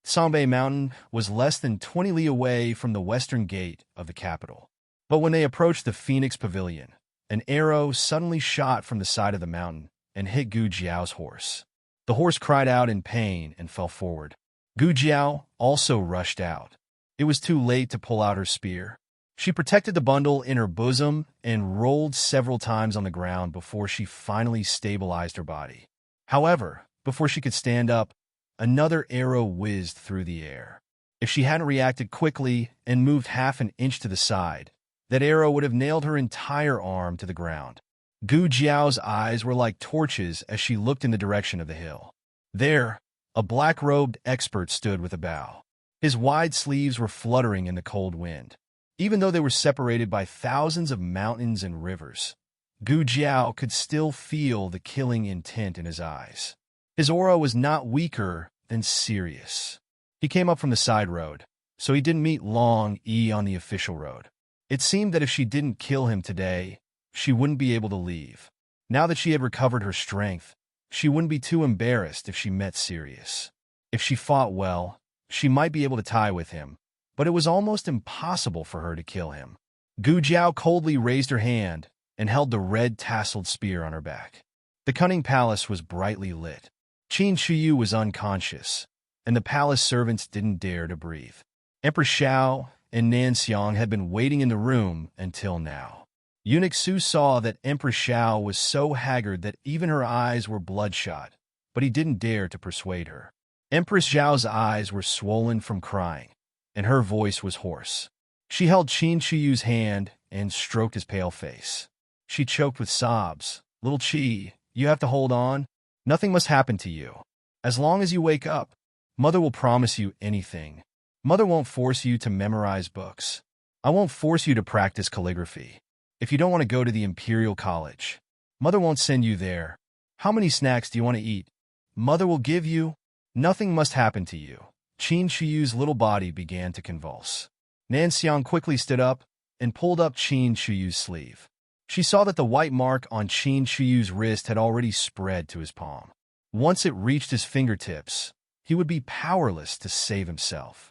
Sanbei Mountain was less than 20 li away from the western gate of the capital. But when they approached the Phoenix Pavilion, an arrow suddenly shot from the side of the mountain and hit Gu Jiao's horse. The horse cried out in pain and fell forward. Gu Jiao also rushed out. It was too late to pull out her spear. She protected the bundle in her bosom and rolled several times on the ground before she finally stabilized her body. However, before she could stand up, another arrow whizzed through the air. If she hadn't reacted quickly and moved half an inch to the side, that arrow would have nailed her entire arm to the ground. Gu Jiao's eyes were like torches as she looked in the direction of the hill. There, a black-robed expert stood with a bow. His wide sleeves were fluttering in the cold wind. Even though they were separated by thousands of mountains and rivers, Gu Jiao could still feel the killing intent in his eyes. His aura was not weaker than serious. He came up from the side road, so he didn't meet Long Yi on the official road. It seemed that if she didn't kill him today, she wouldn't be able to leave. Now that she had recovered her strength, she wouldn't be too embarrassed if she met Sirius. If she fought well, she might be able to tie with him, but it was almost impossible for her to kill him. Gu Jiao coldly raised her hand and held the red-tasseled spear on her back. The cunning palace was brightly lit. Qin Shiyu was unconscious, and the palace servants didn't dare to breathe. Empress Xiao and Nan Xiang had been waiting in the room until now. Eunuch Su saw that Empress Xiao was so haggard that even her eyes were bloodshot, but he didn't dare to persuade her. Empress Xiao's eyes were swollen from crying, and her voice was hoarse. She held Qin Shiyu's hand and stroked his pale face. She choked with sobs. "Little Qi, you have to hold on. Nothing must happen to you. As long as you wake up, Mother will promise you anything. Mother won't force you to memorize books. I won't force you to practice calligraphy. If you don't want to go to the Imperial College, Mother won't send you there. How many snacks do you want to eat? Mother will give you. Nothing must happen to you." Qin Shiyu's little body began to convulse. Nan Xiang quickly stood up and pulled up Qin Shiyu's sleeve. She saw that the white mark on Qin Shiyu's wrist had already spread to his palm. Once it reached his fingertips, he would be powerless to save himself.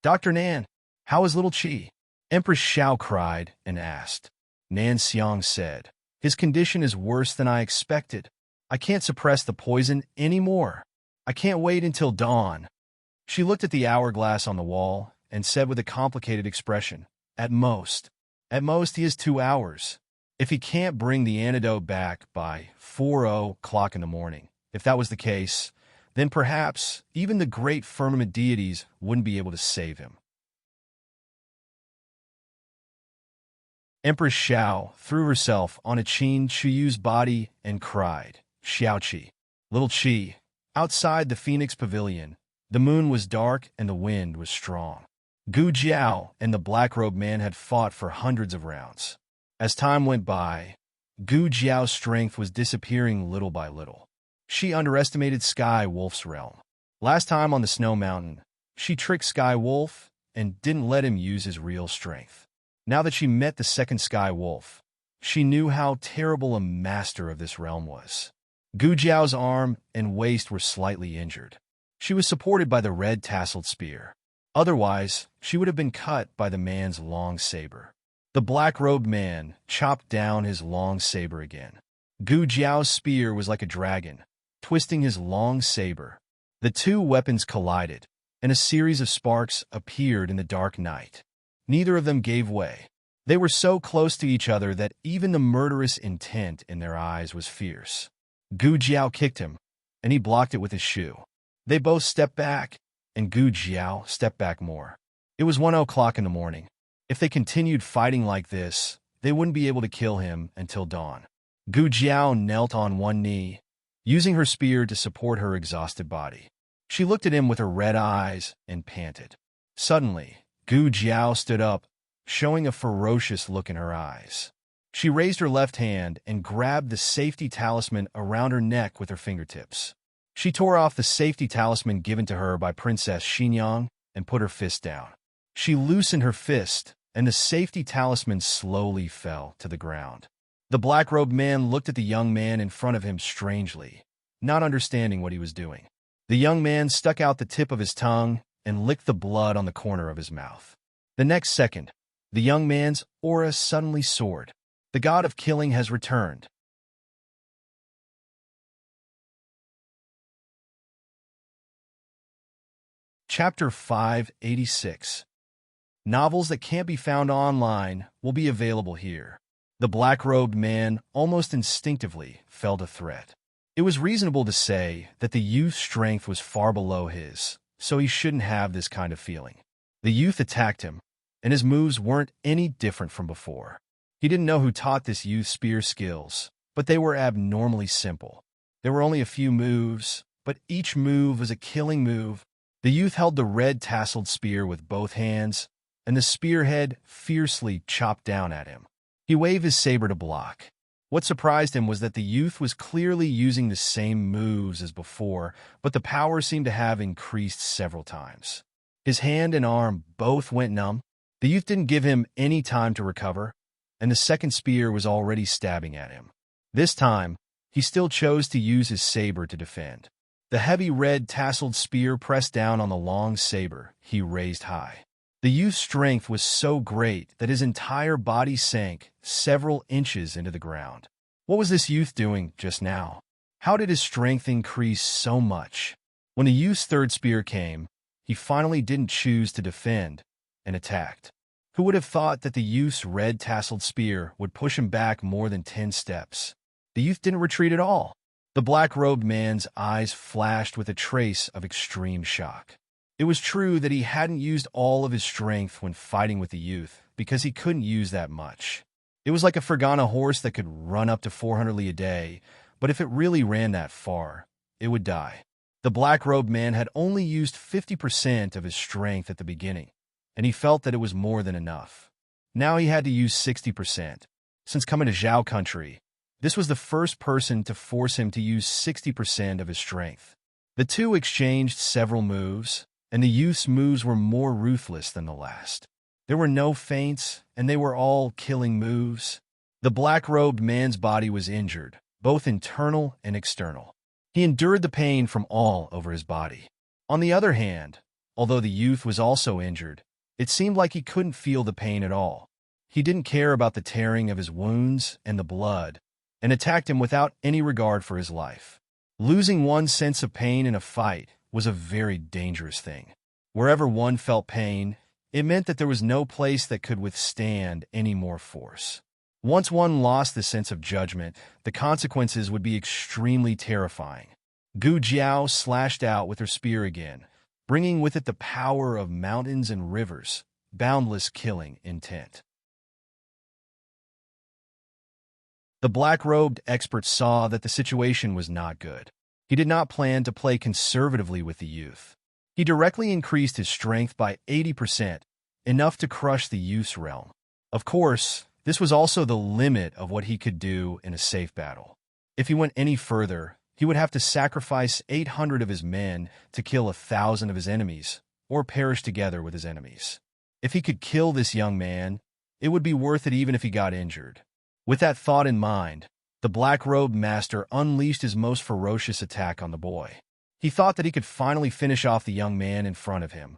"Dr. Nan, how is little Qi?" Empress Xiao cried and asked. Nan Xiang said, "His condition is worse than I expected. I can't suppress the poison anymore. I can't wait until dawn." She looked at the hourglass on the wall and said with a complicated expression, At most, he has 2 hours. If he can't bring the antidote back by 4:00 in the morning, if that was the case, then perhaps even the great firmament deities wouldn't be able to save him." Empress Xiao threw herself on a Qin Shiyu's body and cried, "Xiaoqi, little Qi." Outside the Phoenix Pavilion, the moon was dark and the wind was strong. Gu Jiao and the black-robed man had fought for hundreds of rounds. As time went by, Gu Jiao's strength was disappearing little by little. She underestimated Sky Wolf's realm. Last time on the Snow Mountain, she tricked Sky Wolf and didn't let him use his real strength. Now that she met the second Sky Wolf, she knew how terrible a master of this realm was. Gu Jiao's arm and waist were slightly injured. She was supported by the red-tasseled spear. Otherwise, she would have been cut by the man's long saber. The black-robed man chopped down his long saber again. Gu Jiao's spear was like a dragon, twisting his long saber. The two weapons collided, and a series of sparks appeared in the dark night. Neither of them gave way. They were so close to each other that even the murderous intent in their eyes was fierce. Gu Jiao kicked him, and he blocked it with his shoe. They both stepped back, and Gu Jiao stepped back more. It was 1:00 in the morning. If they continued fighting like this, they wouldn't be able to kill him until dawn. Gu Jiao knelt on one knee, using her spear to support her exhausted body. She looked at him with her red eyes and panted. Suddenly, Gu Jiao stood up, showing a ferocious look in her eyes. She raised her left hand and grabbed the safety talisman around her neck with her fingertips. She tore off the safety talisman given to her by Princess Xinyang and put her fist down. She loosened her fist, and the safety talisman slowly fell to the ground. The black-robed man looked at the young man in front of him strangely, not understanding what he was doing. The young man stuck out the tip of his tongue and licked the blood on the corner of his mouth. The next second, the young man's aura suddenly soared. The god of killing has returned. Chapter 586. Novels that can't be found online will be available here. The black-robed man almost instinctively felt a threat. It was reasonable to say that the youth's strength was far below his, so he shouldn't have this kind of feeling. The youth attacked him, and his moves weren't any different from before. He didn't know who taught this youth spear skills, but they were abnormally simple. There were only a few moves, but each move was a killing move. The youth held the red tasseled spear with both hands, and the spearhead fiercely chopped down at him. He waved his saber to block. What surprised him was that the youth was clearly using the same moves as before, but the power seemed to have increased several times. His hand and arm both went numb. The youth didn't give him any time to recover, and the second spear was already stabbing at him. This time, he still chose to use his saber to defend. The heavy red tasseled spear pressed down on the long saber he raised high. The youth's strength was so great that his entire body sank several inches into the ground. What was this youth doing just now? How did his strength increase so much? When the youth's third spear came, he finally didn't choose to defend and attacked. Who would have thought that the youth's red tasseled spear would push him back more than 10 steps? The youth didn't retreat at all. The black-robed man's eyes flashed with a trace of extreme shock. It was true that he hadn't used all of his strength when fighting with the youth, because he couldn't use that much. It was like a Fergana horse that could run up to 400 li a day, but if it really ran that far, it would die. The black-robed man had only used 50% of his strength at the beginning, and he felt that it was more than enough. Now he had to use 60%. Since coming to Zhao country, this was the first person to force him to use 60% of his strength. The two exchanged several moves, and the youth's moves were more ruthless than the last. There were no feints, and they were all killing moves. The black-robed man's body was injured, both internal and external. He endured the pain from all over his body. On the other hand, although the youth was also injured, it seemed like he couldn't feel the pain at all. He didn't care about the tearing of his wounds and the blood, and attacked him without any regard for his life. Losing one's sense of pain in a fight was a very dangerous thing. Wherever one felt pain, it meant that there was no place that could withstand any more force. Once one lost the sense of judgment, the consequences would be extremely terrifying. Gu Jiao slashed out with her spear again, bringing with it the power of mountains and rivers, boundless killing intent. The black-robed expert saw that the situation was not good. He did not plan to play conservatively with the youth. He directly increased his strength by 80%, enough to crush the youth's realm. Of course, this was also the limit of what he could do in a safe battle. If he went any further, he would have to sacrifice 800 of his men to kill 1,000 of his enemies, or perish together with his enemies. If he could kill this young man, it would be worth it even if he got injured. With that thought in mind, the black-robed master unleashed his most ferocious attack on the boy. He thought that he could finally finish off the young man in front of him.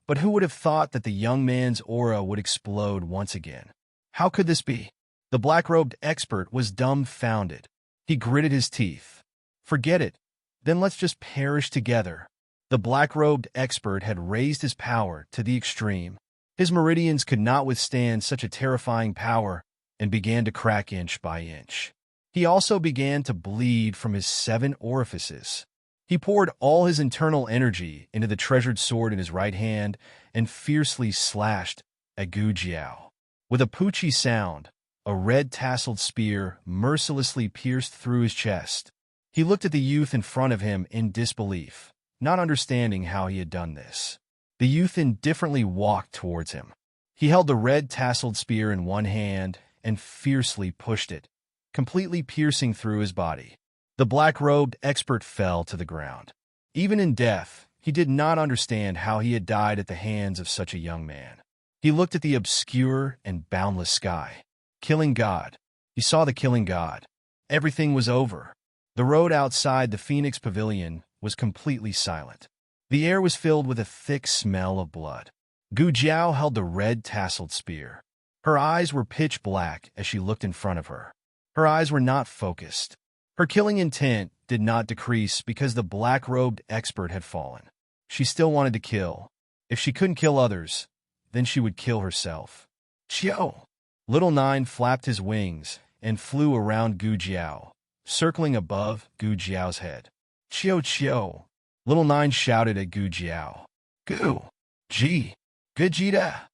But who would have thought that the young man's aura would explode once again? How could this be? The black-robed expert was dumbfounded. He gritted his teeth. Forget it. Then let's just perish together. The black-robed expert had raised his power to the extreme. His meridians could not withstand such a terrifying power and began to crack inch by inch. He also began to bleed from his 7 orifices. He poured all his internal energy into the treasured sword in his right hand and fiercely slashed at Gu Jiao. With a poochie sound, a red tasseled spear mercilessly pierced through his chest. He looked at the youth in front of him in disbelief, not understanding how he had done this. The youth indifferently walked towards him. He held the red tasseled spear in one hand and fiercely pushed it, completely piercing through his body. The black-robed expert fell to the ground. Even in death, He did not understand how he had died at the hands of such a young man. He looked at the obscure and boundless sky. Killing God. He saw the killing God. Everything was over. The road outside the Phoenix Pavilion was completely silent. The air was filled with a thick smell of blood. Gu Jiao held the red tasseled spear. Her eyes were pitch black as she looked in front of her. Her eyes were not focused. Her killing intent did not decrease because the black-robed expert had fallen. She still wanted to kill. If she couldn't kill others, then she would kill herself. Chiao! Little Nine flapped his wings and flew around Gu Jiao, circling above Gu Jiao's head. Chiao Chiao! Little Nine shouted at Gu Jiao. Gu! Ji! Gujita!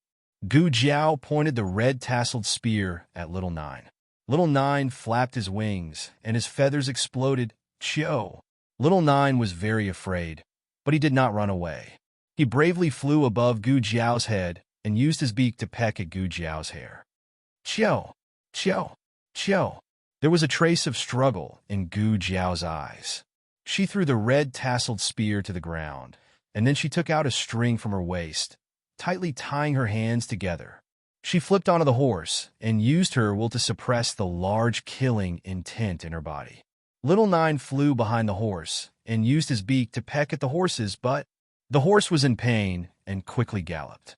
Gu Jiao pointed the red tasseled spear at Little Nine. Little Nine flapped his wings, and his feathers exploded. Chiao! Little Nine was very afraid, but he did not run away. He bravely flew above Gu Jiao's head and used his beak to peck at Gu Jiao's hair. Chiao! Chiao! Chiao! There was a trace of struggle in Gu Jiao's eyes. She threw the red tasseled spear to the ground, and then she took out a string from her waist, tightly tying her hands together. She flipped onto the horse and used her will to suppress the large killing intent in her body. Little Nine flew behind the horse and used his beak to peck at the horse's butt. The horse was in pain and quickly galloped.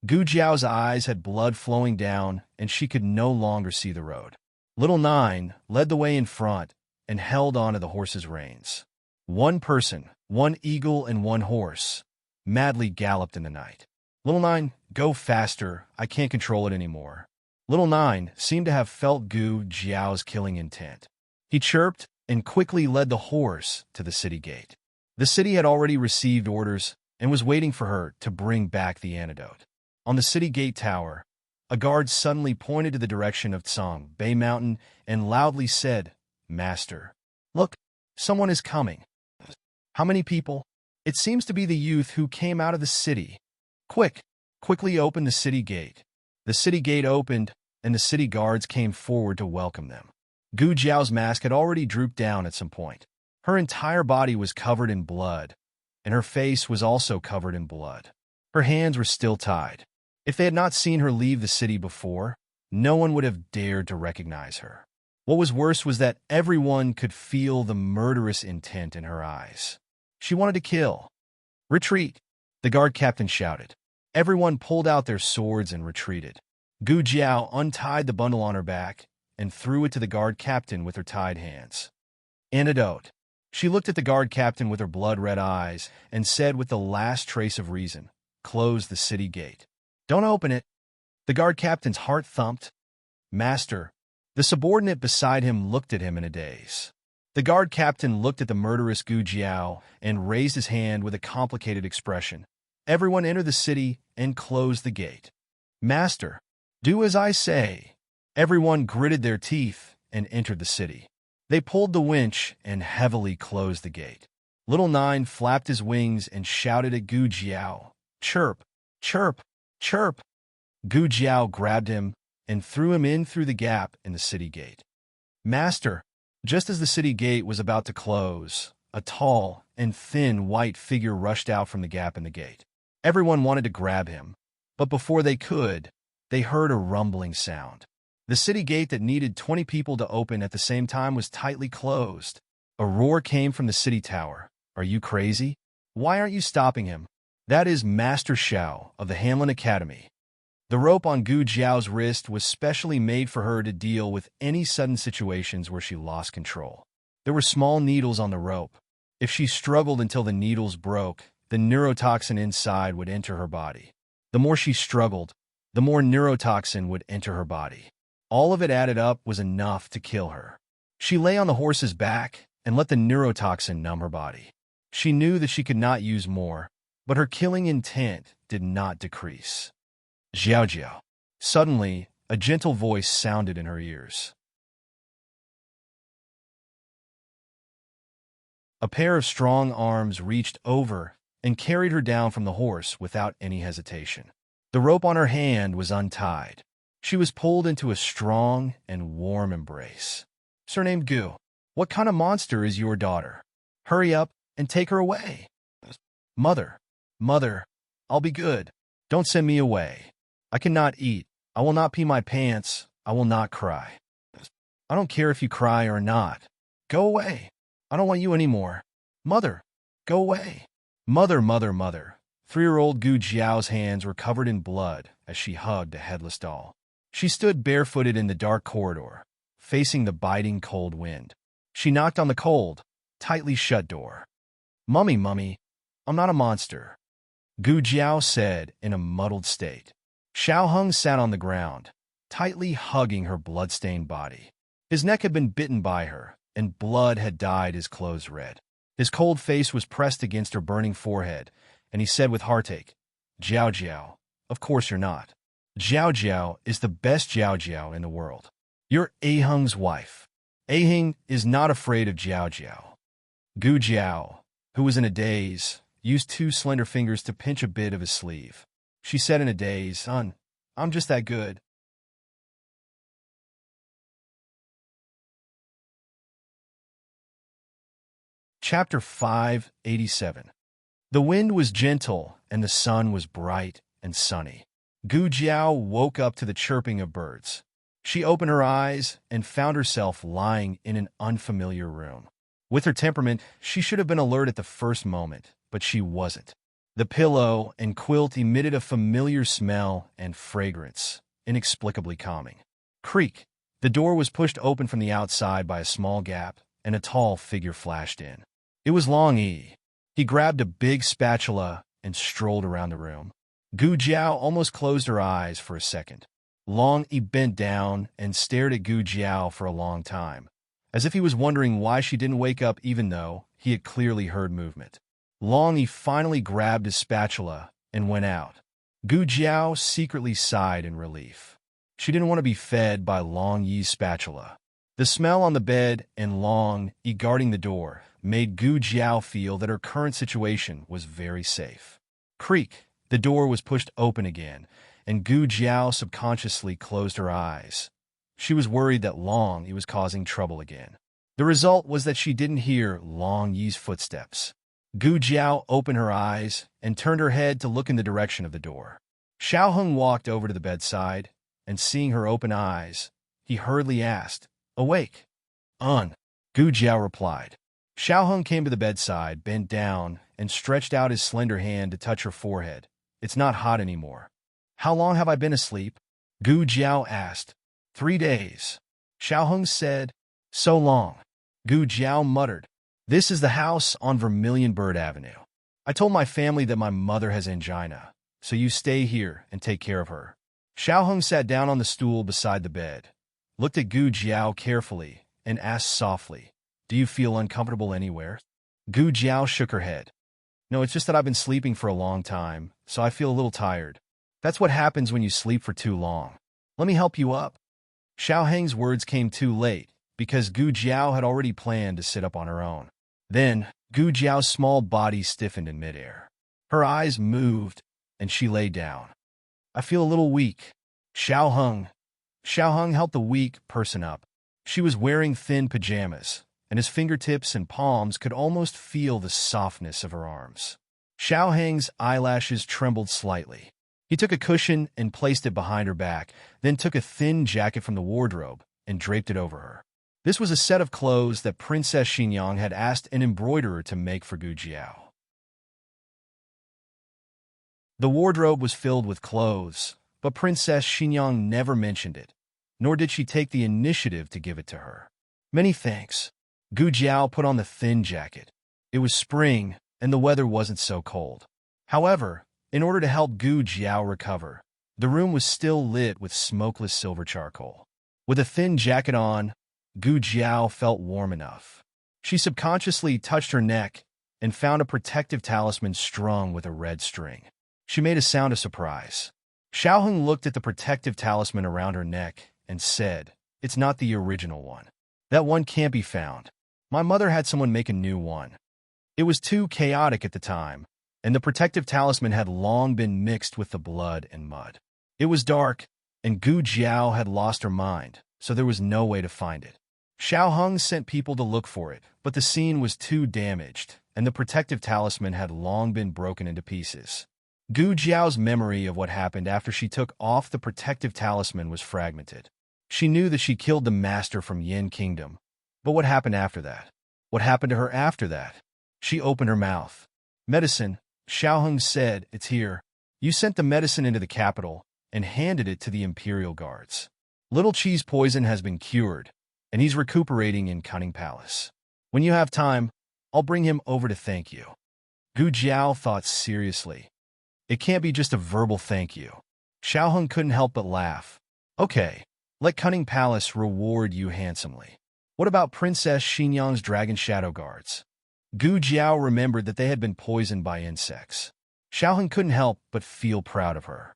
Gu Jiao's eyes had blood flowing down, and she could no longer see the road. Little Nine led the way in front and held onto the horse's reins. One person, one eagle, and one horse madly galloped in the night. Little Nine, go faster, I can't control it anymore. Little Nine seemed to have felt Gu Jiao's killing intent. He chirped and quickly led the horse to the city gate. The city had already received orders and was waiting for her to bring back the antidote. On the city gate tower, a guard suddenly pointed to the direction of Tsang Bay Mountain and loudly said, Master, look, someone is coming. How many people? It seems to be the youth who came out of the city. Quickly open the city gate. The city gate opened, and the city guards came forward to welcome them. Gu Jiao's mask had already drooped down at some point. Her entire body was covered in blood, and her face was also covered in blood. Her hands were still tied. If they had not seen her leave the city before, no one would have dared to recognize her. What was worse was that everyone could feel the murderous intent in her eyes. She wanted to kill. Retreat, the guard captain shouted. Everyone pulled out their swords and retreated. Gu Jiao untied the bundle on her back and threw it to the guard captain with her tied hands. Antidote. She looked at the guard captain with her blood-red eyes and said with the last trace of reason, Close the city gate. Don't open it. The guard captain's heart thumped. Master. The subordinate beside him looked at him in a daze. The guard captain looked at the murderous Gu Jiao and raised his hand with a complicated expression. Everyone enter the city and close the gate. Master, do as I say. Everyone gritted their teeth and entered the city. They pulled the winch and heavily closed the gate. Little Nine flapped his wings and shouted at Gu Jiao. Chirp, chirp, chirp. Gu Jiao grabbed him and threw him in through the gap in the city gate. Master, just as the city gate was about to close, a tall and thin white figure rushed out from the gap in the gate. Everyone wanted to grab him, but before they could, they heard a rumbling sound. The city gate that needed 20 people to open at the same time was tightly closed. A roar came from the city tower. Are you crazy? Why aren't you stopping him? That is Master Xiao of the Hanlin Academy. The rope on Gu Jiao's wrist was specially made for her to deal with any sudden situations where she lost control. There were small needles on the rope. If she struggled until the needles broke, the neurotoxin inside would enter her body. The more she struggled, the more neurotoxin would enter her body. All of it added up was enough to kill her. She lay on the horse's back and let the neurotoxin numb her body. She knew that she could not use more, but her killing intent did not decrease. Xiao Jiao. Suddenly, a gentle voice sounded in her ears. A pair of strong arms reached over and carried her down from the horse without any hesitation. The rope on her hand was untied. She was pulled into a strong and warm embrace. Surnamed Gu, what kind of monster is your daughter? Hurry up and take her away. Mother, mother, I'll be good. Don't send me away. I cannot eat. I will not pee my pants. I will not cry. I don't care if you cry or not. Go away. I don't want you anymore. Mother, go away. Mother, mother, mother. 3-year-old Gu Jiao's hands were covered in blood as she hugged a headless doll. She stood barefooted in the dark corridor, facing the biting cold wind. She knocked on the cold, tightly shut door. Mummy, mummy, I'm not a monster, Gu Jiao said in a muddled state. Xiao Heng sat on the ground, tightly hugging her blood-stained body. His neck had been bitten by her, and blood had dyed his clothes red. His cold face was pressed against her burning forehead, and he said with heartache, Jiao Jiao, of course you're not. Jiao Jiao is the best Jiao Jiao in the world. You're A Heng's wife. A Heng is not afraid of Jiao Jiao. Gu Jiao, who was in a daze, used 2 slender fingers to pinch a bit of his sleeve. She said in a daze, Son, I'm just that good. Chapter 587. The wind was gentle, and the sun was bright and sunny. Gu Jiao woke up to the chirping of birds. She opened her eyes and found herself lying in an unfamiliar room. With her temperament, she should have been alert at the first moment, but she wasn't. The pillow and quilt emitted a familiar smell and fragrance, inexplicably calming. Creak! The door was pushed open from the outside by a small gap, and a tall figure flashed in. It was Long Yi. He grabbed a big spatula and strolled around the room. Gu Jiao almost closed her eyes for a second. Long Yi bent down and stared at Gu Jiao for a long time, as if he was wondering why she didn't wake up even though he had clearly heard movement. Long Yi finally grabbed his spatula and went out. Gu Jiao secretly sighed in relief. She didn't want to be fed by Long Yi's spatula. The smell on the bed and Long Yi guarding the door made Gu Jiao feel that her current situation was very safe. Creak! The door was pushed open again, and Gu Jiao subconsciously closed her eyes. She was worried that Long Yi was causing trouble again. The result was that she didn't hear Long Yi's footsteps. Gu Jiao opened her eyes and turned her head to look in the direction of the door. Xiao Heng walked over to the bedside, and seeing her open eyes, he hurriedly asked, Awake? Gu Jiao replied. Xiao Heng came to the bedside, bent down, and stretched out his slender hand to touch her forehead. It's not hot anymore. How long have I been asleep? Gu Jiao asked. 3 days. Xiao Heng said. So long. Gu Jiao muttered. This is the house on Vermilion Bird Avenue. I told my family that my mother has angina, so you stay here and take care of her. Xiao Heng sat down on the stool beside the bed, looked at Gu Jiao carefully, and asked softly, Do you feel uncomfortable anywhere? Gu Jiao shook her head. No, it's just that I've been sleeping for a long time, so I feel a little tired. That's what happens when you sleep for too long. Let me help you up. Xiao Heng's words came too late, because Gu Jiao had already planned to sit up on her own. Then, Gu Jiao's small body stiffened in midair. Her eyes moved, and she lay down. I feel a little weak. Xiao Heng helped the weak person up. She was wearing thin pajamas, and his fingertips and palms could almost feel the softness of her arms. Xiao Heng's eyelashes trembled slightly. He took a cushion and placed it behind her back, then took a thin jacket from the wardrobe and draped it over her. This was a set of clothes that Princess Xinyang had asked an embroiderer to make for Gu Jiao. The wardrobe was filled with clothes, but Princess Xinyang never mentioned it, nor did she take the initiative to give it to her. Many thanks. Gu Jiao put on the thin jacket. It was spring, and the weather wasn't so cold. However, in order to help Gu Jiao recover, the room was still lit with smokeless silver charcoal. With a thin jacket on, Gu Jiao felt warm enough. She subconsciously touched her neck and found a protective talisman strung with a red string. She made a sound of surprise. Xiao Heng looked at the protective talisman around her neck and said, It's not the original one. That one can't be found. My mother had someone make a new one. It was too chaotic at the time, and the protective talisman had long been mixed with the blood and mud. It was dark, and Gu Jiao had lost her mind, so there was no way to find it. Xiao Hung sent people to look for it, but the scene was too damaged, and the protective talisman had long been broken into pieces. Gu Jiao's memory of what happened after she took off the protective talisman was fragmented. She knew that she killed the master from Yin Kingdom, but what happened after that? What happened to her after that? She opened her mouth. Medicine, Xiao Hung said, it's here. You sent the medicine into the capital and handed it to the Imperial Guards. Little Chi's poison has been cured, and he's recuperating in Cunning Palace. When you have time, I'll bring him over to thank you. Gu Jiao thought seriously. It can't be just a verbal thank you. Xiao Hung couldn't help but laugh. Okay, let Cunning Palace reward you handsomely. What about Princess Xinyang's Dragon Shadow Guards? Gu Jiao remembered that they had been poisoned by insects. Xiao Hung couldn't help but feel proud of her.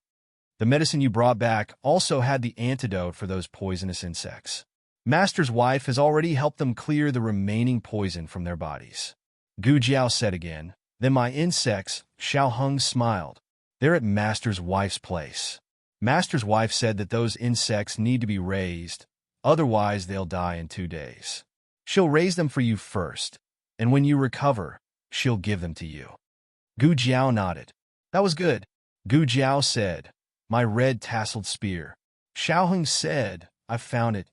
The medicine you brought back also had the antidote for those poisonous insects. Master's wife has already helped them clear the remaining poison from their bodies. Gu Jiao said again. Then my insects, Xiao Hung smiled. They're at Master's wife's place. Master's wife said that those insects need to be raised, otherwise they'll die in 2 days. She'll raise them for you first, and when you recover, she'll give them to you. Gu Jiao nodded. That was good. Gu Jiao said, my red tasseled spear. Xiao Hung said, I found it.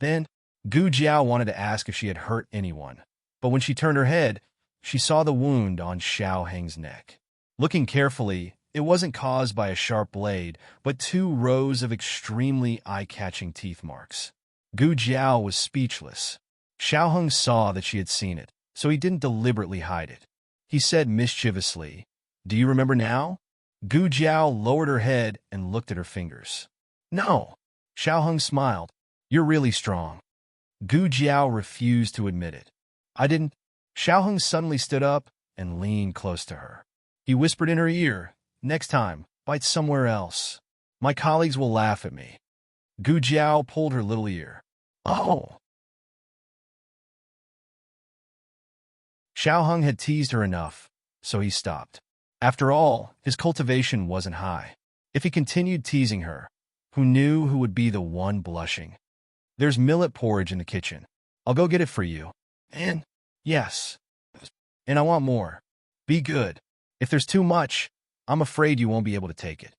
Then, Gu Jiao wanted to ask if she had hurt anyone, but when she turned her head, she saw the wound on Xiao Heng's neck. Looking carefully, it wasn't caused by a sharp blade, but 2 rows of extremely eye-catching teeth marks. Gu Jiao was speechless. Xiao Hung saw that she had seen it, so he didn't deliberately hide it. He said mischievously, Do you remember now? Gu Jiao lowered her head and looked at her fingers. No. Xiao Hung smiled. You're really strong. Gu Jiao refused to admit it. I didn't. Xiao Hung suddenly stood up and leaned close to her. He whispered in her ear, Next time, bite somewhere else. My colleagues will laugh at me. Gu Jiao pulled her little ear. Oh! Xiao Hung had teased her enough, so he stopped. After all, his cultivation wasn't high. If he continued teasing her, who knew who would be the one blushing? There's millet porridge in the kitchen. I'll go get it for you. And, yes. And I want more. Be good. If there's too much, I'm afraid you won't be able to take it.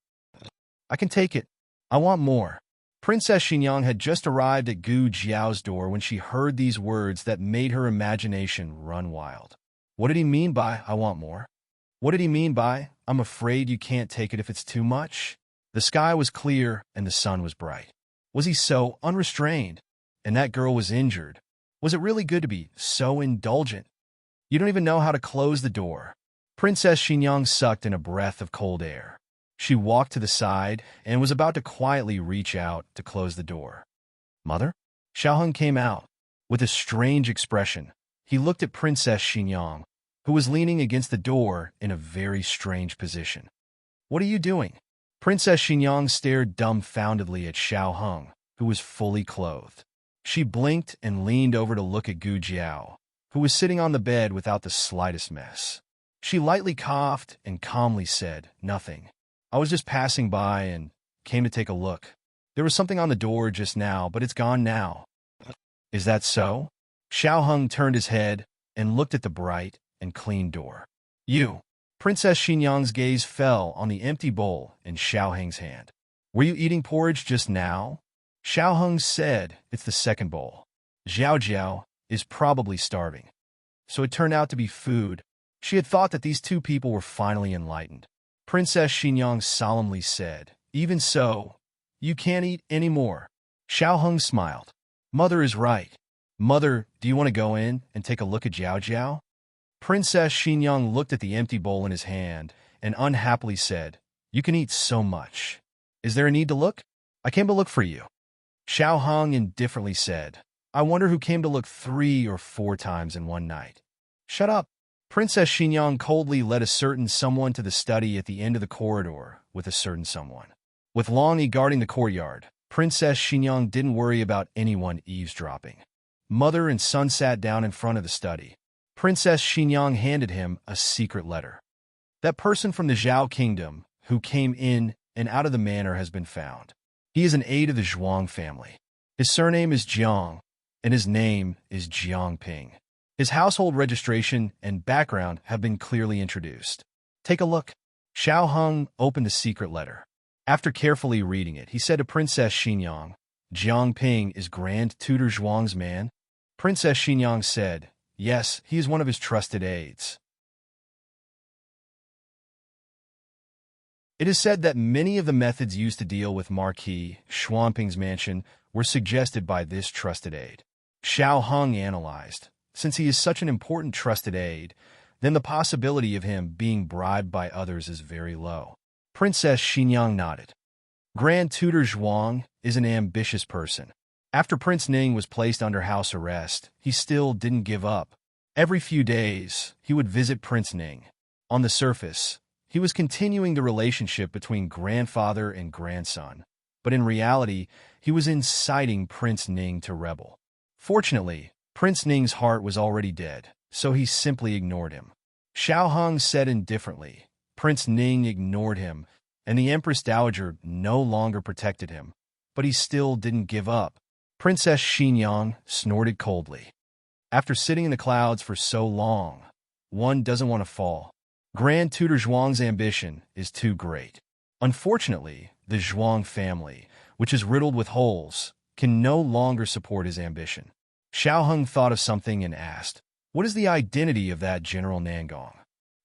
I can take it. I want more. Princess Xinyang had just arrived at Gu Jiao's door when she heard these words that made her imagination run wild. What did he mean by, I want more? What did he mean by, I'm afraid you can't take it if it's too much? The sky was clear and the sun was bright. Was he so unrestrained? And that girl was injured. Was it really good to be so indulgent? You don't even know how to close the door. Princess Xinyang sucked in a breath of cold air. She walked to the side and was about to quietly reach out to close the door. Mother? Xiao Hung came out. With a strange expression, he looked at Princess Xinyang, who was leaning against the door in a very strange position. What are you doing? Princess Xinyang stared dumbfoundedly at Xiao Hung, who was fully clothed. She blinked and leaned over to look at Gu Jiao, who was sitting on the bed without the slightest mess. She lightly coughed and calmly said, Nothing. I was just passing by and came to take a look. There was something on the door just now, but it's gone now. Is that so? Xiao Hung turned his head and looked at the bright and clean door. You. Princess Xinyang's gaze fell on the empty bowl in Xiao Heng's hand. Were you eating porridge just now? Xiao Hung said, It's the second bowl. Xiao Jiao is probably starving. So it turned out to be food. She had thought that these 2 people were finally enlightened. Princess Xinyang solemnly said, Even so, you can't eat any more. Xiao Hung smiled. Mother is right. Mother, do you want to go in and take a look at Jiao Jiao? Princess Xinyang looked at the empty bowl in his hand and unhappily said, You can eat so much. Is there a need to look? I came to look for you. Xiao Hung indifferently said, I wonder who came to look 3 or 4 times in one night. Shut up. Princess Xinyang coldly led a certain someone to the study at the end of the corridor with a certain someone. With Long Yi guarding the courtyard, Princess Xinyang didn't worry about anyone eavesdropping. Mother and son sat down in front of the study. Princess Xinyang handed him a secret letter. That person from the Zhao Kingdom who came in and out of the manor has been found. He is an aide of the Zhuang family. His surname is Jiang, and his name is Jiangping. His household registration and background have been clearly introduced. Take a look. Xiao Heng opened the secret letter. After carefully reading it, he said to Princess Xinyang, Jiangping is Grand Tutor Zhuang's man? Princess Xinyang said, yes, he is one of his trusted aides. It is said that many of the methods used to deal with Marquis Xuanping's mansion were suggested by this trusted aide. Xiao Heng analyzed, since he is such an important trusted aide, then the possibility of him being bribed by others is very low. Princess Xinyang nodded. Grand Tutor Zhuang is an ambitious person. After Prince Ning was placed under house arrest, he still didn't give up. Every few days, he would visit Prince Ning. On the surface, he was continuing the relationship between grandfather and grandson, but in reality, he was inciting Prince Ning to rebel. Fortunately, Prince Ning's heart was already dead, so he simply ignored him. Xiao Heng said indifferently, Prince Ning ignored him, and the Empress Dowager no longer protected him, but he still didn't give up. Princess Xinyang snorted coldly. After sitting in the clouds for so long, one doesn't want to fall. Grand Tutor Zhuang's ambition is too great. Unfortunately, the Zhuang family, which is riddled with holes, can no longer support his ambition. Xiao Heng thought of something and asked, what is the identity of that General Nangong?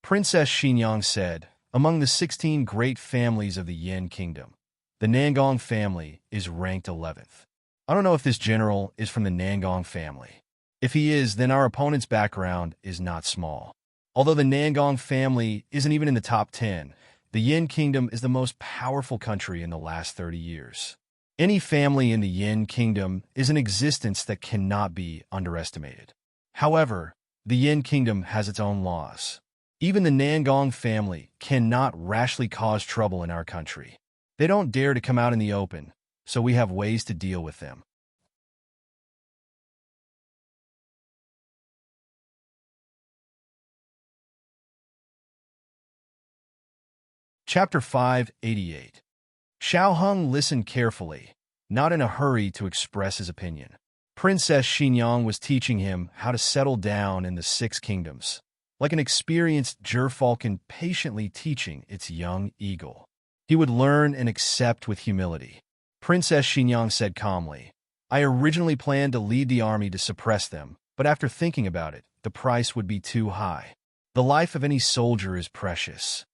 Princess Xinyang said, among the 16 great families of the Yin Kingdom, the Nangong family is ranked 11th. I don't know if this general is from the Nangong family. If he is, then our opponent's background is not small. Although the Nangong family isn't even in the top 10, the Yin Kingdom is the most powerful country in the last 30 years. Any family in the Yin Kingdom is an existence that cannot be underestimated. However, the Yin Kingdom has its own laws. Even the Nangong family cannot rashly cause trouble in our country. They don't dare to come out in the open, so we have ways to deal with them. Chapter 588. Xiao Heng listened carefully, not in a hurry to express his opinion. Princess Xinyang was teaching him how to settle down in the 6 kingdoms, like an experienced gerfalcon patiently teaching its young eagle. He would learn and accept with humility. Princess Xinyang said calmly, I originally planned to lead the army to suppress them, but after thinking about it, the price would be too high. The life of any soldier is precious.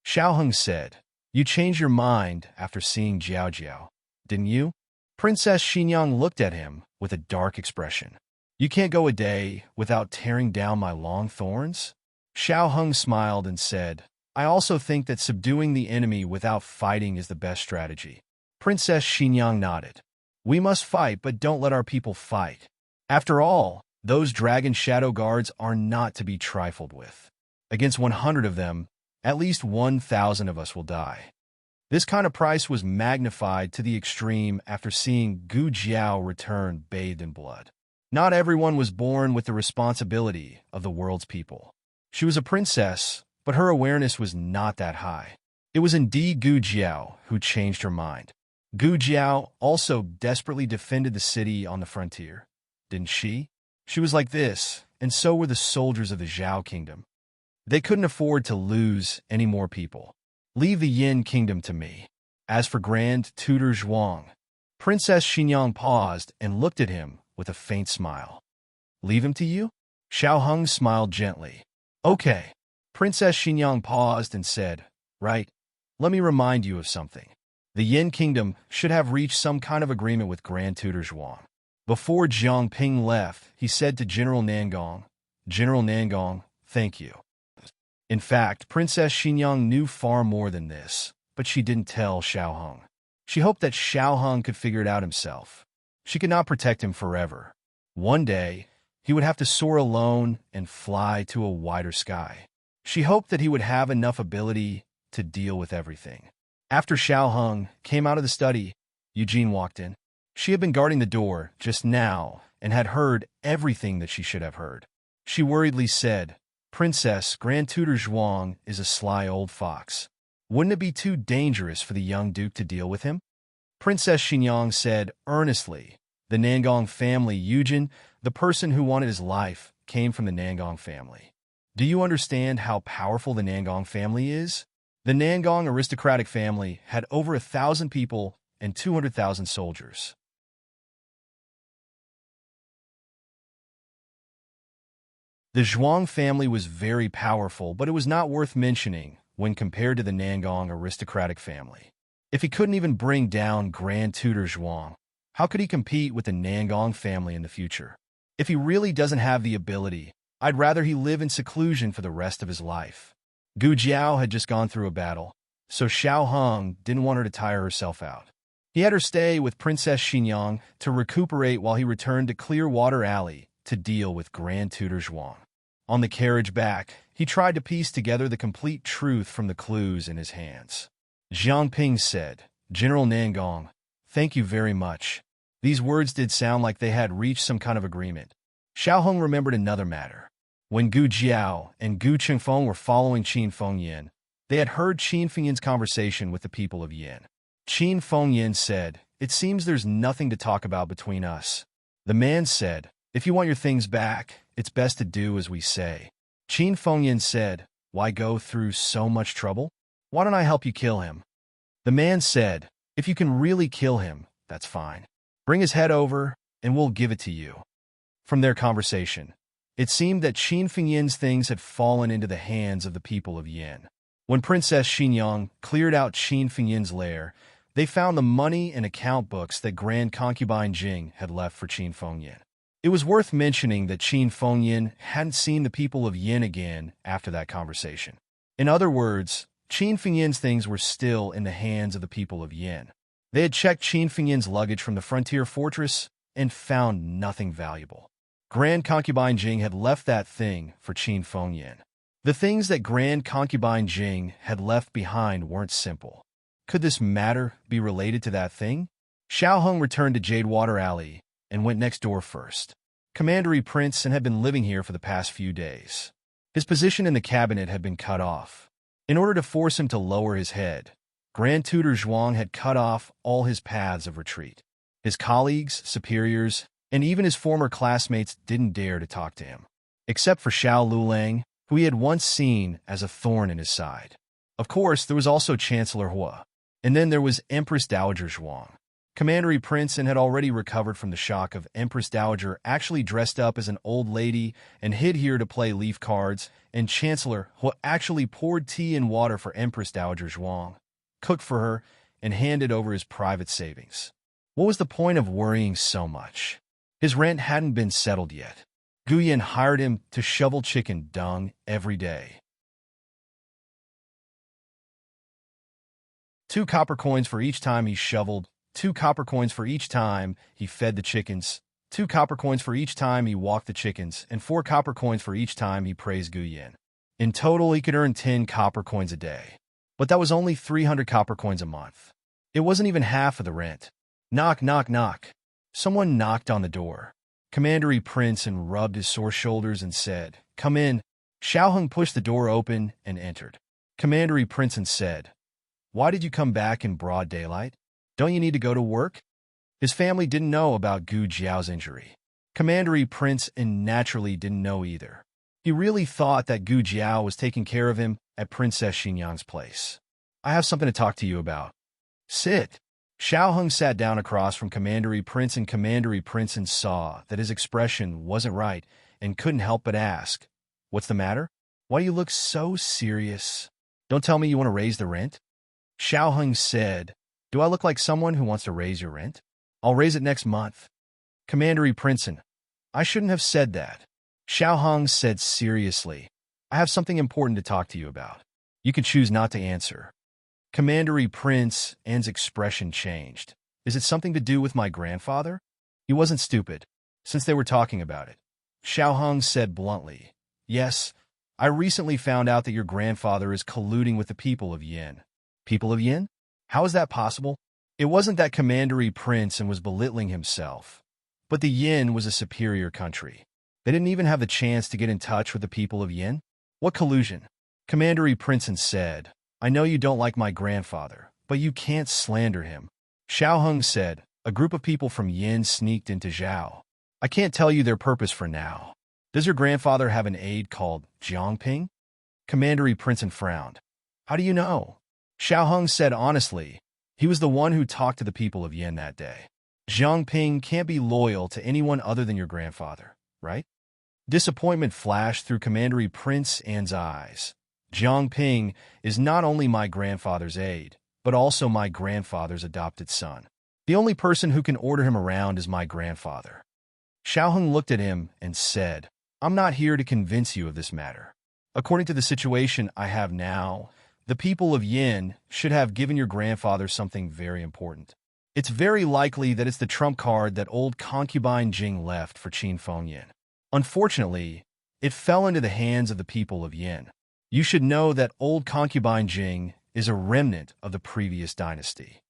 Xiao Heng said, you changed your mind after seeing Jiao Jiao, didn't you? Princess Xinyang looked at him with a dark expression. You can't go a day without tearing down my long thorns? Xiao Heng smiled and said, I also think that subduing the enemy without fighting is the best strategy. Princess Xinyang nodded. We must fight, but don't let our people fight. After all, those dragon shadow guards are not to be trifled with. Against 100 of them, at least 1,000 of us will die. This kind of price was magnified to the extreme after seeing Gu Jiao return bathed in blood. Not everyone was born with the responsibility of the world's people. She was a princess, but her awareness was not that high. It was indeed Gu Jiao who changed her mind. Gu Jiao also desperately defended the city on the frontier, didn't she? She was like this, and so were the soldiers of the Zhao Kingdom. They couldn't afford to lose any more people. Leave the Yin Kingdom to me. As for Grand Tutor Zhuang, Princess Xinyang paused and looked at him with a faint smile. Leave him to you? Xiao Heng smiled gently. Okay. Princess Xinyang paused and said, right, let me remind you of something. The Yin Kingdom should have reached some kind of agreement with Grand Tutor Zhuang. Before Jiangping left, he said to General Nangong, General Nangong, thank you. In fact, Princess Xinyang knew far more than this, but she didn't tell Xiao Heng. She hoped that Xiao Heng could figure it out himself. She could not protect him forever. One day, he would have to soar alone and fly to a wider sky. She hoped that he would have enough ability to deal with everything. After Xiao Heng came out of the study, Eugene walked in. She had been guarding the door just now and had heard everything that she should have heard. She worriedly said, Princess, Grand Tutor Zhuang is a sly old fox. Wouldn't it be too dangerous for the young duke to deal with him? Princess Xinyang said earnestly, The Nangong family, Yujin, the person who wanted his life, came from the Nangong family. Do you understand how powerful the Nangong family is? The Nangong aristocratic family had over 1,000 people and 200,000 soldiers. The Zhuang family was very powerful, but it was not worth mentioning when compared to the Nangong aristocratic family. If he couldn't even bring down Grand Tutor Zhuang, how could he compete with the Nangong family in the future? If he really doesn't have the ability, I'd rather he live in seclusion for the rest of his life. Gu Jiao had just gone through a battle, so Xiao Hong didn't want her to tire herself out. He had her stay with Princess Xinyang to recuperate while he returned to Clearwater Alley to deal with Grand Tutor Zhuang. On the carriage back, he tried to piece together the complete truth from the clues in his hands. Jiang Ping said, "General Nangong, thank you very much." These words did sound like they had reached some kind of agreement. Xiao Hong remembered another matter. When Gu Jiao and Gu Qingfeng were following Qin Fengyin, they had heard Qin Fengyin's conversation with the people of Yin. Qin Fengyin said, "It seems there's nothing to talk about between us." The man said, "If you want your things back, it's best to do as we say." Qin Fengyin said, "Why go through so much trouble? Why don't I help you kill him?" The man said, "If you can really kill him, that's fine. Bring his head over, and we'll give it to you." From their conversation, it seemed that Qin Fengyin's things had fallen into the hands of the people of Yin. When Princess Xinyang cleared out Qin Fengyin's lair, they found the money and account books that Grand Concubine Jing had left for Qin Fengyin. It was worth mentioning that Qin Fengyin hadn't seen the people of Yin again after that conversation. In other words, Qin Fengyin's things were still in the hands of the people of Yin. They had checked Qin Fengyin's luggage from the frontier fortress and found nothing valuable. Grand Concubine Jing had left that thing for Qin Fengyin. The things that Grand Concubine Jing had left behind weren't simple. Could this matter be related to that thing? Xiao Hong returned to Jadewater Alley and went next door first. Commandery Prince had been living here for the past few days. His position in the cabinet had been cut off. In order to force him to lower his head, Grand Tutor Zhuang had cut off all his paths of retreat. His colleagues, superiors, and even his former classmates didn't dare to talk to him, except for Xiao Lulang, who he had once seen as a thorn in his side. Of course, there was also Chancellor Hua, and then there was Empress Dowager Zhuang. Commandery Prince had already recovered from the shock of Empress Dowager actually dressed up as an old lady and hid here to play leaf cards, and Chancellor Hua actually poured tea and water for Empress Dowager Zhuang, cooked for her, and handed over his private savings. What was the point of worrying so much? His rent hadn't been settled yet. Guyan hired him to shovel chicken dung every day. 2 copper coins for each time he shoveled, 2 copper coins for each time he fed the chickens, 2 copper coins for each time he walked the chickens, and 4 copper coins for each time he praised Guyan. In total, he could earn 10 copper coins a day. But that was only 300 copper coins a month. It wasn't even half of the rent. Knock, knock, knock. Someone knocked on the door. Commandery Prince rubbed his sore shoulders and said, "Come in." Xiao Hong pushed the door open and entered. Commandery Prince said, "Why did you come back in broad daylight? Don't you need to go to work?" His family didn't know about Gu Jiao's injury. Commandery Prince naturally didn't know either. He really thought that Gu Jiao was taking care of him at Princess Xinyang's place. "I have something to talk to you about." "Sit." Xiao Hong sat down across from Commandery Prince, and Commandery Prince saw that his expression wasn't right and couldn't help but ask, "What's the matter? Why do you look so serious? Don't tell me you want to raise the rent?" Xiao Hong said, "Do I look like someone who wants to raise your rent? I'll raise it next month." Commandery Prince, "I shouldn't have said that." Xiao Hong said seriously, "I have something important to talk to you about. You can choose not to answer." Commandery Prince's expression changed. "Is it something to do with my grandfather?" He wasn't stupid, since they were talking about it. Xiao Hong said bluntly, "Yes, I recently found out that your grandfather is colluding with the people of Yin." "People of Yin? How is that possible?" It wasn't that Commandery Prince was belittling himself, but the Yin was a superior country. They didn't even have the chance to get in touch with the people of Yin. "What collusion?" Commandery Prince said, "I know you don't like my grandfather, but you can't slander him." Xiao Hong said, a group of people from Yin sneaked into Zhao. I can't tell you their purpose for now. Does your grandfather have an aide called Jiangping? Commandery Princeton frowned. How do you know? Xiao Heng said honestly. He was the one who talked to the people of Yin that day. Jiangping can't be loyal to anyone other than your grandfather, right? Disappointment flashed through Commandery Prince Anne's eyes. Jiangping is not only my grandfather's aide, but also my grandfather's adopted son. The only person who can order him around is my grandfather. Xiao Heng looked at him and said, I'm not here to convince you of this matter. According to the situation I have now, the people of Yin should have given your grandfather something very important. It's very likely that it's the trump card that old concubine Jing left for Qin Fengyin. Unfortunately, it fell into the hands of the people of Yin. You should know that old concubine Jing is a remnant of the previous dynasty.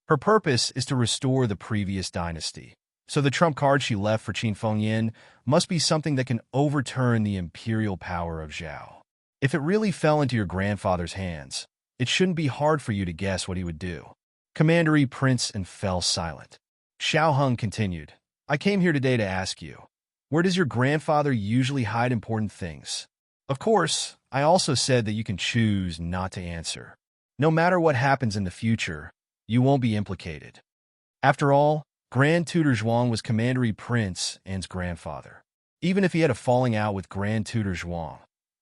Her purpose is to restore the previous dynasty. So the trump card she left for Qin Fengyin must be something that can overturn the imperial power of Zhao. If it really fell into your grandfather's hands, it shouldn't be hard for you to guess what he would do. Commandery Prince and fell silent. Xiao Heng continued, I came here today to ask you, where does your grandfather usually hide important things? Of course, I also said that you can choose not to answer. No matter what happens in the future, you won't be implicated. After all, Grand Tutor Zhuang was Commandery Prince Anne's grandfather. Even if he had a falling out with Grand Tutor Zhuang,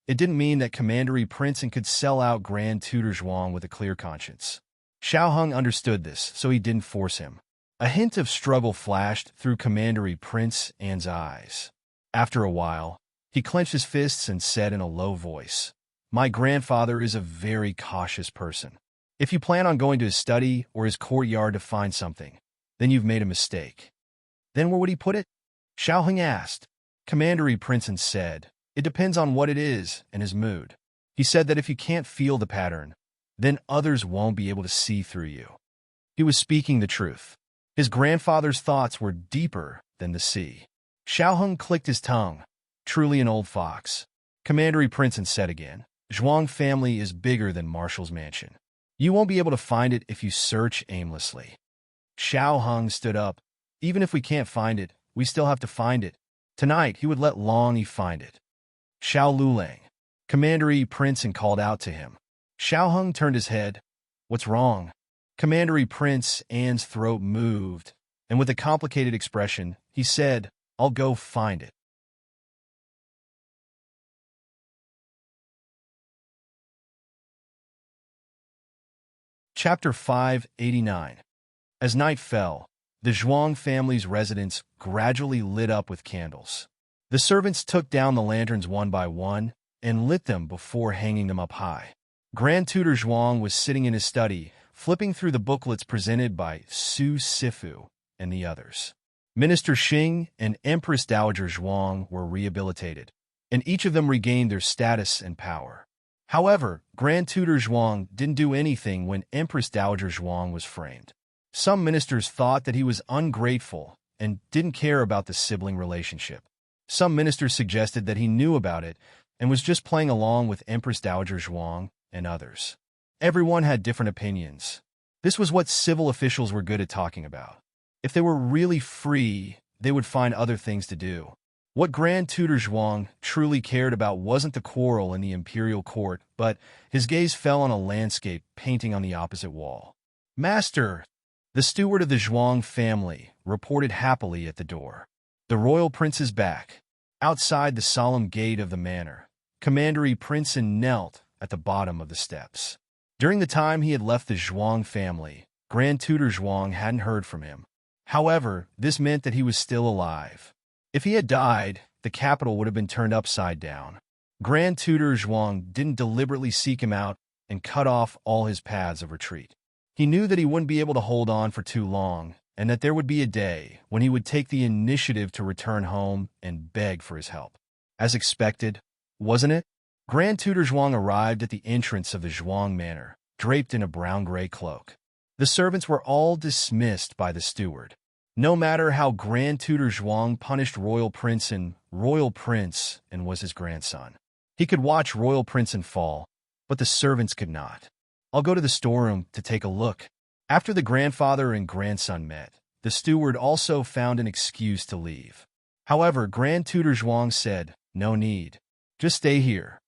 it didn't mean that Commandery Prince Anne could sell out Grand Tutor Zhuang with a clear conscience. Xiao Heng understood this, so he didn't force him. A hint of struggle flashed through Commandery Prince Anne's eyes. After a while, he clenched his fists and said in a low voice, My grandfather is a very cautious person. If you plan on going to his study or his courtyard to find something, then you've made a mistake. Then where would he put it? Xiao Heng asked. Commandery Prince Anne said, It depends on what it is and his mood. He said that if you can't feel the pattern, then others won't be able to see through you. He was speaking the truth. His grandfather's thoughts were deeper than the sea. Xiao Heng clicked his tongue. Truly an old fox. Commandery Prince Anne said again, Zhuang family is bigger than Marshall's mansion. You won't be able to find it if you search aimlessly. Xiao Heng stood up. Even if we can't find it, we still have to find it. Tonight, he would let Long Yi find it. Xiao Lulang. Commandery Prince Anne called out to him. Xiao Heng turned his head. What's wrong? Commandery Prince Anne's throat moved, and with a complicated expression, he said, I'll go find it. Chapter 589. As night fell, the Zhuang family's residence gradually lit up with candles. The servants took down the lanterns one by one and lit them before hanging them up high. Grand Tutor Zhuang was sitting in his study, flipping through the booklets presented by Su Sifu and the others. Minister Xing and Empress Dowager Zhuang were rehabilitated, and each of them regained their status and power. However, Grand Tutor Zhuang didn't do anything when Empress Dowager Zhuang was framed. Some ministers thought that he was ungrateful and didn't care about the sibling relationship. Some ministers suggested that he knew about it and was just playing along with Empress Dowager Zhuang and others. Everyone had different opinions. This was what civil officials were good at talking about. If they were really free, they would find other things to do. What Grand Tutor Zhuang truly cared about wasn't the quarrel in the imperial court, but his gaze fell on a landscape painting on the opposite wall. Master, the steward of the Zhuang family, reported happily at the door. The royal prince is back. Outside the solemn gate of the manor, Commandery Prince Anne knelt at the bottom of the steps. During the time he had left the Zhuang family, Grand Tutor Zhuang hadn't heard from him. However, this meant that he was still alive. If he had died, the capital would have been turned upside down. Grand Tutor Zhuang didn't deliberately seek him out and cut off all his paths of retreat. He knew that he wouldn't be able to hold on for too long, and that there would be a day when he would take the initiative to return home and beg for his help. As expected, wasn't it? Grand Tutor Zhuang arrived at the entrance of the Zhuang manor, draped in a brown-gray cloak. The servants were all dismissed by the steward. No matter how Grand Tutor Zhuang punished Royal Prince Anne was his grandson. He could watch Royal Prince Anne fall, but the servants could not. I'll go to the storeroom to take a look. After the grandfather and grandson met, the steward also found an excuse to leave. However, Grand Tutor Zhuang said, "No need. Just stay here."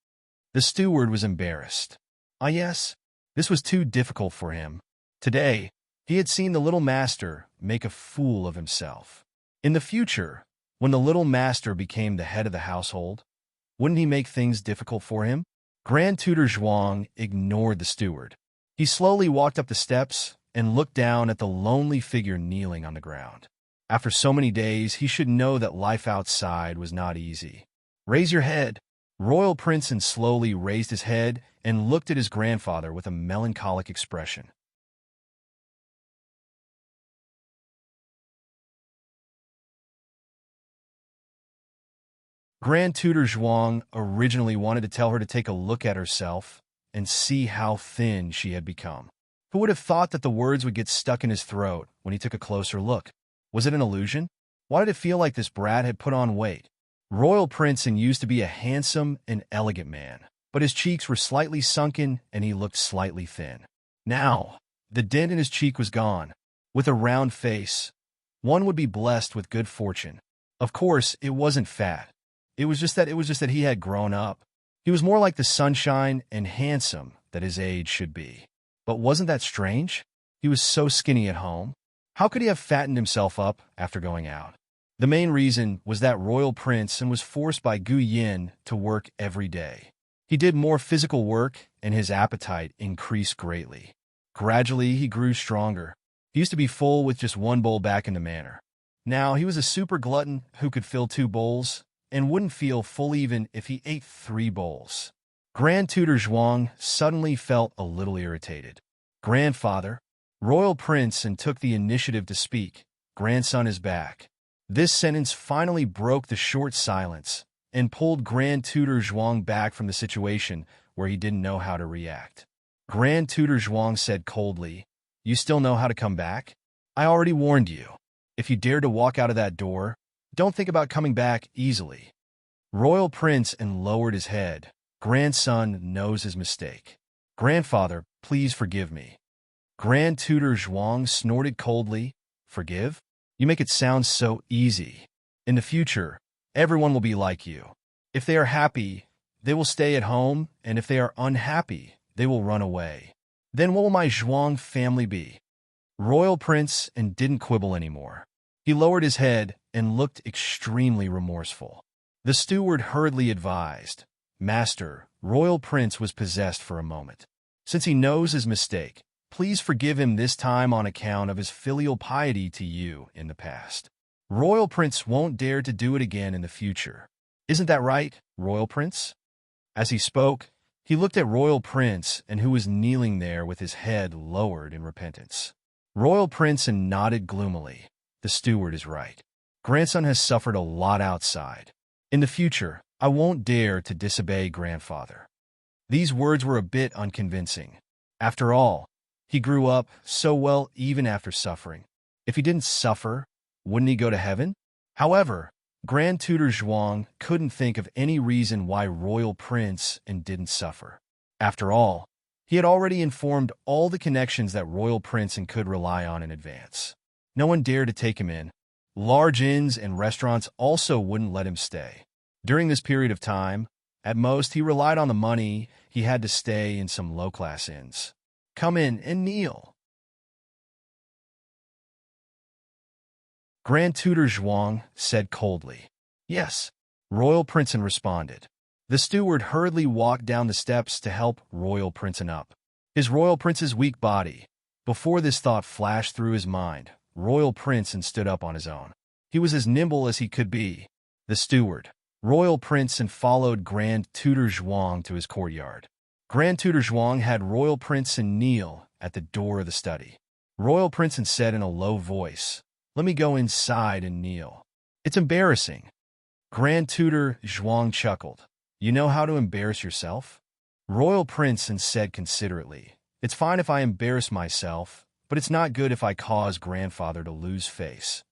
The steward was embarrassed. Ah yes, this was too difficult for him. Today, he had seen the little master make a fool of himself. In the future, when the little master became the head of the household, wouldn't he make things difficult for him? Grand Tutor Zhuang ignored the steward. He slowly walked up the steps and looked down at the lonely figure kneeling on the ground. After so many days, he should know that life outside was not easy. "Raise your head." Royal Prince slowly raised his head and looked at his grandfather with a melancholic expression. Grand Tutor Zhuang originally wanted to tell her to take a look at herself and see how thin she had become. Who would have thought that the words would get stuck in his throat when he took a closer look? Was it an illusion? Why did it feel like this brat had put on weight? Royal Prince used to be a handsome and elegant man, but his cheeks were slightly sunken and he looked slightly thin. Now, the dent in his cheek was gone. With a round face, one would be blessed with good fortune. Of course, it wasn't fat. It was just that he had grown up. He was more like the sunshine and handsome that his age should be. But wasn't that strange? He was so skinny at home. How could he have fattened himself up after going out? The main reason was that Royal Prince was forced by Gu Yin to work every day. He did more physical work and his appetite increased greatly. Gradually, he grew stronger. He used to be full with just one bowl back in the manor. Now, he was a super glutton who could fill 2 bowls and wouldn't feel full even if he ate 3 bowls. Grand Tutor Zhuang suddenly felt a little irritated. "Grandfather," Royal Prince took the initiative to speak. "Grandson is back." This sentence finally broke the short silence and pulled Grand Tutor Zhuang back from the situation where he didn't know how to react. Grand Tutor Zhuang said coldly, "You still know how to come back? I already warned you. If you dare to walk out of that door, don't think about coming back easily." Royal Prince lowered his head. "Grandson knows his mistake. Grandfather, please forgive me." Grand Tutor Zhuang snorted coldly. "Forgive? You make it sound so easy. In the future, everyone will be like you. If they are happy, they will stay at home, and if they are unhappy, they will run away. Then what will my Zhuang family be?" Royal Prince didn't quibble anymore. He lowered his head and looked extremely remorseful. The steward hurriedly advised, "Master, Royal Prince was possessed for a moment. Since he knows his mistake, please forgive him this time on account of his filial piety to you in the past. Royal Prince won't dare to do it again in the future. Isn't that right, Royal Prince?" As he spoke, he looked at Royal Prince who was kneeling there with his head lowered in repentance. Royal Prince nodded gloomily. "The steward is right. Grandson has suffered a lot outside. In the future, I won't dare to disobey grandfather." These words were a bit unconvincing. After all, he grew up so well even after suffering. If he didn't suffer, wouldn't he go to heaven? However, Grand Tutor Zhuang couldn't think of any reason why Royal Prince didn't suffer. After all, he had already informed all the connections that Royal Prince could rely on in advance. No one dared to take him in. Large inns and restaurants also wouldn't let him stay. During this period of time, at most he relied on the money he had to stay in some low-class inns. "Come in and kneel." Grand Tutor Zhuang said coldly. "Yes." Royal Prince responded. The steward hurriedly walked down the steps to help Royal Prince up. His Royal Prince's weak body. Before this thought flashed through his mind, Royal Prince stood up on his own. He was as nimble as he could be. The steward, Royal Prince followed Grand Tutor Zhuang to his courtyard. Grand Tutor Zhuang had Royal Prince kneel at the door of the study. Royal Prince said in a low voice, "Let me go inside and kneel." "It's embarrassing." Grand Tutor Zhuang chuckled. "You know how to embarrass yourself?" Royal Prince said considerately, "It's fine if I embarrass myself, but it's not good if I cause grandfather to lose face."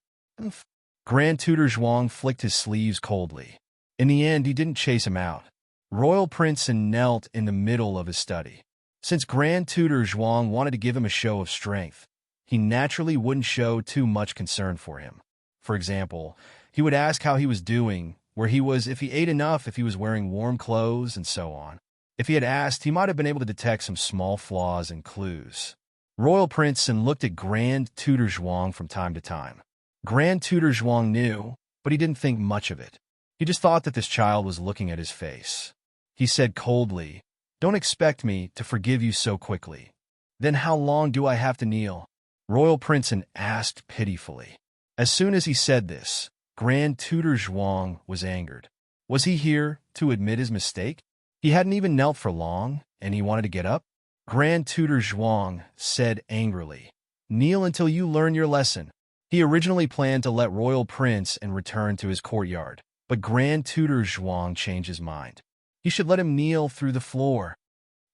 Grand Tutor Zhuang flicked his sleeves coldly. In the end, he didn't chase him out. Royal Prince knelt in the middle of his study. Since Grand Tutor Zhuang wanted to give him a show of strength, he naturally wouldn't show too much concern for him. For example, he would ask how he was doing, where he was, if he ate enough, if he was wearing warm clothes, and so on. If he had asked, he might have been able to detect some small flaws and clues. Royal Prince looked at Grand Tutor Zhuang from time to time. Grand Tutor Zhuang knew, but he didn't think much of it. He just thought that this child was looking at his face. He said coldly, "Don't expect me to forgive you so quickly. Then how long do I have to kneel?" Royal Prince asked pitifully. As soon as he said this, Grand Tutor Zhuang was angered. Was he here to admit his mistake? He hadn't even knelt for long, and he wanted to get up? Grand Tutor Zhuang said angrily, "Kneel until you learn your lesson." He originally planned to let Royal Prince return to his courtyard, but Grand Tutor Zhuang changed his mind. He should let him kneel through the floor.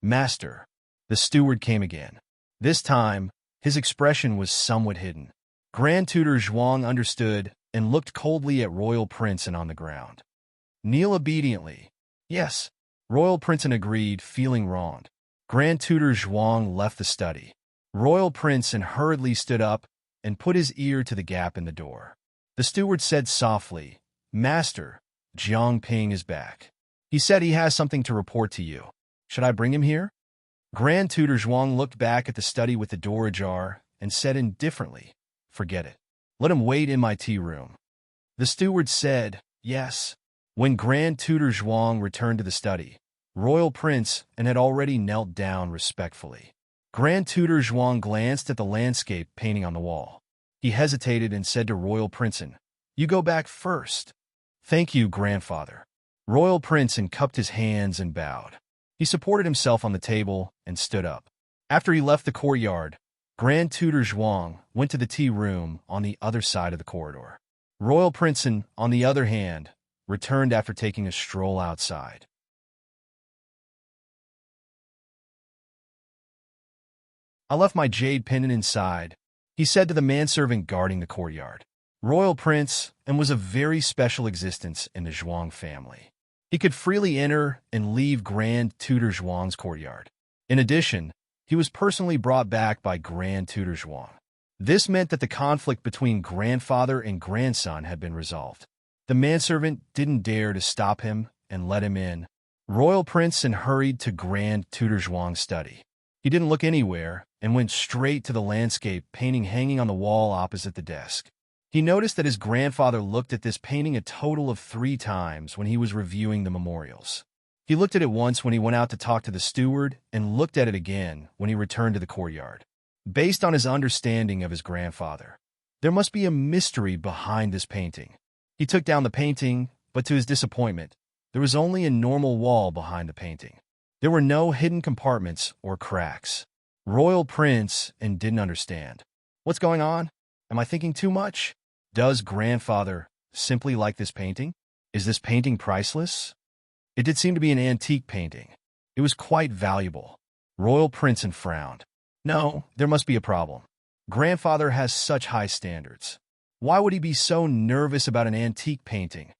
"Master." The steward came again. This time, his expression was somewhat hidden. Grand Tutor Zhuang understood and looked coldly at Royal Prince on the ground. "Kneel obediently." "Yes." Royal Prince agreed, feeling wronged. Grand Tutor Zhuang left the study. Royal Prince hurriedly stood up and put his ear to the gap in the door. The steward said softly, "Master, Jiang Ping is back. He said he has something to report to you. Should I bring him here?" Grand Tutor Zhuang looked back at the study with the door ajar and said indifferently, "Forget it. Let him wait in my tea room." The steward said, "Yes." When Grand Tutor Zhuang returned to the study, Royal Prince had already knelt down respectfully. Grand Tutor Zhuang glanced at the landscape painting on the wall. He hesitated and said to Royal Prince, "You go back first." "Thank you, grandfather." Royal Prince cupped his hands and bowed. He supported himself on the table and stood up. After he left the courtyard, Grand Tutor Zhuang went to the tea room on the other side of the corridor. Royal Prince, on the other hand, returned after taking a stroll outside. "I left my jade pendant inside," he said to the manservant guarding the courtyard. Royal Prince was a very special existence in the Zhuang family. He could freely enter and leave Grand Tutor Zhuang's courtyard. In addition, he was personally brought back by Grand Tutor Zhuang. This meant that the conflict between grandfather and grandson had been resolved. The manservant didn't dare to stop him and let him in. Royal Prince hurried to Grand Tutor Zhuang's study. He didn't look anywhere and went straight to the landscape painting hanging on the wall opposite the desk. He noticed that his grandfather looked at this painting a total of 3 times when he was reviewing the memorials. He looked at it once when he went out to talk to the steward and looked at it again when he returned to the courtyard. Based on his understanding of his grandfather, there must be a mystery behind this painting. He took down the painting, but to his disappointment, there was only a normal wall behind the painting. There were no hidden compartments or cracks. Royal Prince didn't understand. What's going on? Am I thinking too much? Does grandfather simply like this painting? Is this painting priceless? It did seem to be an antique painting. It was quite valuable. Royal Prince frowned. No, there must be a problem. Grandfather has such high standards. Why would he be so nervous about an antique painting?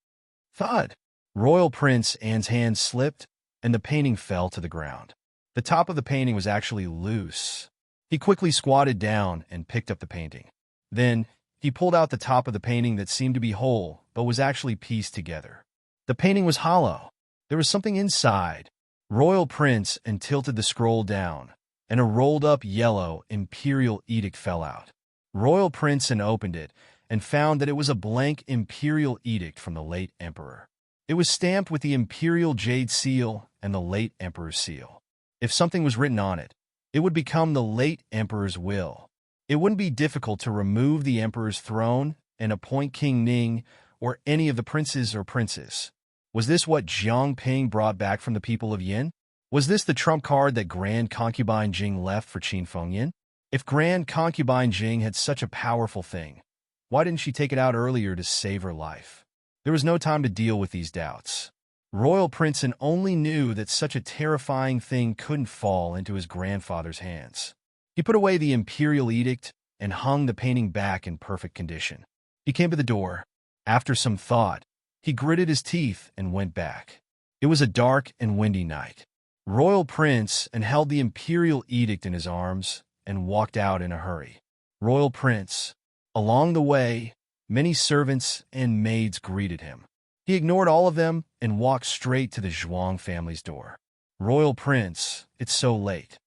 Thud! Royal Prince's hand slipped, and the painting fell to the ground. The top of the painting was actually loose. He quickly squatted down and picked up the painting. Then, he pulled out the top of the painting that seemed to be whole, but was actually pieced together. The painting was hollow. There was something inside. Royal Prince tilted the scroll down, and a rolled-up yellow imperial edict fell out. Royal Prince opened it and found that it was a blank imperial edict from the late emperor. It was stamped with the imperial jade seal and the late emperor's seal. If something was written on it, it would become the late emperor's will. It wouldn't be difficult to remove the emperor's throne and appoint King Ning or any of the princes or princes. Was this what Jiang Ping brought back from the people of Yin? Was this the trump card that Grand Concubine Jing left for Qin Fengyin? If Grand Concubine Jing had such a powerful thing, why didn't she take it out earlier to save her life? There was no time to deal with these doubts. Royal Prince only knew that such a terrifying thing couldn't fall into his grandfather's hands. He put away the imperial edict and hung the painting back in perfect condition. He came to the door. After some thought, he gritted his teeth and went back. It was a dark and windy night. Royal Prince and held the imperial edict in his arms and walked out in a hurry. Royal Prince. Along the way, many servants and maids greeted him. He ignored all of them and walked straight to the Zhuang family's door. Royal Prince, it's so late.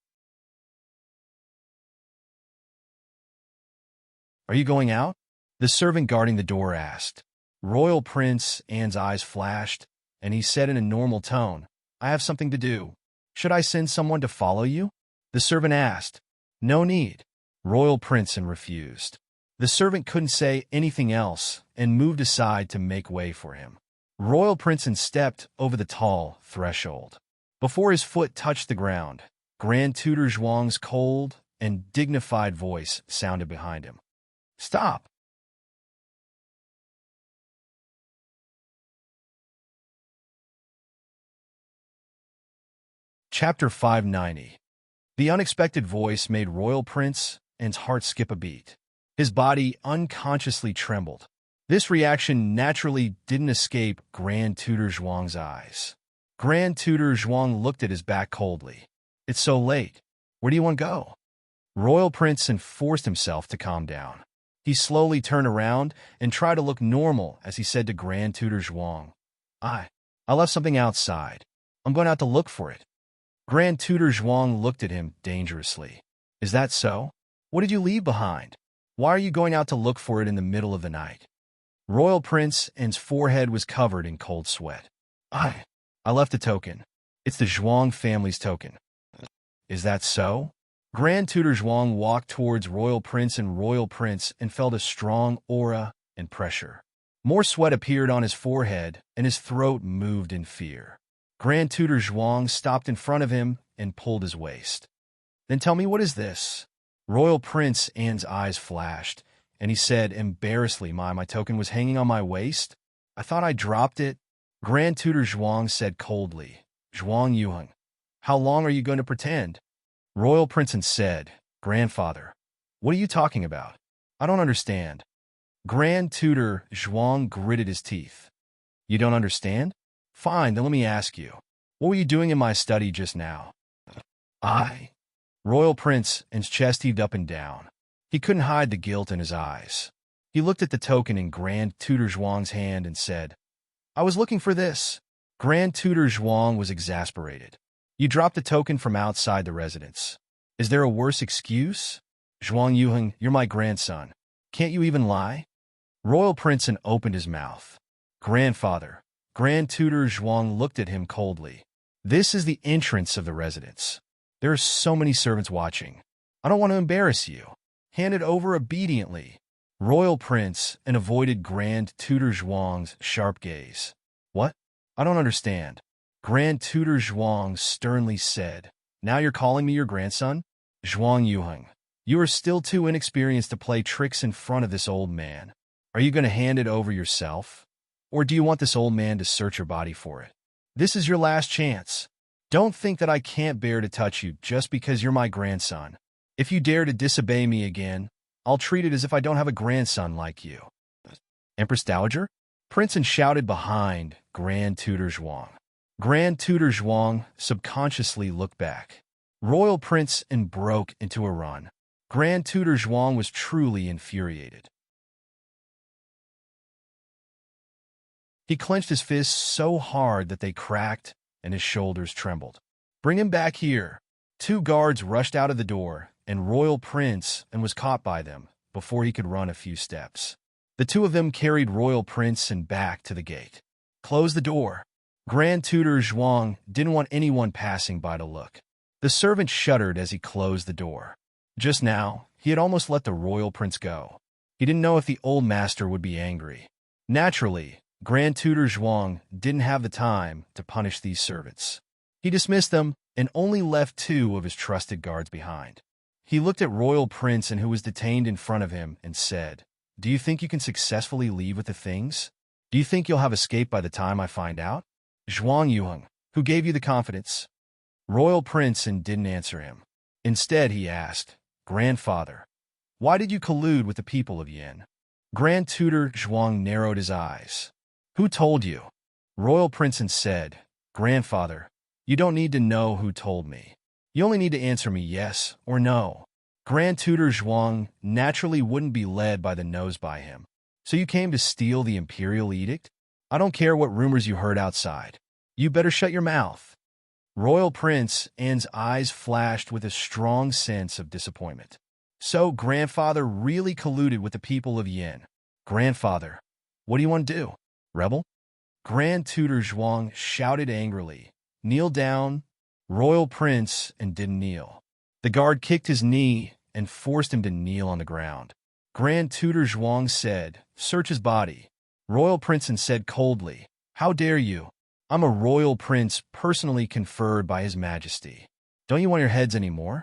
Are you going out? The servant guarding the door asked. Royal Prince Anne's eyes flashed, and he said in a normal tone, I have something to do. Should I send someone to follow you? The servant asked. No need. Royal Prince Anne refused. The servant couldn't say anything else and moved aside to make way for him. Royal Prince Anne stepped over the tall threshold. Before his foot touched the ground, Grand Tutor Zhuang's cold and dignified voice sounded behind him. Stop! Chapter 590. The unexpected voice made Royal Prince Anne's heart skip a beat. His body unconsciously trembled. This reaction naturally didn't escape Grand Tutor Zhuang's eyes. Grand Tutor Zhuang looked at his back coldly. It's so late. Where do you want to go? Royal Prince Anne forced himself to calm down. He slowly turned around and tried to look normal as he said to Grand Tutor Zhuang, I left something outside. I'm going out to look for it. Grand Tutor Zhuang looked at him dangerously. Is that so? What did you leave behind? Why are you going out to look for it in the middle of the night? Royal Prince Anne's forehead was covered in cold sweat. I left a token. It's the Zhuang family's token. Is that so? Grand Tutor Zhuang walked towards Royal Prince and felt a strong aura and pressure. More sweat appeared on his forehead, and his throat moved in fear. Grand Tutor Zhuang stopped in front of him and pulled his waist. Then tell me, what is this? Royal Prince Anne's eyes flashed, and he said embarrassedly, my token was hanging on my waist? I thought I dropped it. Grand Tutor Zhuang said coldly, Zhuang Yuheng, how long are you going to pretend? Royal Prince Anne said, Grandfather, what are you talking about? I don't understand. Grand Tutor Zhuang gritted his teeth. You don't understand? Fine, then let me ask you. What were you doing in my study just now? Royal Prince Anne's chest heaved up and down. He couldn't hide the guilt in his eyes. He looked at the token in Grand Tutor Zhuang's hand and said, I was looking for this. Grand Tutor Zhuang was exasperated. You dropped the token from outside the residence. Is there a worse excuse? Zhuang Yuheng, you're my grandson. Can't you even lie? Royal Prince Anne opened his mouth. Grandfather. Grand Tutor Zhuang looked at him coldly. This is the entrance of the residence. There are so many servants watching. I don't want to embarrass you. Hand it over obediently. Royal Prince Anne avoided Grand Tutor Zhuang's sharp gaze. What? I don't understand. Grand Tutor Zhuang sternly said, Now you're calling me your grandson? Zhuang Yuheng, you are still too inexperienced to play tricks in front of this old man. Are you going to hand it over yourself? Or do you want this old man to search your body for it? This is your last chance. Don't think that I can't bear to touch you just because you're my grandson. If you dare to disobey me again, I'll treat it as if I don't have a grandson like you. Empress Dowager? Prince Anne shouted behind Grand Tutor Zhuang. Grand Tutor Zhuang subconsciously looked back. Royal Prince Anne broke into a run. Grand Tutor Zhuang was truly infuriated. He clenched his fists so hard that they cracked and his shoulders trembled. Bring him back here. 2 guards rushed out of the door, and Royal Prince Anne was caught by them before he could run a few steps. The 2 of them carried Royal Prince Anne back to the gate. Close the door. Grand Tutor Zhuang didn't want anyone passing by to look. The servant shuddered as he closed the door. Just now, he had almost let the royal prince go. He didn't know if the old master would be angry. Naturally, Grand Tutor Zhuang didn't have the time to punish these servants. He dismissed them and only left 2 of his trusted guards behind. He looked at Royal Prince Anne, who was detained in front of him, and said, Do you think you can successfully leave with the things? Do you think you'll have escaped by the time I find out? Zhuang Yuheng, who gave you the confidence? Royal Prince Anne didn't answer him. Instead, he asked, Grandfather, why did you collude with the people of Yin? Grand Tutor Zhuang narrowed his eyes. Who told you? Royal Prince Anne said, Grandfather, You don't need to know who told me. You only need to answer me yes or no. Grand Tutor Zhuang naturally wouldn't be led by the nose by him. So you came to steal the imperial edict? I don't care what rumors you heard outside. You better shut your mouth. Royal Prince An's eyes flashed with a strong sense of disappointment. So grandfather really colluded with the people of Yin. Grandfather, what do you want to do? Rebel? Grand Tutor Zhuang shouted angrily. Kneel down. Royal Prince and didn't kneel. The guard kicked his knee and forced him to kneel on the ground. Grand Tutor Zhuang said, search his body. Royal Prince said coldly, how dare you? I'm a royal prince personally conferred by His Majesty. Don't you want your heads anymore?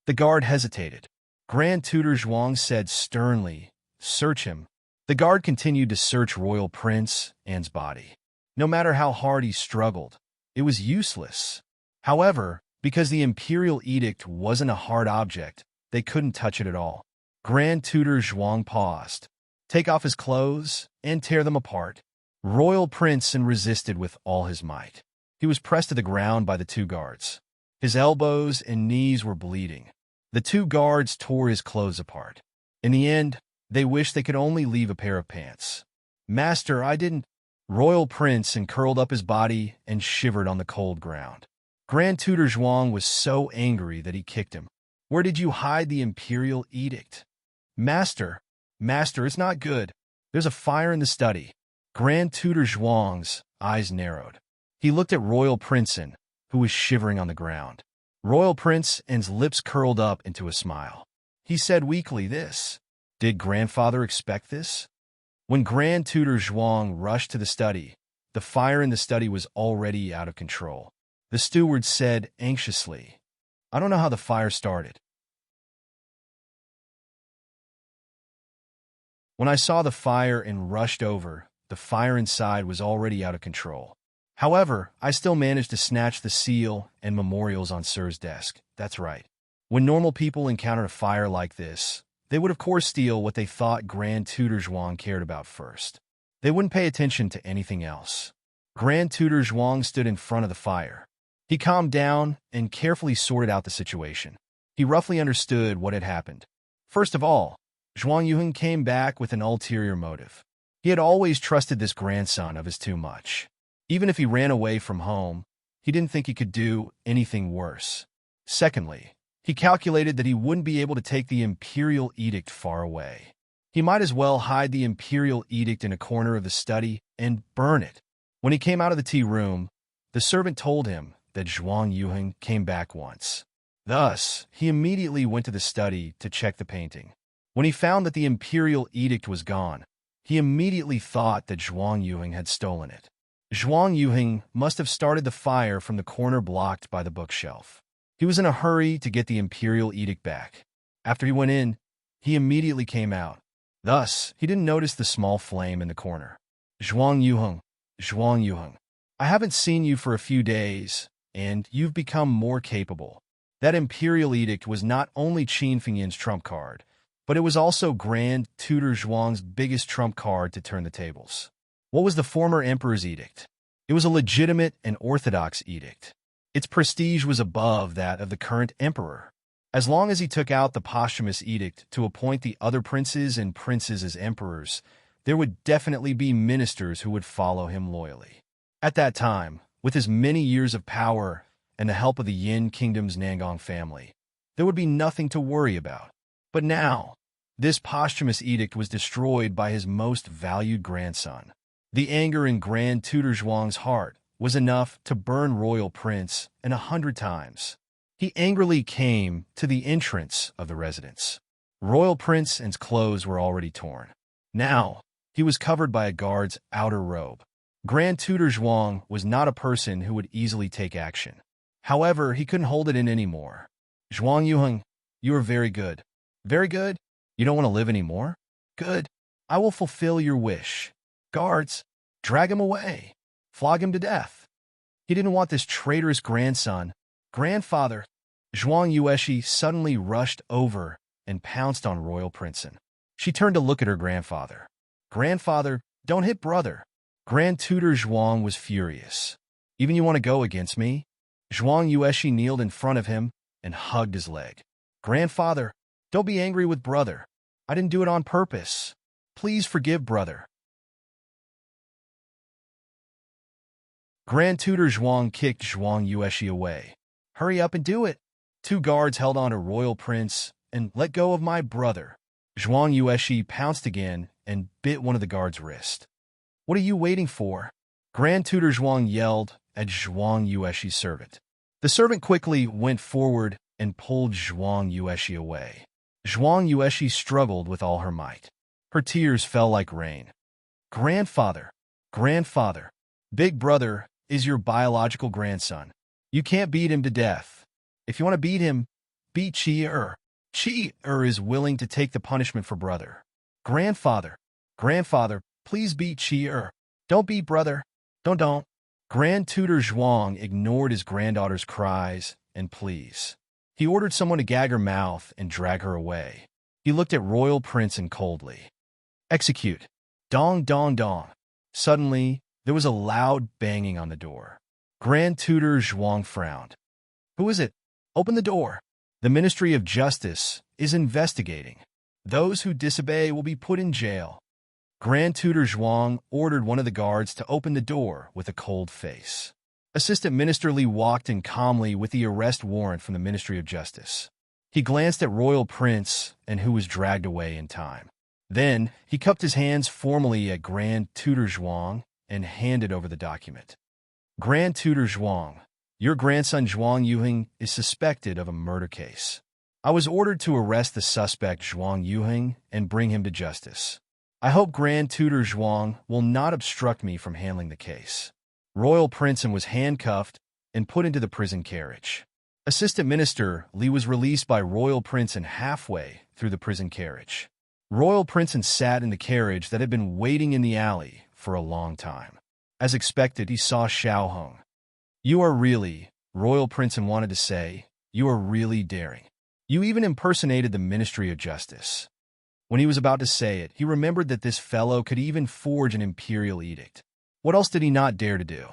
The guard hesitated. Grand Tutor Zhuang said sternly, search him. The guard continued to search Royal Prince An's body. No matter how hard he struggled, it was useless. However, because the imperial edict wasn't a hard object, they couldn't touch it at all. Grand Tutor Zhuang paused. Take off his clothes and tear them apart. Royal Prince An resisted with all his might. He was pressed to the ground by the two guards. His elbows and knees were bleeding. The two guards tore his clothes apart. In the end, they wished they could only leave a pair of pants. Master, I didn't. Royal Prince An curled up his body and shivered on the cold ground. Grand Tutor Zhuang was so angry that he kicked him. Where did you hide the imperial edict? Master, it's not good. There's a fire in the study. Grand Tutor Zhuang's eyes narrowed. He looked at Royal Prince An, who was shivering on the ground. Royal Prince An's lips curled up into a smile. He said weakly, this. Did grandfather expect this? When Grand Tutor Zhuang rushed to the study, the fire in the study was already out of control. The steward said anxiously, I don't know how the fire started. When I saw the fire and rushed over, the fire inside was already out of control. However, I still managed to snatch the seal and memorials on Sir's desk. That's right. When normal people encounter a fire like this, they would of course steal what they thought Grand Tutor Zhuang cared about first. They wouldn't pay attention to anything else. Grand Tutor Zhuang stood in front of the fire. He calmed down and carefully sorted out the situation. He roughly understood what had happened. First of all, Zhuang Yuheng came back with an ulterior motive. He had always trusted this grandson of his too much. Even if he ran away from home, he didn't think he could do anything worse. Secondly, he calculated that he wouldn't be able to take the imperial edict far away. He might as well hide the imperial edict in a corner of the study and burn it. When he came out of the tea room, the servant told him that Zhuang Yuheng came back once. Thus, he immediately went to the study to check the painting. When he found that the imperial edict was gone, he immediately thought that Zhuang Yuheng had stolen it. Zhuang Yuheng must have started the fire from the corner blocked by the bookshelf. He was in a hurry to get the imperial edict back. After he went in, he immediately came out. Thus, he didn't notice the small flame in the corner. Zhuang Yuheng, I haven't seen you for a few days, and you've become more capable. That imperial edict was not only Qin Fengyan's trump card, but it was also Grand Tutor Zhuang's biggest trump card to turn the tables. What was the former emperor's edict? It was a legitimate and orthodox edict. Its prestige was above that of the current emperor. As long as he took out the posthumous edict to appoint the other princes and princes as emperors, there would definitely be ministers who would follow him loyally. At that time, with his many years of power and the help of the Yin Kingdom's Nangong family, there would be nothing to worry about. But now, this posthumous edict was destroyed by his most valued grandson. The anger in Grand Tutor Zhuang's heart was enough to burn Royal Prince An 100 times. He angrily came to the entrance of the residence. Royal Prince An's clothes were already torn. Now, he was covered by a guard's outer robe. Grand Tutor Zhuang was not a person who would easily take action. However, he couldn't hold it in anymore. Zhuang Yuheng, you are very good. Very good? You don't want to live anymore? Good. I will fulfill your wish. Guards, drag him away. Flog him to death. He didn't want this traitorous grandson. Grandfather. Zhuang Yueshi suddenly rushed over and pounced on Royal Prince An. She turned to look at her grandfather. Grandfather, don't hit brother. Grand Tutor Zhuang was furious. Even you want to go against me? Zhuang Yueshi kneeled in front of him and hugged his leg. "Grandfather, don't be angry with brother. I didn't do it on purpose. Please forgive brother." Grand Tutor Zhuang kicked Zhuang Yueshi away. "Hurry up and do it." Two guards held on to Royal Prince and "Let go of my brother." Zhuang Yueshi pounced again and bit one of the guards' wrist. "What are you waiting for?" Grand Tutor Zhuang yelled at Zhuang Yueshi's servant. The servant quickly went forward and pulled Zhuang Yueshi away. Zhuang Yueshi struggled with all her might. Her tears fell like rain. "Grandfather, grandfather, big brother is your biological grandson. You can't beat him to death. If you want to beat him, beat Chi-er. Chi-er is willing to take the punishment for brother." "Grandfather, grandfather, please beat Chi-er. Don't beat brother. Don't." Grand Tutor Zhuang ignored his granddaughter's cries and pleas. He ordered someone to gag her mouth and drag her away. He looked at Royal Prince and coldly. "Execute." Dong, dong, dong. Suddenly, there was a loud banging on the door. Grand Tutor Zhuang frowned. "Who is it? Open the door. The Ministry of Justice is investigating. Those who disobey will be put in jail." Grand Tutor Zhuang ordered one of the guards to open the door with a cold face. Assistant Minister Li walked in calmly with the arrest warrant from the Ministry of Justice. He glanced at Royal Prince and who was dragged away in time. Then, he cupped his hands formally at Grand Tutor Zhuang and handed over the document. "Grand Tutor Zhuang, your grandson Zhuang Yuheng is suspected of a murder case. I was ordered to arrest the suspect Zhuang Yuheng and bring him to justice. I hope Grand Tutor Zhuang will not obstruct me from handling the case." Royal Prince was handcuffed and put into the prison carriage. Assistant Minister Li was released by Royal Prince halfway through the prison carriage. Royal Prince sat in the carriage that had been waiting in the alley for a long time. As expected, he saw Xiao Hong. "You are really," Royal Prince wanted to say, "you are really daring. You even impersonated the Ministry of Justice." When he was about to say it, he remembered that this fellow could even forge an imperial edict. What else did he not dare to do?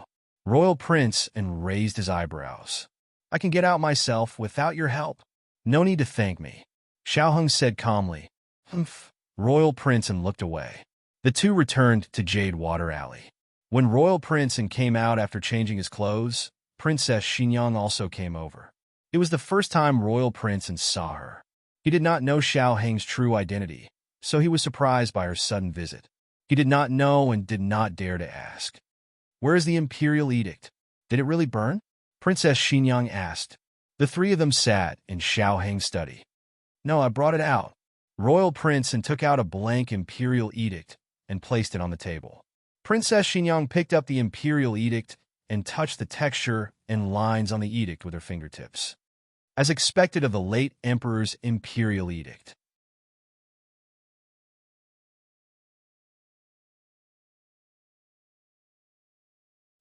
Royal Prince raised his eyebrows. "I can get out myself without your help. No need to thank me," Xiao Hong said calmly. "Humph." Royal Prince looked away. The two returned to Jade Water Alley. When Royal Prince came out after changing his clothes, Princess Xinyang also came over. It was the first time Royal Prince saw her. He did not know Xiao Heng's true identity, so he was surprised by her sudden visit. He did not know and did not dare to ask. "Where is the imperial edict? Did it really burn?" Princess Xinyang asked. The three of them sat in Xiao Heng's study. "No, I brought it out." Royal Prince took out a blank imperial edict and placed it on the table. Princess Xinyang picked up the imperial edict and touched the texture and lines on the edict with her fingertips. As expected of the late emperor's imperial edict.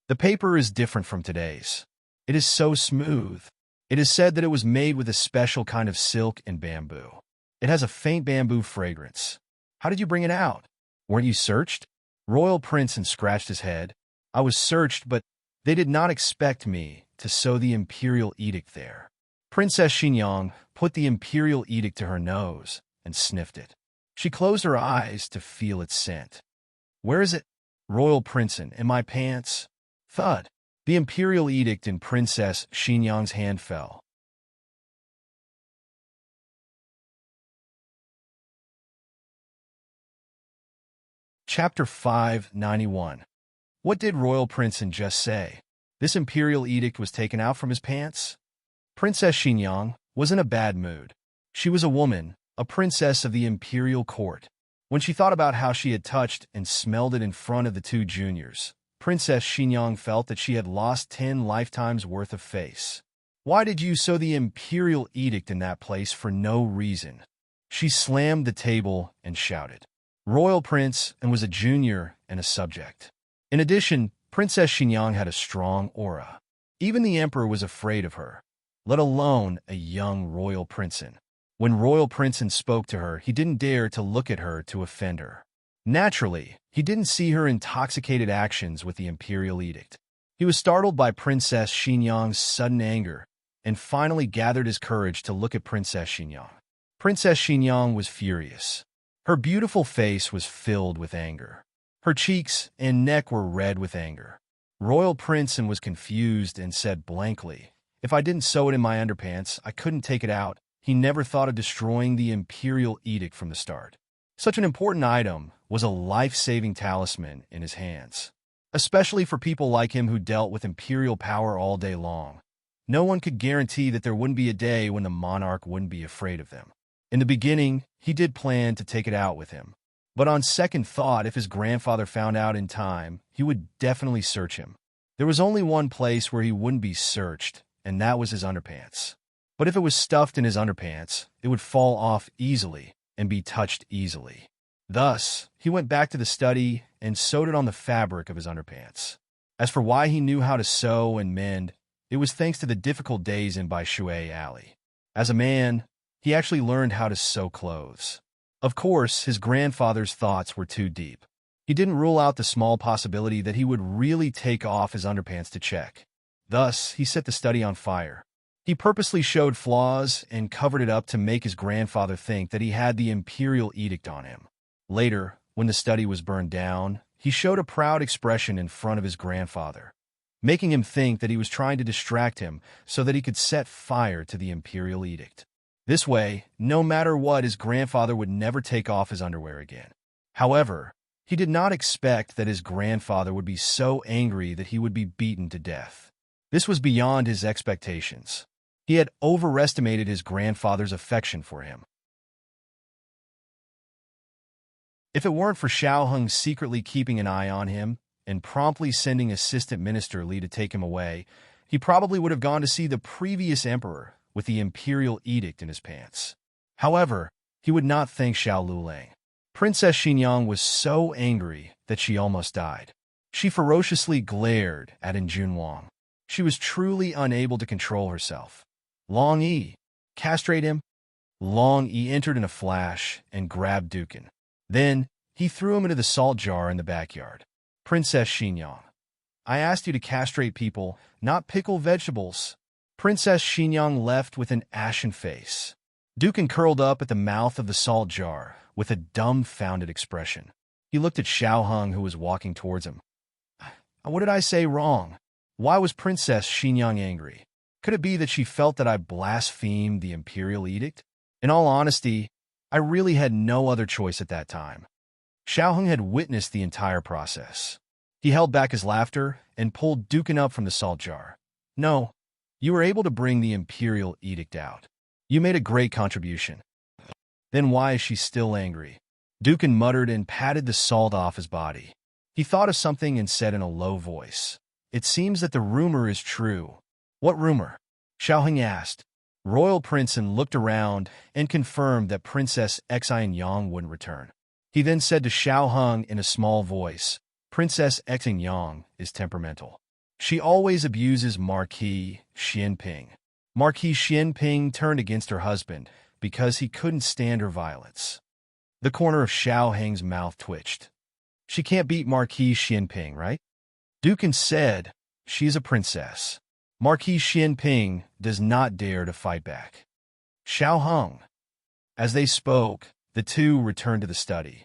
The paper is different from today's. It is so smooth. It is said that it was made with a special kind of silk and bamboo. It has a faint bamboo fragrance. "How did you bring it out? Weren't you searched?" Royal Prince scratched his head. "I was searched, but they did not expect me to sew the imperial edict there." Princess Xinyang put the imperial edict to her nose and sniffed it. She closed her eyes to feel its scent. "Where is it?" Royal Prince, "In my pants." Thud. The imperial edict in Princess Xinyang's hand fell. Chapter 591. What did Royal Prince just say? This imperial edict was taken out from his pants? Princess Xinyang was in a bad mood. She was a woman, a princess of the imperial court. When she thought about how she had touched and smelled it in front of the two juniors, Princess Xinyang felt that she had lost 10 lifetimes worth of face. Why did you sew the imperial edict in that place for no reason? She slammed the table and shouted. Royal Prince was a junior and a subject. In addition, Princess Xinyang had a strong aura. Even the emperor was afraid of her, let alone a young royal princein. When Royal Princein spoke to her, he didn't dare to look at her to offend her. Naturally, he didn't see her intoxicated actions with the imperial edict. He was startled by Princess Xinyang's sudden anger and finally gathered his courage to look at Princess Xinyang. Princess Xinyang was furious. Her beautiful face was filled with anger. Her cheeks and neck were red with anger. Royal Prince was confused and said blankly, "If I didn't sew it in my underpants, I couldn't take it out." He never thought of destroying the imperial edict from the start. Such an important item was a life-saving talisman in his hands, especially for people like him who dealt with imperial power all day long. No one could guarantee that there wouldn't be a day when the monarch wouldn't be afraid of them. In the beginning, he did plan to take it out with him. But on second thought, if his grandfather found out in time, he would definitely search him. There was only one place where he wouldn't be searched, and that was his underpants. But if it was stuffed in his underpants, it would fall off easily and be touched easily. Thus, he went back to the study and sewed it on the fabric of his underpants. As for why he knew how to sew and mend, it was thanks to the difficult days in Baishui Alley. As a man, he actually learned how to sew clothes. Of course, his grandfather's thoughts were too deep. He didn't rule out the small possibility that he would really take off his underpants to check. Thus, he set the study on fire. He purposely showed flaws and covered it up to make his grandfather think that he had the imperial edict on him. Later, when the study was burned down, he showed a proud expression in front of his grandfather, making him think that he was trying to distract him so that he could set fire to the imperial edict. This way, no matter what, his grandfather would never take off his underwear again. However, he did not expect that his grandfather would be so angry that he would be beaten to death. This was beyond his expectations. He had overestimated his grandfather's affection for him. If it weren't for Xiao Heng secretly keeping an eye on him and promptly sending Assistant Minister Li to take him away, he probably would have gone to see the previous emperor with the imperial edict in his pants. However, he would not thank Xiao Lulang. Princess Xinyang was so angry that she almost died. She ferociously glared at Jun Wang. She was truly unable to control herself. Long Yi, castrate him. Long Yi entered in a flash and grabbed Dukan. Then, he threw him into the salt jar in the backyard. Princess Xinyang, I asked you to castrate people, not pickle vegetables. Princess Xinyang left with an ashen face. Dukan curled up at the mouth of the salt jar with a dumbfounded expression. He looked at Xiao Heng, who was walking towards him. What did I say wrong? Why was Princess Xinyang angry? Could it be that she felt that I blasphemed the imperial edict? In all honesty, I really had no other choice at that time. Xiao Heng had witnessed the entire process. He held back his laughter and pulled Dukan up from the salt jar. No, you were able to bring the imperial edict out. You made a great contribution. Then why is she still angry? Dukan muttered and patted the salt off his body. He thought of something and said in a low voice, It seems that the rumor is true. What rumor? Xiao Heng asked. Royal Prince looked around and confirmed that Princess Xinyang wouldn't return. He then said to Xiao Heng in a small voice, Princess Xinyang is temperamental. She always abuses Marquis Xianping. Marquis Xianping turned against her husband because he couldn't stand her violence. The corner of Xiao Heng's mouth twitched. She can't beat Marquis Xianping, right? Dukan said, She's a princess. Marquis Xianping does not dare to fight back. Xiao Heng. As they spoke, the two returned to the study.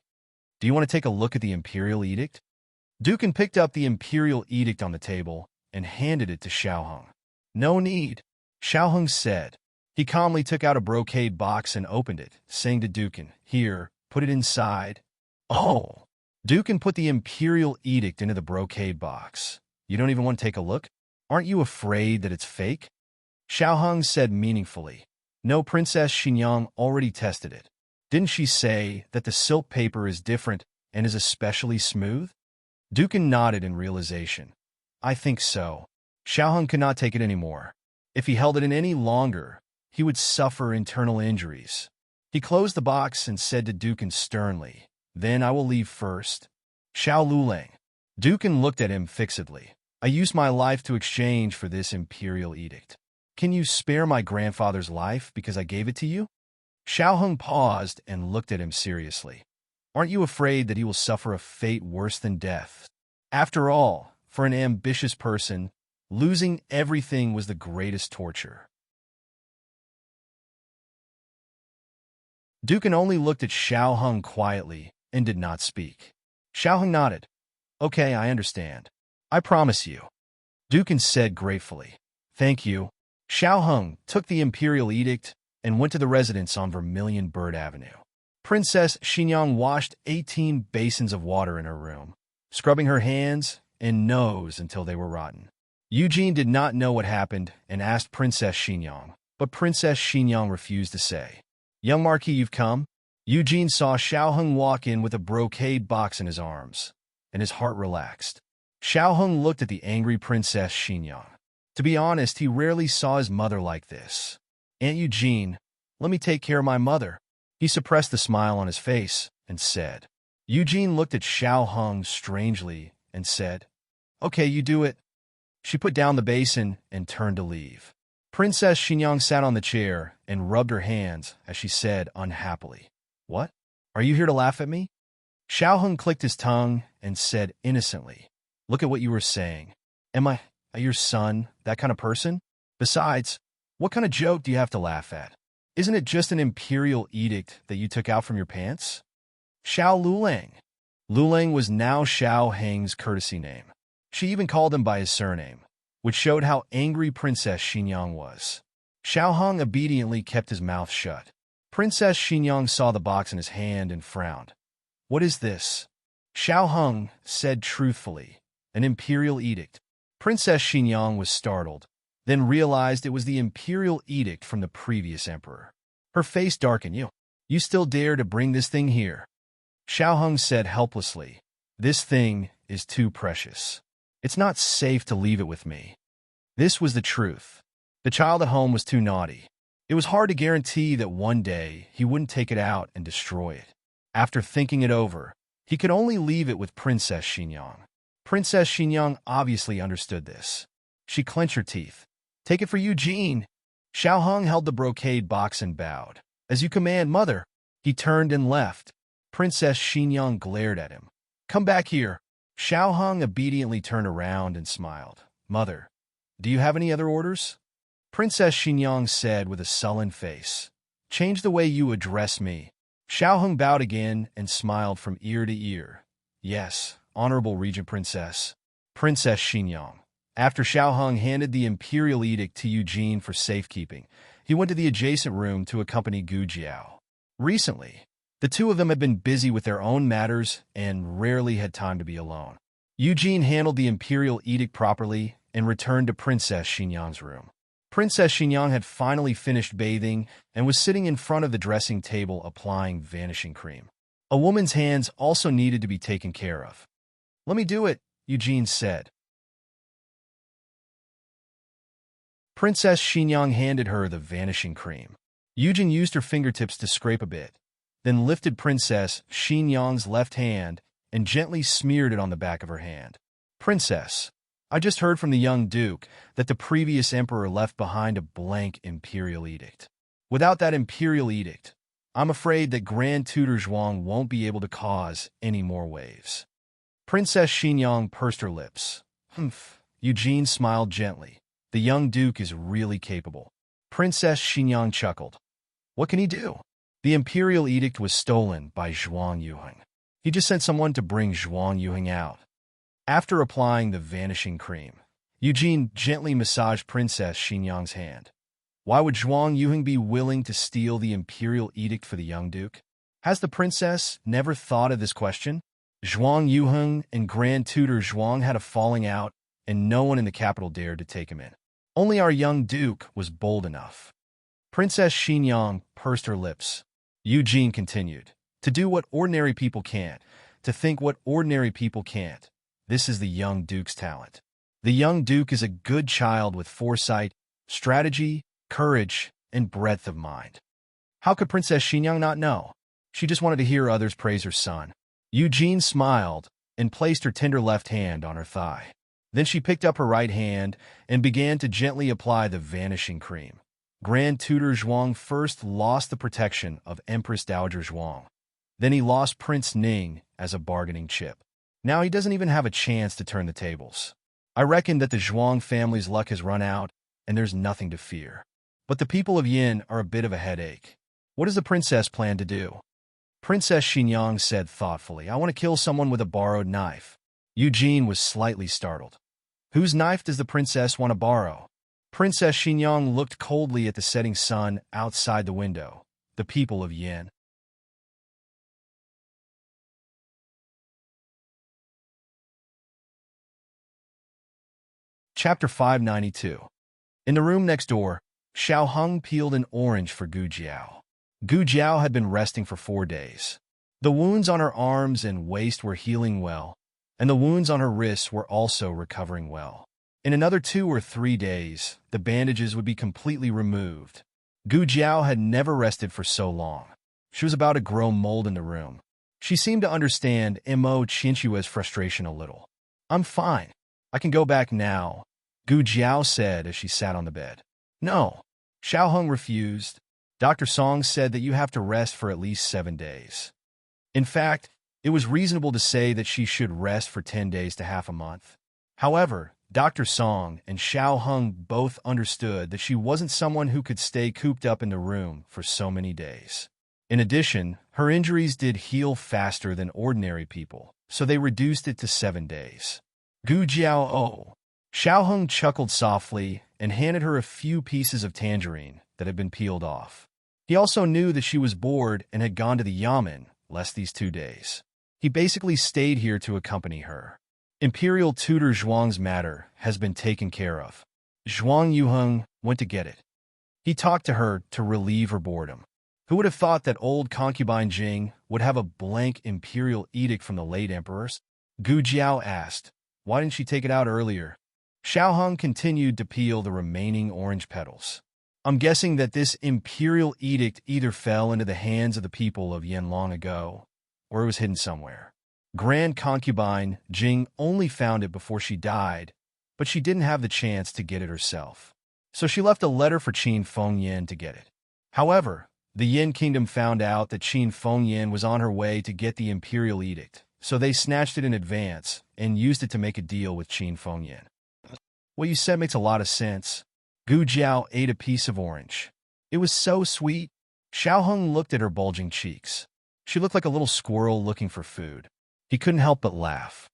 Do you want to take a look at the imperial edict? Dukan picked up the imperial edict on the table and handed it to Xiao Heng. No need, Xiao Heng said. He calmly took out a brocade box and opened it, saying to Dukan, Here, put it inside. Oh! Dukan put the imperial edict into the brocade box. You don't even want to take a look? Aren't you afraid that it's fake? Xiao Heng said meaningfully. No, Princess Xinyang already tested it. Didn't she say that the silk paper is different and is especially smooth? Dukan nodded in realization. I think so. Xiao Heng could not take it anymore. If he held it in any longer, he would suffer internal injuries. He closed the box and said to Dukan sternly, Then I will leave first. Xiao Lulang. Dukan looked at him fixedly. I used my life to exchange for this imperial edict. Can you spare my grandfather's life because I gave it to you? Xiao Heng paused and looked at him seriously. Aren't you afraid that he will suffer a fate worse than death? After all, for an ambitious person, losing everything was the greatest torture. Dukan only looked at Xiao Hung quietly and did not speak. Xiao Hung nodded. Okay, I understand. I promise you. Dukan said gratefully. Thank you. Xiao Hung took the imperial edict and went to the residence on Vermilion Bird Avenue. Princess Xinyang washed 18 basins of water in her room, scrubbing her hands and nose until they were rotten. Eugene did not know what happened and asked Princess Xinyang, but Princess Xinyang refused to say. Young Marquis, you've come? Eugene saw Xiao Hung walk in with a brocade box in his arms, and his heart relaxed. Xiao Hung looked at the angry Princess Xinyang. To be honest, he rarely saw his mother like this. Aunt Eugene, let me take care of my mother. He suppressed the smile on his face and said. Eugene looked at Xiao Hung strangely and said, Okay, you do it. She put down the basin and turned to leave. Princess Xinyang sat on the chair and rubbed her hands as she said unhappily, What? Are you here to laugh at me? Xiao Hung clicked his tongue and said innocently, Look at what you were saying. Am I your son, that kind of person? Besides, what kind of joke do you have to laugh at? Isn't it just an imperial edict that you took out from your pants? Xiao Lulang. Lulang was now Xiao Hang's courtesy name. She even called him by his surname, which showed how angry Princess Xinyang was. Xiao Hung obediently kept his mouth shut. Princess Xinyang saw the box in his hand and frowned. What is this? Xiao Hung said truthfully, An imperial edict. Princess Xinyang was startled, then realized it was the imperial edict from the previous emperor. Her face darkened. You still dare to bring this thing here? Xiao Hung said helplessly, This thing is too precious. It's not safe to leave it with me. This was the truth. The child at home was too naughty. It was hard to guarantee that one day he wouldn't take it out and destroy it. After thinking it over, he could only leave it with Princess Xinyang. Princess Xinyang obviously understood this. She clenched her teeth. Take it for Eugene. Xiao Hung held the brocade box and bowed. As you command, mother. He turned and left. Princess Xinyang glared at him. Come back here. Xiao Hung obediently turned around and smiled. Mother, do you have any other orders? Princess Xinyang said with a sullen face. Change the way you address me. Xiao Hung bowed again and smiled from ear to ear. Yes, Honorable Regent Princess. Princess Xinyang. After Xiao Hung handed the imperial edict to Eugene for safekeeping, he went to the adjacent room to accompany Gu Jiao. Recently, the two of them had been busy with their own matters and rarely had time to be alone. Eugene handled the imperial edict properly and returned to Princess Xinyang's room. Princess Xinyang had finally finished bathing and was sitting in front of the dressing table applying vanishing cream. A woman's hands also needed to be taken care of. Let me do it, Eugene said. Princess Xinyang handed her the vanishing cream. Eugene used her fingertips to scrape a bit, then lifted Princess Xinyang's left hand and gently smeared it on the back of her hand. Princess, I just heard from the young duke that the previous emperor left behind a blank imperial edict. Without that imperial edict, I'm afraid that Grand Tutor Zhuang won't be able to cause any more waves. Princess Xinyang pursed her lips. Humph. Eugene smiled gently. The young duke is really capable. Princess Xinyang chuckled. What can he do? The imperial edict was stolen by Zhuang Yuheng. He just sent someone to bring Zhuang Yuheng out. After applying the vanishing cream, Eugene gently massaged Princess Xinyang's hand. Why would Zhuang Yuheng be willing to steal the imperial edict for the young duke? Has the princess never thought of this question? Zhuang Yuheng and Grand Tutor Zhuang had a falling out, and no one in the capital dared to take him in. Only our young duke was bold enough. Princess Xinyang pursed her lips. Eugene continued, to do what ordinary people can't, to think what ordinary people can't. This is the young duke's talent. The young duke is a good child with foresight, strategy, courage, and breadth of mind. How could Princess Xinyang not know? She just wanted to hear others praise her son. Eugene smiled and placed her tender left hand on her thigh. Then she picked up her right hand and began to gently apply the vanishing cream. Grand Tutor Zhuang first lost the protection of Empress Dowager Zhuang. Then he lost Prince Ning as a bargaining chip. Now he doesn't even have a chance to turn the tables. I reckon that the Zhuang family's luck has run out, and there's nothing to fear. But the people of Yin are a bit of a headache. What does the princess plan to do? Princess Xinyang said thoughtfully, I want to kill someone with a borrowed knife. Eugene was slightly startled. Whose knife does the princess want to borrow? Princess Xinyang looked coldly at the setting sun outside the window. The people of Yin. Chapter 592. In the room next door, Xiao Heng peeled an orange for Gu Jiao. Gu Jiao had been resting for 4 days. The wounds on her arms and waist were healing well, and the wounds on her wrists were also recovering well. In another 2 or 3 days, the bandages would be completely removed. Gu Jiao had never rested for so long. She was about to grow mold in the room. She seemed to understand Mo Chinchua's frustration a little. I'm fine. I can go back now, Gu Jiao said as she sat on the bed. No. Xiao Heng refused. Dr. Song said that you have to rest for at least 7 days. In fact, it was reasonable to say that she should rest for 10 days to half a month. However, Dr. Song and Xiao Heng both understood that she wasn't someone who could stay cooped up in the room for so many days. In addition, her injuries did heal faster than ordinary people, so they reduced it to 7 days. Gu Jiao oh. Xiao Heng chuckled softly and handed her a few pieces of tangerine that had been peeled off. He also knew that she was bored and had gone to the Yamen these 2 days. He basically stayed here to accompany her. Imperial tutor Zhuang's matter has been taken care of. Zhuang Yuheng went to get it. He talked to her to relieve her boredom. Who would have thought that old concubine Jing would have a blank imperial edict from the late emperors? Gu Jiao asked, why didn't she take it out earlier? Xiao Heng continued to peel the remaining orange petals. I'm guessing that this imperial edict either fell into the hands of the people of Yin long ago, or it was hidden somewhere. Grand concubine Jing only found it before she died, but she didn't have the chance to get it herself. So she left a letter for Qin Fengyan to get it. However, the Yin kingdom found out that Qin Fengyan was on her way to get the imperial edict, so they snatched it in advance and used it to make a deal with Qin Fengyan. What you said makes a lot of sense. Gu Jiao ate a piece of orange. It was so sweet. Xiao Heng looked at her bulging cheeks. She looked like a little squirrel looking for food. He couldn't help but laugh.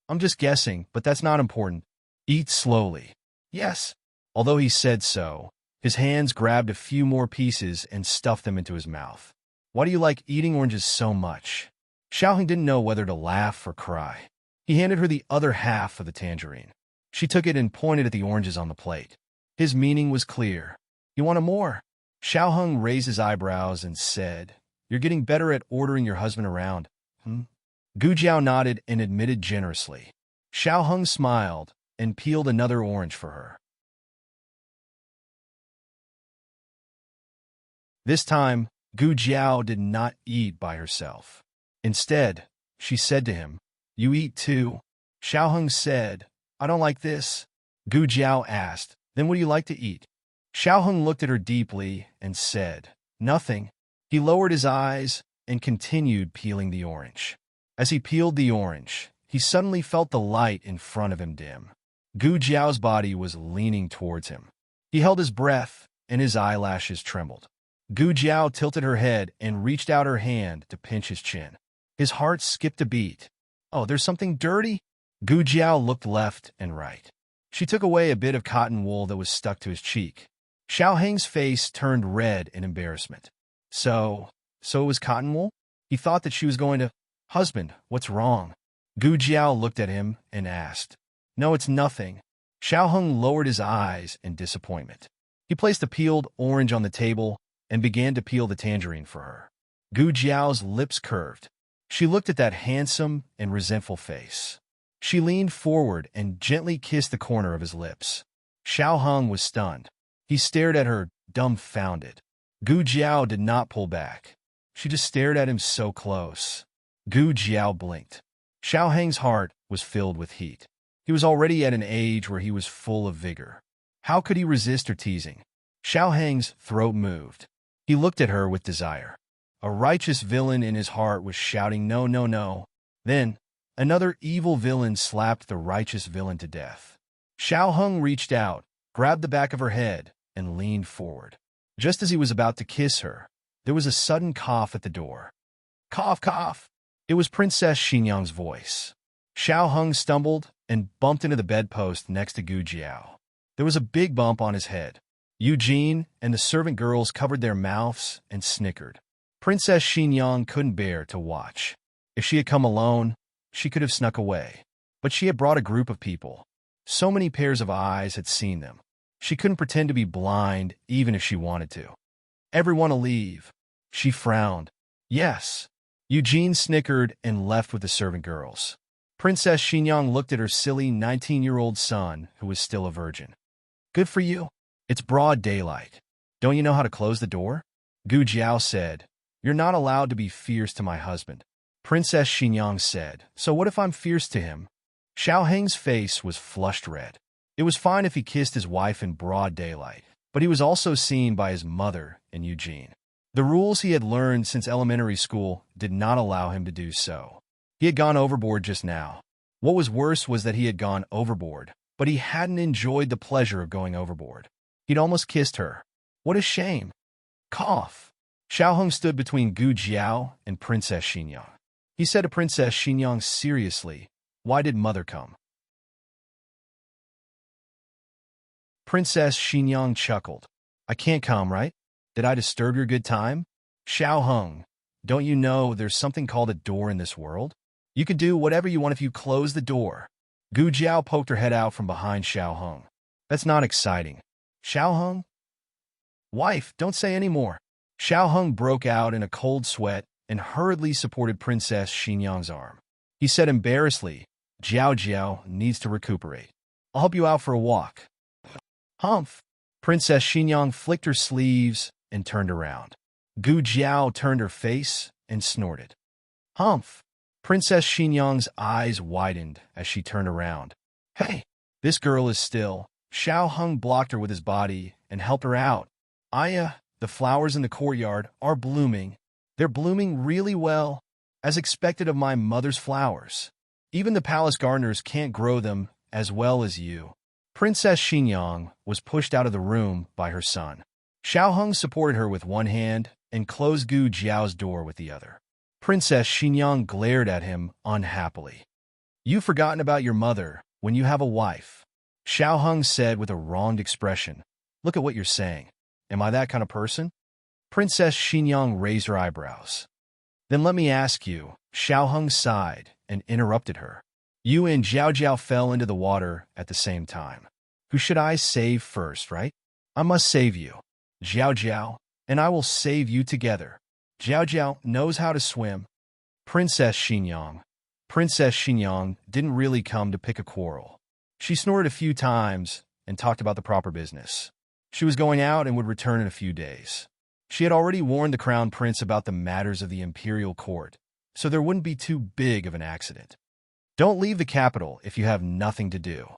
I'm just guessing, but that's not important. Eat slowly. Yes. Although he said so, his hands grabbed a few more pieces and stuffed them into his mouth. Why do you like eating oranges so much? Xiao Heng didn't know whether to laugh or cry. He handed her the other half of the tangerine. She took it and pointed at the oranges on the plate. His meaning was clear. You want more? Xiao Heng raised his eyebrows and said, You're getting better at ordering your husband around. Gu Jiao nodded and admitted generously. Xiao Heng smiled and peeled another orange for her. This time, Gu Jiao did not eat by herself. Instead, she said to him, You eat too? Xiao Heng said, I don't like this. Gu Jiao asked, Then what do you like to eat? Xiao Heng looked at her deeply and said, Nothing. He lowered his eyes and continued peeling the orange. As he peeled the orange, he suddenly felt the light in front of him dim. Gu Jiao's body was leaning towards him. He held his breath and his eyelashes trembled. Gu Jiao tilted her head and reached out her hand to pinch his chin. His heart skipped a beat. Oh, there's something dirty? Gu Jiao looked left and right. She took away a bit of cotton wool that was stuck to his cheek. Xiao Heng's face turned red in embarrassment. So it was cotton wool? He thought that she was going to, Husband, what's wrong? Gu Jiao looked at him and asked. No, it's nothing. Xiao Heng lowered his eyes in disappointment. He placed the peeled orange on the table and began to peel the tangerine for her. Gu Jiao's lips curved. She looked at that handsome and resentful face. She leaned forward and gently kissed the corner of his lips. Xiao Heng was stunned. He stared at her, dumbfounded. Gu Jiao did not pull back. She just stared at him so close. Gu Jiao blinked. Xiao Heng's heart was filled with heat. He was already at an age where he was full of vigor. How could he resist her teasing? Xiao Heng's throat moved. He looked at her with desire. A righteous villain in his heart was shouting, No, no, no. Then, another evil villain slapped the righteous villain to death. Xiao Hung reached out, grabbed the back of her head, and leaned forward. Just as he was about to kiss her, there was a sudden cough at the door. Cough, cough! It was Princess Xinyang's voice. Xiao Hung stumbled and bumped into the bedpost next to Gu Jiao. There was a big bump on his head. Eugene and the servant girls covered their mouths and snickered. Princess Xinyang couldn't bear to watch. If she had come alone, she could have snuck away. But she had brought a group of people. So many pairs of eyes had seen them. She couldn't pretend to be blind even if she wanted to. Everyone will leave. She frowned. Yes. Eugene snickered and left with the servant girls. Princess Xinyang looked at her silly 19-year-old son, who was still a virgin. Good for you. It's broad daylight. Don't you know how to close the door? Gu Jiao said. You're not allowed to be fierce to my husband. Princess Xinyang said. So what if I'm fierce to him? Xiao Heng's face was flushed red. It was fine if he kissed his wife in broad daylight, but he was also seen by his mother and Eugene. The rules he had learned since elementary school did not allow him to do so. He had gone overboard just now. What was worse was that he had gone overboard, but he hadn't enjoyed the pleasure of going overboard. He'd almost kissed her. What a shame. Cough. Xiao Hung stood between Gu Jiao and Princess Xinyang. He said to Princess Xinyang seriously, Why did mother come? Princess Xinyang chuckled. I can't come, right? Did I disturb your good time? Xiao Hung, don't you know there's something called a door in this world? You can do whatever you want if you close the door. Gu Jiao poked her head out from behind Xiao Hung. That's not exciting. Xiao Hung? Wife, don't say any more. Xiao Hung broke out in a cold sweat and hurriedly supported Princess Xinyang's arm. He said embarrassedly, Jiao Jiao needs to recuperate. I'll help you out for a walk. Humph. Princess Xinyang flicked her sleeves and turned around. Gu Jiao turned her face and snorted. Humph. Princess Xinyang's eyes widened as she turned around. Hey, this girl is still. Xiao Hung blocked her with his body and helped her out. The flowers in the courtyard are blooming. They're blooming really well, as expected of my mother's flowers. Even the palace gardeners can't grow them as well as you. Princess Xinyang was pushed out of the room by her son. Xiao Hung supported her with one hand and closed Gu Jiao's door with the other. Princess Xinyang glared at him unhappily. You've forgotten about your mother when you have a wife. Xiao Hung said with a wronged expression. Look at what you're saying. Am I that kind of person? Princess Xinyang raised her eyebrows. Then let me ask you. Xiao Hung sighed and interrupted her. You and Jiao Jiao fell into the water at the same time. Who should I save first, right? I must save you. Jiao Jiao and I will save you together. Jiao Jiao knows how to swim. Princess Xinyang. Princess Xinyang didn't really come to pick a quarrel. She snorted a few times and talked about the proper business. She was going out and would return in a few days. She had already warned the crown prince about the matters of the imperial court, so there wouldn't be too big of an accident. Don't leave the capital if you have nothing to do.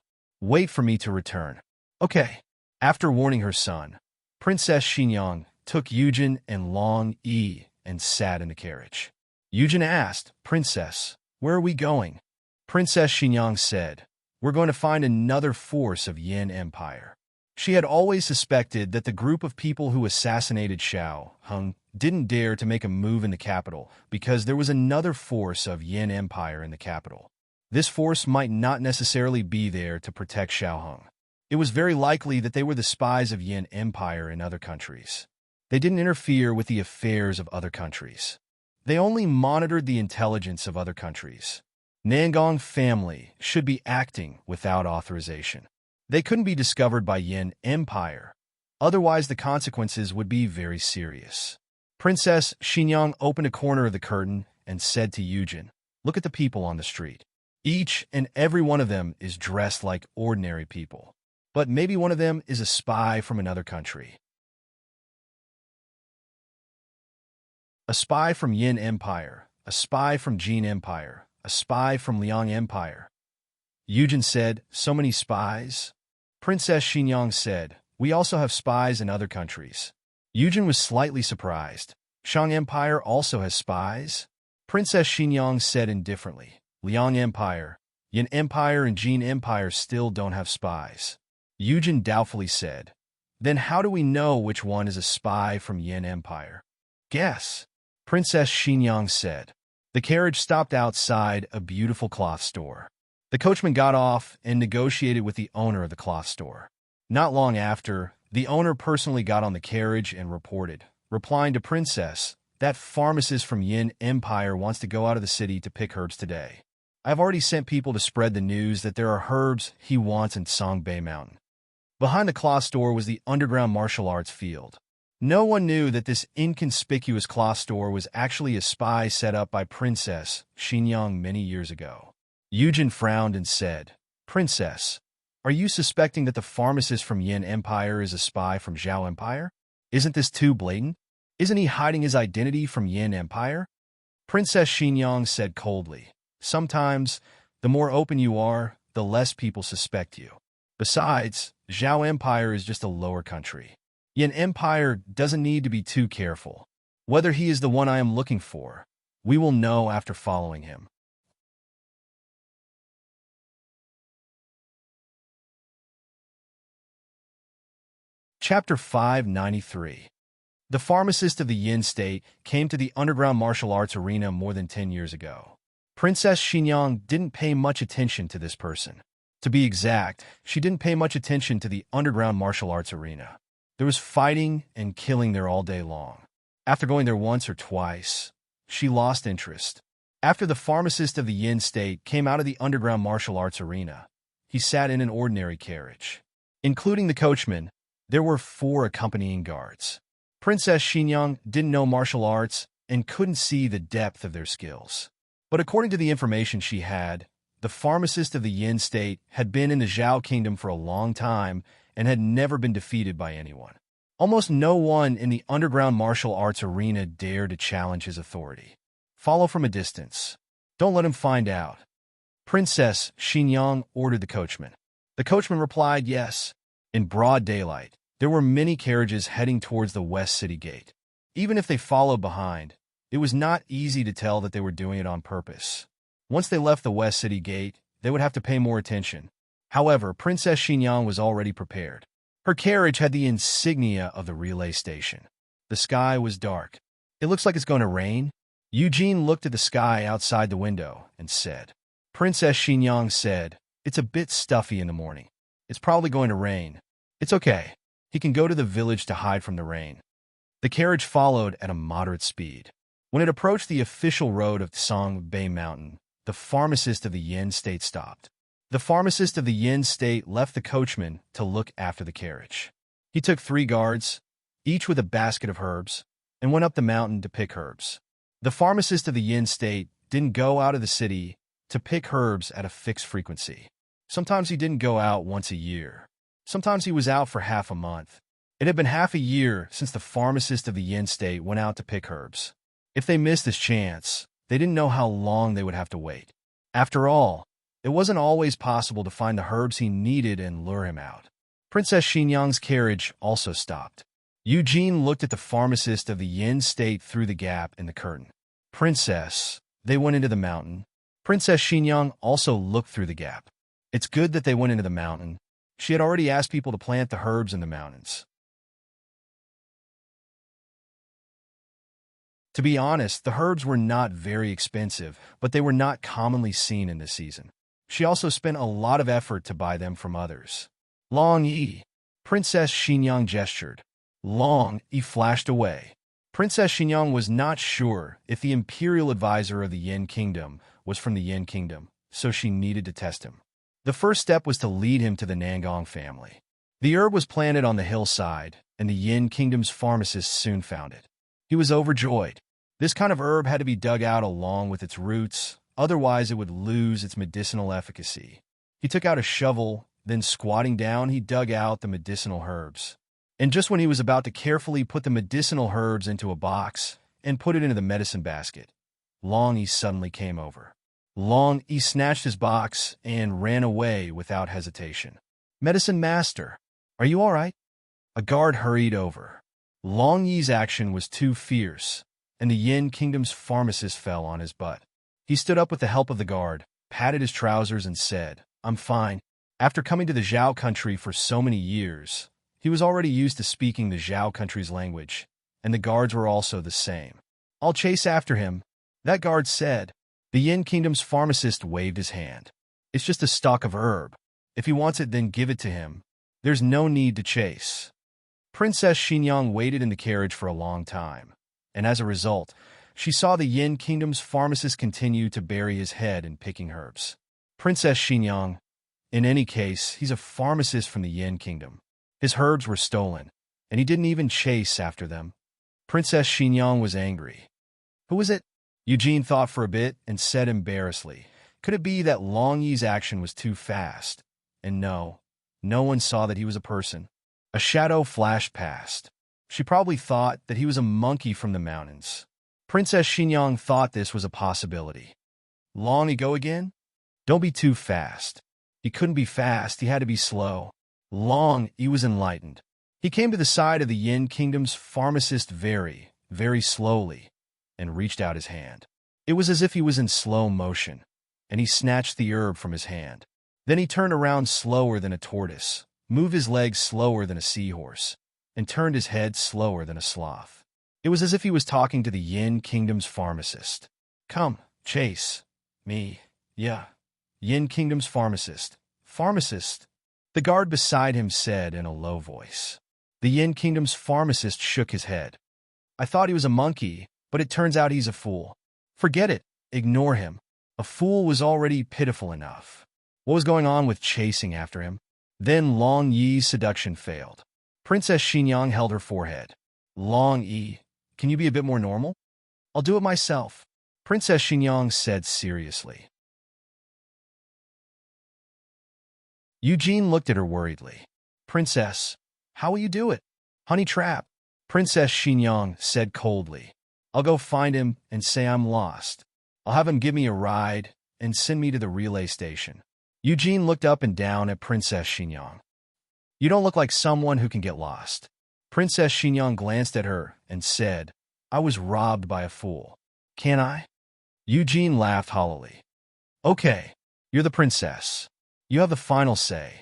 Wait for me to return. Okay. After warning her son, Princess Xinyang took Eugene and Long Yi and sat in the carriage. Eugene asked, Princess, where are we going? Princess Xinyang said, We're going to find another force of Yin Empire. She had always suspected that the group of people who assassinated Xiao Hung didn't dare to make a move in the capital because there was another force of Yin Empire in the capital. This force might not necessarily be there to protect Xiao Hung. It was very likely that they were the spies of Yin Empire in other countries. They didn't interfere with the affairs of other countries. They only monitored the intelligence of other countries. Nangong family should be acting without authorization. They couldn't be discovered by Yin Empire. Otherwise, the consequences would be very serious. Princess Xinyang opened a corner of the curtain and said to Eugene, Look at the people on the street. Each and every one of them is dressed like ordinary people. But maybe one of them is a spy from another country. A spy from Yin Empire, a spy from Jin Empire, a spy from Liang Empire. Eugene said, So many spies? Princess Xinyang said, We also have spies in other countries. Eugene was slightly surprised. Shang Empire also has spies? Princess Xinyang said indifferently, Liang Empire, Yin Empire and Jin Empire still don't have spies. Yujin doubtfully said. Then how do we know which one is a spy from Yin Empire? Guess, Princess Xinyang said. The carriage stopped outside a beautiful cloth store. The coachman got off and negotiated with the owner of the cloth store. Not long after, the owner personally got on the carriage and reported, replying to Princess, that pharmacist from Yin Empire wants to go out of the city to pick herbs today. I've already sent people to spread the news that there are herbs he wants in Songbei Mountain. Behind the cloth store was the underground martial arts field. No one knew that this inconspicuous cloth store was actually a spy set up by Princess Xinyang many years ago. Yujin frowned and said, Princess, are you suspecting that the pharmacist from Yin Empire is a spy from Zhao Empire? Isn't this too blatant? Isn't he hiding his identity from Yin Empire? Princess Xinyang said coldly, sometimes, the more open you are, the less people suspect you. Besides, Zhao Empire is just a lower country. Yin Empire doesn't need to be too careful. Whether he is the one I am looking for, we will know after following him. Chapter 593. The pharmacist of the Yin state came to the underground martial arts arena more than 10 years ago. Princess Xinyang didn't pay much attention to this person. To be exact, she didn't pay much attention to the underground martial arts arena. There was fighting and killing there all day long. After going there once or twice, she lost interest. After the pharmacist of the Yin state came out of the underground martial arts arena, he sat in an ordinary carriage. Including the coachman, there were 4 accompanying guards. Princess Xinyang didn't know martial arts and couldn't see the depth of their skills. But according to the information she had, the pharmacist of the Yin state had been in the Zhao kingdom for a long time and had never been defeated by anyone. Almost no one in the underground martial arts arena dared to challenge his authority. Follow from a distance. Don't let him find out. Princess Xinyang ordered the coachman. The coachman replied yes. In broad daylight, there were many carriages heading towards the West City Gate. Even if they followed behind, it was not easy to tell that they were doing it on purpose. Once they left the West City Gate, they would have to pay more attention. However, Princess Xinyang was already prepared. Her carriage had the insignia of the relay station. The sky was dark. It looks like it's going to rain. Eugene looked at the sky outside the window and said. Princess Xinyang said, it's a bit stuffy in the morning. It's probably going to rain. It's okay. He can go to the village to hide from the rain. The carriage followed at a moderate speed. When it approached the official road of Songbei Mountain, the pharmacist of the Yin state stopped. The pharmacist of the Yin state left the coachman to look after the carriage. He took 3 guards, each with a basket of herbs, and went up the mountain to pick herbs. The pharmacist of the Yin state didn't go out of the city to pick herbs at a fixed frequency. Sometimes he didn't go out once a year. Sometimes he was out for half a month. It had been half a year since the pharmacist of the Yin state went out to pick herbs. If they missed this chance, they didn't know how long they would have to wait. After all, it wasn't always possible to find the herbs he needed and lure him out. Princess Xinyang's carriage also stopped. Eugene looked at the pharmacist of the Yin state through the gap in the curtain. Princess, they went into the mountain. Princess Xinyang also looked through the gap. It's good that they went into the mountain. She had already asked people to plant the herbs in the mountains. To be honest, the herbs were not very expensive, but they were not commonly seen in this season. She also spent a lot of effort to buy them from others. Long Yi. Princess Xinyang gestured. Long Yi flashed away. Princess Xinyang was not sure if the imperial advisor of the Yin kingdom was from the Yin kingdom, so she needed to test him. The first step was to lead him to the Nangong family. The herb was planted on the hillside, and the Yin kingdom's pharmacist soon found it. He was overjoyed. This kind of herb had to be dug out along with its roots, otherwise it would lose its medicinal efficacy. He took out a shovel, then squatting down, he dug out the medicinal herbs. And just when he was about to carefully put the medicinal herbs into a box and put it into the medicine basket, Long Yi suddenly came over. Long Yi snatched his box and ran away without hesitation. Medicine Master, are you all right? A guard hurried over. Long Yi's action was too fierce, and the Yin kingdom's pharmacist fell on his butt. He stood up with the help of the guard, patted his trousers, and said, "I'm fine." After coming to the Zhao country for so many years, he was already used to speaking the Zhao country's language, and the guards were also the same. "I'll chase after him," that guard said. The Yin Kingdom's pharmacist waved his hand. "It's just a stalk of herb. If he wants it, then give it to him. There's no need to chase." Princess Xinyang waited in the carriage for a long time, and as a result, she saw the Yin Kingdom's pharmacist continue to bury his head in picking herbs. Princess Xinyang, in any case, he's a pharmacist from the Yin Kingdom. His herbs were stolen, and he didn't even chase after them. Princess Xinyang was angry. "Who is it?" Eugene thought for a bit and said embarrassedly, "Could it be that Long Yi's action was too fast?" And no one saw that he was a person. A shadow flashed past. She probably thought that he was a monkey from the mountains. Princess Xinyang thought this was a possibility. "Long Yi go again? Don't be too fast." He couldn't be fast, he had to be slow. Long Yi was enlightened. He came to the side of the Yin Kingdom's pharmacist very, very slowly, and reached out his hand. It was as if he was in slow motion, and he snatched the herb from his hand. Then he turned around slower than a tortoise, moved his legs slower than a seahorse, and turned his head slower than a sloth. It was as if he was talking to the Yin Kingdom's pharmacist. "Come, chase me." "Yeah." Yin Kingdom's pharmacist. "Pharmacist?" The guard beside him said in a low voice. The Yin Kingdom's pharmacist shook his head. "I thought he was a monkey, but it turns out he's a fool." "Forget it. Ignore him. A fool was already pitiful enough." What was going on with chasing after him? Then Long Yi's seduction failed. Princess Xinyang held her forehead. "Long Yi, can you be a bit more normal?" "I'll do it myself," Princess Xinyang said seriously. Eugene looked at her worriedly. "Princess, how will you do it?" "Honey trap," Princess Xinyang said coldly. "I'll go find him and say I'm lost. I'll have him give me a ride and send me to the relay station." Eugene looked up and down at Princess Xinyang. "You don't look like someone who can get lost." Princess Xinyang glanced at her and said, "I was robbed by a fool. Can I?" Eugene laughed hollowly. "Okay, you're the princess. You have the final say.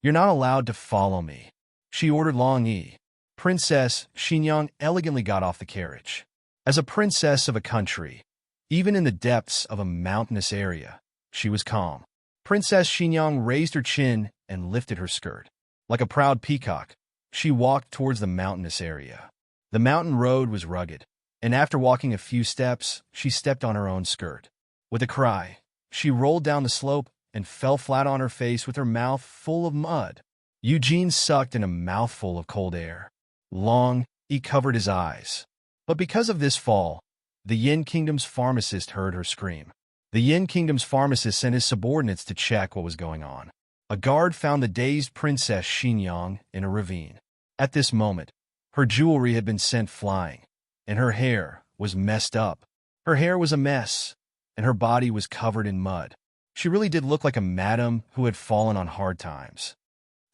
You're not allowed to follow me," she ordered Long Yi. Princess Xinyang elegantly got off the carriage. As a princess of a country, even in the depths of a mountainous area, she was calm. Princess Xinyang raised her chin and lifted her skirt. Like a proud peacock, she walked towards the mountainous area. The mountain road was rugged, and after walking a few steps, she stepped on her own skirt. With a cry, she rolled down the slope and fell flat on her face with her mouth full of mud. Eugene sucked in a mouthful of cold air. Long Yi covered his eyes. But because of this fall, the Yin Kingdom's pharmacist heard her scream. The Yin Kingdom's pharmacist sent his subordinates to check what was going on. A guard found the dazed Princess Xinyang in a ravine. At this moment, her jewelry had been sent flying, and her hair was messed up. Her hair was a mess, and her body was covered in mud. She really did look like a madam who had fallen on hard times.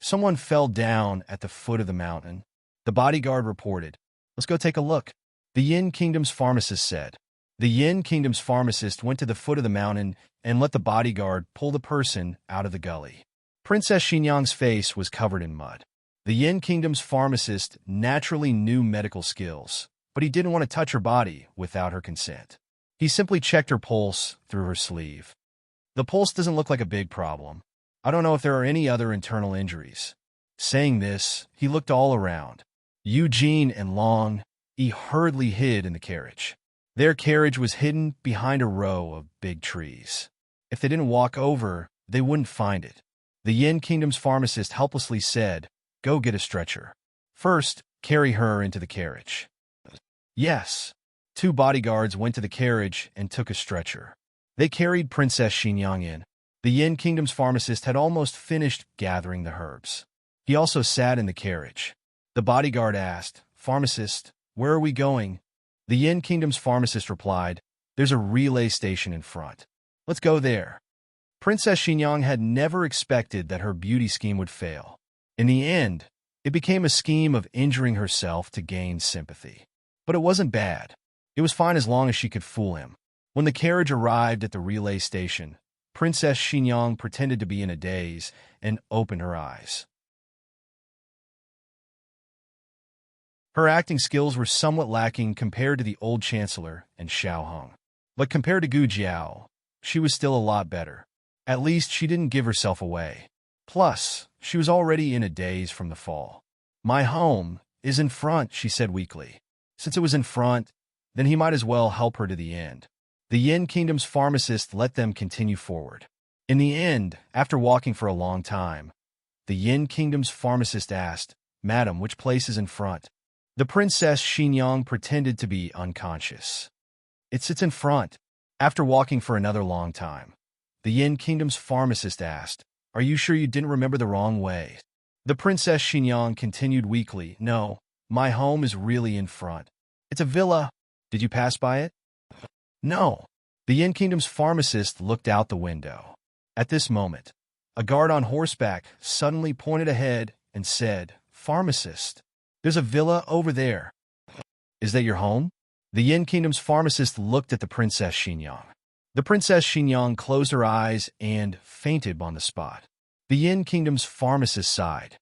Someone fell down at the foot of the mountain. The bodyguard reported. "Let's go take a look," the Yin Kingdom's pharmacist said. The Yin Kingdom's pharmacist went to the foot of the mountain and let the bodyguard pull the person out of the gully. Princess Xinyang's face was covered in mud. The Yin Kingdom's pharmacist naturally knew medical skills, but he didn't want to touch her body without her consent. He simply checked her pulse through her sleeve. "The pulse doesn't look like a big problem. I don't know if there are any other internal injuries." Saying this, he looked all around. Eugene and Long Yi hurriedly hid in the carriage. Their carriage was hidden behind a row of big trees. If they didn't walk over, they wouldn't find it. The Yin Kingdom's pharmacist helplessly said, "Go get a stretcher. First, carry her into the carriage." Yes. Two bodyguards went to the carriage and took a stretcher. They carried Princess Xinyang in. The Yin Kingdom's pharmacist had almost finished gathering the herbs. He also sat in the carriage. The bodyguard asked, "Pharmacist, where are we going?" The Yin Kingdom's pharmacist replied, "There's a relay station in front. Let's go there." Princess Xinyang had never expected that her beauty scheme would fail. In the end, it became a scheme of injuring herself to gain sympathy. But it wasn't bad. It was fine as long as she could fool him. When the carriage arrived at the relay station, Princess Xinyang pretended to be in a daze and opened her eyes. Her acting skills were somewhat lacking compared to the old chancellor and Xiao Hong. But compared to Gu Jiao, she was still a lot better. At least she didn't give herself away. Plus, she was already in a daze from the fall. My home is in front, she said weakly. Since it was in front, then he might as well help her to the end. The Yin Kingdom's pharmacist let them continue forward. In the end, after walking for a long time, the Yin Kingdom's pharmacist asked, "Madam, which place is in front?" The Princess Xinyang pretended to be unconscious. "It sits in front." After walking for another long time, the Yin Kingdom's pharmacist asked, "Are you sure you didn't remember the wrong way?" The Princess Xinyang continued weakly, "No, my home is really in front. It's a villa. Did you pass by it?" "No." The Yin Kingdom's pharmacist looked out the window. At this moment, a guard on horseback suddenly pointed ahead and said, "Pharmacist, there's a villa over there." "Is that your home?" The Yin Kingdom's pharmacist looked at the Princess Xinyang. The Princess Xinyang closed her eyes and fainted on the spot. The Yin Kingdom's pharmacist sighed.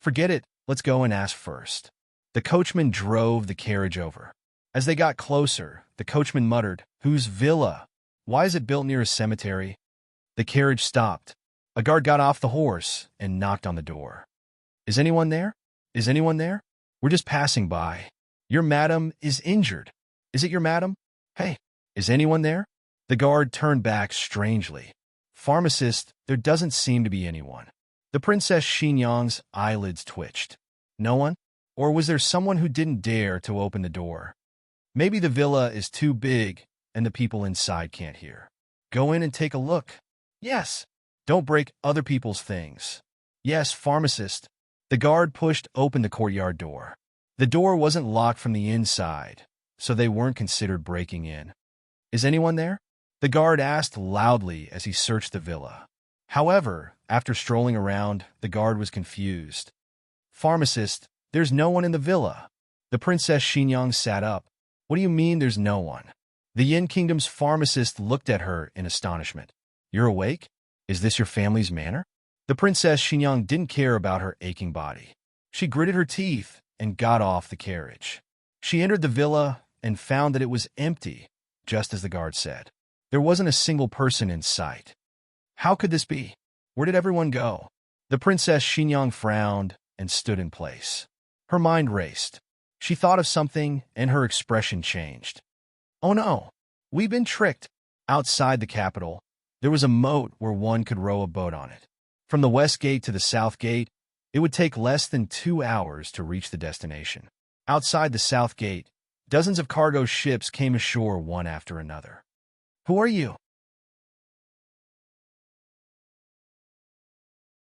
"Forget it, let's go and ask first." The coachman drove the carriage over. As they got closer, the coachman muttered, "Whose villa? Why is it built near a cemetery?" The carriage stopped. A guard got off the horse and knocked on the door. "Is anyone there? Is anyone there? We're just passing by. Your madam is injured. Is it your madam? Hey, is anyone there?" The guard turned back strangely. "Pharmacist, there doesn't seem to be anyone." The Princess Xinyang's eyelids twitched. "No one? Or was there someone who didn't dare to open the door? Maybe the villa is too big and the people inside can't hear. Go in and take a look." "Yes." "Don't break other people's things." "Yes, pharmacist." The guard pushed open the courtyard door. The door wasn't locked from the inside, so they weren't considered breaking in. "Is anyone there?" the guard asked loudly as he searched the villa. However, after strolling around, the guard was confused. "Pharmacist, there's no one in the villa." The Princess Xinyang sat up. "What do you mean there's no one?" The Yin Kingdom's pharmacist looked at her in astonishment. "You're awake? Is this your family's manner?" The Princess Xinyang didn't care about her aching body. She gritted her teeth and got off the carriage. She entered the villa and found that it was empty, just as the guard said. There wasn't a single person in sight. How could this be? Where did everyone go? The Princess Xinyang frowned and stood in place. Her mind raced. She thought of something and her expression changed. "Oh no, we've been tricked." Outside the capital, there was a moat where one could row a boat on it. From the west gate to the south gate, it would take less than 2 hours to reach the destination. Outside the south gate, dozens of cargo ships came ashore one after another. "Who are you?"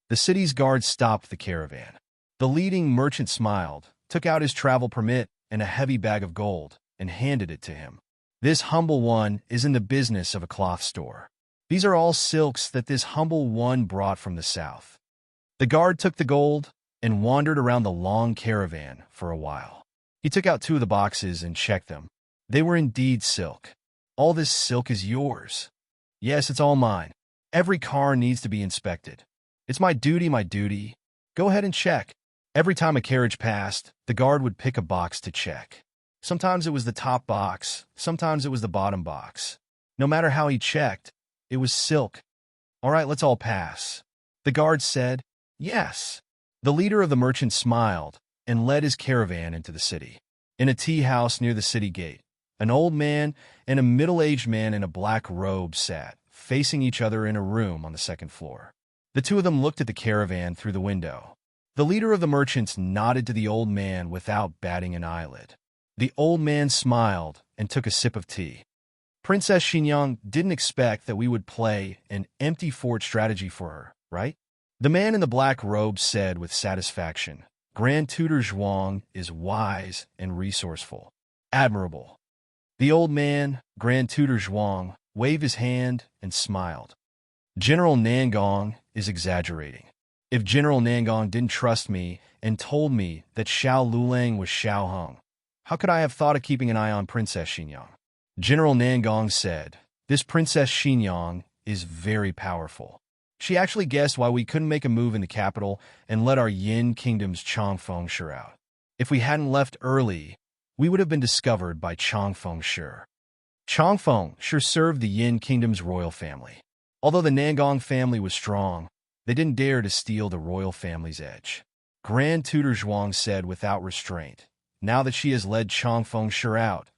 The city's guards stopped the caravan. The leading merchant smiled, took out his travel permit and a heavy bag of gold, and handed it to him. "This humble one is in the business of a cloth store. These are all silks that this humble one brought from the south." The guard took the gold and wandered around the long caravan for a while. He took out 2 of the boxes and checked them. They were indeed silk. "All this silk is yours." "Yes, it's all mine. Every car needs to be inspected. It's my duty, my duty. Go ahead and check." Every time a carriage passed, the guard would pick a box to check. Sometimes it was the top box, sometimes it was the bottom box. No matter how he checked, it was silk. "All right, let's all pass." The guard said, "Yes." The leader of the merchants smiled and led his caravan into the city. In a tea house near the city gate, an old man and a middle-aged man in a black robe sat, facing each other in a room on the second floor. The 2 of them looked at the caravan through the window. The leader of the merchants nodded to the old man without batting an eyelid. The old man smiled and took a sip of tea. "Princess Xinyang didn't expect that we would play an empty fort strategy for her, right?" The man in the black robe said with satisfaction. "Grand Tutor Zhuang is wise and resourceful. Admirable." The old man, Grand Tutor Zhuang, waved his hand and smiled. "General Nangong is exaggerating. If General Nangong didn't trust me and told me that Xiao Lulang was Xiao Hong, how could I have thought of keeping an eye on Princess Xinyang?" General Nangong said, "This Princess Xinyang is very powerful. She actually guessed why we couldn't make a move in the capital and let our Yin Kingdom's Changfeng Shi out. If we hadn't left early, we would have been discovered by Changfeng Shi. Changfeng Shi served the Yin Kingdom's royal family. Although the Nangong family was strong, they didn't dare to steal the royal family's edge. Grand Tutor Zhuang said without restraint, "Now that she has led Changfeng Shi out,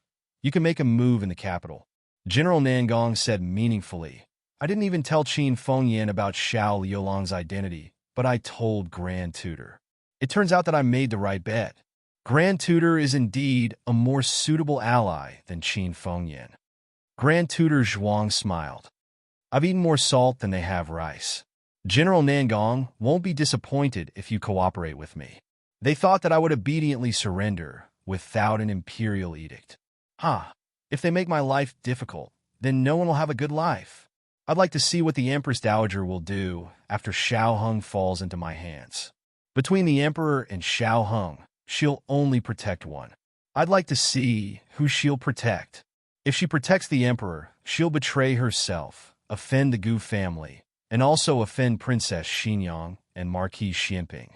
you can make a move in the capital." General Nangong said meaningfully, "I didn't even tell Qin Fengyan about Xiao Liulong's identity, but I told Grand Tutor. It turns out that I made the right bet. Grand Tutor is indeed a more suitable ally than Qin Fengyan." Grand Tutor Zhuang smiled. "I've eaten more salt than they have rice. General Nangong won't be disappointed if you cooperate with me." They thought that I would obediently surrender without an imperial edict. If they make my life difficult, then no one will have a good life. I'd like to see what the Empress Dowager will do after Xiao Heng falls into my hands. Between the Emperor and Xiao Heng, she'll only protect one. I'd like to see who she'll protect. If she protects the Emperor, she'll betray herself, offend the Gu family, and also offend Princess Xinyang and Marquis Xianping.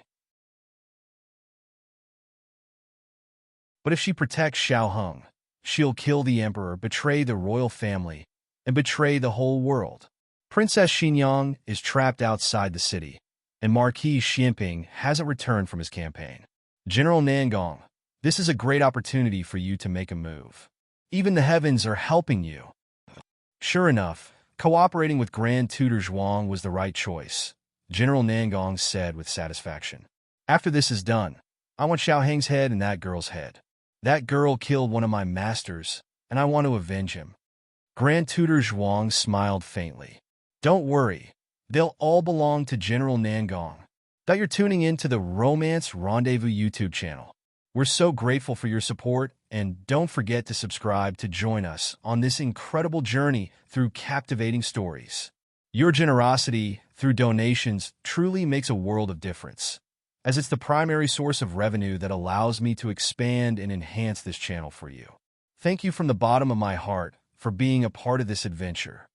But if she protects Xiao Heng, she'll kill the Emperor, betray the royal family, and betray the whole world. Princess Xinyang is trapped outside the city, and Marquis Xianping hasn't returned from his campaign. General Nangong, this is a great opportunity for you to make a move. Even the heavens are helping you." Sure enough, cooperating with Grand Tutor Zhuang was the right choice, General Nangong said with satisfaction. "After this is done, I want Xiao Heng's head and that girl's head. That girl killed one of my masters, and I want to avenge him." Grand Tutor Zhuang smiled faintly. "Don't worry, they'll all belong to General Nangong." That you're tuning in to the Romance Rendezvous YouTube channel. We're so grateful for your support, and don't forget to subscribe to join us on this incredible journey through captivating stories. Your generosity through donations truly makes a world of difference, as it's the primary source of revenue that allows me to expand and enhance this channel for you. Thank you from the bottom of my heart for being a part of this adventure.